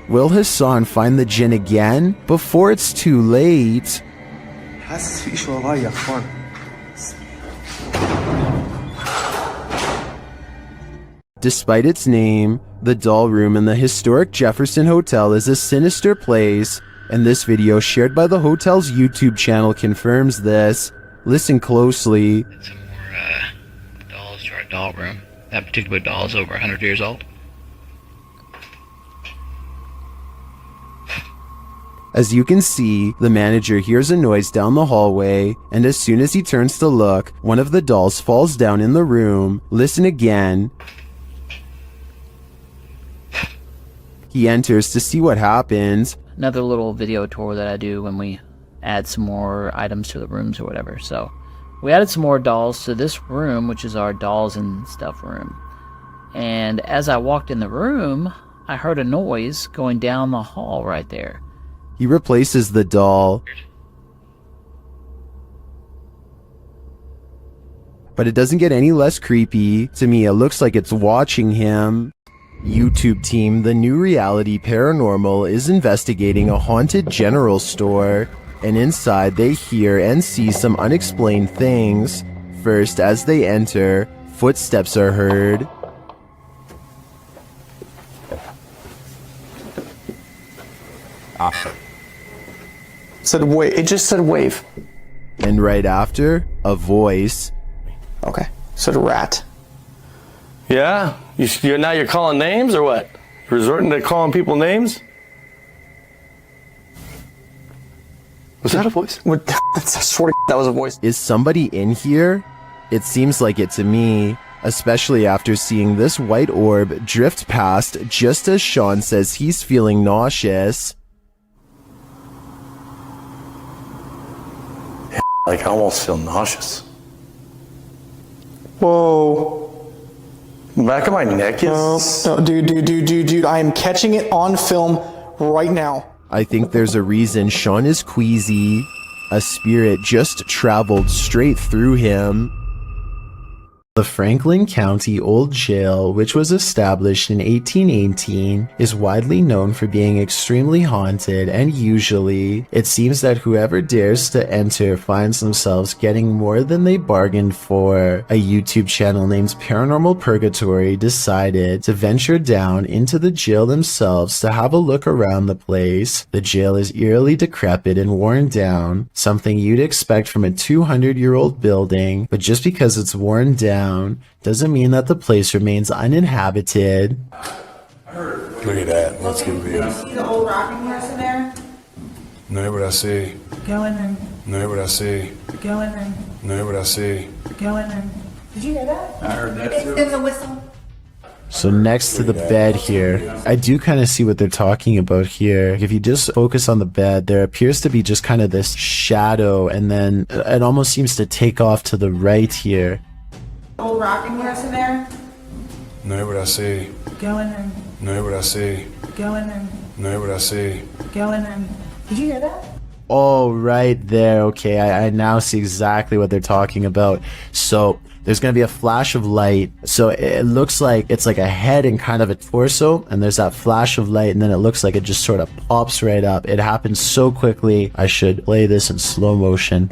Will Hassan find the jinn again before it's too late? حاسس في شيء وراي يا اخوان. Despite its name, the doll room in the historic Jefferson Hotel is a sinister place, and this video shared by the hotel's YouTube channel confirms this. Listen closely. Dolls to our doll room. That particular doll is over 100 years old. As you can see, the manager hears a noise down the hallway, and as soon as he turns to look, one of the dolls falls down in the room. Listen again. He enters to see what happens. Another little video tour that I do when we add some more items to the rooms or whatever. So we added some more dolls to this room, which is our dolls and stuff room. And as I walked in the room, I heard a noise going down the hall right there. He replaces the doll. But it doesn't get any less creepy. To me, it looks like it's watching him. YouTube team, the new reality paranormal is investigating a haunted general store, and inside they hear and see some unexplained things. First, as they enter, footsteps are heard. Said wave. It just said wave. And right after, a voice. Okay. Said rat. Yeah? You're calling names or what? You're resorting to calling people names? Was that a voice? I swear to that was a voice. Is somebody in here? It seems like it to me, especially after seeing this white orb drift past just as Sean says he's feeling nauseous. Like, I almost feel nauseous. Whoa. The back of my neck is... No, dude, I am catching it on film right now. I think there's a reason Sean is queasy. A spirit just traveled straight through him. The Franklin County Old Jail, which was established in 1818, is widely known for being extremely haunted, and usually, it seems that whoever dares to enter finds themselves getting more than they bargained for. A YouTube channel named Paranormal Purgatory decided to venture down into the jail themselves to have a look around the place. The jail is eerily decrepit and worn down, something you'd expect from a 200-year-old building, but just because it's worn down doesn't mean that the place remains uninhabited. Look at that. Let's give it a view. See the old rocking horse in there? No, what I see. Go in there. No, what I see. Go in there. No, what I see. Go in there. Did you hear that? I heard that too. It was a whistle. So next to the bed here, I do kind of see what they're talking about here. If you just focus on the bed, there appears to be just kind of this shadow, and then it almost seems to take off to the right here. Old rocking horse in there? No, what I see. Go in there. No, what I see. Go in there. No, what I see. Go in there. Did you hear that? Oh, right there. Okay, I now see exactly what they're talking about. So there's going to be a flash of light. So it looks like it's like a head and kind of a torso, and there's that flash of light, and then it looks like it just sort of pops right up. It happens so quickly. I should play this in slow motion.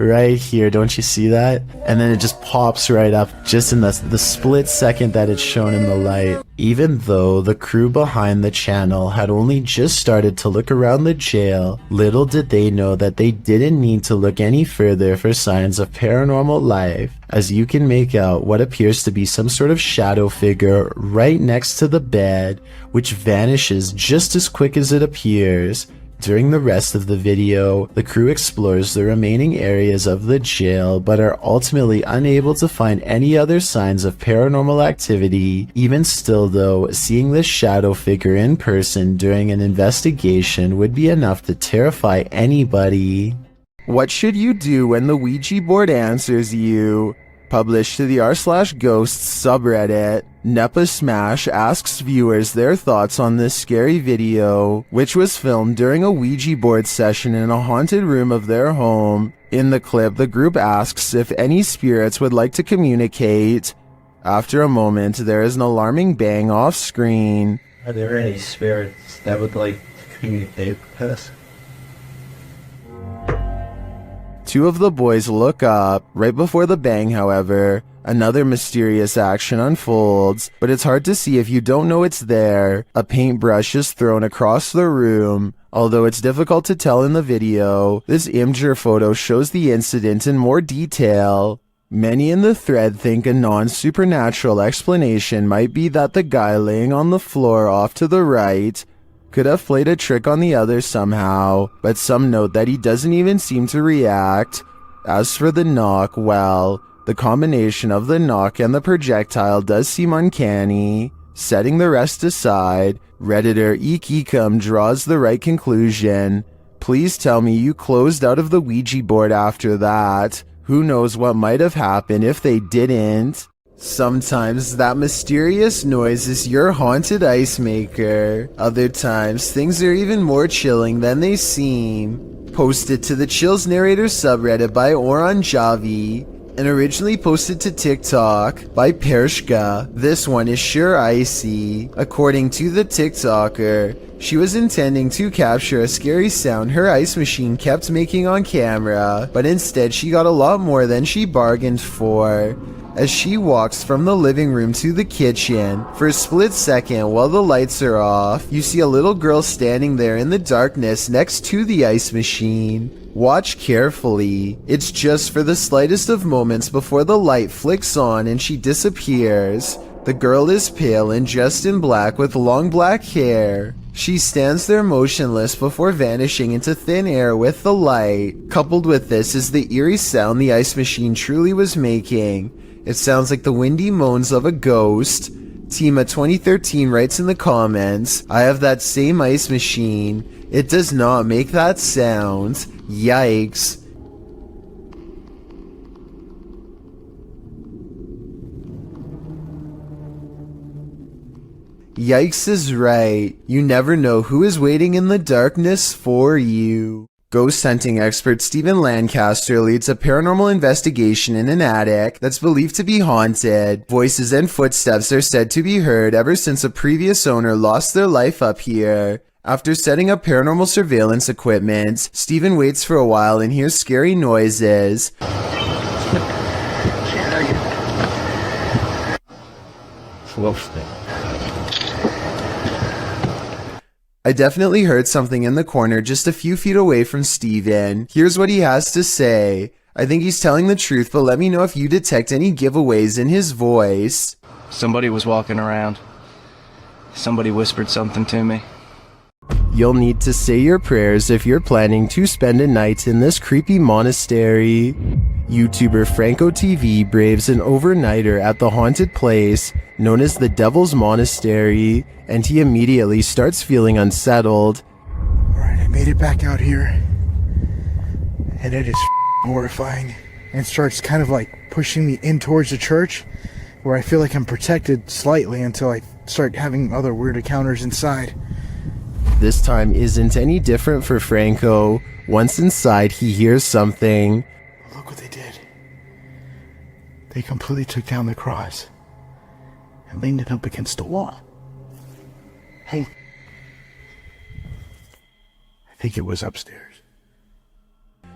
right here. Don't you see that? And then it just pops right up just in the split second that it's shown in the light. Even though the crew behind the channel had only just started to look around the jail, little did they know that they didn't need to look any further for signs of paranormal life, as you can make out what appears to be some sort of shadow figure right next to the bed, which vanishes just as quick as it appears. During the rest of the video, the crew explores the remaining areas of the jail but are ultimately unable to find any other signs of paranormal activity. Even still though, seeing this shadow figure in person during an investigation would be enough to terrify anybody. What should you do when the Ouija board answers you? Published to the r/ghosts subreddit, Nepa Smash asks viewers their thoughts on this scary video, which was filmed during a Ouija board session in a haunted room of their home. In the clip, the group asks if any spirits would like to communicate. After a moment, there is an alarming bang off screen. Are there any spirits that would like to communicate with us? Two of the boys look up. Right before the bang, however, another mysterious action unfolds, but it's hard to see if you don't know it's there. A paintbrush is thrown across the room. Although it's difficult to tell in the video, this Imgur photo shows the incident in more detail. Many in the thread think a non-supernatural explanation might be that the guy laying on the floor off to the right could have played a trick on the others somehow, but some note that he doesn't even seem to react. As for the knock, well, the combination of the knock and the projectile does seem uncanny. Setting the rest aside, Redditor Eekecum draws the right conclusion. Please tell me you closed out of the Ouija board after that. Who knows what might have happened if they didn't? Sometimes that mysterious noise is your haunted ice maker. Other times, things are even more chilling than they seem. Posted to the Chills Narrator subreddit by Oranjavi, and originally posted to TikTok by Pershka. This one is sure icy. According to the TikToker, she was intending to capture a scary sound her ice machine kept making on camera, but instead she got a lot more than she bargained for. As she walks from the living room to the kitchen, for a split second while the lights are off, you see a little girl standing there in the darkness next to the ice machine. Watch carefully. It's just for the slightest of moments before the light flicks on and she disappears. The girl is pale and dressed in black with long black hair. She stands there motionless before vanishing into thin air with the light. Coupled with this is the eerie sound the ice machine truly was making. It sounds like the windy moans of a ghost. Tima2013 writes in the comments, I have that same ice machine. It does not make that sound. Yikes. Yikes is right. You never know who is waiting in the darkness for you. Ghost hunting expert Stephen Lancaster leads a paranormal investigation in an attic that's believed to be haunted. Voices and footsteps are said to be heard ever since a previous owner lost their life up here. After setting up paranormal surveillance equipment, Stephen waits for a while and hears scary noises. I definitely heard something in the corner just a few feet away from Steven. Here's what he has to say. I think he's telling the truth, but let me know if you detect any giveaways in his voice. Somebody was walking around. Somebody whispered something to me. You'll need to say your prayers if you're planning to spend a night in this creepy monastery. YouTuber Franco TV braves an overnighter at the haunted place known as the Devil's Monastery, and he immediately starts feeling unsettled. Alright, I made it back out here, and it is horrifying, and starts kind of like pushing me in towards the church, where I feel like I'm protected slightly until I start having other weird encounters inside. This time isn't any different for Franco. Once inside, he hears something. Look what they did. They completely took down the cross and leaned it up against the wall. Hey. I think it was upstairs.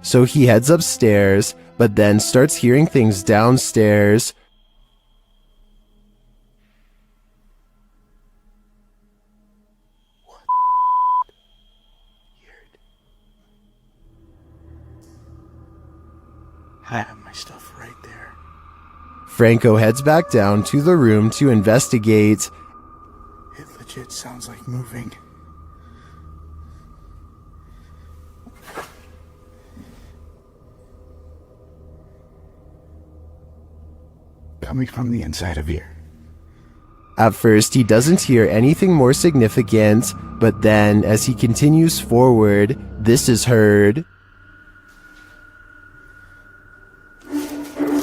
So he heads upstairs, but then starts hearing things downstairs. I have my stuff right there. Franco heads back down to the room to investigate. It legit sounds like moving. Coming from the inside of here. At first, he doesn't hear anything more significant, but then, as he continues forward, this is heard.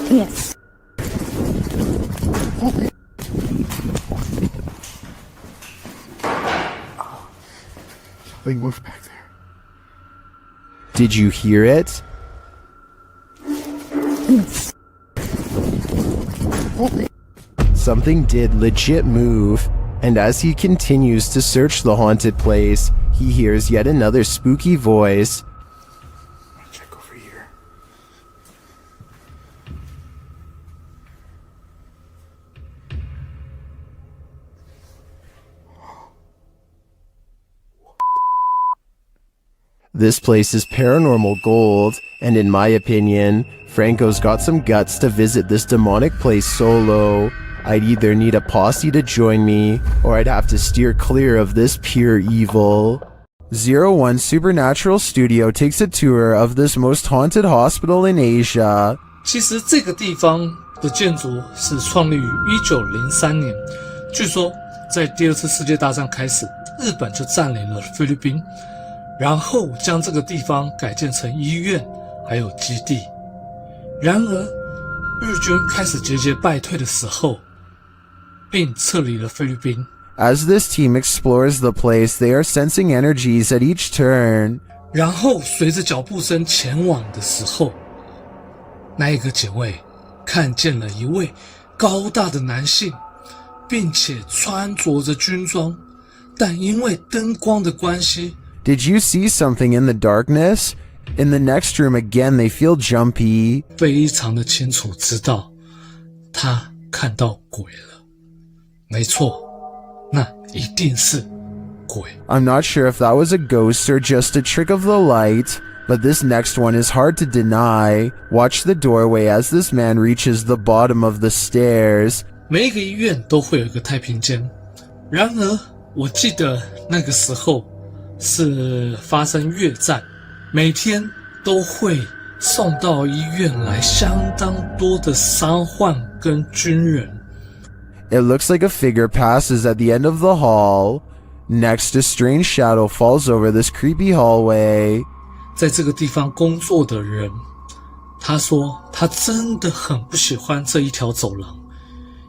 Yes. Something moved back there. Did you hear it? Yes. Something did legit move, and as he continues to search the haunted place, he hears yet another spooky voice. Check over here. This place is paranormal gold, and in my opinion, Franco's got some guts to visit this demonic place solo. I'd either need a posse to join me, or I'd have to steer clear of this pure evil. 01 Supernatural Studio takes a tour of this most haunted hospital in Asia. 其实这个地方的建筑是创立于1903年，据说在第二次世界大战开始，日本就占领了菲律宾，然后将这个地方改建成医院还有基地。然而日军开始节节败退的时候，并撤离了菲律宾。 As this team explores the place, they are sensing energies at each turn. 然后随着脚步声前往的时候，那一个警卫看见了一位高大的男性，并且穿着着军装，但因为灯光的关系 Did you see something in the darkness? In the next room again, they feel jumpy. 非常的清楚知道他看到鬼了。没错，那一定是鬼。 I'm not sure if that was a ghost or just a trick of the light, but this next one is hard to deny. Watch the doorway as this man reaches the bottom of the stairs. 每一个医院都会有一个太平间，然而我记得那个时候是发生越战，每天都会送到医院来相当多的伤患跟军人。 It looks like a figure passes at the end of the hall. Next, a strange shadow falls over this creepy hallway. 在这个地方工作的人，他说他真的很不喜欢这一条走廊，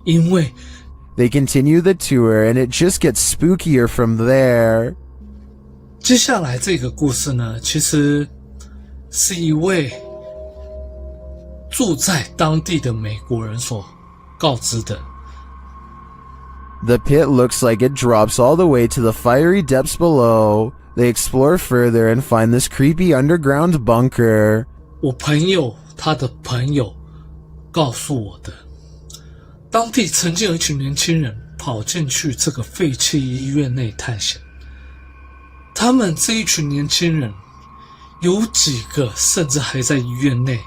因为 They continue the tour and it just gets spookier from there. 接下来这个故事呢，其实是一位住在当地的美国人所告知的。 The pit looks like it drops all the way to the fiery depths below. They explore further and find this creepy underground bunker. 我朋友他的朋友告诉我的，当地曾经有一群年轻人跑进去这个废弃医院内探险。他们这一群年轻人，有几个甚至还在医院内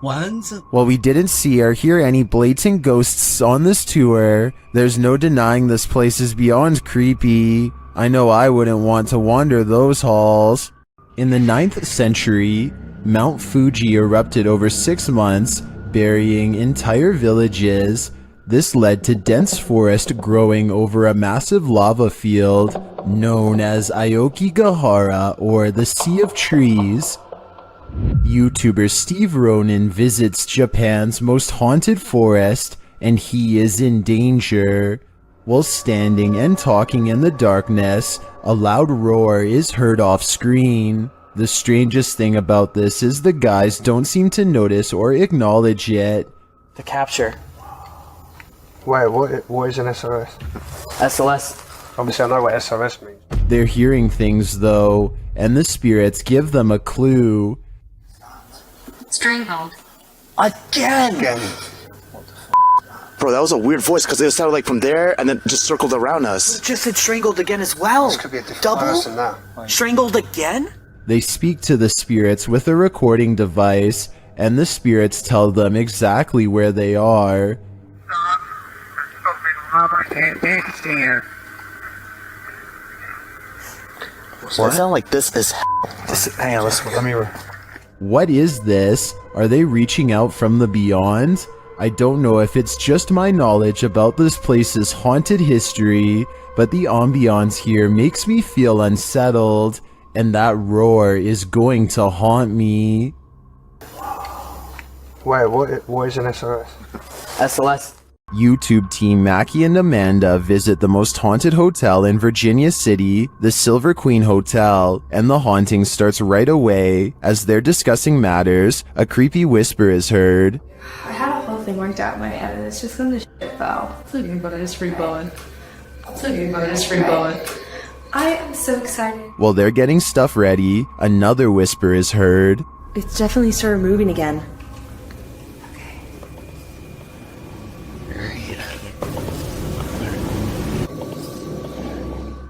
玩着。 While we didn't see or hear any blatant ghosts on this tour, there's no denying this place is beyond creepy. I know I wouldn't want to wander those halls. In the 9th century, Mount Fuji erupted over 6 months, burying entire villages. This led to dense forest growing over a massive lava field known as Aokigahara, or the Sea of Trees. YouTuber Steve Ronan visits Japan's most haunted forest, and he is in danger. While standing and talking in the darkness, a loud roar is heard off screen. The strangest thing about this is the guys don't seem to notice or acknowledge it. The capture. Wait, what is an SOS? SOS. Obviously I know what SOS means. They're hearing things though, and the spirits give them a clue. Strangled. Again! Bro, that was a weird voice because it sounded like from there and then just circled around us. It just said strangled again as well. This could be a different Double? person now. Strangled again? They speak to the spirits with a recording device, and the spirits tell them exactly where they are. Does it sound like this is Hang on, let me... What is this? Are they reaching out from the beyond? I don't know if it's just my knowledge about this place's haunted history, but the ambiance here makes me feel unsettled, and that roar is going to haunt me. Wait, what is an SOS? SOS. YouTube team Mackie and Amanda visit the most haunted hotel in Virginia City, the Silver Queen Hotel, and the haunting starts right away. As they're discussing matters, a creepy whisper is heard. I had a whole thing worked out in my head and it's just gonna shit though. It's okay, but it's free blowing. It's okay, but it's free blowing. I am so excited. While they're getting stuff ready, another whisper is heard. It's definitely started moving again.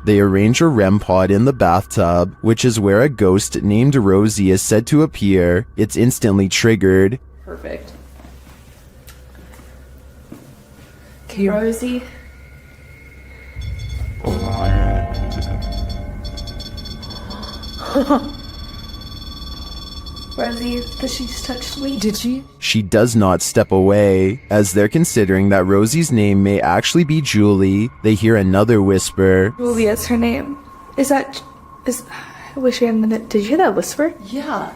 They arrange a REM pod in the bathtub, which is where a ghost named Rosie is said to appear. It's instantly triggered. Perfect. Okay, Rosie. Rosie, because she just touched me. Did she? She does not step away. As they're considering that Rosie's name may actually be Julie, they hear another whisper. Julie is her name. I wish we had a minute. Did you hear that whisper? Yeah.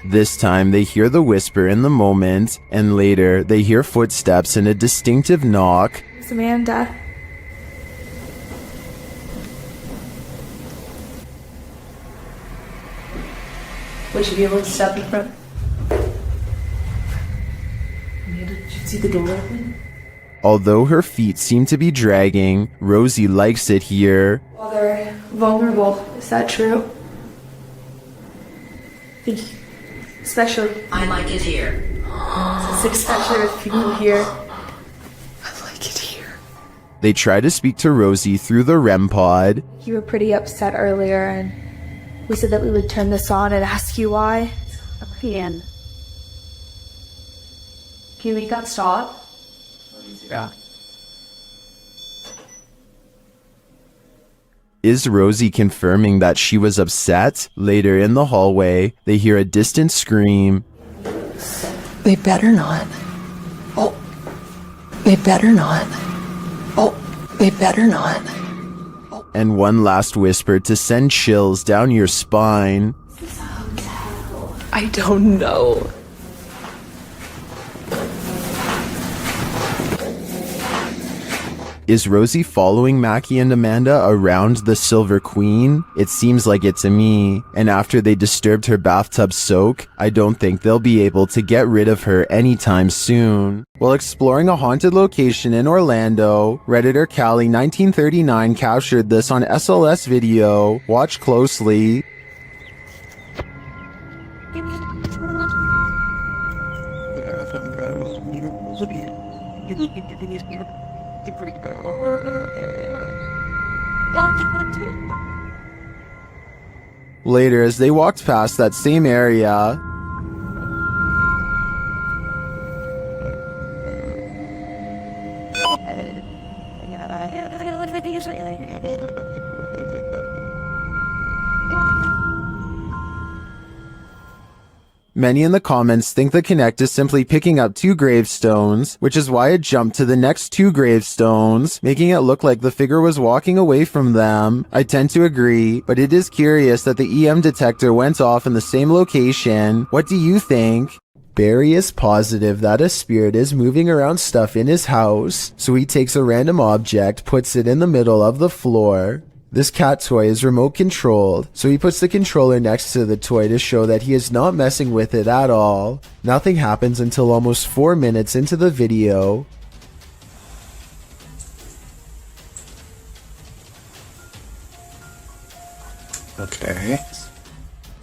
This time they hear the whisper in the moment, and later they hear footsteps and a distinctive knock. It's Amanda. Would you be able to step in front? Amanda, did you see the door open? Although her feet seem to be dragging, Rosie likes it here. Well, they're vulnerable. Is that true? Especially. I like it here. Especially with people here. I like it here. They try to speak to Rosie through the REM pod. You were pretty upset earlier, and we said that we would turn this on and ask you why. Ian. Can you make that stop? Yeah. Is Rosie confirming that she was upset? Later in the hallway, they hear a distant scream. They better not. Oh. They better not. Oh. They better not. And one last whisper to send chills down your spine. I don't know. Is Rosie following Mackie and Amanda around the Silver Queen? It seems like it to me. And after they disturbed her bathtub soak, I don't think they'll be able to get rid of her anytime soon. While exploring a haunted location in Orlando, Redditor Callie1939 captured this on SLS video. Watch closely. Later, as they walked past that same area, many in the comments think the Connect is simply picking up 2 gravestones, which is why it jumped to the next 2 gravestones, making it look like the figure was walking away from them. I tend to agree, but it is curious that the EM detector went off in the same location. What do you think? Barry is positive that a spirit is moving around stuff in his house, so he takes a random object, puts it in the middle of the floor. This cat toy is remote controlled, so he puts the controller next to the toy to show that he is not messing with it at all. Nothing happens until almost 4 minutes into the video. Okay.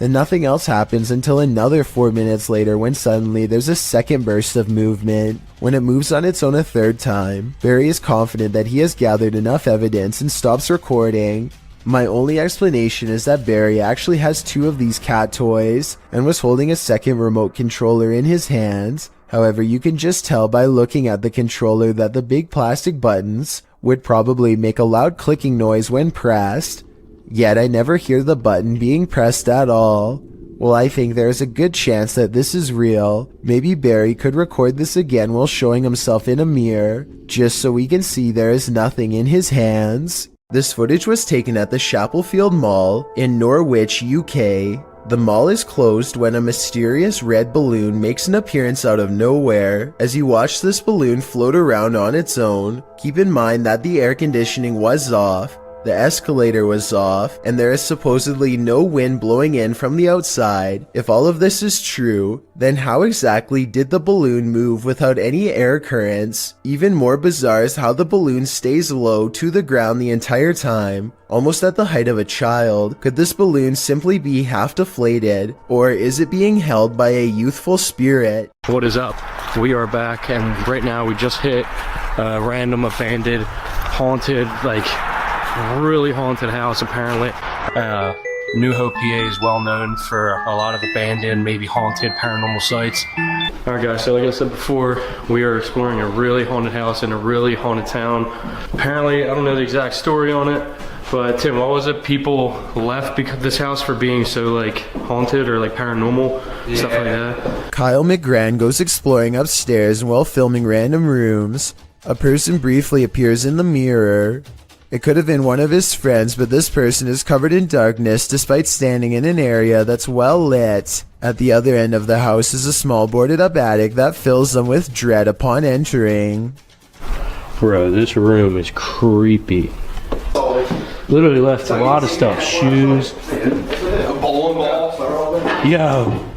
Then nothing else happens until another 4 minutes later when suddenly there's a second burst of movement. When it moves on its own a third time, Barry is confident that he has gathered enough evidence and stops recording. My only explanation is that Barry actually has 2 of these cat toys and was holding a second remote controller in his hands. However, you can just tell by looking at the controller that the big plastic buttons would probably make a loud clicking noise when pressed. Yet I never hear the button being pressed at all. Well, I think there is a good chance that this is real. Maybe Barry could record this again while showing himself in a mirror, just so we can see there is nothing in his hands. This footage was taken at the Chapelfield Mall in Norwich, UK. The mall is closed when a mysterious red balloon makes an appearance out of nowhere. As you watch this balloon float around on its own, keep in mind that the air conditioning was off, the escalator was off, and there is supposedly no wind blowing in from the outside. If all of this is true, then how exactly did the balloon move without any air currents? Even more bizarre is how the balloon stays low to the ground the entire time, almost at the height of a child. Could this balloon simply be half deflated, or is it being held by a youthful spirit? What is up? We are back, and right now we just hit a random abandoned, haunted, really haunted house apparently. New Hope, PA is well known for a lot of abandoned, maybe haunted paranormal sites. Alright guys, so like I said before, we are exploring a really haunted house in a really haunted town. Apparently, I don't know the exact story on it, but Tim, what was it? People left because this house for being so haunted or paranormal, stuff like that. Kyle McGran goes exploring upstairs, and while filming random rooms, a person briefly appears in the mirror. It could have been one of his friends, but this person is covered in darkness despite standing in an area that's well lit. At the other end of the house is a small boarded up attic that fills them with dread upon entering. Bro, this room is creepy. Literally left a lot of stuff, shoes. Yo,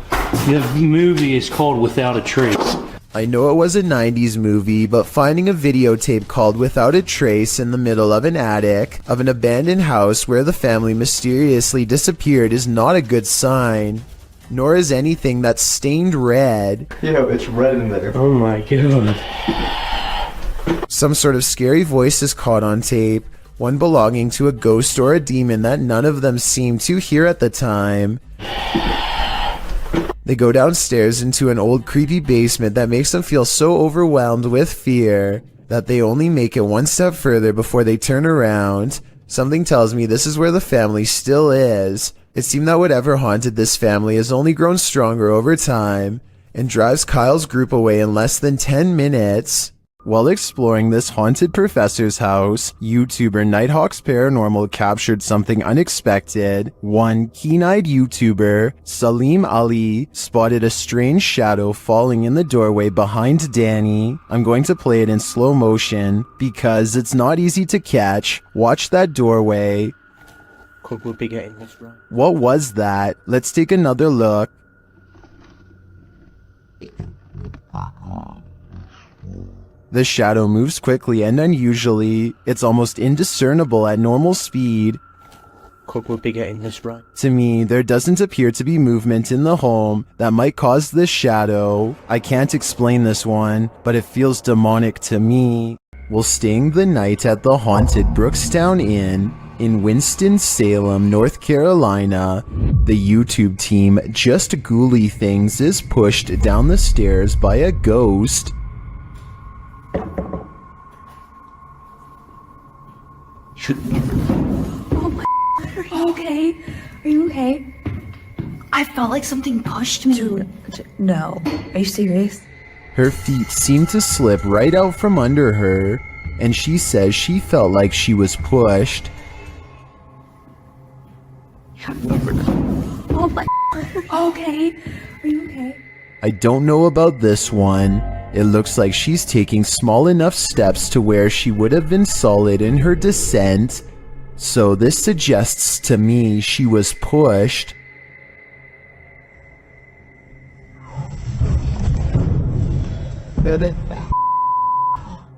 the movie is called Without a Trace. I know it was a 90s movie, but finding a videotape called Without a Trace in the middle of an attic of an abandoned house where the family mysteriously disappeared is not a good sign. Nor is anything that's stained red. Yeah, it's red in there. Oh my god. Some sort of scary voice is caught on tape, one belonging to a ghost or a demon that none of them seemed to hear at the time. They go downstairs into an old creepy basement that makes them feel so overwhelmed with fear that they only make it one step further before they turn around. Something tells me this is where the family still is. It seemed that whatever haunted this family has only grown stronger over time and drives Kyle's group away in less than 10 minutes. While exploring this haunted professor's house, YouTuber Nighthawk's Paranormal captured something unexpected. One keen-eyed YouTuber, Salim Ali, spotted a strange shadow falling in the doorway behind Danny. I'm going to play it in slow motion because it's not easy to catch. Watch that doorway. Could we be getting this right? What was that? Let's take another look. The shadow moves quickly and unusually. It's almost indiscernible at normal speed. Could we be getting this right? To me, there doesn't appear to be movement in the home that might cause this shadow. I can't explain this one, but it feels demonic to me. While staying the night at the haunted Brookstown Inn in Winston-Salem, North Carolina, the YouTube team Just Ghouly Things is pushed down the stairs by a ghost. Oh my, are you okay? Are you okay? I felt like something pushed me. Dude, no. Are you serious? Her feet seem to slip right out from under her, and she says she felt like she was pushed. Oh my, okay? Are you okay? I don't know about this one. It looks like she's taking small enough steps to where she would have been solid in her descent, so this suggests to me she was pushed.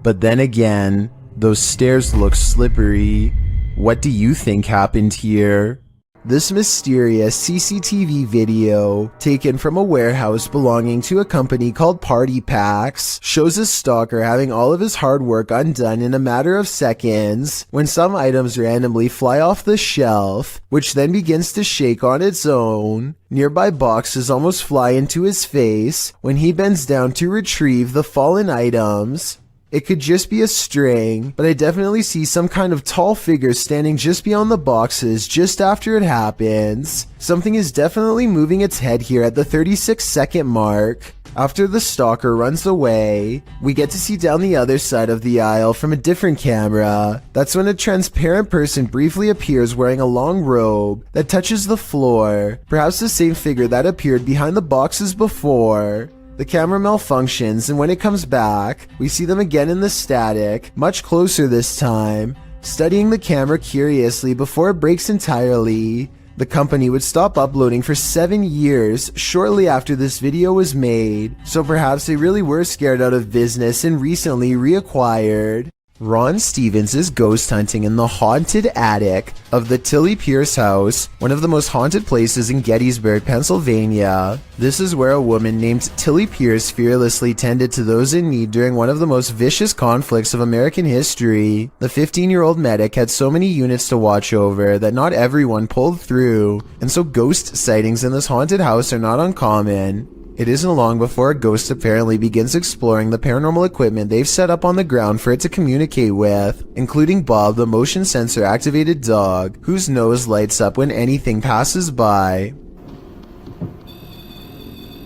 But then again, those stairs look slippery. What do you think happened here? This mysterious CCTV video, taken from a warehouse belonging to a company called Party Packs, shows a stalker having all of his hard work undone in a matter of seconds when some items randomly fly off the shelf, which then begins to shake on its own. Nearby boxes almost fly into his face when he bends down to retrieve the fallen items. It could just be a string, but I definitely see some kind of tall figure standing just beyond the boxes just after it happens. Something is definitely moving its head here at the 36-second mark. After the stalker runs away, we get to see down the other side of the aisle from a different camera. That's when a transparent person briefly appears wearing a long robe that touches the floor, perhaps the same figure that appeared behind the boxes before. The camera malfunctions, and when it comes back, we see them again in the static, much closer this time, studying the camera curiously before it breaks entirely. The company would stop uploading for 7 years shortly after this video was made, so perhaps they really were scared out of business and recently reacquired. Ron Stevens is ghost hunting in the haunted attic of the Tilly Pierce house, one of the most haunted places in Gettysburg, Pennsylvania. This is where a woman named Tilly Pierce fearlessly tended to those in need during one of the most vicious conflicts of American history. The 15-year-old medic had so many units to watch over that not everyone pulled through, and so ghost sightings in this haunted house are not uncommon. It isn't long before a ghost apparently begins exploring the paranormal equipment they've set up on the ground for it to communicate with, including Bob, the motion sensor activated dog, whose nose lights up when anything passes by.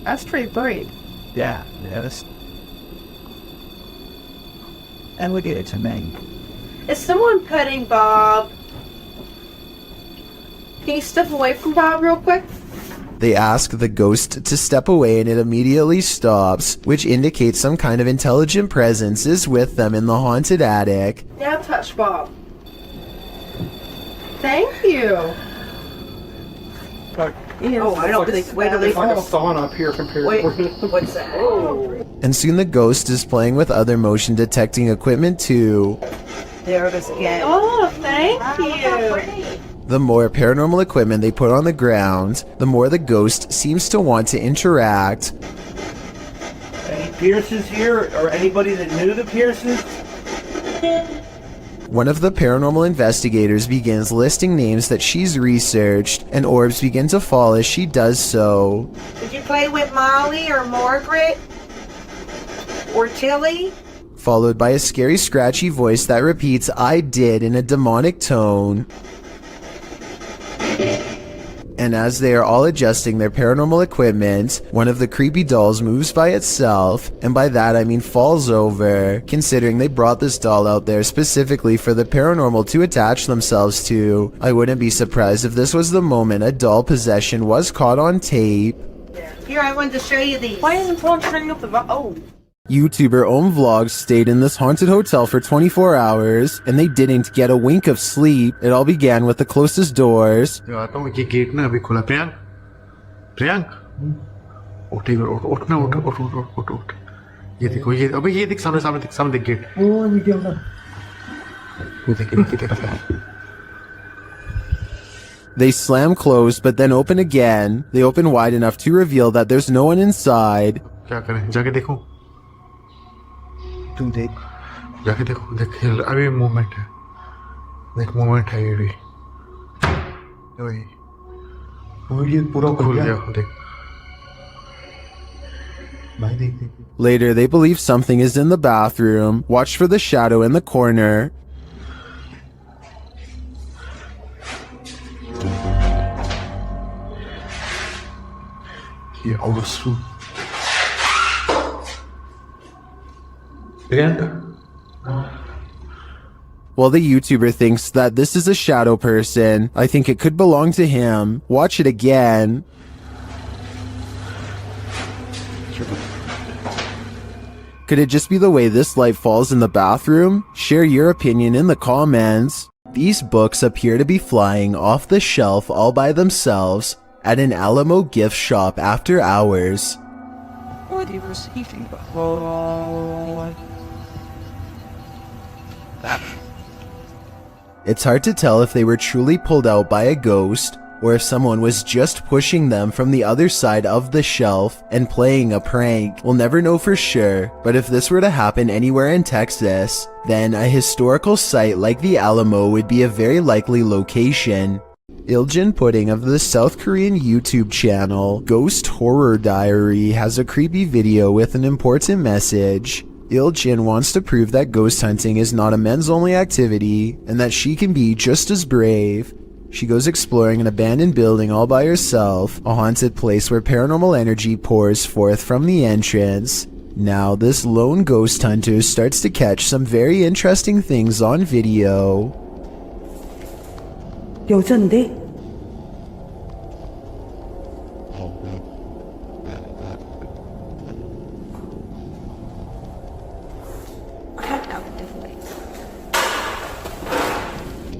That's pretty bright. Yeah, that's... And look at it to me. Is someone petting Bob? Can you step away from Bob real quick? They ask the ghost to step away and it immediately stops, which indicates some kind of intelligent presence is with them in the haunted attic. Now touch Bob. Thank you. Oh, I don't think. Wait, there's like a fawn up here compared. Wait, what's that? Oh. And soon the ghost is playing with other motion detecting equipment too. There it is again. Oh, thank you. The more paranormal equipment they put on the ground, the more the ghost seems to want to interact. Any Pierces here, or anybody that knew the Pierces? One of the paranormal investigators begins listing names that she's researched, and orbs begin to fall as she does so. Did you play with Molly or Margaret? Or Tilly? Followed by a scary scratchy voice that repeats "I did" in a demonic tone. And as they are all adjusting their paranormal equipment, one of the creepy dolls moves by itself, and by that I mean falls over, considering they brought this doll out there specifically for the paranormal to attach themselves to. I wouldn't be surprised if this was the moment a doll possession was caught on tape. Here, I wanted to show you these. Why isn't someone turning up the oh? YouTuber Om Vlogs stayed in this haunted hotel for 24 hours, and they didn't get a wink of sleep. It all began with the closest doors. Gate ना अभी खुला प्रियांक प्रियांक उठ एक बार उठ ना उठ उठ उठ उठ उठ ये देखो ये अबे ये देख सामने देख गेट ये देख They slam closed but then open again. They open wide enough to reveal that there's no one inside. क्या करें जाके देखो तुम देख जाके देखो देख अभी मूवमेंट है देख मूवमेंट है ये भी ये पूरा खुल गया देख भाई देख देख Later, they believe something is in the bathroom. Watch for the shadow in the corner. ये oversleep While the YouTuber thinks that this is a shadow person, I think it could belong to him. Watch it again. Could it just be the way this light falls in the bathroom? Share your opinion in the comments. These books appear to be flying off the shelf all by themselves at an Alamo gift shop after hours. Or they were sleeping. It's hard to tell if they were truly pulled out by a ghost or if someone was just pushing them from the other side of the shelf and playing a prank. We'll never know for sure, but if this were to happen anywhere in Texas, then a historical site like the Alamo would be a very likely location. Iljin Pudding of the South Korean YouTube channel Ghost Horror Diary has a creepy video with an important message. Iljin wants to prove that ghost hunting is not a men's only activity and that she can be just as brave. She goes exploring an abandoned building all by herself, a haunted place where paranormal energy pours forth from the entrance. Now this lone ghost hunter starts to catch some very interesting things on video. 여잔데?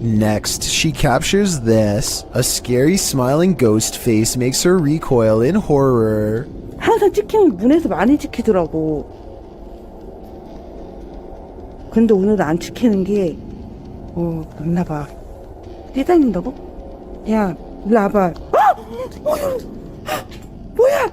Next, she captures this. A scary smiling ghost face makes her recoil in horror. 항상 찍히는 문에서 많이 찍히더라고. 근데 오늘은 안 찍히는 게 맞나봐. 뛰다닌다고? 야, 일로 와봐. 뭐야?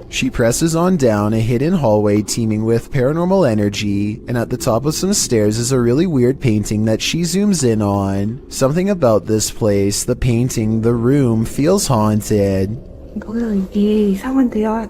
She presses on down a hidden hallway teeming with paranormal energy, and at the top of some stairs is a really weird painting that she zooms in on. Something about this place, the painting, the room, feels haunted. 거기서 이게 이상한데요.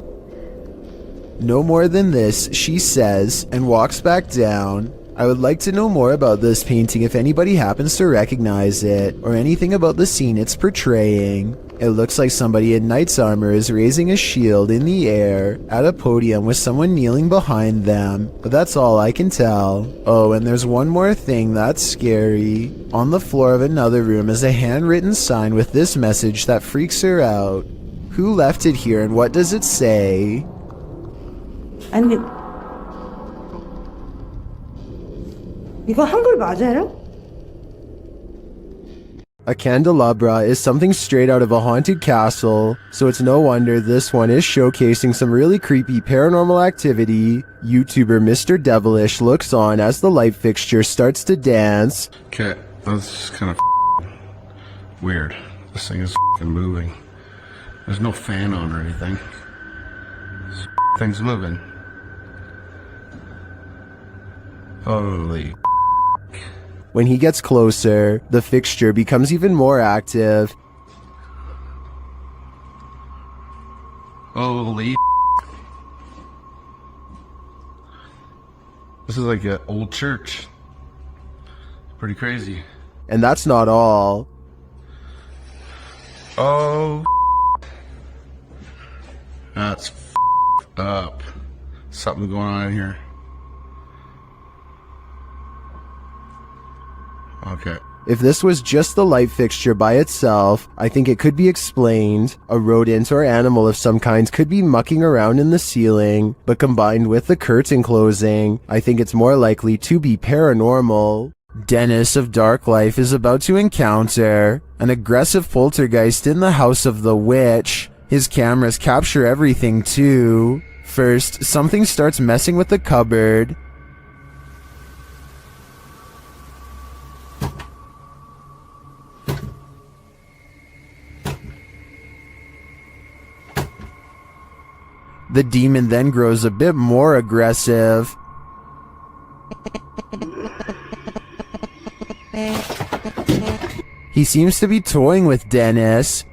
No more than this, she says, and walks back down. I would like to know more about this painting if anybody happens to recognize it, or anything about the scene it's portraying. It looks like somebody in knight's armor is raising a shield in the air at a podium with someone kneeling behind them, but that's all I can tell. Oh, and there's one more thing that's scary. On the floor of another room is a handwritten sign with this message that freaks her out. Who left it here and what does it say? 아니, 이거 한글 맞아요? A candelabra is something straight out of a haunted castle, so it's no wonder this one is showcasing some really creepy paranormal activity. YouTuber Mr. Devilish looks on as the light fixture starts to dance. Okay, that's kind of weird. This thing is moving. There's no fan on or anything. This thing's moving. Holy. When he gets closer, the fixture becomes even more active. Holy. This is like an old church. Pretty crazy. And that's not all. Oh. That's up. Something going on in here. Okay. If this was just the light fixture by itself, I think it could be explained. A rodent or animal of some kind could be mucking around in the ceiling, but combined with the curtain closing, I think it's more likely to be paranormal. Dennis of Dark Life is about to encounter an aggressive poltergeist in the house of the witch. His cameras capture everything too. First, something starts messing with the cupboard. The demon then grows a bit more aggressive. He seems to be toying with Dennis.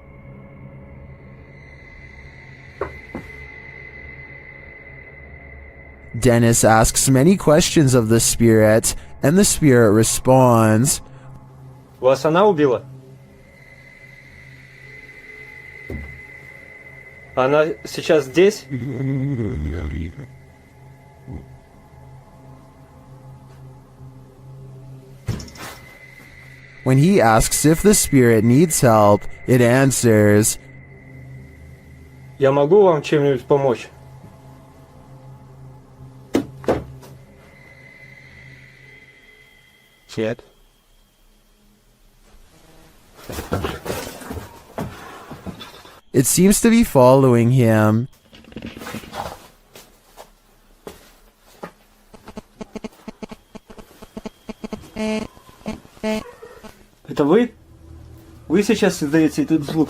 Dennis asks many questions of the spirit, and the spirit responds. Вас она убила? Она сейчас здесь? When he asks if the spirit needs help, it answers, Я могу вам чем-нибудь помочь? Нет. It seems to be following him. Это вы? Вы сейчас создаете этот звук.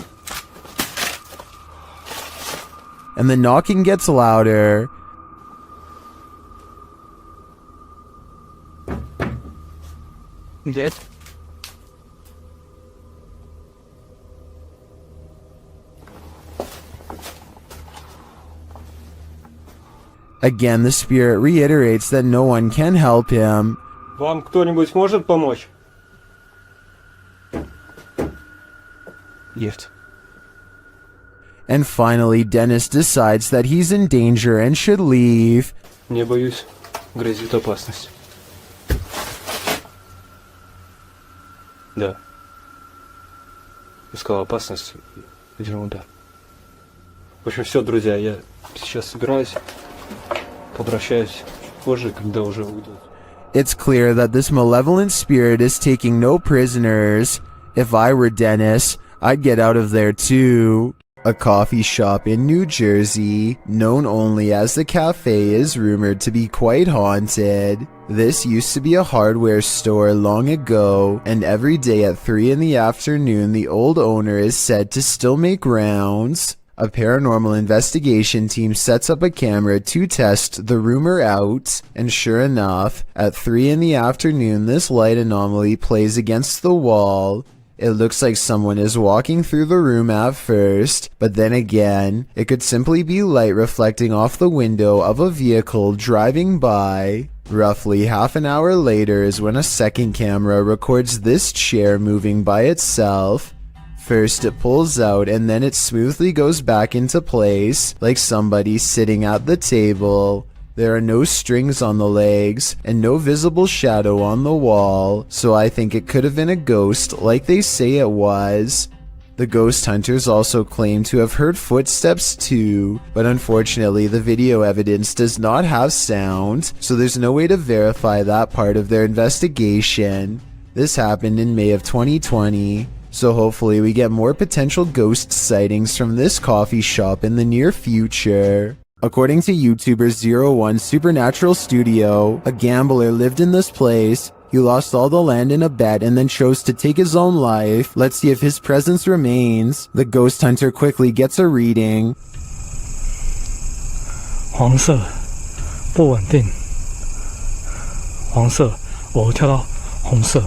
And the knocking gets louder. Dead. Again, the spirit reiterates that no one can help him. Вам кто-нибудь может помочь? Gift. And finally, Dennis decides that he's in danger and should leave. Не боюсь, грозит опасность. Да. Искал опасность. Ерунда. В общем, все, друзья, я сейчас собираюсь, попрощаюсь позже, когда уже уйдут. It's clear that this malevolent spirit is taking no prisoners. If I were Dennis, I'd get out of there too. A coffee shop in New Jersey, known only as the Cafe, is rumored to be quite haunted. This used to be a hardware store long ago, and every day at 3 in the afternoon, the old owner is said to still make rounds. A paranormal investigation team sets up a camera to test the rumor out, and sure enough, at 3 in the afternoon, this light anomaly plays against the wall. It looks like someone is walking through the room at first, but then again, it could simply be light reflecting off the window of a vehicle driving by. Roughly half an hour later is when a second camera records this chair moving by itself. First it pulls out and then it smoothly goes back into place, like somebody sitting at the table. There are no strings on the legs, and no visible shadow on the wall, so I think it could have been a ghost like they say it was. The ghost hunters also claim to have heard footsteps too, but unfortunately the video evidence does not have sound, so there's no way to verify that part of their investigation. This happened in May of 2020, so hopefully we get more potential ghost sightings from this coffee shop in the near future. According to YouTuber 01 Supernatural Studio, a gambler lived in this place. He lost all the land in a bet and then chose to take his own life. Let's see if his presence remains. The ghost hunter quickly gets a reading. 黄色，不稳定。黄色，我跳到红色。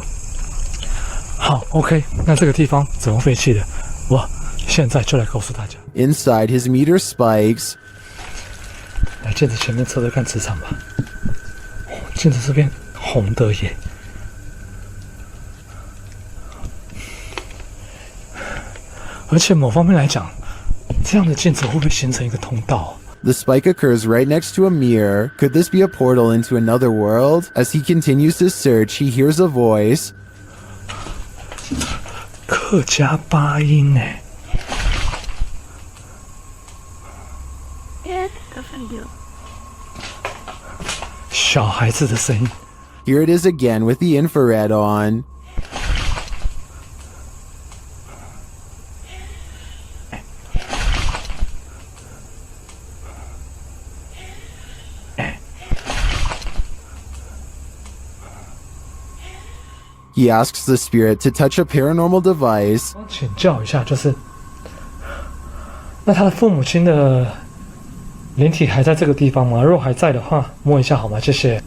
好 ，OK， 那这个地方怎么废弃的？我现在就来告诉大家。Inside, his meter spikes. 来镜子前面测测看磁场吧。镜子这边红的耶。而且某方面来讲，这样的镜子会不会形成一个通道？ The spike occurs right next to a mirror. Could this be a portal into another world? As he continues to search, he hears a voice. 客家八音哎。小孩子的声音。 Here it is again with the infrared on. He asks the spirit to touch a paranormal device. 请教一下，就是那他的父母亲的灵体还在这个地方吗？若还在的话，摸一下好吗？谢谢。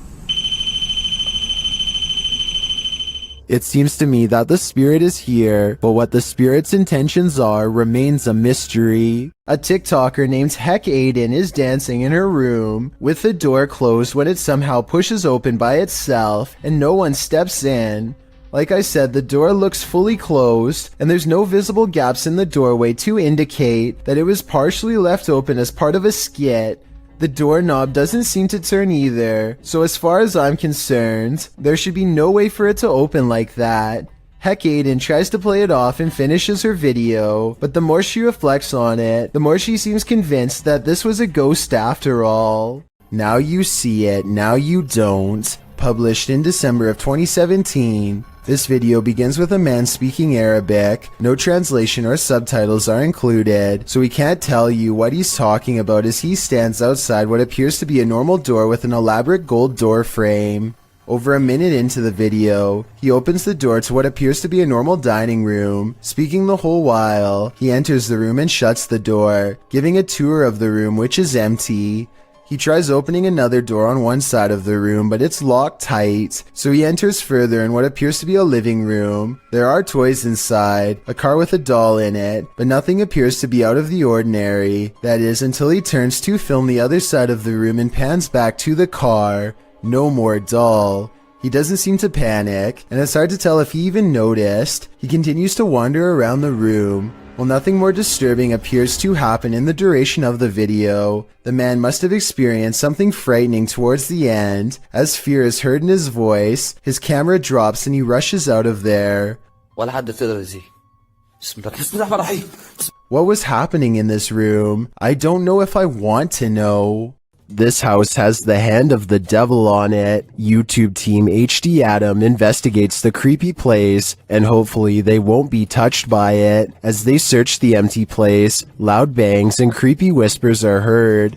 It seems to me that the spirit is here, but what the spirit's intentions are remains a mystery. A TikToker named Heck Aiden is dancing in her room, with the door closed when it somehow pushes open by itself, and no one steps in. Like I said, the door looks fully closed, and there's no visible gaps in the doorway to indicate that it was partially left open as part of a skit. The doorknob doesn't seem to turn either, so as far as I'm concerned, there should be no way for it to open like that. Heck Aiden tries to play it off and finishes her video, but the more she reflects on it, the more she seems convinced that this was a ghost after all. Now you see it, now you don't. Published in December of 2017. This video begins with a man speaking Arabic. No translation or subtitles are included, so we can't tell you what he's talking about as he stands outside what appears to be a normal door with an elaborate gold door frame. Over a minute into the video, he opens the door to what appears to be a normal dining room. Speaking the whole while, he enters the room and shuts the door, giving a tour of the room, which is empty. He tries opening another door on one side of the room, but it's locked tight, so he enters further in what appears to be a living room. There are toys inside, a car with a doll in it, but nothing appears to be out of the ordinary. That is, until he turns to film the other side of the room and pans back to the car. No more doll. He doesn't seem to panic, and it's hard to tell if he even noticed. He continues to wander around the room. While nothing more disturbing appears to happen in the duration of the video, the man must have experienced something frightening towards the end. As fear is heard in his voice, his camera drops and he rushes out of there. What was happening in this room? I don't know if I want to know. This house has the hand of the devil on it. YouTube team HD Adam investigates the creepy place, and hopefully they won't be touched by it. As they search the empty place, loud bangs and creepy whispers are heard.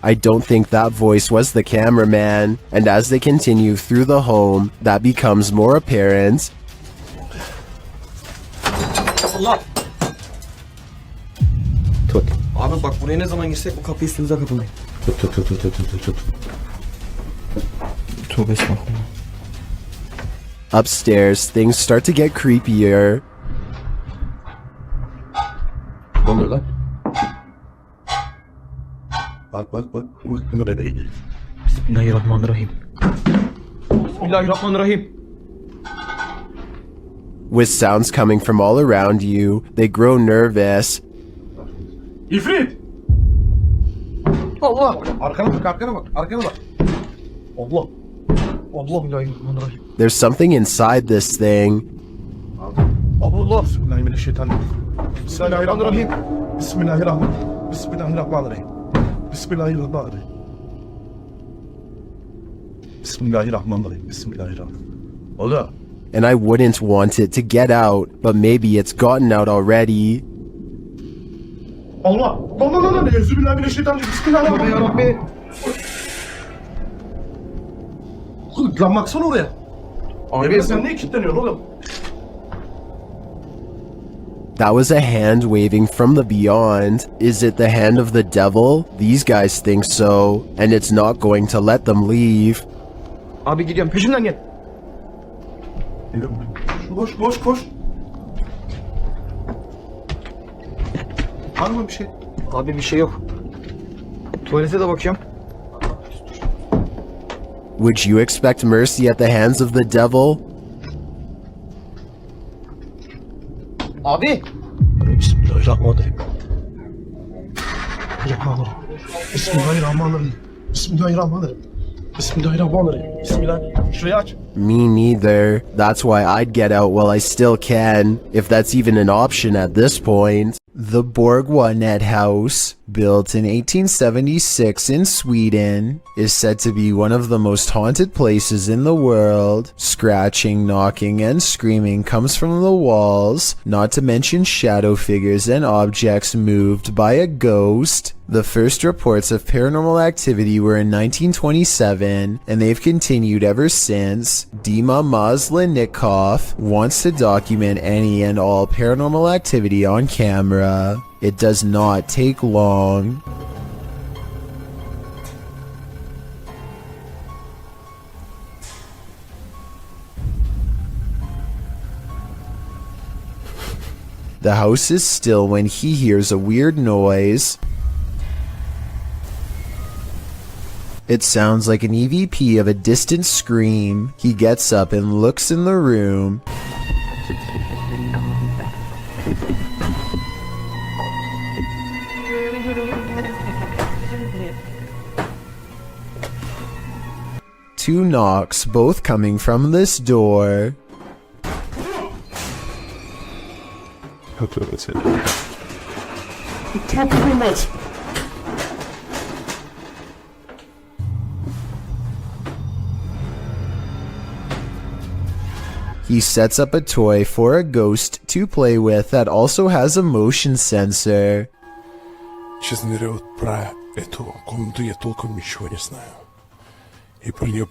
I don't think that voice was the cameraman, and as they continue through the home, that becomes more apparent. Allah. Tut. Abi bak buraya ne zaman girsek bu kapıyı üstümüze kapamayın. Tut. Tövbe estağfurullah. Upstairs, things start to get creepier. Ne oluyor lan? Bak. Bismillahirrahmanirrahim. Bismillahirrahmanirrahim. With sounds coming from all around you, they grow nervous. İfrit! Allah! Arkana bak. Allah! Bismillahirrahmanirrahim. There's something inside this thing. Allah! Bismillahirrahmanirrahim. Bismillahirrahmanirrahim. Bismillahirrahmanirrahim. Bismillahirrahmanirrahim. Allah. And I wouldn't want it to get out, but maybe it's gotten out already. Allah. Allah. Bismillahirrahmanirrahim. Bismillahirrahmanirrahim. Lan baksana oraya. Abi sen niye kilitleniyorsun oğlum? That was a hand waving from the beyond. Is it the hand of the devil? These guys think so, and it's not going to let them leave. Abi gidiyorum peşimden gel. Koş. Var mı bir şey? Abi bir şey yok. Tuvalete de bakıyorum. Would you expect mercy at the hands of the devil? Abi. Bismillahirrahmanirrahim. Bismillahirrahmanirrahim. Şurayı aç. Me neither. That's why I'd get out while I still can, if that's even an option at this point. The Borgwanet House, built in 1876 in Sweden, is said to be one of the most haunted places in the world. Scratching, knocking, and screaming comes from the walls, not to mention shadow figures and objects moved by a ghost. The first reports of paranormal activity were in 1927, and they've continued ever since. Dima Maslenikov wants to document any and all paranormal activity on camera. It does not take long. The house is still when he hears a weird noise. It sounds like an EVP of a distant scream. He gets up and looks in the room. Two knocks, both coming from this door. He sets up a toy for a ghost to play with that also has a motion sensor. Честно говоря, вот про эту комнату я толком ничего не знаю. И про нее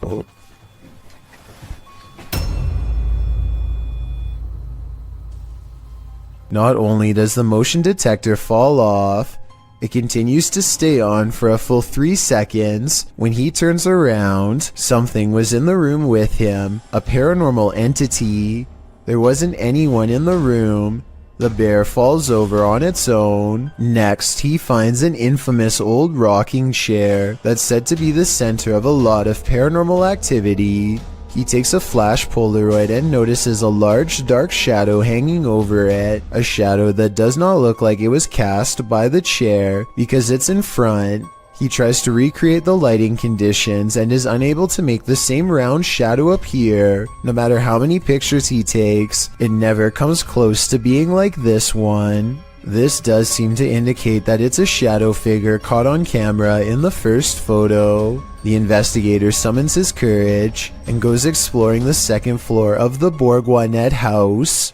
Not only does the motion detector fall off, it continues to stay on for a full 3 seconds. When he turns around, something was in the room with him, a paranormal entity. There wasn't anyone in the room. The bear falls over on its own. Next, he finds an infamous old rocking chair that's said to be the center of a lot of paranormal activity. He takes a flash Polaroid and notices a large dark shadow hanging over it, a shadow that does not look like it was cast by the chair because it's in front. He tries to recreate the lighting conditions and is unable to make the same round shadow appear. No matter how many pictures he takes, it never comes close to being like this one. This does seem to indicate that it's a shadow figure caught on camera in the first photo. The investigator summons his courage and goes exploring the second floor of the Bourgoinet house.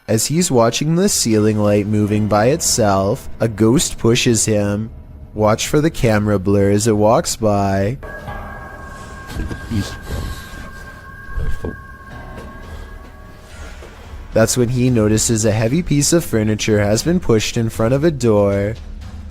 As he's watching the ceiling light moving by itself, a ghost pushes him. Watch for the camera blur as it walks by. That's when he notices a heavy piece of furniture has been pushed in front of a door.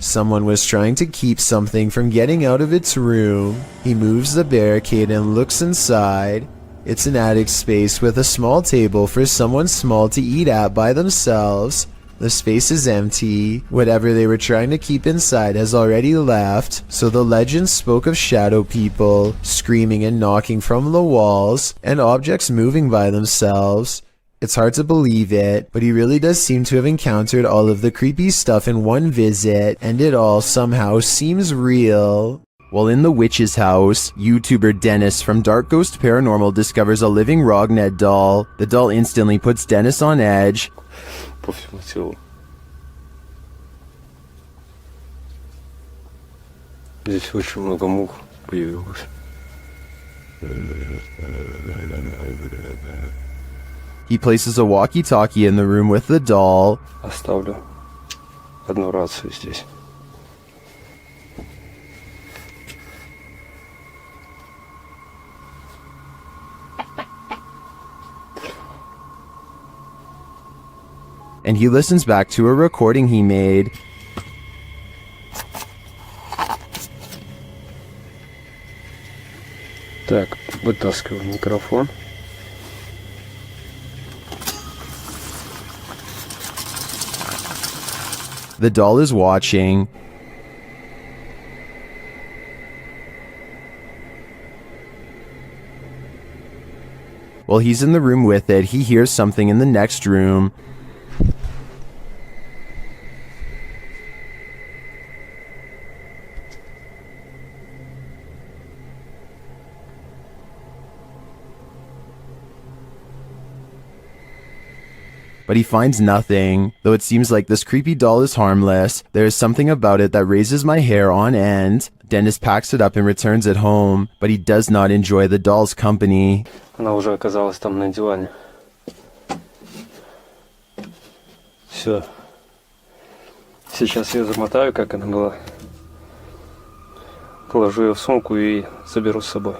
Someone was trying to keep something from getting out of its room. He moves the barricade and looks inside. It's an attic space with a small table for someone small to eat at by themselves. The space is empty. Whatever they were trying to keep inside has already left, so the legend spoke of shadow people, screaming and knocking from the walls, and objects moving by themselves. It's hard to believe it, but he really does seem to have encountered all of the creepy stuff in one visit, and it all somehow seems real. While in the witch's house, YouTuber Dennis from Dark Ghost Paranormal discovers a living Rognet doll. The doll instantly puts Dennis on edge. По всему телу. Здесь очень много мух появилось. He places a walkie-talkie in the room with the doll. Оставлю одну рацию здесь. And he listens back to a recording he made. Так, вытаскиваю микрофон. The doll is watching. While he's in the room with it, he hears something in the next room. But he finds nothing. Though it seems like this creepy doll is harmless, there is something about it that raises my hair on end. Dennis packs it up and returns it home, but he does not enjoy the doll's company. Она уже оказалась там на диване. Все. Сейчас я замотаю, как она была. Положу ее в сумку и заберу с собой.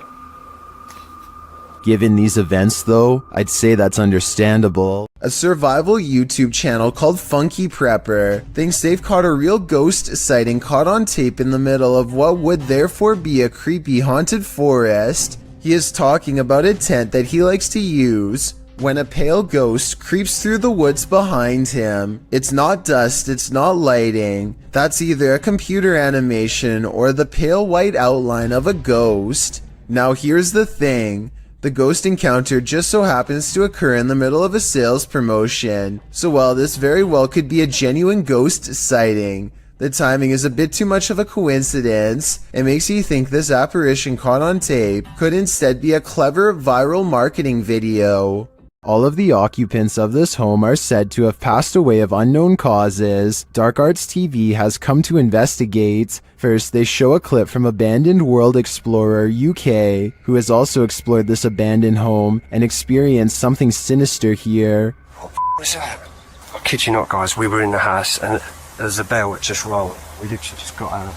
Given these events though, I'd say that's understandable. A survival YouTube channel called Funky Prepper thinks they've caught a real ghost sighting caught on tape in the middle of what would therefore be a creepy haunted forest. He is talking about a tent that he likes to use when a pale ghost creeps through the woods behind him. It's not dust, it's not lighting. That's either a computer animation or the pale white outline of a ghost. Now here's the thing. The ghost encounter just so happens to occur in the middle of a sales promotion. So while this very well could be a genuine ghost sighting, the timing is a bit too much of a coincidence. It makes you think this apparition caught on tape could instead be a clever viral marketing video. All of the occupants of this home are said to have passed away of unknown causes. Dark Arts TV has come to investigate. First, they show a clip from Abandoned World Explorer UK, who has also explored this abandoned home and experienced something sinister here. What was that? I kid you not, guys, we were in the house and there's a bell that just rolled. We literally just got out.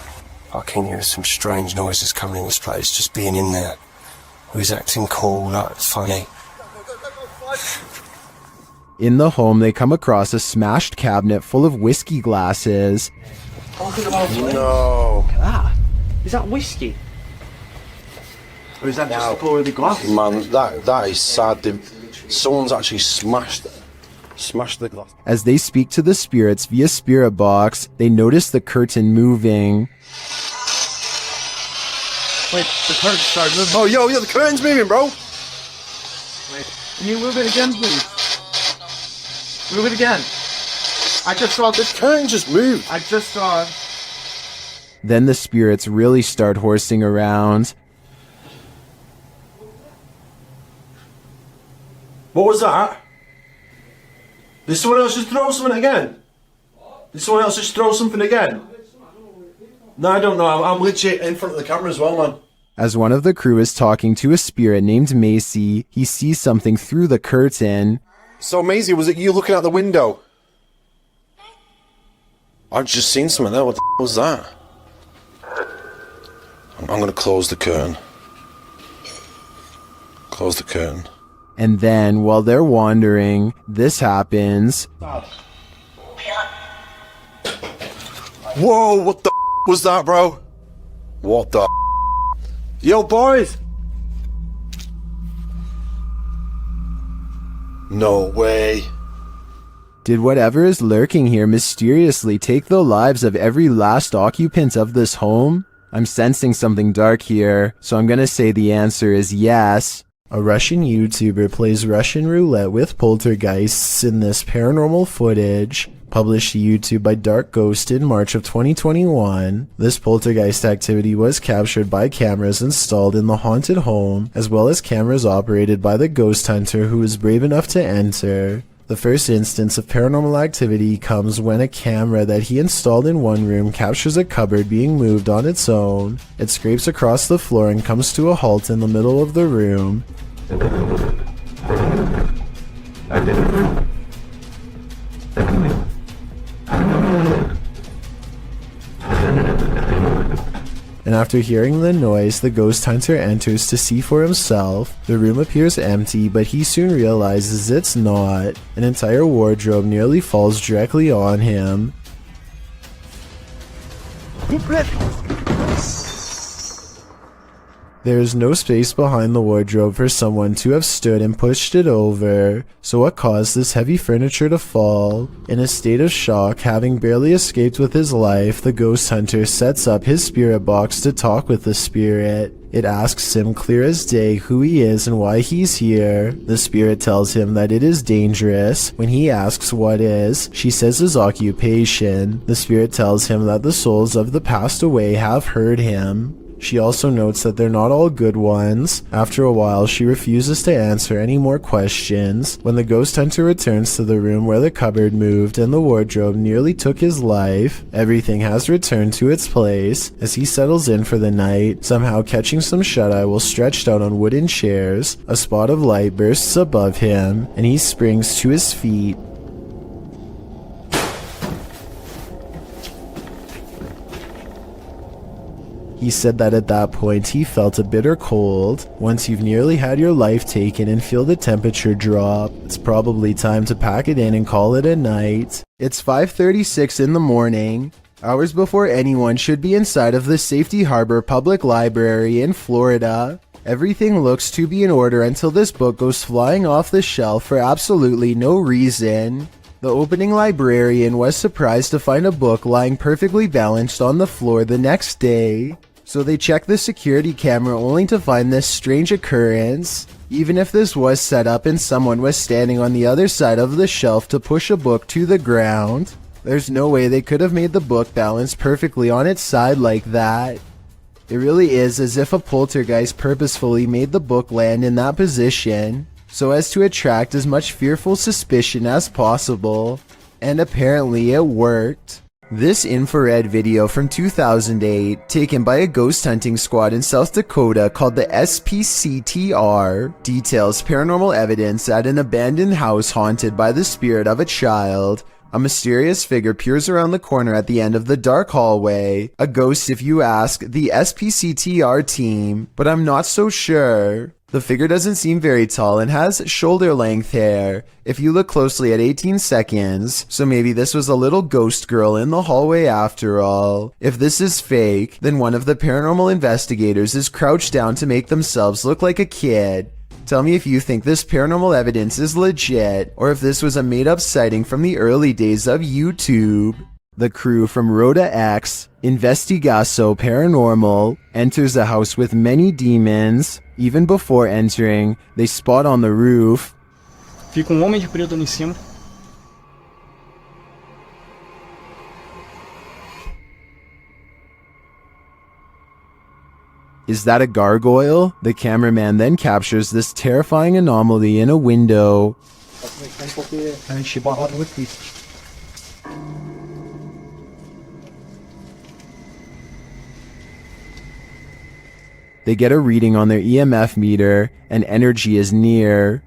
I can hear some strange noises coming in this place, just being in there. He was acting cool, like funny. In the home, they come across a smashed cabinet full of whiskey glasses. No. Look at that. Is that whiskey? Or is that just a pour of the glass? Man, that is sad. Someone's actually smashed the glass. As they speak to the spirits via spirit box, they notice the curtain moving. Wait, the curtain started moving. Oh, yo, the curtain's moving, bro. Wait, can you move it again, please? Move it again. I just saw this curtain just moved. I just saw it. Then the spirits really start horsing around. What was that? Did someone else just throw something again? Did someone else just throw something again? No, I don't know. I'm legit in front of the camera as well, man. As one of the crew is talking to a spirit named Macy, he sees something through the curtain. So, Maisie, was it you looking out the window? I've just seen something there. What the was that? I'm going to close the curtain. Close the curtain. And then, while they're wandering, this happens. Whoa, what the was that, bro? What the Yo, boys! No way. Did whatever is lurking here mysteriously take the lives of every last occupant of this home? I'm sensing something dark here, so I'm gonna say the answer is yes. A Russian YouTuber plays Russian roulette with poltergeists in this paranormal footage, published to YouTube by Dark Ghost in March of 2021. This poltergeist activity was captured by cameras installed in the haunted home, as well as cameras operated by the ghost hunter who was brave enough to enter. The first instance of paranormal activity comes when a camera that he installed in one room captures a cupboard being moved on its own. It scrapes across the floor and comes to a halt in the middle of the room. And after hearing the noise, the ghost hunter enters to see for himself. The room appears empty, but he soon realizes it's not. An entire wardrobe nearly falls directly on him. There is no space behind the wardrobe for someone to have stood and pushed it over. So what caused this heavy furniture to fall? In a state of shock, having barely escaped with his life, the ghost hunter sets up his spirit box to talk with the spirit. It asks him clear as day who he is and why he's here. The spirit tells him that it is dangerous. When he asks what is, she says his occupation. The spirit tells him that the souls of the passed away have heard him. She also notes that they're not all good ones. After a while, she refuses to answer any more questions. When the ghost hunter returns to the room where the cupboard moved and the wardrobe nearly took his life, everything has returned to its place. As he settles in for the night, somehow catching some shut-eye while stretched out on wooden chairs, a spot of light bursts above him, and he springs to his feet. He said that at that point he felt a bitter cold. Once you've nearly had your life taken and feel the temperature drop, it's probably time to pack it in and call it a night. It's 5:36 in the morning, hours before anyone should be inside of the Safety Harbor Public Library in Florida. Everything looks to be in order until this book goes flying off the shelf for absolutely no reason. The opening librarian was surprised to find a book lying perfectly balanced on the floor the next day. So they checked the security camera only to find this strange occurrence. Even if this was set up and someone was standing on the other side of the shelf to push a book to the ground, there's no way they could have made the book balance perfectly on its side like that. It really is as if a poltergeist purposefully made the book land in that position. so as to attract as much fearful suspicion as possible. And apparently it worked. This infrared video from 2008, taken by a ghost hunting squad in South Dakota called the SPCTR, details paranormal evidence at an abandoned house haunted by the spirit of a child. A mysterious figure peers around the corner at the end of the dark hallway. A ghost if you ask the SPCTR team, but I'm not so sure. The figure doesn't seem very tall and has shoulder-length hair, if you look closely at 18 seconds, so maybe this was a little ghost girl in the hallway after all. If this is fake, then one of the paranormal investigators is crouched down to make themselves look like a kid. Tell me if you think this paranormal evidence is legit, or if this was a made-up sighting from the early days of YouTube. The crew from Rhoda X, Investigaso Paranormal, enters a house with many demons. Even before entering, they spot on the roof Fica homem de preto ali em cima. Is that a gargoyle? The cameraman then captures this terrifying anomaly in a window. They get a reading on their EMF meter, and energy is near.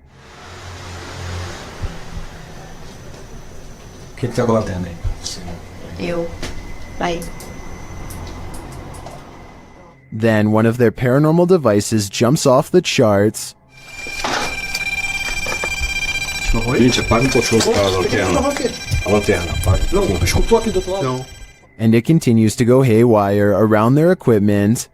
Then one of their paranormal devices jumps off the charts. And it continues to go haywire around their equipment.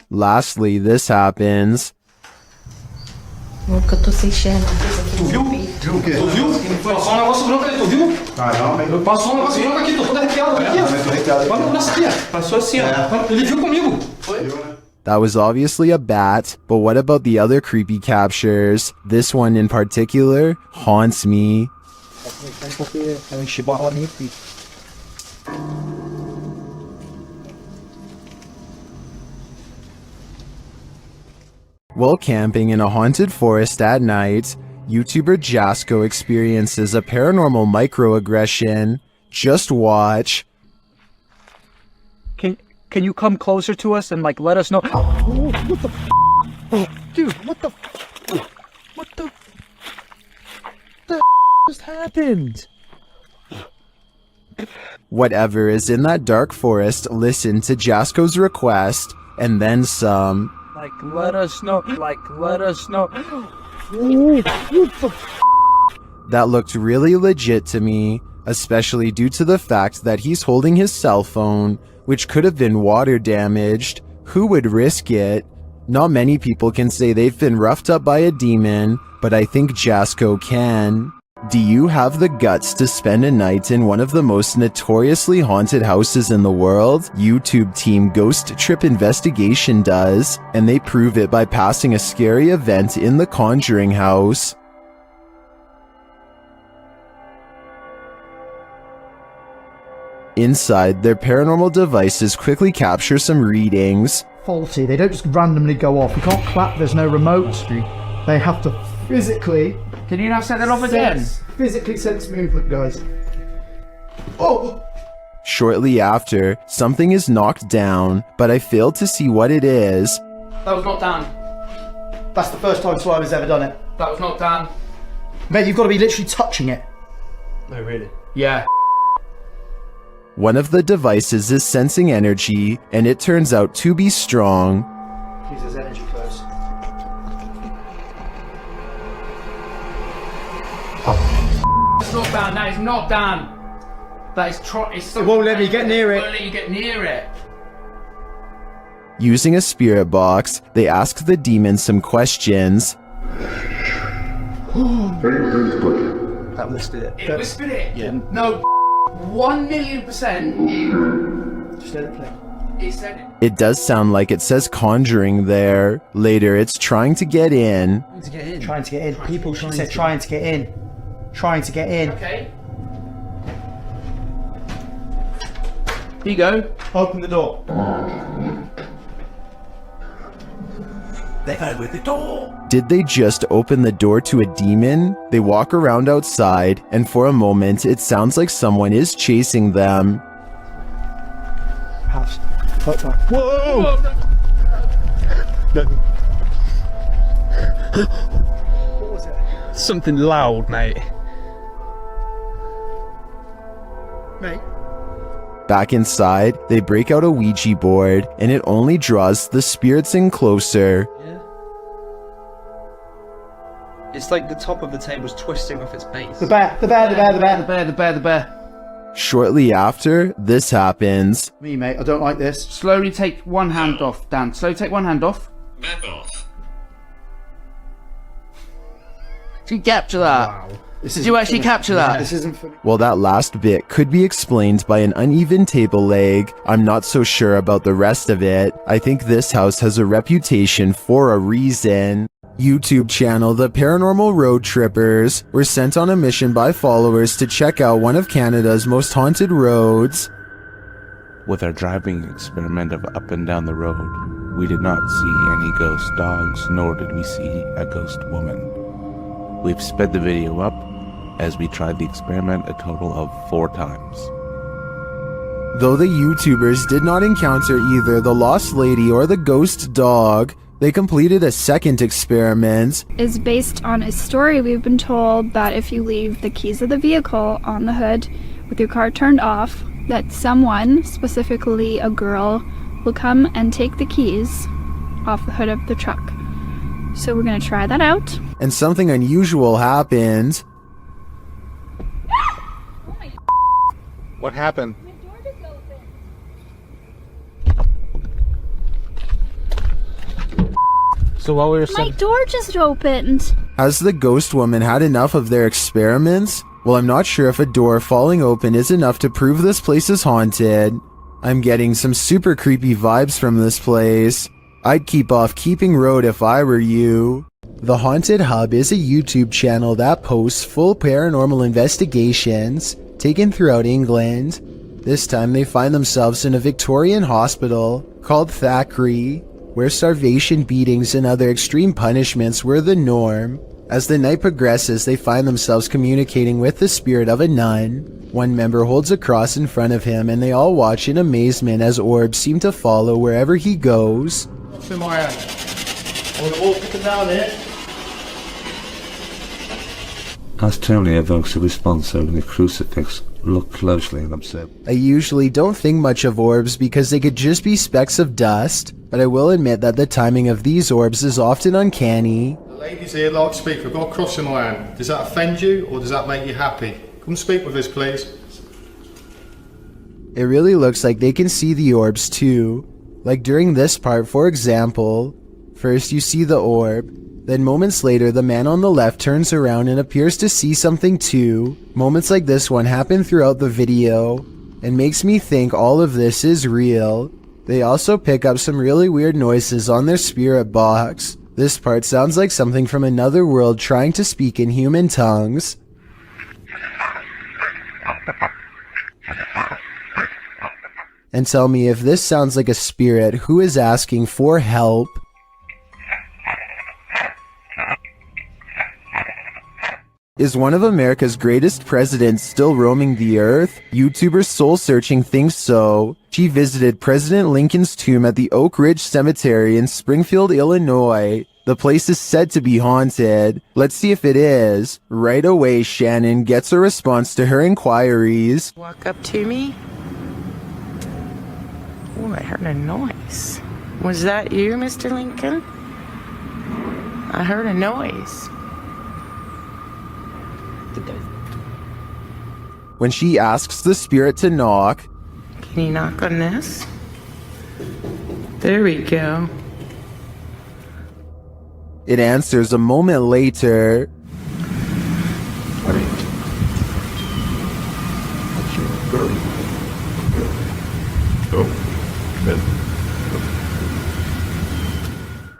Lastly, this happens. Tu viu? Viu o quê? Tu viu? Passou um negócio branco ali, tu viu? Caramba. Passou um negócio branco aqui, tô todo arrepiado. Aqui, ó. Olha o braço aqui, ó. Passou assim, ó. Ele viu comigo. Foi? That was obviously a bat, but what about the other creepy captures? This one in particular haunts me. While camping in a haunted forest at night, YouTuber Jasko experiences a paranormal microaggression. Just watch. Can you come closer to us and like let us know? Oh, what the dude, what the just happened? Whatever is in that dark forest, listen to Jasko's request, and then some. Like, let us know. Like, let us know. That looked really legit to me, especially due to the fact that he's holding his cell phone, which could have been water damaged. Who would risk it? Not many people can say they've been roughed up by a demon, but I think Jasko can. Do you have the guts to spend a night in one of the most notoriously haunted houses in the world? YouTube team Ghost Trip Investigation does, and they prove it by passing a scary event in the Conjuring house. Inside, their paranormal devices quickly capture some readings. Faulty, they don't just randomly go off. You can't clap, there's no remote. They have to physically... Can you not set that off again? Physically sense movement, guys. Oh! Shortly after, something is knocked down, but I failed to see what it is. That was not done. That's the first time Slimer's ever done it. That was not done. Mate, you've got to be literally touching it. No, really? Yeah. One of the devices is sensing energy, and it turns out to be strong. Please, there's energy close. It's not done. That is not done. That is it's it won't let me get near it. It won't let you get near it. Using a spirit box, they ask the demon some questions. That whispered it. It whispered it? Yeah. No, 1,000,000%. Just let it play. It said it. It does sound like it says Conjuring there. Later, it's trying to get in. Trying to get in. Trying to get in. People said trying to get in. Trying to get in. Okay. Here you go. Open the door. They heard with the door. Did they just open the door to a demon? They walk around outside, and for a moment, it sounds like someone is chasing them. House. Whoa! What was it? Something loud, mate. Mate. Back inside, they break out a Ouija board, and it only draws the spirits in closer. Yeah. It's like the top of the table's twisting off its base. The bear. The bear. Shortly after, this happens. Me, mate, I don't like this. Slowly take one hand off, Dan. Slowly take one hand off. Back off. Did you capture that? Wow. Did you actually capture that? This isn't funny. Well, that last bit could be explained by an uneven table leg. I'm not so sure about the rest of it. I think this house has a reputation for a reason. YouTube channel The Paranormal Road Trippers were sent on a mission by followers to check out one of Canada's most haunted roads. With our driving experiment of up and down the road, we did not see any ghost dogs, nor did we see a ghost woman. We've sped the video up as we tried the experiment a total of 4 times. Though the YouTubers did not encounter either the lost lady or the ghost dog, they completed a second experiment. Is based on a story we've been told that if you leave the keys of the vehicle on the hood with your car turned off, that someone, specifically a girl, will come and take the keys off the hood of the truck. So we're gonna try that out. And something unusual happened. What happened? So while we were My door just opened. Has the ghost woman had enough of their experiments? Well, I'm not sure if a door falling open is enough to prove this place is haunted. I'm getting some super creepy vibes from this place. I'd keep off Keeping Road if I were you. The Haunted Hub is a YouTube channel that posts full paranormal investigations taken throughout England. This time they find themselves in a Victorian hospital called Thackeray, where starvation, beatings, and other extreme punishments were the norm. As the night progresses, they find themselves communicating with the spirit of a nun. One member holds a cross in front of him, and they all watch in amazement as orbs seem to follow wherever he goes. What's in my hand? I'm all picking down here. As Tony evokes a response over the crucifix, look closely and observe. I usually don't think much of orbs because they could just be specks of dust, but I will admit that the timing of these orbs is often uncanny. The ladies here like to speak. I've got a cross in my hand. Does that offend you or does that make you happy? Come speak with us, please. It really looks like they can see the orbs too. Like during this part, for example. First you see the orb, then moments later the man on the left turns around and appears to see something too. Moments like this one happen throughout the video, and makes me think all of this is real. They also pick up some really weird noises on their spirit box. This part sounds like something from another world trying to speak in human tongues. And tell me if this sounds like a spirit who is asking for help. Is one of America's greatest presidents still roaming the earth? YouTuber Soul Searching thinks so. She visited President Lincoln's tomb at the Oak Ridge Cemetery in Springfield, Illinois. The place is said to be haunted. Let's see if it is. Right away, Shannon gets a response to her inquiries. Walk up to me. Oh, I heard a noise. Was that you, Mr. Lincoln? I heard a noise. When she asks the spirit to knock, Can you knock on this? There we go. it answers a moment later.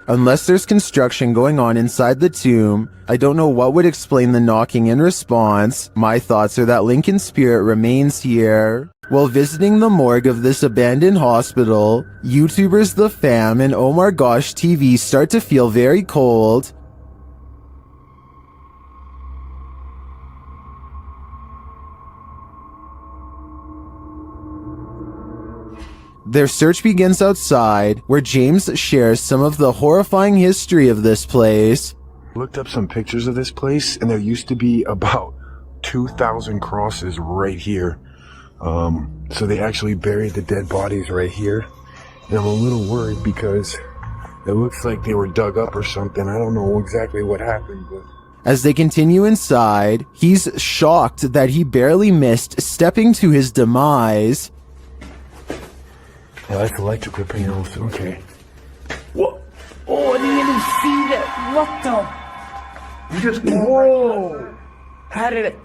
Unless there's construction going on inside the tomb, I don't know what would explain the knocking in response. My thoughts are that Lincoln's spirit remains here. While visiting the morgue of this abandoned hospital, YouTubers The Fam and Oh My Gosh TV start to feel very cold. Their search begins outside, where James shares some of the horrifying history of this place. Looked up some pictures of this place, and there used to be about 2,000 crosses right here. So they actually buried the dead bodies right here. And I'm a little worried because it looks like they were dug up or something. I don't know exactly what happened, but... As they continue inside, he's shocked that he barely missed stepping to his demise. Yeah, that's electrical panels, okay. What? Oh, I didn't even see that. What the? You just... Whoa! How did it...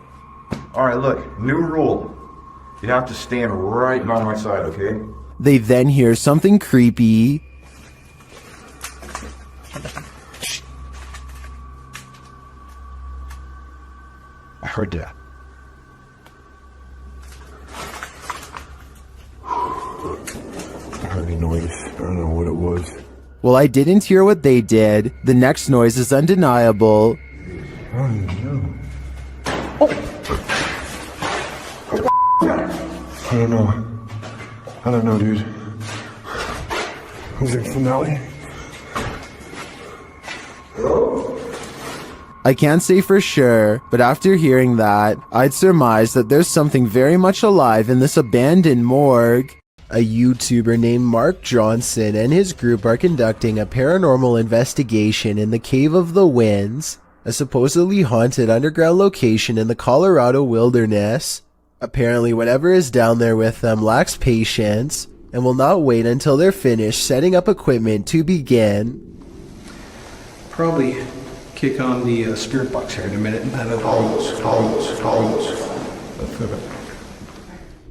Alright, look. New rule. You have to stand right by my side, okay? They then hear something creepy. I heard that. I heard a noise. I don't know what it was. Well, I didn't hear what they did. The next noise is undeniable. Oh, no. I don't know, dude. Was there finale? I can't say for sure, but after hearing that, I'd surmise that there's something very much alive in this abandoned morgue. A YouTuber named Mark Johnson and his group are conducting a paranormal investigation in the Cave of the Winds, a supposedly haunted underground location in the Colorado wilderness. Apparently, whatever is down there with them lacks patience and will not wait until they're finished setting up equipment to begin. Probably kick on the spirit box here in a minute and have it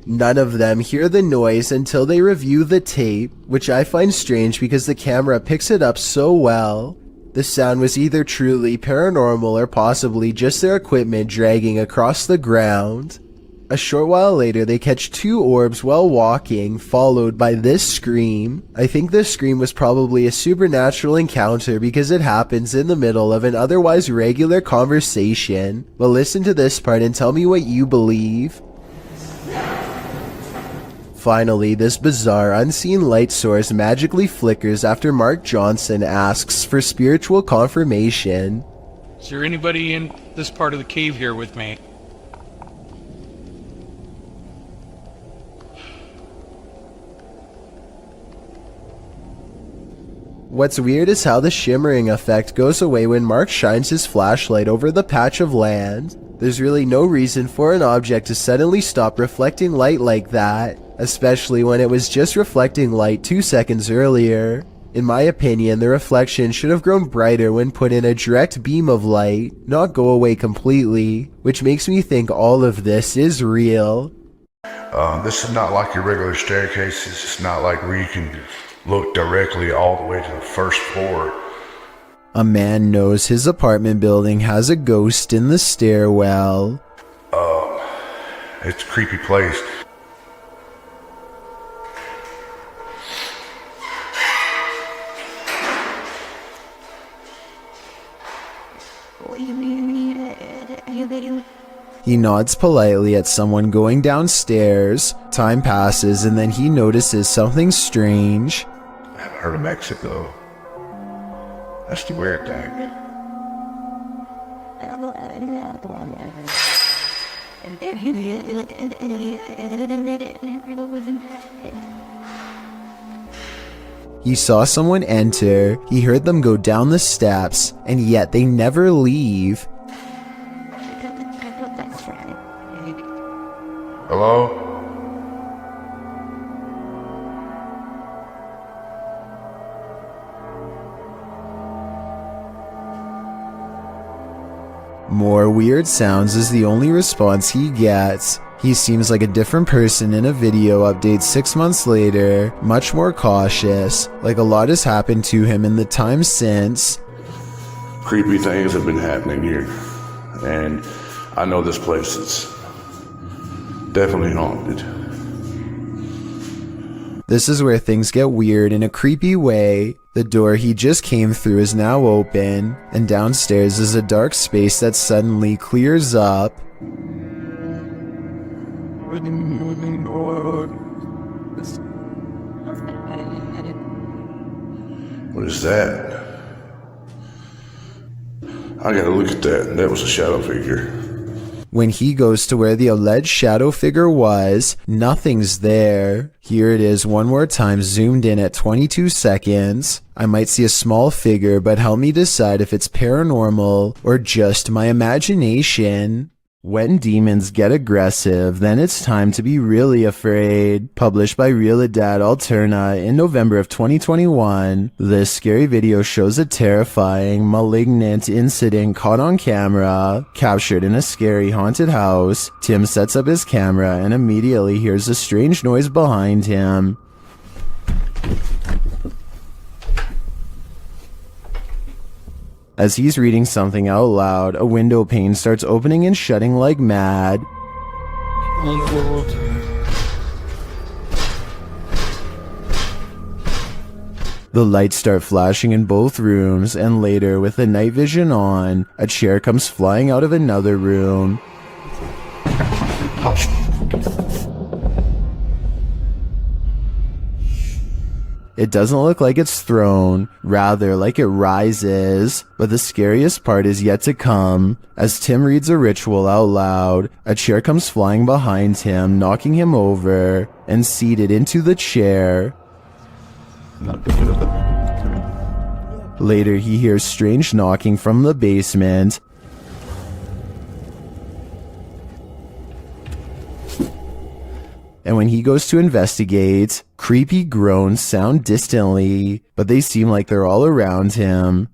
None of them hear the noise until they review the tape, which I find strange because the camera picks it up so well. The sound was either truly paranormal or possibly just their equipment dragging across the ground. A short while later, they catch two orbs while walking, followed by this scream. I think this scream was probably a supernatural encounter because it happens in the middle of an otherwise regular conversation. But listen to this part and tell me what you believe. Finally, this bizarre unseen light source magically flickers after Mark Johnson asks for spiritual confirmation. Is there anybody in this part of the cave here with me? What's weird is how the shimmering effect goes away when Mark shines his flashlight over the patch of land. There's really no reason for an object to suddenly stop reflecting light like that, especially when it was just reflecting light 2 seconds earlier. In my opinion, the reflection should have grown brighter when put in a direct beam of light, not go away completely, which makes me think all of this is real. This is not like your regular staircase. It's just not like where you can look directly all the way to the first floor. A man knows his apartment building has a ghost in the stairwell. It's a creepy place. He nods politely at someone going downstairs. Time passes and then he notices something strange. I haven't heard of Mexico. That's the weird thing. He saw someone enter, he heard them go down the steps, and yet they never leave. Hello? More weird sounds is the only response he gets. He seems like a different person in a video update 6 months later, much more cautious, like a lot has happened to him in the time since. Creepy things have been happening here, and I know this place is definitely haunted. This is where things get weird in a creepy way. The door he just came through is now open, and downstairs is a dark space that suddenly clears up. What is that? I gotta look at that. That was a shadow figure. When he goes to where the alleged shadow figure was, nothing's there. Here it is one more time, zoomed in at 22 seconds. I might see a small figure, but help me decide if it's paranormal or just my imagination. When demons get aggressive, then it's time to be really afraid. Published by Realidad Alterna in November of 2021, this scary video shows a terrifying, malignant incident caught on camera, captured in a scary haunted house. Tim sets up his camera and immediately hears a strange noise behind him. As he's reading something out loud, a window pane starts opening and shutting like mad. The lights start flashing in both rooms, and later, with the night vision on, a chair comes flying out of another room. It doesn't look like it's thrown, rather like it rises, but the scariest part is yet to come. As Tim reads a ritual out loud, a chair comes flying behind him, knocking him over, and seated into the chair. Later, he hears strange knocking from the basement. And when he goes to investigate, creepy groans sound distantly, but they seem like they're all around him.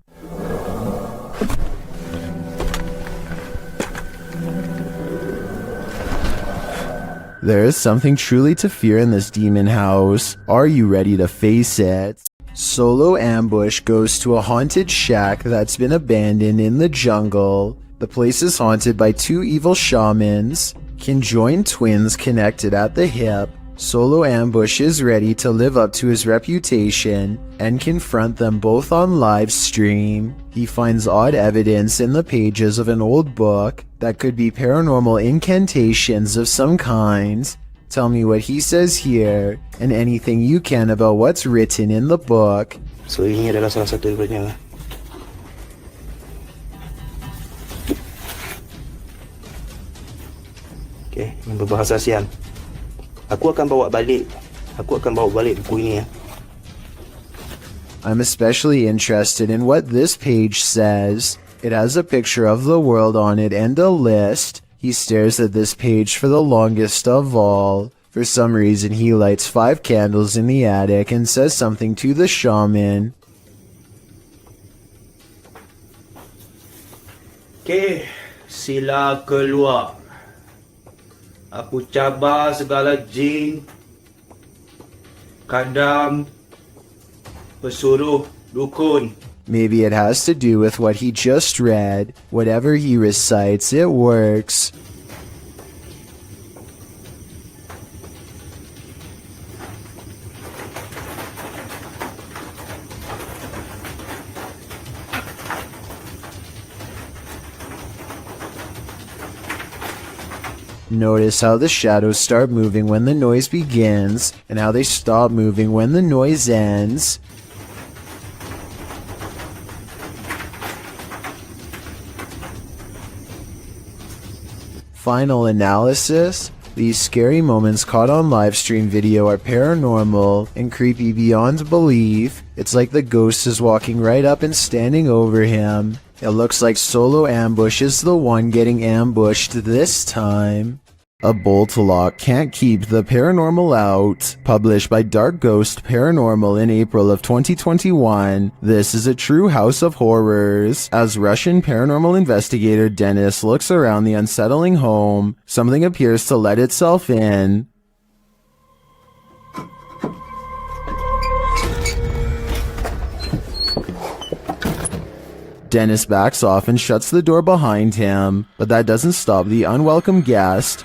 There is something truly to fear in this demon house. Are you ready to face it? Solo Ambush goes to a haunted shack that's been abandoned in the jungle. The place is haunted by two evil shamans, conjoined twins connected at the hip. Solo Ambush is ready to live up to his reputation and confront them both on live stream. He finds odd evidence in the pages of an old book that could be paranormal incantations of some kind. Tell me what he says here and anything you can about what's written in the book. So ini adalah salah satu daripadanya. Okay, yang berbahasa Siam. Aku akan bawa balik buku ini ya. I'm especially interested in what this page says. It has a picture of the world on it and a list. He stares at this page for the longest of all. For some reason, he lights 5 candles in the attic and says something to the shaman. Okay, sila keluar. Aku cabar segala jin, kadam, pesuruh, dukun. Maybe it has to do with what he just read. Whatever he recites, it works. Notice how the shadows start moving when the noise begins, and how they stop moving when the noise ends. Final analysis: these scary moments caught on livestream video are paranormal and creepy beyond belief. It's like the ghost is walking right up and standing over him. It looks like Solo Ambush is the one getting ambushed this time. A bolt lock can't keep the paranormal out. Published by Dark Ghost Paranormal in April of 2021, this is a true house of horrors. As Russian paranormal investigator Dennis looks around the unsettling home, something appears to let itself in. Dennis backs off and shuts the door behind him, but that doesn't stop the unwelcome guest.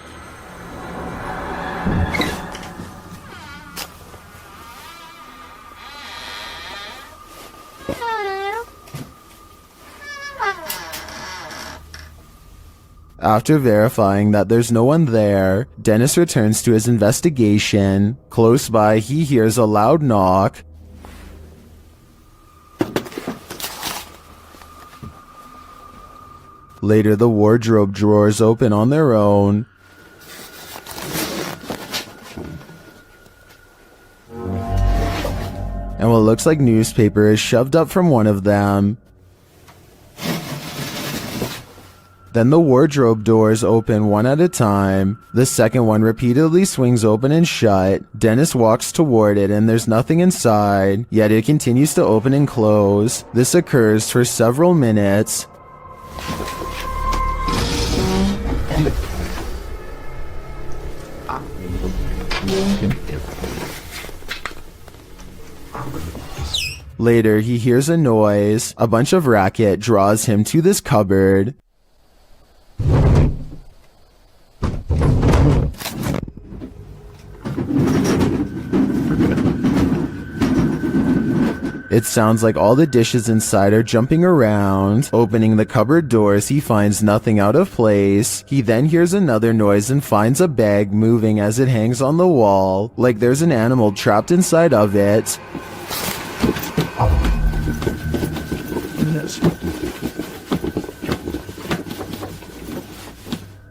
After verifying that there's no one there, Dennis returns to his investigation. Close by, he hears a loud knock. Later, the wardrobe drawers open on their own. And what looks like newspaper is shoved up from one of them. Then the wardrobe doors open one at a time. The second one repeatedly swings open and shut. Dennis walks toward it and there's nothing inside, yet it continues to open and close. This occurs for several minutes. Later, he hears a noise. A bunch of racket draws him to this cupboard. It sounds like all the dishes inside are jumping around. Opening the cupboard doors, he finds nothing out of place. He then hears another noise and finds a bag moving as it hangs on the wall, like there's an animal trapped inside of it.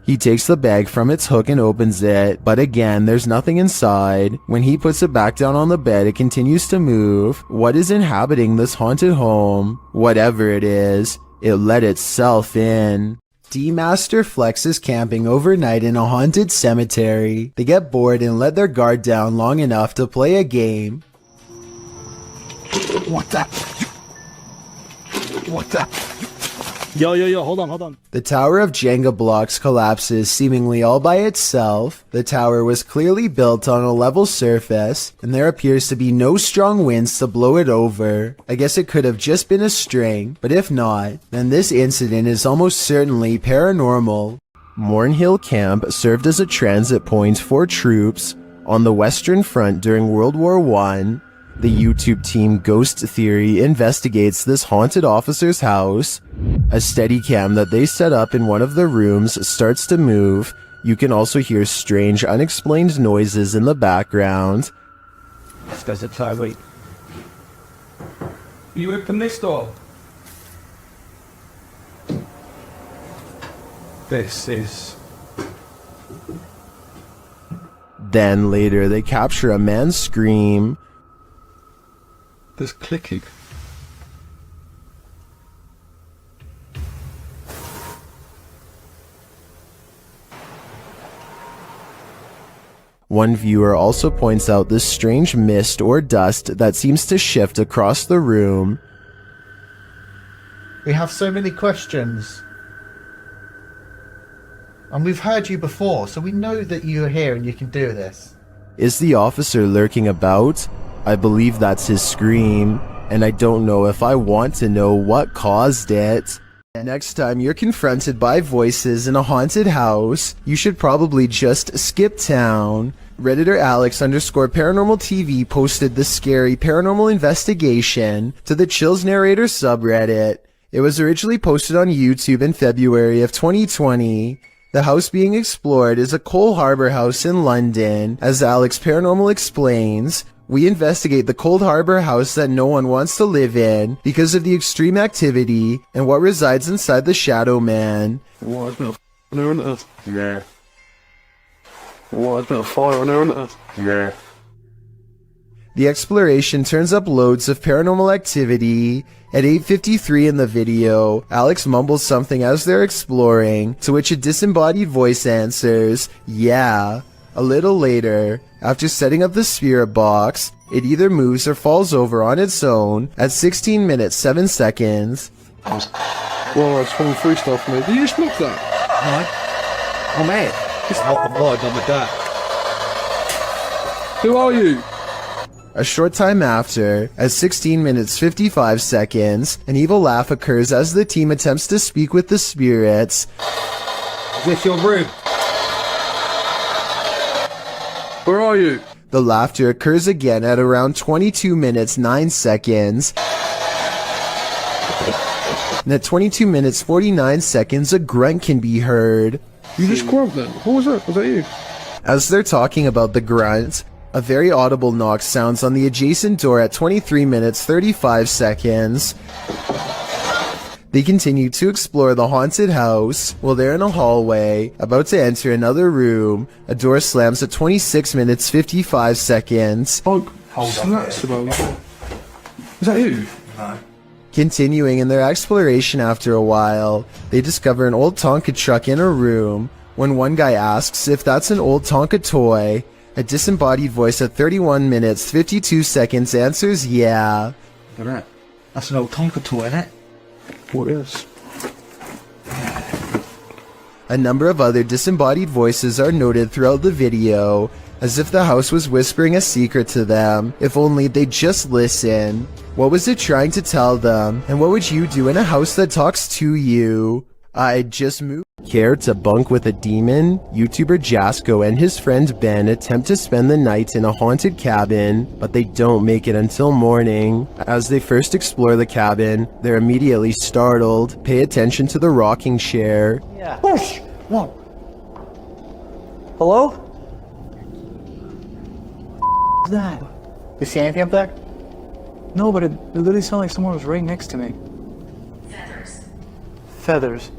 He takes the bag from its hook and opens it, but again, there's nothing inside. When he puts it back down on the bed, it continues to move. What is inhabiting this haunted home? Whatever it is, it let itself in. D-Master Flex is camping overnight in a haunted cemetery. They get bored and let their guard down long enough to play a game. What the? What the? Yo, hold on. The tower of Jenga blocks collapses seemingly all by itself. The tower was clearly built on a level surface, and there appears to be no strong winds to blow it over. I guess it could have just been a string, but if not, then this incident is almost certainly paranormal. Mornhill Camp served as a transit point for troops on the Western Front during World War I. The YouTube team Ghost Theory investigates this haunted officer's house. A Steadicam that they set up in one of the rooms starts to move. You can also hear strange, unexplained noises in the background. This guy's a tyrant. You open this door. This is... Then later they capture a man's scream. There's clicking. One viewer also points out this strange mist or dust that seems to shift across the room. We have so many questions. And we've heard you before, so we know that you're here and you can do this. Is the officer lurking about? I believe that's his scream, and I don't know if I want to know what caused it. Next time you're confronted by voices in a haunted house, you should probably just skip town. Redditor Alex_paranormal TV posted the scary paranormal investigation to the Chills Narrator subreddit. It was originally posted on YouTube in February of 2020. The house being explored is a Coal Harbour house in London. As Alex Paranormal explains, we investigate the Cold Harbor house that no one wants to live in because of the extreme activity and what resides inside the Shadow Man. What, there's a bit of fire in it? Yeah. What, there's a bit of fire in it? Yeah. The exploration turns up loads of paranormal activity. At 8:53 in the video, Alex mumbles something as they're exploring, to which a disembodied voice answers, "Yeah." A little later, after setting up the spirit box, it either moves or falls over on its own at 16 minutes 7 seconds. Well, it's falling through stuff, mate. Did you just look that? Oh, mate. I'm done with that. Who are you? A short time after, at 16 minutes 55 seconds, an evil laugh occurs as the team attempts to speak with the spirits. Is this your room? Where are you? The laughter occurs again at around 22 minutes 9 seconds. And at 22 minutes 49 seconds, a grunt can be heard. You just grumped then. Who was that? Was that you? As they're talking about the grunt, a very audible knock sounds on the adjacent door at 23 minutes 35 seconds. They continue to explore the haunted house. While they're in a hallway, about to enter another room, a door slams at 26 minutes 55 seconds. Oh, that's about. Is that you? No. Continuing in their exploration after a while, they discover an old Tonka truck in a room. When one guy asks if that's an old Tonka toy, a disembodied voice at 31 minutes 52 seconds answers yeah. Alright. That's an old Tonka toy, isn't it? What is? A number of other disembodied voices are noted throughout the video, as if the house was whispering a secret to them, if only they'd just listen. What was it trying to tell them, and what would you do in a house that talks to you? I'd just move. Care to bunk with a demon? YouTuber Jasko and his friend Ben attempt to spend the night in a haunted cabin, but they don't make it until morning. As they first explore the cabin, they're immediately startled. Pay attention to the rocking chair. Yeah. Push! No. Hello? What's that? You see anything up there? No, but it literally sounded like someone was right next to me. Feathers.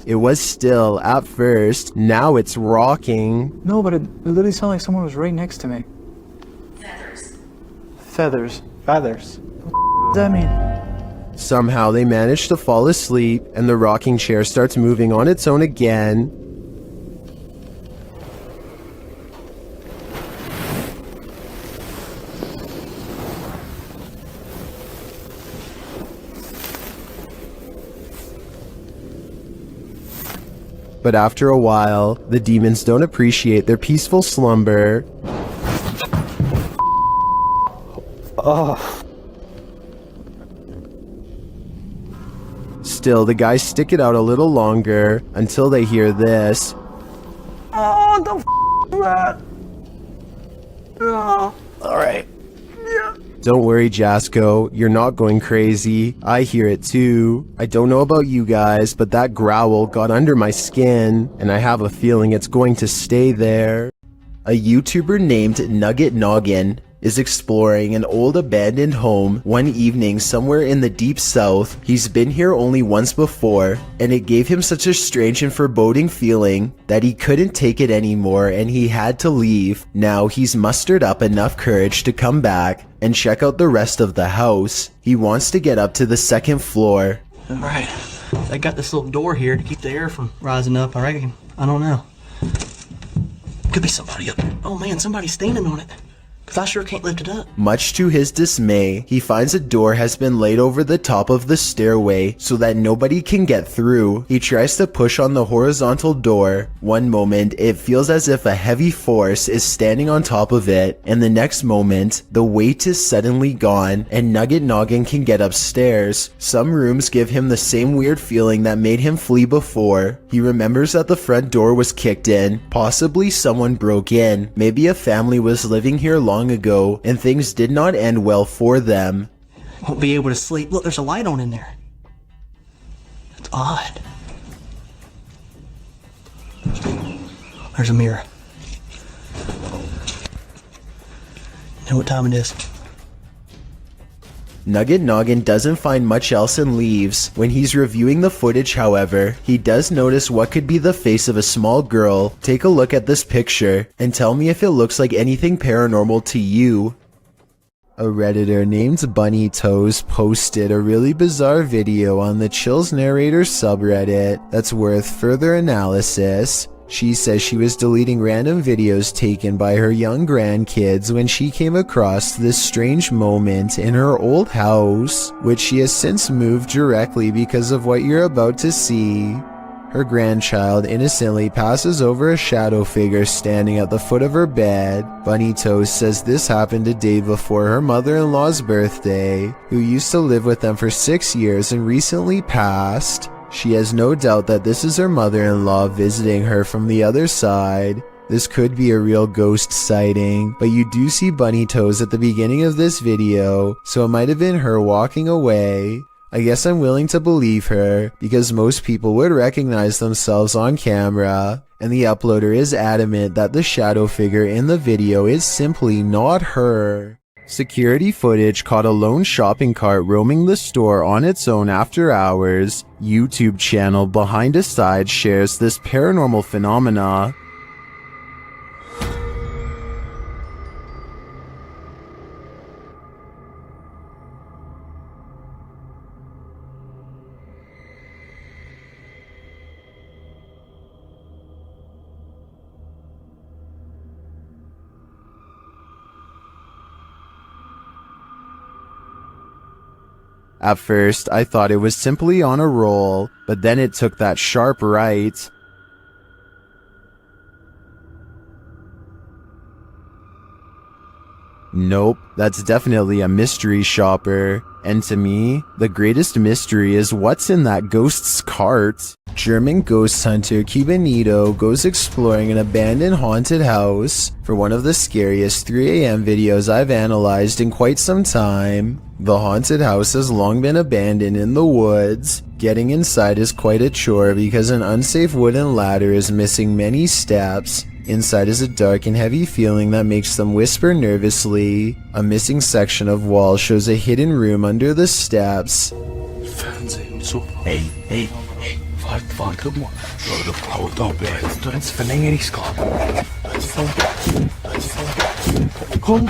It was still at first, now it's rocking. No, but it literally sounded like someone was right next to me. Feathers. What does that mean? Somehow they manage to fall asleep, and the rocking chair starts moving on its own again. But after a while, the demons don't appreciate their peaceful slumber. Still, the guys stick it out a little longer until they hear this. Oh, the f is that? Oh. Alright. Don't worry, Jasko, you're not going crazy. I hear it too. I don't know about you guys, but that growl got under my skin, and I have a feeling it's going to stay there. A YouTuber named Nugget Noggin is exploring an old abandoned home one evening somewhere in the deep south. He's been here only once before, and it gave him such a strange and foreboding feeling that he couldn't take it anymore and he had to leave. Now he's mustered up enough courage to come back and check out the rest of the house. He wants to get up to the second floor. Alright, I got this little door here to keep the air from rising up, I reckon. I don't know. Could be somebody up there. Oh man, somebody's standing on it. Cause I sure can't lift it up. Much to his dismay, he finds a door has been laid over the top of the stairway so that nobody can get through. He tries to push on the horizontal door. One moment, it feels as if a heavy force is standing on top of it, and the next moment, the weight is suddenly gone, and Nugget Noggin can get upstairs. Some rooms give him the same weird feeling that made him flee before. He remembers that the front door was kicked in. Possibly someone broke in. Maybe a family was living here long ago, and things did not end well for them. Won't be able to sleep. Look, there's a light on in there. That's odd. There's a mirror. You know what time it is? Nugget Noggin doesn't find much else and leaves. When he's reviewing the footage, however, he does notice what could be the face of a small girl. Take a look at this picture and tell me if it looks like anything paranormal to you. A Redditor named Bunny Toes posted a really bizarre video on the Chills Narrator subreddit that's worth further analysis. She says she was deleting random videos taken by her young grandkids when she came across this strange moment in her old house, which she has since moved directly because of what you're about to see. Her grandchild innocently passes over a shadow figure standing at the foot of her bed. Bunny Toes says this happened a day before her mother-in-law's birthday, who used to live with them for 6 years and recently passed. She has no doubt that this is her mother-in-law visiting her from the other side. This could be a real ghost sighting, but you do see Bunny Toes at the beginning of this video, so it might have been her walking away. I guess I'm willing to believe her, because most people would recognize themselves on camera, and the uploader is adamant that the shadow figure in the video is simply not her. Security footage caught a lone shopping cart roaming the store on its own after hours. YouTube channel Behind a Side shares this paranormal phenomena. At first, I thought it was simply on a roll, but then it took that sharp right. Nope, that's definitely a mystery shopper. And to me, the greatest mystery is what's in that ghost's cart. German ghost hunter Cubanito goes exploring an abandoned haunted house for one of the scariest 3 a.m. videos I've analyzed in quite some time. The haunted house has long been abandoned in the woods. Getting inside is quite a chore because an unsafe wooden ladder is missing many steps. Inside is a dark and heavy feeling that makes them whisper nervously. A missing section of wall shows a hidden room under the steps. Hey, fahr, guck mal. Leute, haut ab, ey. Jetzt verlängere ich's gerade. Komm.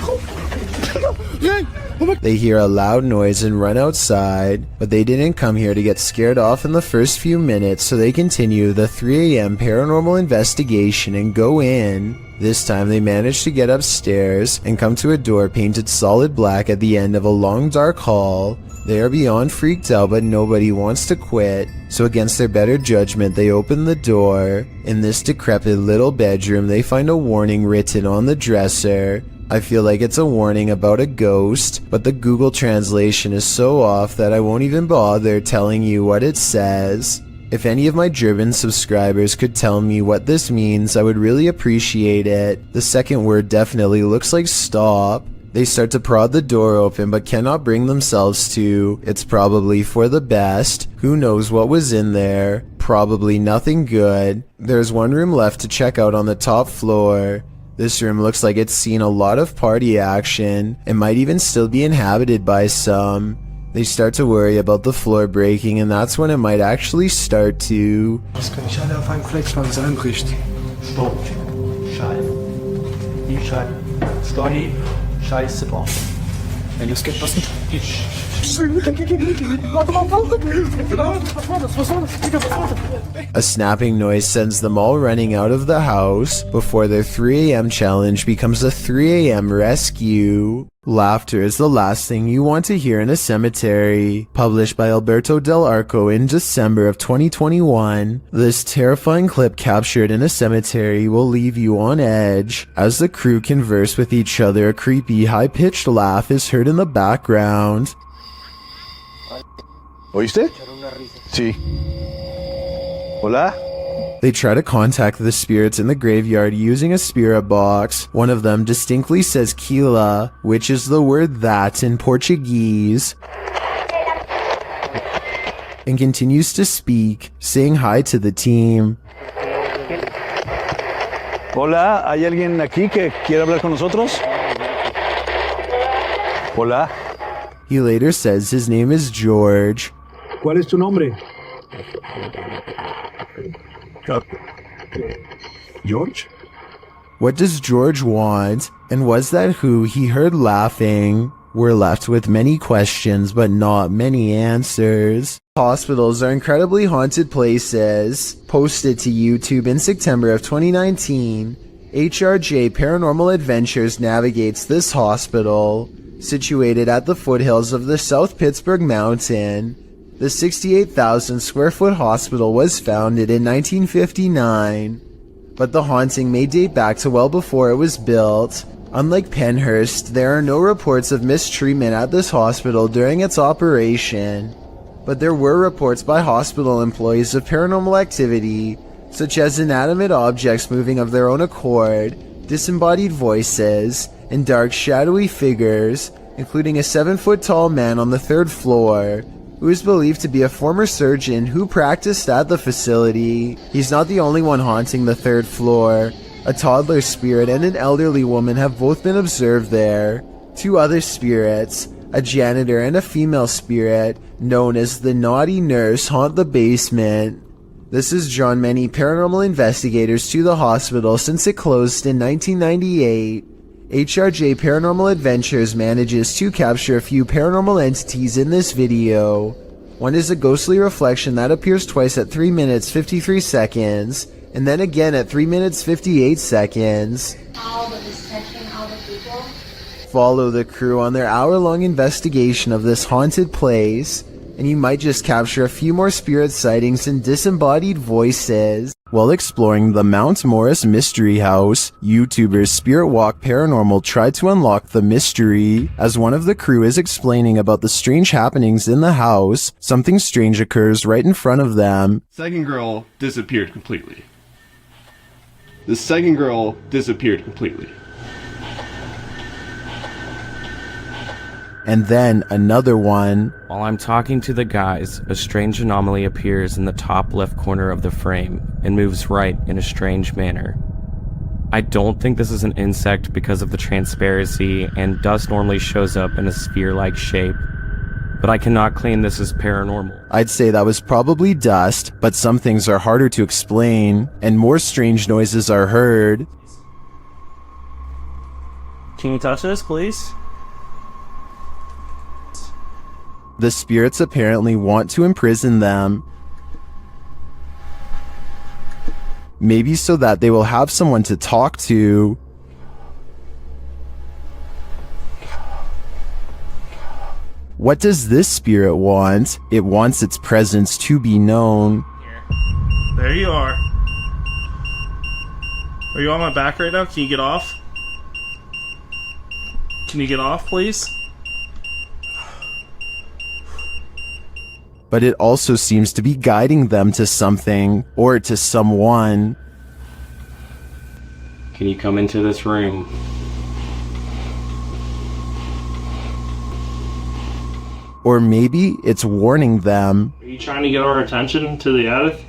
They hear a loud noise and run outside, but they didn't come here to get scared off in the first few minutes, so they continue the 3 a.m. paranormal investigation and go in. This time they manage to get upstairs and come to a door painted solid black at the end of a long dark hall. They are beyond freaked out, but nobody wants to quit, so against their better judgment they open the door. In this decrepit little bedroom they find a warning written on the dresser. I feel like it's a warning about a ghost, but the Google translation is so off that I won't even bother telling you what it says. If any of my German subscribers could tell me what this means, I would really appreciate it. The second word definitely looks like stop. They start to prod the door open but cannot bring themselves to. It's probably for the best. Who knows what was in there? Probably nothing good. There's one room left to check out on the top floor. This room looks like it's seen a lot of party action. It might even still be inhabited by some. They start to worry about the floor breaking, and that's when it might actually start to. Was kann ich alle auf einen Flex, weil es einbricht? Stopp. Scheiße. Die Scheiße. Story. Scheiße, boah. Wenn du es geht, was nicht? A snapping noise sends them all running out of the house before their 3 a.m. challenge becomes a 3 a.m. rescue. Laughter is the last thing you want to hear in a cemetery. Published by Alberto Del Arco in December of 2021, this terrifying clip captured in a cemetery will leave you on edge. As the crew converse with each other, a creepy, high-pitched laugh is heard in the background. ¿Oíste? Sí. Hola? They try to contact the spirits in the graveyard using a spirit box. One of them distinctly says Kila, which is the word that in Portuguese, and continues to speak, saying hi to the team. Hola, ¿hay alguien aquí que quiere hablar con nosotros? Hola. He later says his name is George. ¿Cuál es tu nombre? George? What does George want? And was that who he heard laughing? We're left with many questions, but not many answers. Hospitals are incredibly haunted places. Posted to YouTube in September of 2019, HRJ Paranormal Adventures navigates this hospital. Situated at the foothills of the South Pittsburgh Mountain, the 68,000 square foot hospital was founded in 1959, but the haunting may date back to well before it was built. Unlike Penhurst, there are no reports of mistreatment at this hospital during its operation, but there were reports by hospital employees of paranormal activity, such as inanimate objects moving of their own accord, disembodied voices, and dark shadowy figures, including a 7-foot tall man on the 3rd floor. who is believed to be a former surgeon who practiced at the facility. He's not the only one haunting the 3rd floor. A toddler spirit and an elderly woman have both been observed there. 2 other spirits, a janitor and a female spirit, known as the naughty nurse, haunt the basement. This has drawn many paranormal investigators to the hospital since it closed in 1998. HRJ Paranormal Adventures manages to capture a few paranormal entities in this video. One is a ghostly reflection that appears twice at 3 minutes 53 seconds, and then again at 3 minutes 58 seconds. Follow the crew on their hour-long investigation of this haunted place, and you might just capture a few more spirit sightings and disembodied voices. While exploring the Mount Morris Mystery House, YouTubers Spirit Walk Paranormal tried to unlock the mystery. As one of the crew is explaining about the strange happenings in the house, something strange occurs right in front of them. Second girl disappeared completely. The second girl disappeared completely. And then another one. While I'm talking to the guys, a strange anomaly appears in the top left corner of the frame and moves right in a strange manner. I don't think this is an insect because of the transparency, and dust normally shows up in a sphere-like shape, but I cannot claim this is paranormal. I'd say that was probably dust, but some things are harder to explain, and more strange noises are heard. Can you touch this, please? The spirits apparently want to imprison them. Maybe so that they will have someone to talk to. What does this spirit want? It wants its presence to be known. There you are. Are you on my back right now? Can you get off? Can you get off, please? But it also seems to be guiding them to something, or to someone. Can you come into this room? Or maybe it's warning them. Are you trying to get our attention to the attic?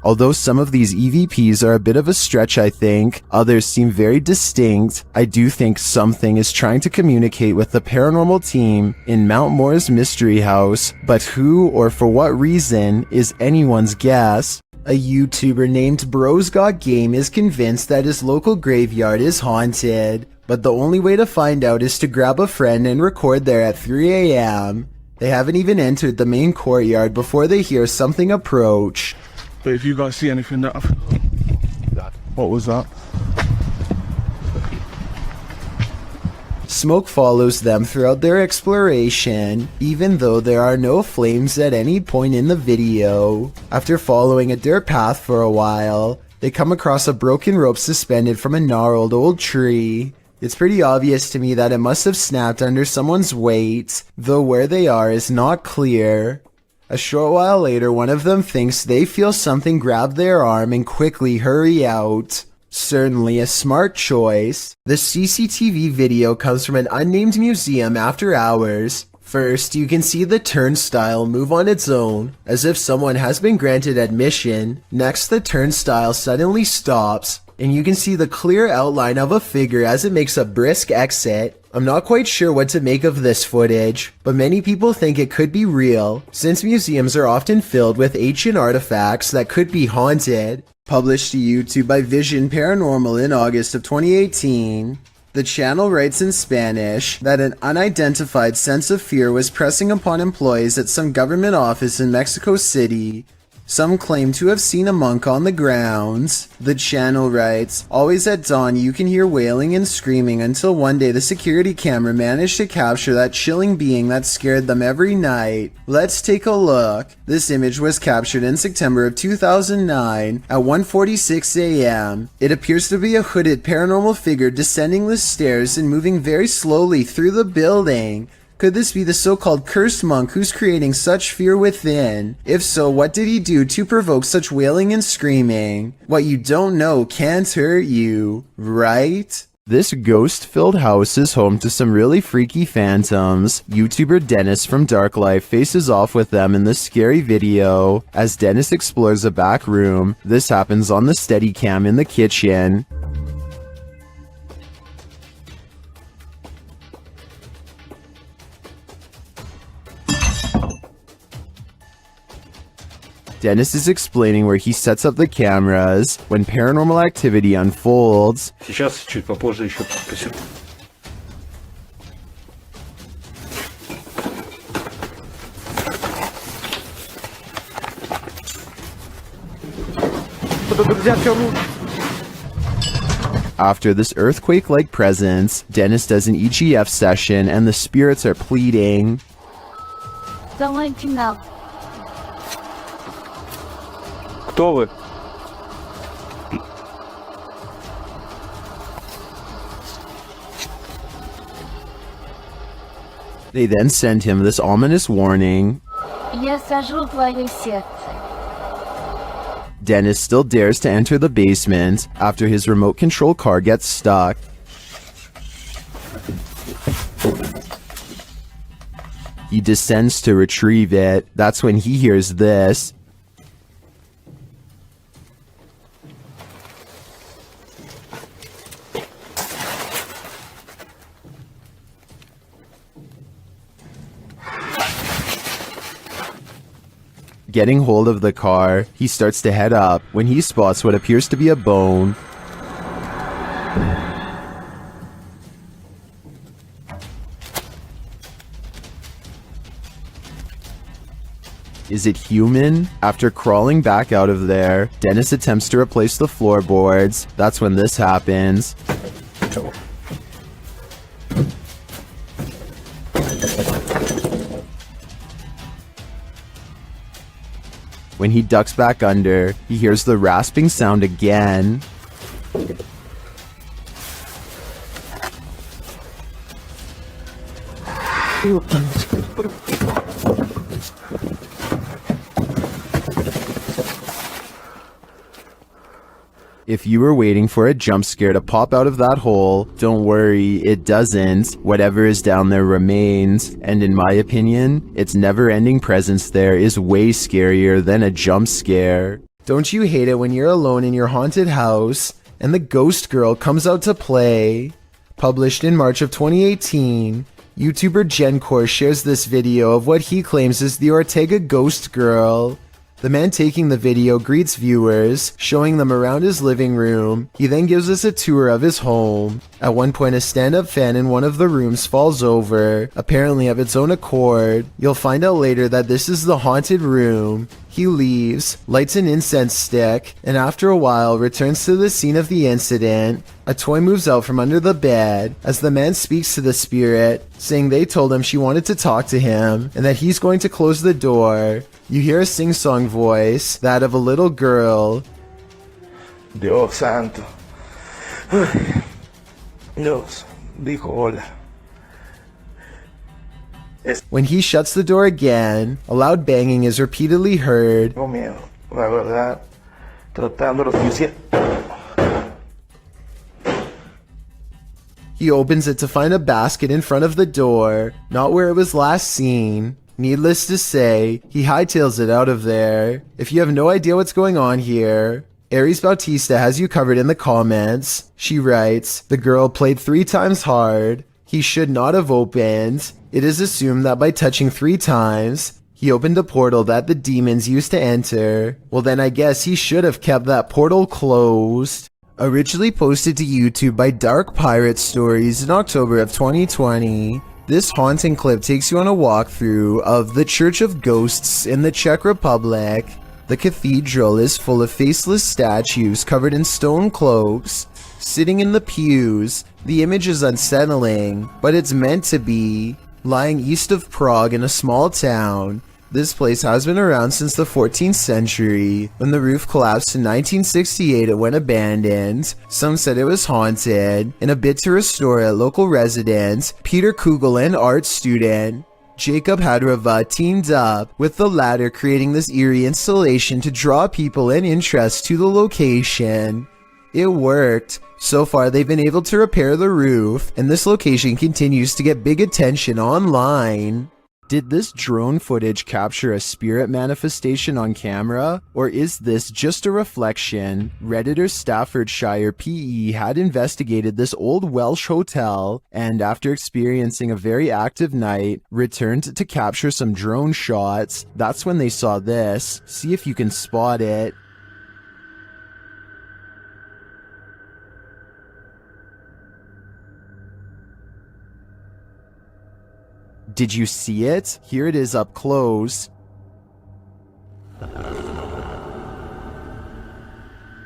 Although some of these EVPs are a bit of a stretch, I think, others seem very distinct, I do think something is trying to communicate with the paranormal team in Mount Morris Mystery House, but who or for what reason is anyone's guess. A YouTuber named Bros Got Game is convinced that his local graveyard is haunted, but the only way to find out is to grab a friend and record there at 3 a.m. They haven't even entered the main courtyard before they hear something approach. But if you guys see anything that... What was that? Smoke follows them throughout their exploration, even though there are no flames at any point in the video. After following a dirt path for a while, they come across a broken rope suspended from a gnarled old tree. It's pretty obvious to me that it must have snapped under someone's weight, though where they are is not clear. A short while later, one of them thinks they feel something grab their arm and quickly hurry out. Certainly a smart choice. The CCTV video comes from an unnamed museum after hours. First, you can see the turnstile move on its own, as if someone has been granted admission. Next, the turnstile suddenly stops, and you can see the clear outline of a figure as it makes a brisk exit. I'm not quite sure what to make of this footage, but many people think it could be real, since museums are often filled with ancient artifacts that could be haunted. Published to YouTube by Vision Paranormal in August of 2018. The channel writes in Spanish that an unidentified sense of fear was pressing upon employees at some government office in Mexico City. Some claim to have seen a monk on the grounds. The channel writes, always at dawn you can hear wailing and screaming until one day the security camera managed to capture that chilling being that scared them every night. Let's take a look. This image was captured in September of 2009 at 1:46 a.m. It appears to be a hooded paranormal figure descending the stairs and moving very slowly through the building. Could this be the so-called cursed monk who's creating such fear within? If so, what did he do to provoke such wailing and screaming? What you don't know can't hurt you, right? This ghost-filled house is home to some really freaky phantoms. YouTuber Dennis from Dark Life faces off with them in this scary video. As Dennis explores a back room, this happens on the Steadicam in the kitchen. Dennis is explaining where he sets up the cameras when paranormal activity unfolds. Сейчас чуть попозже еще покажу. After this earthquake-like presence, Dennis does an EGF session and the spirits are pleading. Don't let you know. Кто вы? They then send him this ominous warning. Я сожру твое сердце. Dennis still dares to enter the basement after his remote control car gets stuck. He descends to retrieve it. That's when he hears this. Getting hold of the car, he starts to head up when he spots what appears to be a bone. Is it human? After crawling back out of there, Dennis attempts to replace the floorboards. That's when this happens. When he ducks back under, he hears the rasping sound again. If you were waiting for a jump scare to pop out of that hole, don't worry, it doesn't. Whatever is down there remains, and in my opinion, its never-ending presence there is way scarier than a jump scare. Don't you hate it when you're alone in your haunted house, and the ghost girl comes out to play? Published in March of 2018, YouTuber Gencor shares this video of what he claims is the Ortega ghost girl. The man taking the video greets viewers, showing them around his living room. He then gives us a tour of his home. At one point, a stand-up fan in one of the rooms falls over, apparently of its own accord. You'll find out later that this is the haunted room. He leaves, lights an incense stick, and after a while returns to the scene of the incident. A toy moves out from under the bed as the man speaks to the spirit, saying they told him she wanted to talk to him and that he's going to close the door. You hear a sing-song voice, that of a little girl. Dios santo. Dios dijo hola. When he shuts the door again, a loud banging is repeatedly heard. Tengo miedo, la verdad. Tratando lo suficiente. He opens it to find a basket in front of the door, not where it was last seen. Needless to say, he hightails it out of there. If you have no idea what's going on here, Aries Bautista has you covered in the comments. She writes, the girl played 3 times hard. He should not have opened. It is assumed that by touching 3 times, he opened a portal that the demons used to enter. Well then I guess he should have kept that portal closed. Originally posted to YouTube by Dark Pirate Stories in October of 2020. This haunting clip takes you on a walkthrough of the Church of Ghosts in the Czech Republic. The cathedral is full of faceless statues covered in stone cloaks, sitting in the pews. The image is unsettling, but it's meant to be. Lying east of Prague in a small town, This place has been around since the 14th century. When the roof collapsed in 1968, it went abandoned. Some said it was haunted. In a bid to restore it, local resident Peter Kugel and art student Jacob Hadrava teamed up with the latter, creating this eerie installation to draw people and interest to the location. It worked. So far, they've been able to repair the roof, and this location continues to get big attention online. Did this drone footage capture a spirit manifestation on camera, or is this just a reflection? Redditor Staffordshire PE had investigated this old Welsh hotel, and after experiencing a very active night, returned to capture some drone shots. That's when they saw this. See if you can spot it. Did you see it? Here it is up close.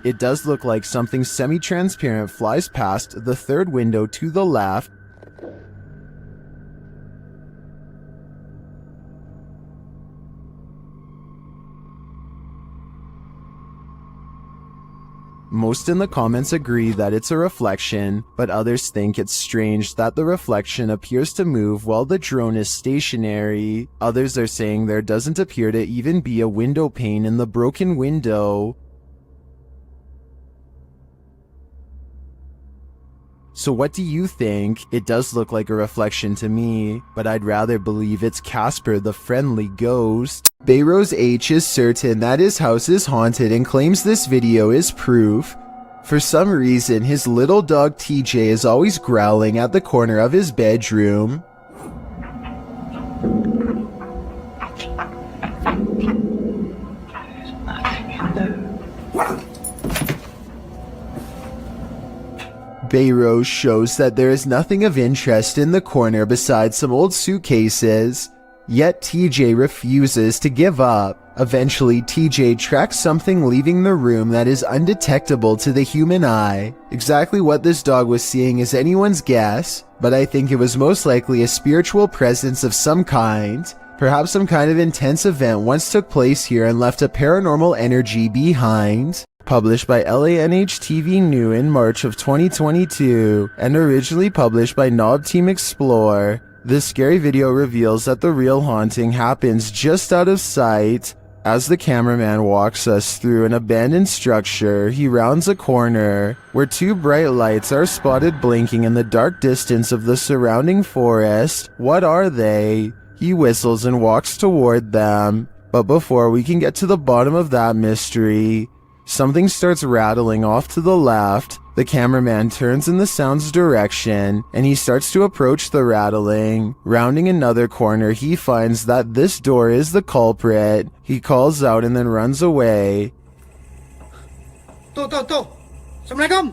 It does look like something semi-transparent flies past the third window to the left. Most in the comments agree that it's a reflection, but others think it's strange that the reflection appears to move while the drone is stationary. Others are saying there doesn't appear to even be a window pane in the broken window. So what do you think? It does look like a reflection to me, but I'd rather believe it's Casper the friendly ghost. Bayrose H is certain that his house is haunted and claims this video is proof. For some reason, his little dog TJ is always growling at the corner of his bedroom. Bayrose shows that there is nothing of interest in the corner besides some old suitcases. Yet TJ refuses to give up. Eventually, TJ tracks something leaving the room that is undetectable to the human eye. Exactly what this dog was seeing is anyone's guess, but I think it was most likely a spiritual presence of some kind. Perhaps some kind of intense event once took place here and left a paranormal energy behind. Published by LANH-TV New in March of 2022, and originally published by Knob Team Explore. This scary video reveals that the real haunting happens just out of sight. As the cameraman walks us through an abandoned structure, he rounds a corner, where two bright lights are spotted blinking in the dark distance of the surrounding forest. What are they? He whistles and walks toward them. But before we can get to the bottom of that mystery, something starts rattling off to the left. The cameraman turns in the sound's direction, and he starts to approach the rattling. Rounding another corner, he finds that this door is the culprit. He calls out and then runs away. Assalamualaikum.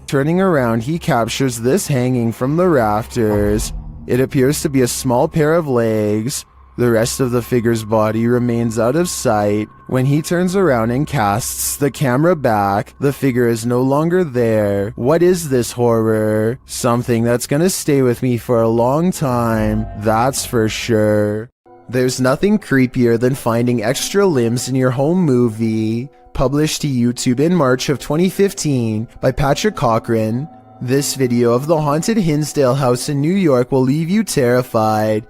Turning around, he captures this hanging from the rafters. It appears to be a small pair of legs. The rest of the figure's body remains out of sight. When he turns around and casts the camera back, the figure is no longer there. What is this horror? Something that's gonna stay with me for a long time, that's for sure. There's nothing creepier than finding extra limbs in your home movie. Published to YouTube in March of 2015 by Patrick Cochran. This video of the haunted Hinsdale house in New York will leave you terrified.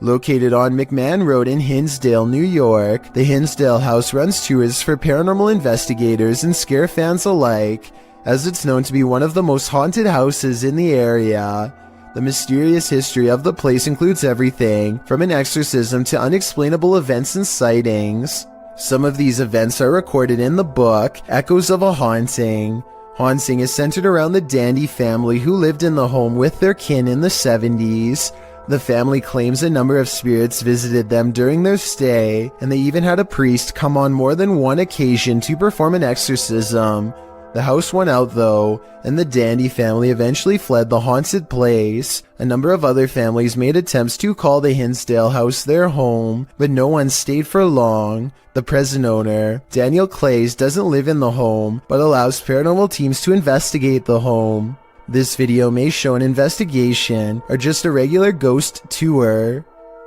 Located on McMahon Road in Hinsdale, New York, the Hinsdale House runs tours for paranormal investigators and scare fans alike, as it's known to be one of the most haunted houses in the area. The mysterious history of the place includes everything from an exorcism to unexplainable events and sightings. Some of these events are recorded in the book, Echoes of a Haunting. Haunting is centered around the Dandy family who lived in the home with their kin in the 70s. The family claims a number of spirits visited them during their stay, and they even had a priest come on more than one occasion to perform an exorcism. The house won out though, and the Dandy family eventually fled the haunted place. A number of other families made attempts to call the Hinsdale house their home, but no one stayed for long. The present owner, Daniel Clays, doesn't live in the home, but allows paranormal teams to investigate the home. This video may show an investigation or just a regular ghost tour.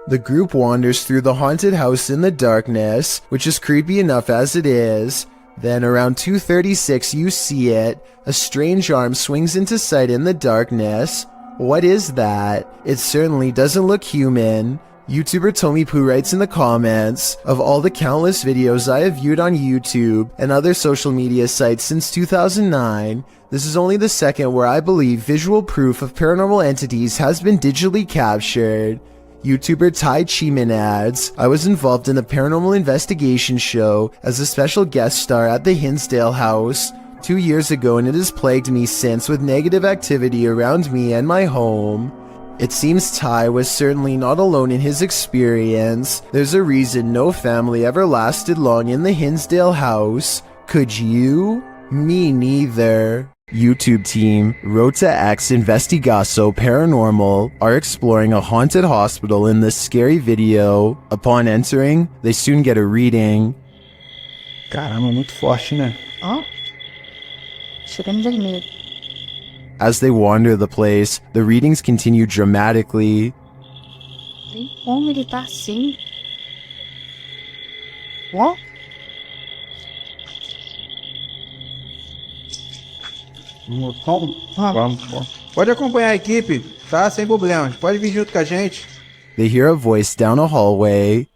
The group wanders through the haunted house in the darkness, which is creepy enough as it is. Then around 2:36 you see it. A strange arm swings into sight in the darkness. What is that? It certainly doesn't look human. YouTuber Tommy Poo writes in the comments, of all the countless videos I have viewed on YouTube and other social media sites since 2009, this is only the second where I believe visual proof of paranormal entities has been digitally captured. YouTuber Tai Chiman adds, I was involved in a paranormal investigation show as a special guest star at the Hinsdale House 2 years ago, and it has plagued me since with negative activity around me and my home. It seems Tai was certainly not alone in his experience. There's a reason no family ever lasted long in the Hinsdale House. Could you? Me neither. YouTube team Rota X Investigaso Paranormal are exploring a haunted hospital in this scary video. Upon entering, they soon get a reading. Caramba, muito forte, né? Ó. Chegando vermelho. As they wander the place, the readings continue dramatically. Nem como ele tá assim. Ó. Vamos. Pode acompanhar a equipe, tá? Sem problemas. Pode vir junto com a gente. They hear a voice down a hallway.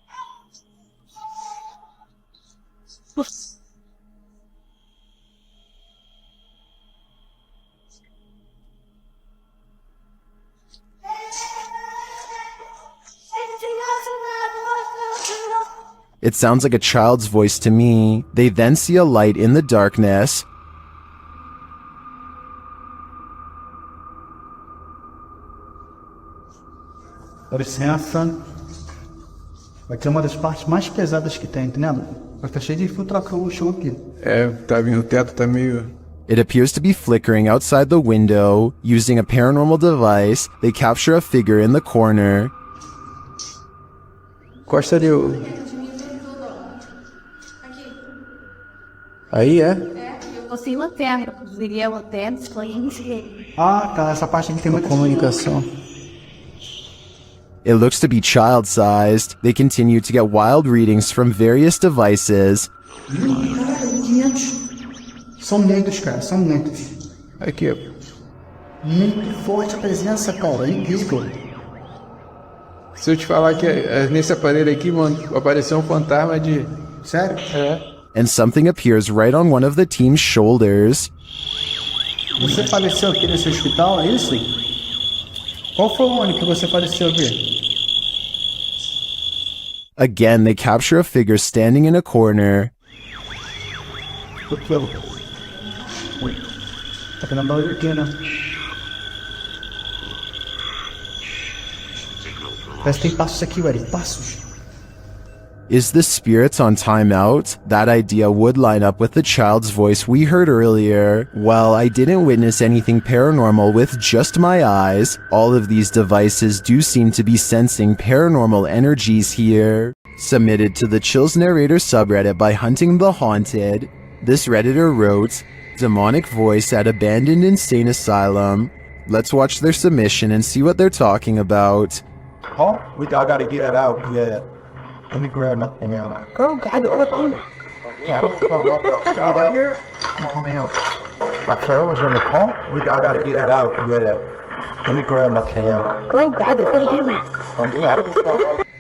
It sounds like a child's voice to me. They then see a light in the darkness. Dá licença. Vai ser uma das partes mais pesadas que tem, entendeu? Vai estar cheio de filtração no chão aqui. É, tá vindo, o teto tá meio... It appears to be flickering outside the window. Using a paranormal device, they capture a figure in the corner. Encosta ali o... Aí é? Eu consigo lanterna, eu conseguiria lanterna, plunge. Ah, tá, essa parte aqui tem muita comunicação. It looks to be child-sized. They continue to get wild readings from various devices. São lentos, cara, são lentos. Aqui, ó. Muito forte a presença, cara, é incrível. Se eu te falar que nesse aparelho aqui, mano, apareceu um fantasma de... Sério? É. And something appears right on one of the team's shoulders. Você faleceu aqui nesse hospital, é isso? Qual foi o ano que você faleceu aqui? Again, they capture a figure standing in a corner. Tá aqui na barriga aqui, né? Parece que tem passos aqui, velho. Passos. Is the spirit on timeout? That idea would line up with the child's voice we heard earlier. Well, I didn't witness anything paranormal with just my eyes. All of these devices do seem to be sensing paranormal energies here. Submitted to the Chills Narrator subreddit by Hunting the Haunted, this redditor wrote, Demonic voice at abandoned insane asylum. Let's watch their submission and see what they're talking about. Oh, I gotta get that out, yeah. Let me grab nothing out. Oh, God, yeah, come right here. Come out. My trail was in the car. I gotta get that out, yeah. Let me grab nothing out. Oh, God,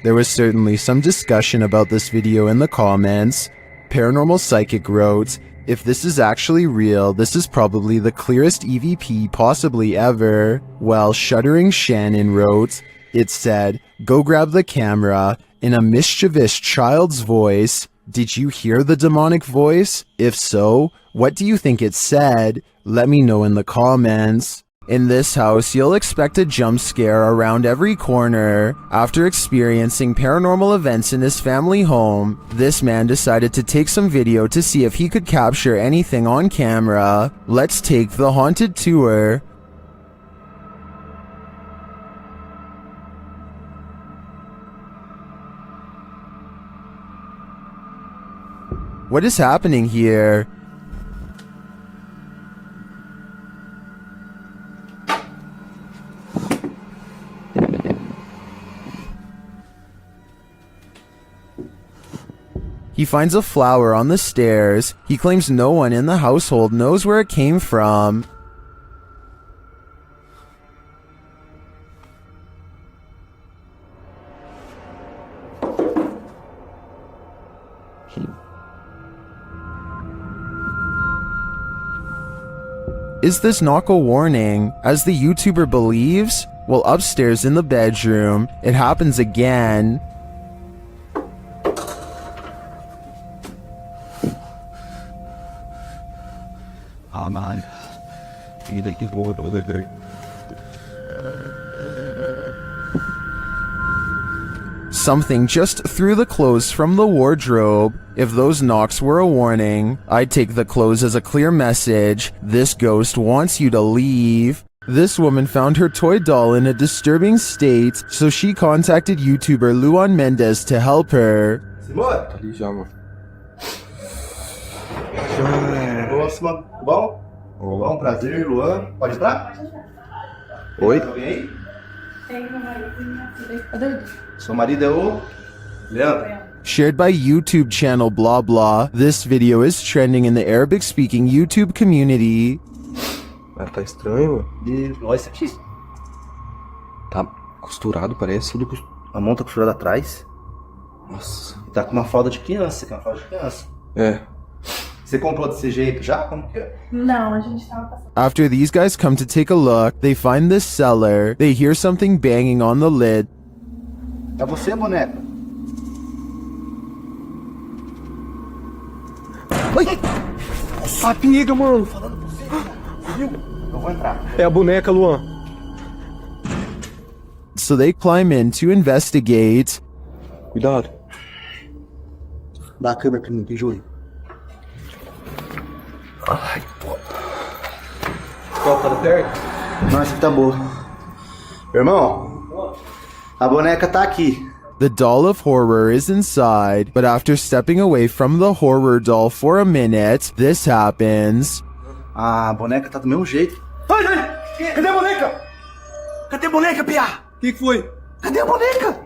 There was certainly some discussion about this video in the comments. Paranormal Psychic wrote, if this is actually real, this is probably the clearest EVP possibly ever. While Shuddering Shannon wrote, it said, go grab the camera, in a mischievous child's voice. Did you hear the demonic voice? If so, what do you think it said? Let me know in the comments. In this house, you'll expect a jump scare around every corner. After experiencing paranormal events in his family home, this man decided to take some video to see if he could capture anything on camera. Let's take the haunted tour. What is happening here? He finds a flower on the stairs. He claims no one in the household knows where it came from. Is this knock a warning, as the YouTuber believes? Well, upstairs in the bedroom, it happens again. Something just threw the clothes from the wardrobe. If those knocks were a warning, I'd take the clothes as a clear message. This ghost wants you to leave. This woman found her toy doll in a disturbing state, so she contacted YouTuber Luan Mendez to help her. Bom, prazer, Luan. Pode entrar? Oi? Alguém aí? Seu marido é o Leandro. Shared by YouTube channel blah blah, this video is trending in the Arabic-speaking YouTube community. Tá estranho, E olha isso aqui. Tá costurado, parece. A mão tá costurada atrás. Nossa. Tá com uma fralda de criança, que é uma fralda de criança. É. Você comprou desse jeito já? Como que é? Não, a gente tava passando. After these guys come to take a look, they find this cellar. They hear something banging on the lid. É você, boneca? Ai! Sapinha, mano! Eu vou entrar. É a boneca, Luan. So they climb in to investigate. Cuidado. Dá a câmera pra mim, Júlio. Ai, pô. Qual tá perto? Nossa, essa aqui tá boa. Irmão, a boneca tá aqui. The doll of horror is inside, but after stepping away from the horror doll for a minute, this happens. A boneca tá do mesmo jeito. Ai, ai! Cadê a boneca? Cadê a boneca, Pia? O que foi? Cadê a boneca?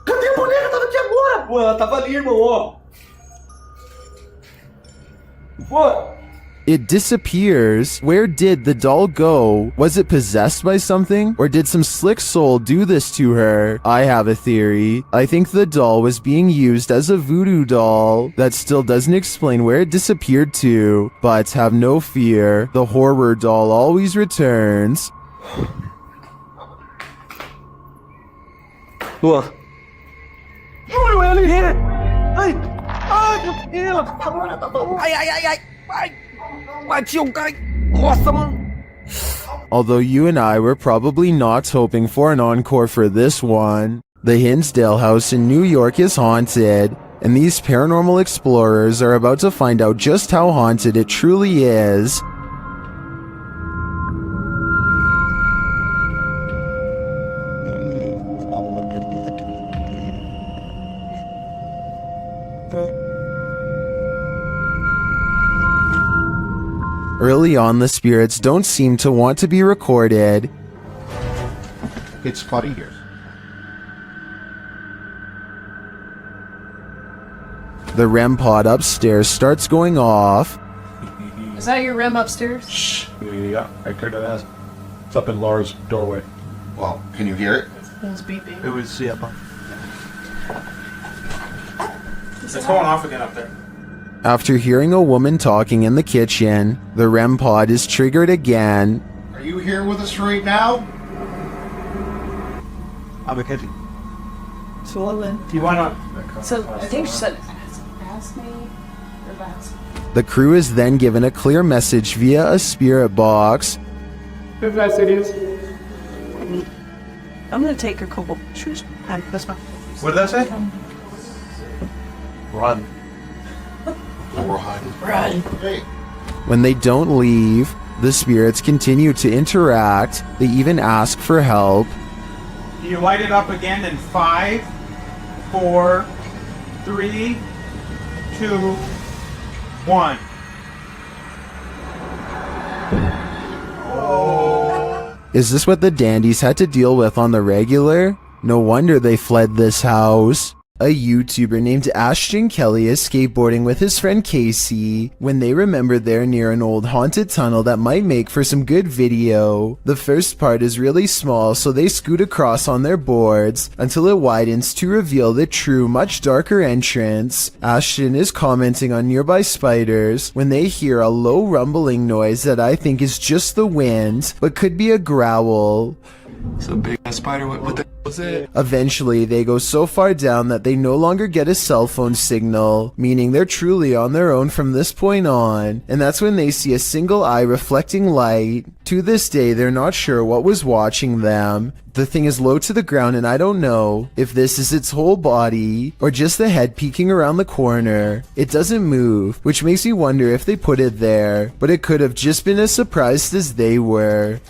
Cadê a boneca? Tava aqui agora! Pô, ela tava ali, irmão, ó. Pô! It disappears. Where did the doll go? Was it possessed by something? Or did some slick soul do this to her? I have a theory. I think the doll was being used as a voodoo doll. That still doesn't explain where it disappeared to. But have no fear, the horror doll always returns. Luan. Júlio, ele! Ai! Ai, meu Deus! Ai, ai, ai, ai! Ai! Bati um cara! Nossa, mano! Although you and I were probably not hoping for an encore for this one, the Hinsdale house in New York is haunted, and these paranormal explorers are about to find out just how haunted it truly is. Early on, the spirits don't seem to want to be recorded. It's spotty here. The REM pod upstairs starts going off. Is that your REM upstairs? Shh. Yeah, I could have asked. It's up in Laura's doorway. Well, can you hear it? It was beeping. It was, yeah, but... It's going off again up there. After hearing a woman talking in the kitchen, the REM pod is triggered again. Are you here with us right now? Albuquerque. So what then? Do you want to? So I think she said, ask me or ask me. The crew is then given a clear message via a spirit box. If that's it is. I'm gonna take her couple pictures. That's fine. What did that say? Run. Run. Hey. When they don't leave, the spirits continue to interact. They even ask for help. You light it up again in 5, 4, 3, 2, 1. Is this what the dandies had to deal with on the regular? No wonder they fled this house. A YouTuber named Ashton Kelly is skateboarding with his friend Casey when they remember they're near an old haunted tunnel that might make for some good video. The first part is really small, so they scoot across on their boards until it widens to reveal the true, much darker entrance. Ashton is commenting on nearby spiders when they hear a low rumbling noise that I think is just the wind, but could be a growl. It's a big ass spider. What the was it? Eventually, they go so far down that they no longer get a cell phone signal, meaning they're truly on their own from this point on, and that's when they see a single eye reflecting light. To this day, they're not sure what was watching them. The thing is low to the ground, and I don't know if this is its whole body or just the head peeking around the corner. It doesn't move, which makes me wonder if they put it there, but it could have just been as surprised as they were.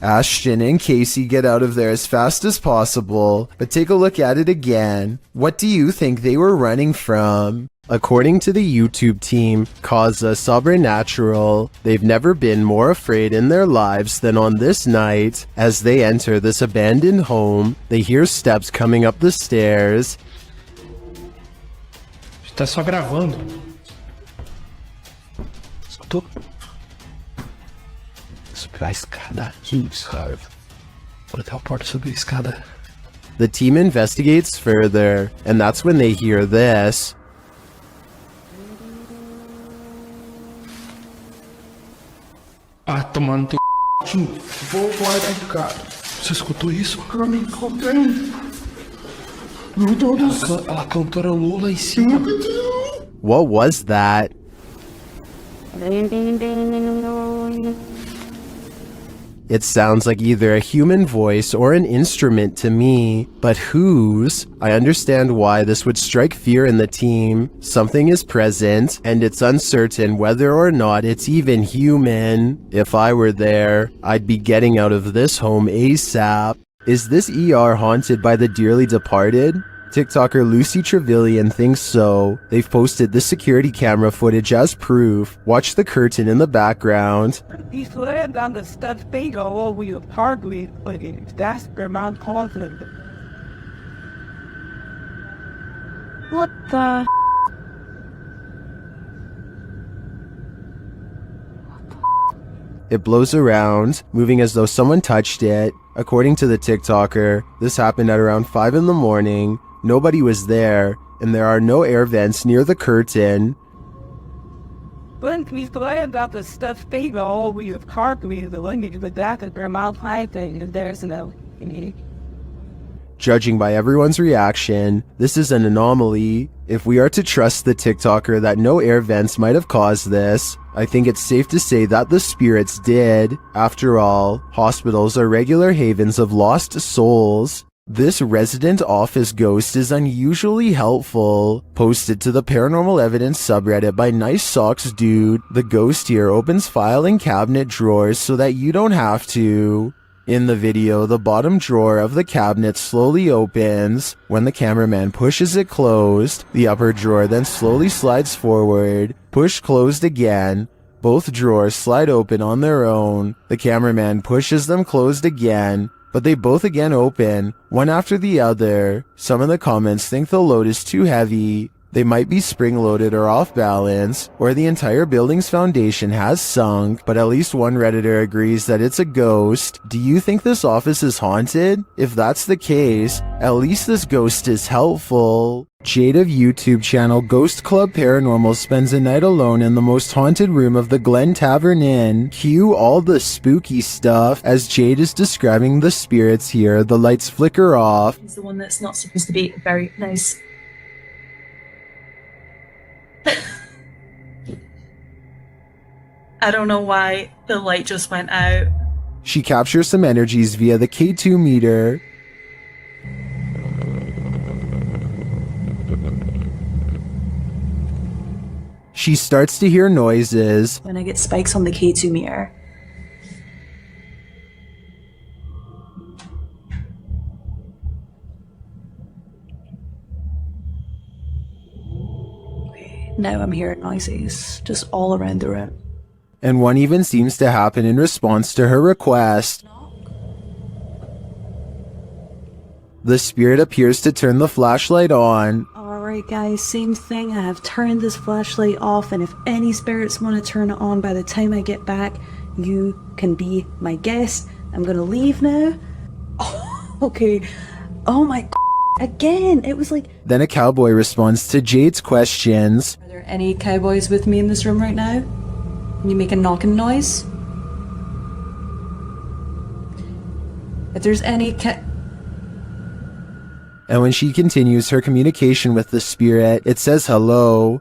Ashton and Casey get out of there as fast as possible, but take a look at it again. What do you think they were running from? According to the YouTube team, Causa Sobrenatural, they've never been more afraid in their lives than on this night. As they enter this abandoned home, they hear steps coming up the stairs. Tá só gravando. Escutou? Subir a escada aqui, cara. Vou até a porta subir a escada. The team investigates further, and that's when they hear this. Ah, tomando teu c... Vou guardar, cara. Você escutou isso? Eu me encontrei. Meu Deus do céu. Ela cantarolou lá em cima. What was that? It sounds like either a human voice or an instrument to me, but whose? I understand why this would strike fear in the team. Something is present, and it's uncertain whether or not it's even human. If I were there, I'd be getting out of this home ASAP. Is this ER haunted by the dearly departed? TikToker Lucy Trevelyan thinks so. They've posted the security camera footage as proof. Watch the curtain in the background. He's laying down the stuff finger over your hardly, but that's the amount confident. What the? It blows around, moving as though someone touched it. According to the TikToker, this happened at around 5 in the morning. Nobody was there, and there are no air vents near the curtain. But he's laying down the stuff finger over your hardly, but that's the amount confident, and there's no. Judging by everyone's reaction, this is an anomaly. If we are to trust the TikToker that no air vents might have caused this, I think it's safe to say that the spirits did. After all, hospitals are regular havens of lost souls. This resident office ghost is unusually helpful. Posted to the paranormal evidence subreddit by Nice Socks Dude, the ghost here opens file and cabinet drawers so that you don't have to. In the video, the bottom drawer of the cabinet slowly opens. When the cameraman pushes it closed, the upper drawer then slowly slides forward. Push closed again. Both drawers slide open on their own. The cameraman pushes them closed again, but they both again open, one after the other. Some in the comments think the load is too heavy. They might be spring-loaded or off balance, or the entire building's foundation has sunk, but at least one Redditor agrees that it's a ghost. Do you think this office is haunted? If that's the case, at least this ghost is helpful. Jade of YouTube channel Ghost Club Paranormal spends a night alone in the most haunted room of the Glen Tavern Inn. Cue all the spooky stuff. As Jade is describing the spirits here, the lights flicker off. He's the one that's not supposed to be very nice. I don't know why the light just went out. She captures some energies via the K2 meter. She starts to hear noises. When I get spikes on the K2 meter. Now I'm hearing noises just all around the room. And one even seems to happen in response to her request. The spirit appears to turn the flashlight on. Alright guys, same thing. I have turned this flashlight off, and if any spirits want to turn it on by the time I get back, you can be my guest. I'm gonna leave now. Oh, okay. Oh my god. Again, it was like... Then a cowboy responds to Jade's questions. Are there any cowboys with me in this room right now? Can you make a knocking noise? If there's any And when she continues her communication with the spirit, it says hello.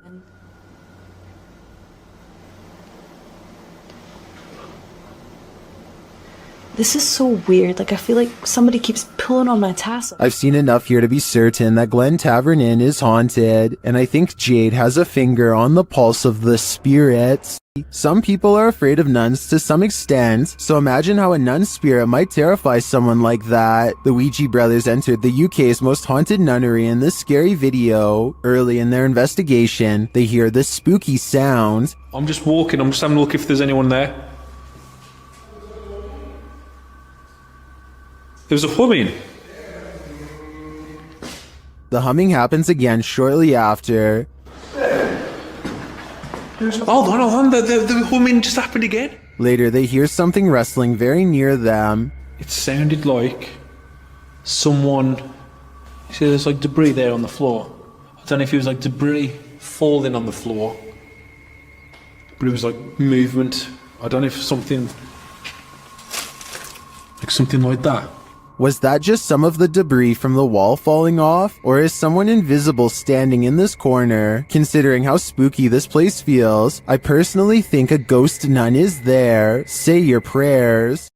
This is so weird. Like, I feel like somebody keeps pulling on my tassel. I've seen enough here to be certain that Glen Tavern Inn is haunted, and I think Jade has a finger on the pulse of the spirits. Some people are afraid of nuns to some extent, so imagine how a nun spirit might terrify someone like that. The Ouija brothers entered the UK's most haunted nunnery in this scary video. Early in their investigation, they hear this spooky sound. I'm just walking, I'm just having a look if there's anyone there. There's a humming. The humming happens again shortly after. Hold on, the humming just happened again. Later, they hear something rustling very near them. It sounded like someone... You see there's like debris there on the floor. I don't know if it was like debris falling on the floor, but it was like movement. I don't know if something like that. Was that just some of the debris from the wall falling off? Or is someone invisible standing in this corner? Considering how spooky this place feels, I personally think a ghost nun is there. Say your prayers.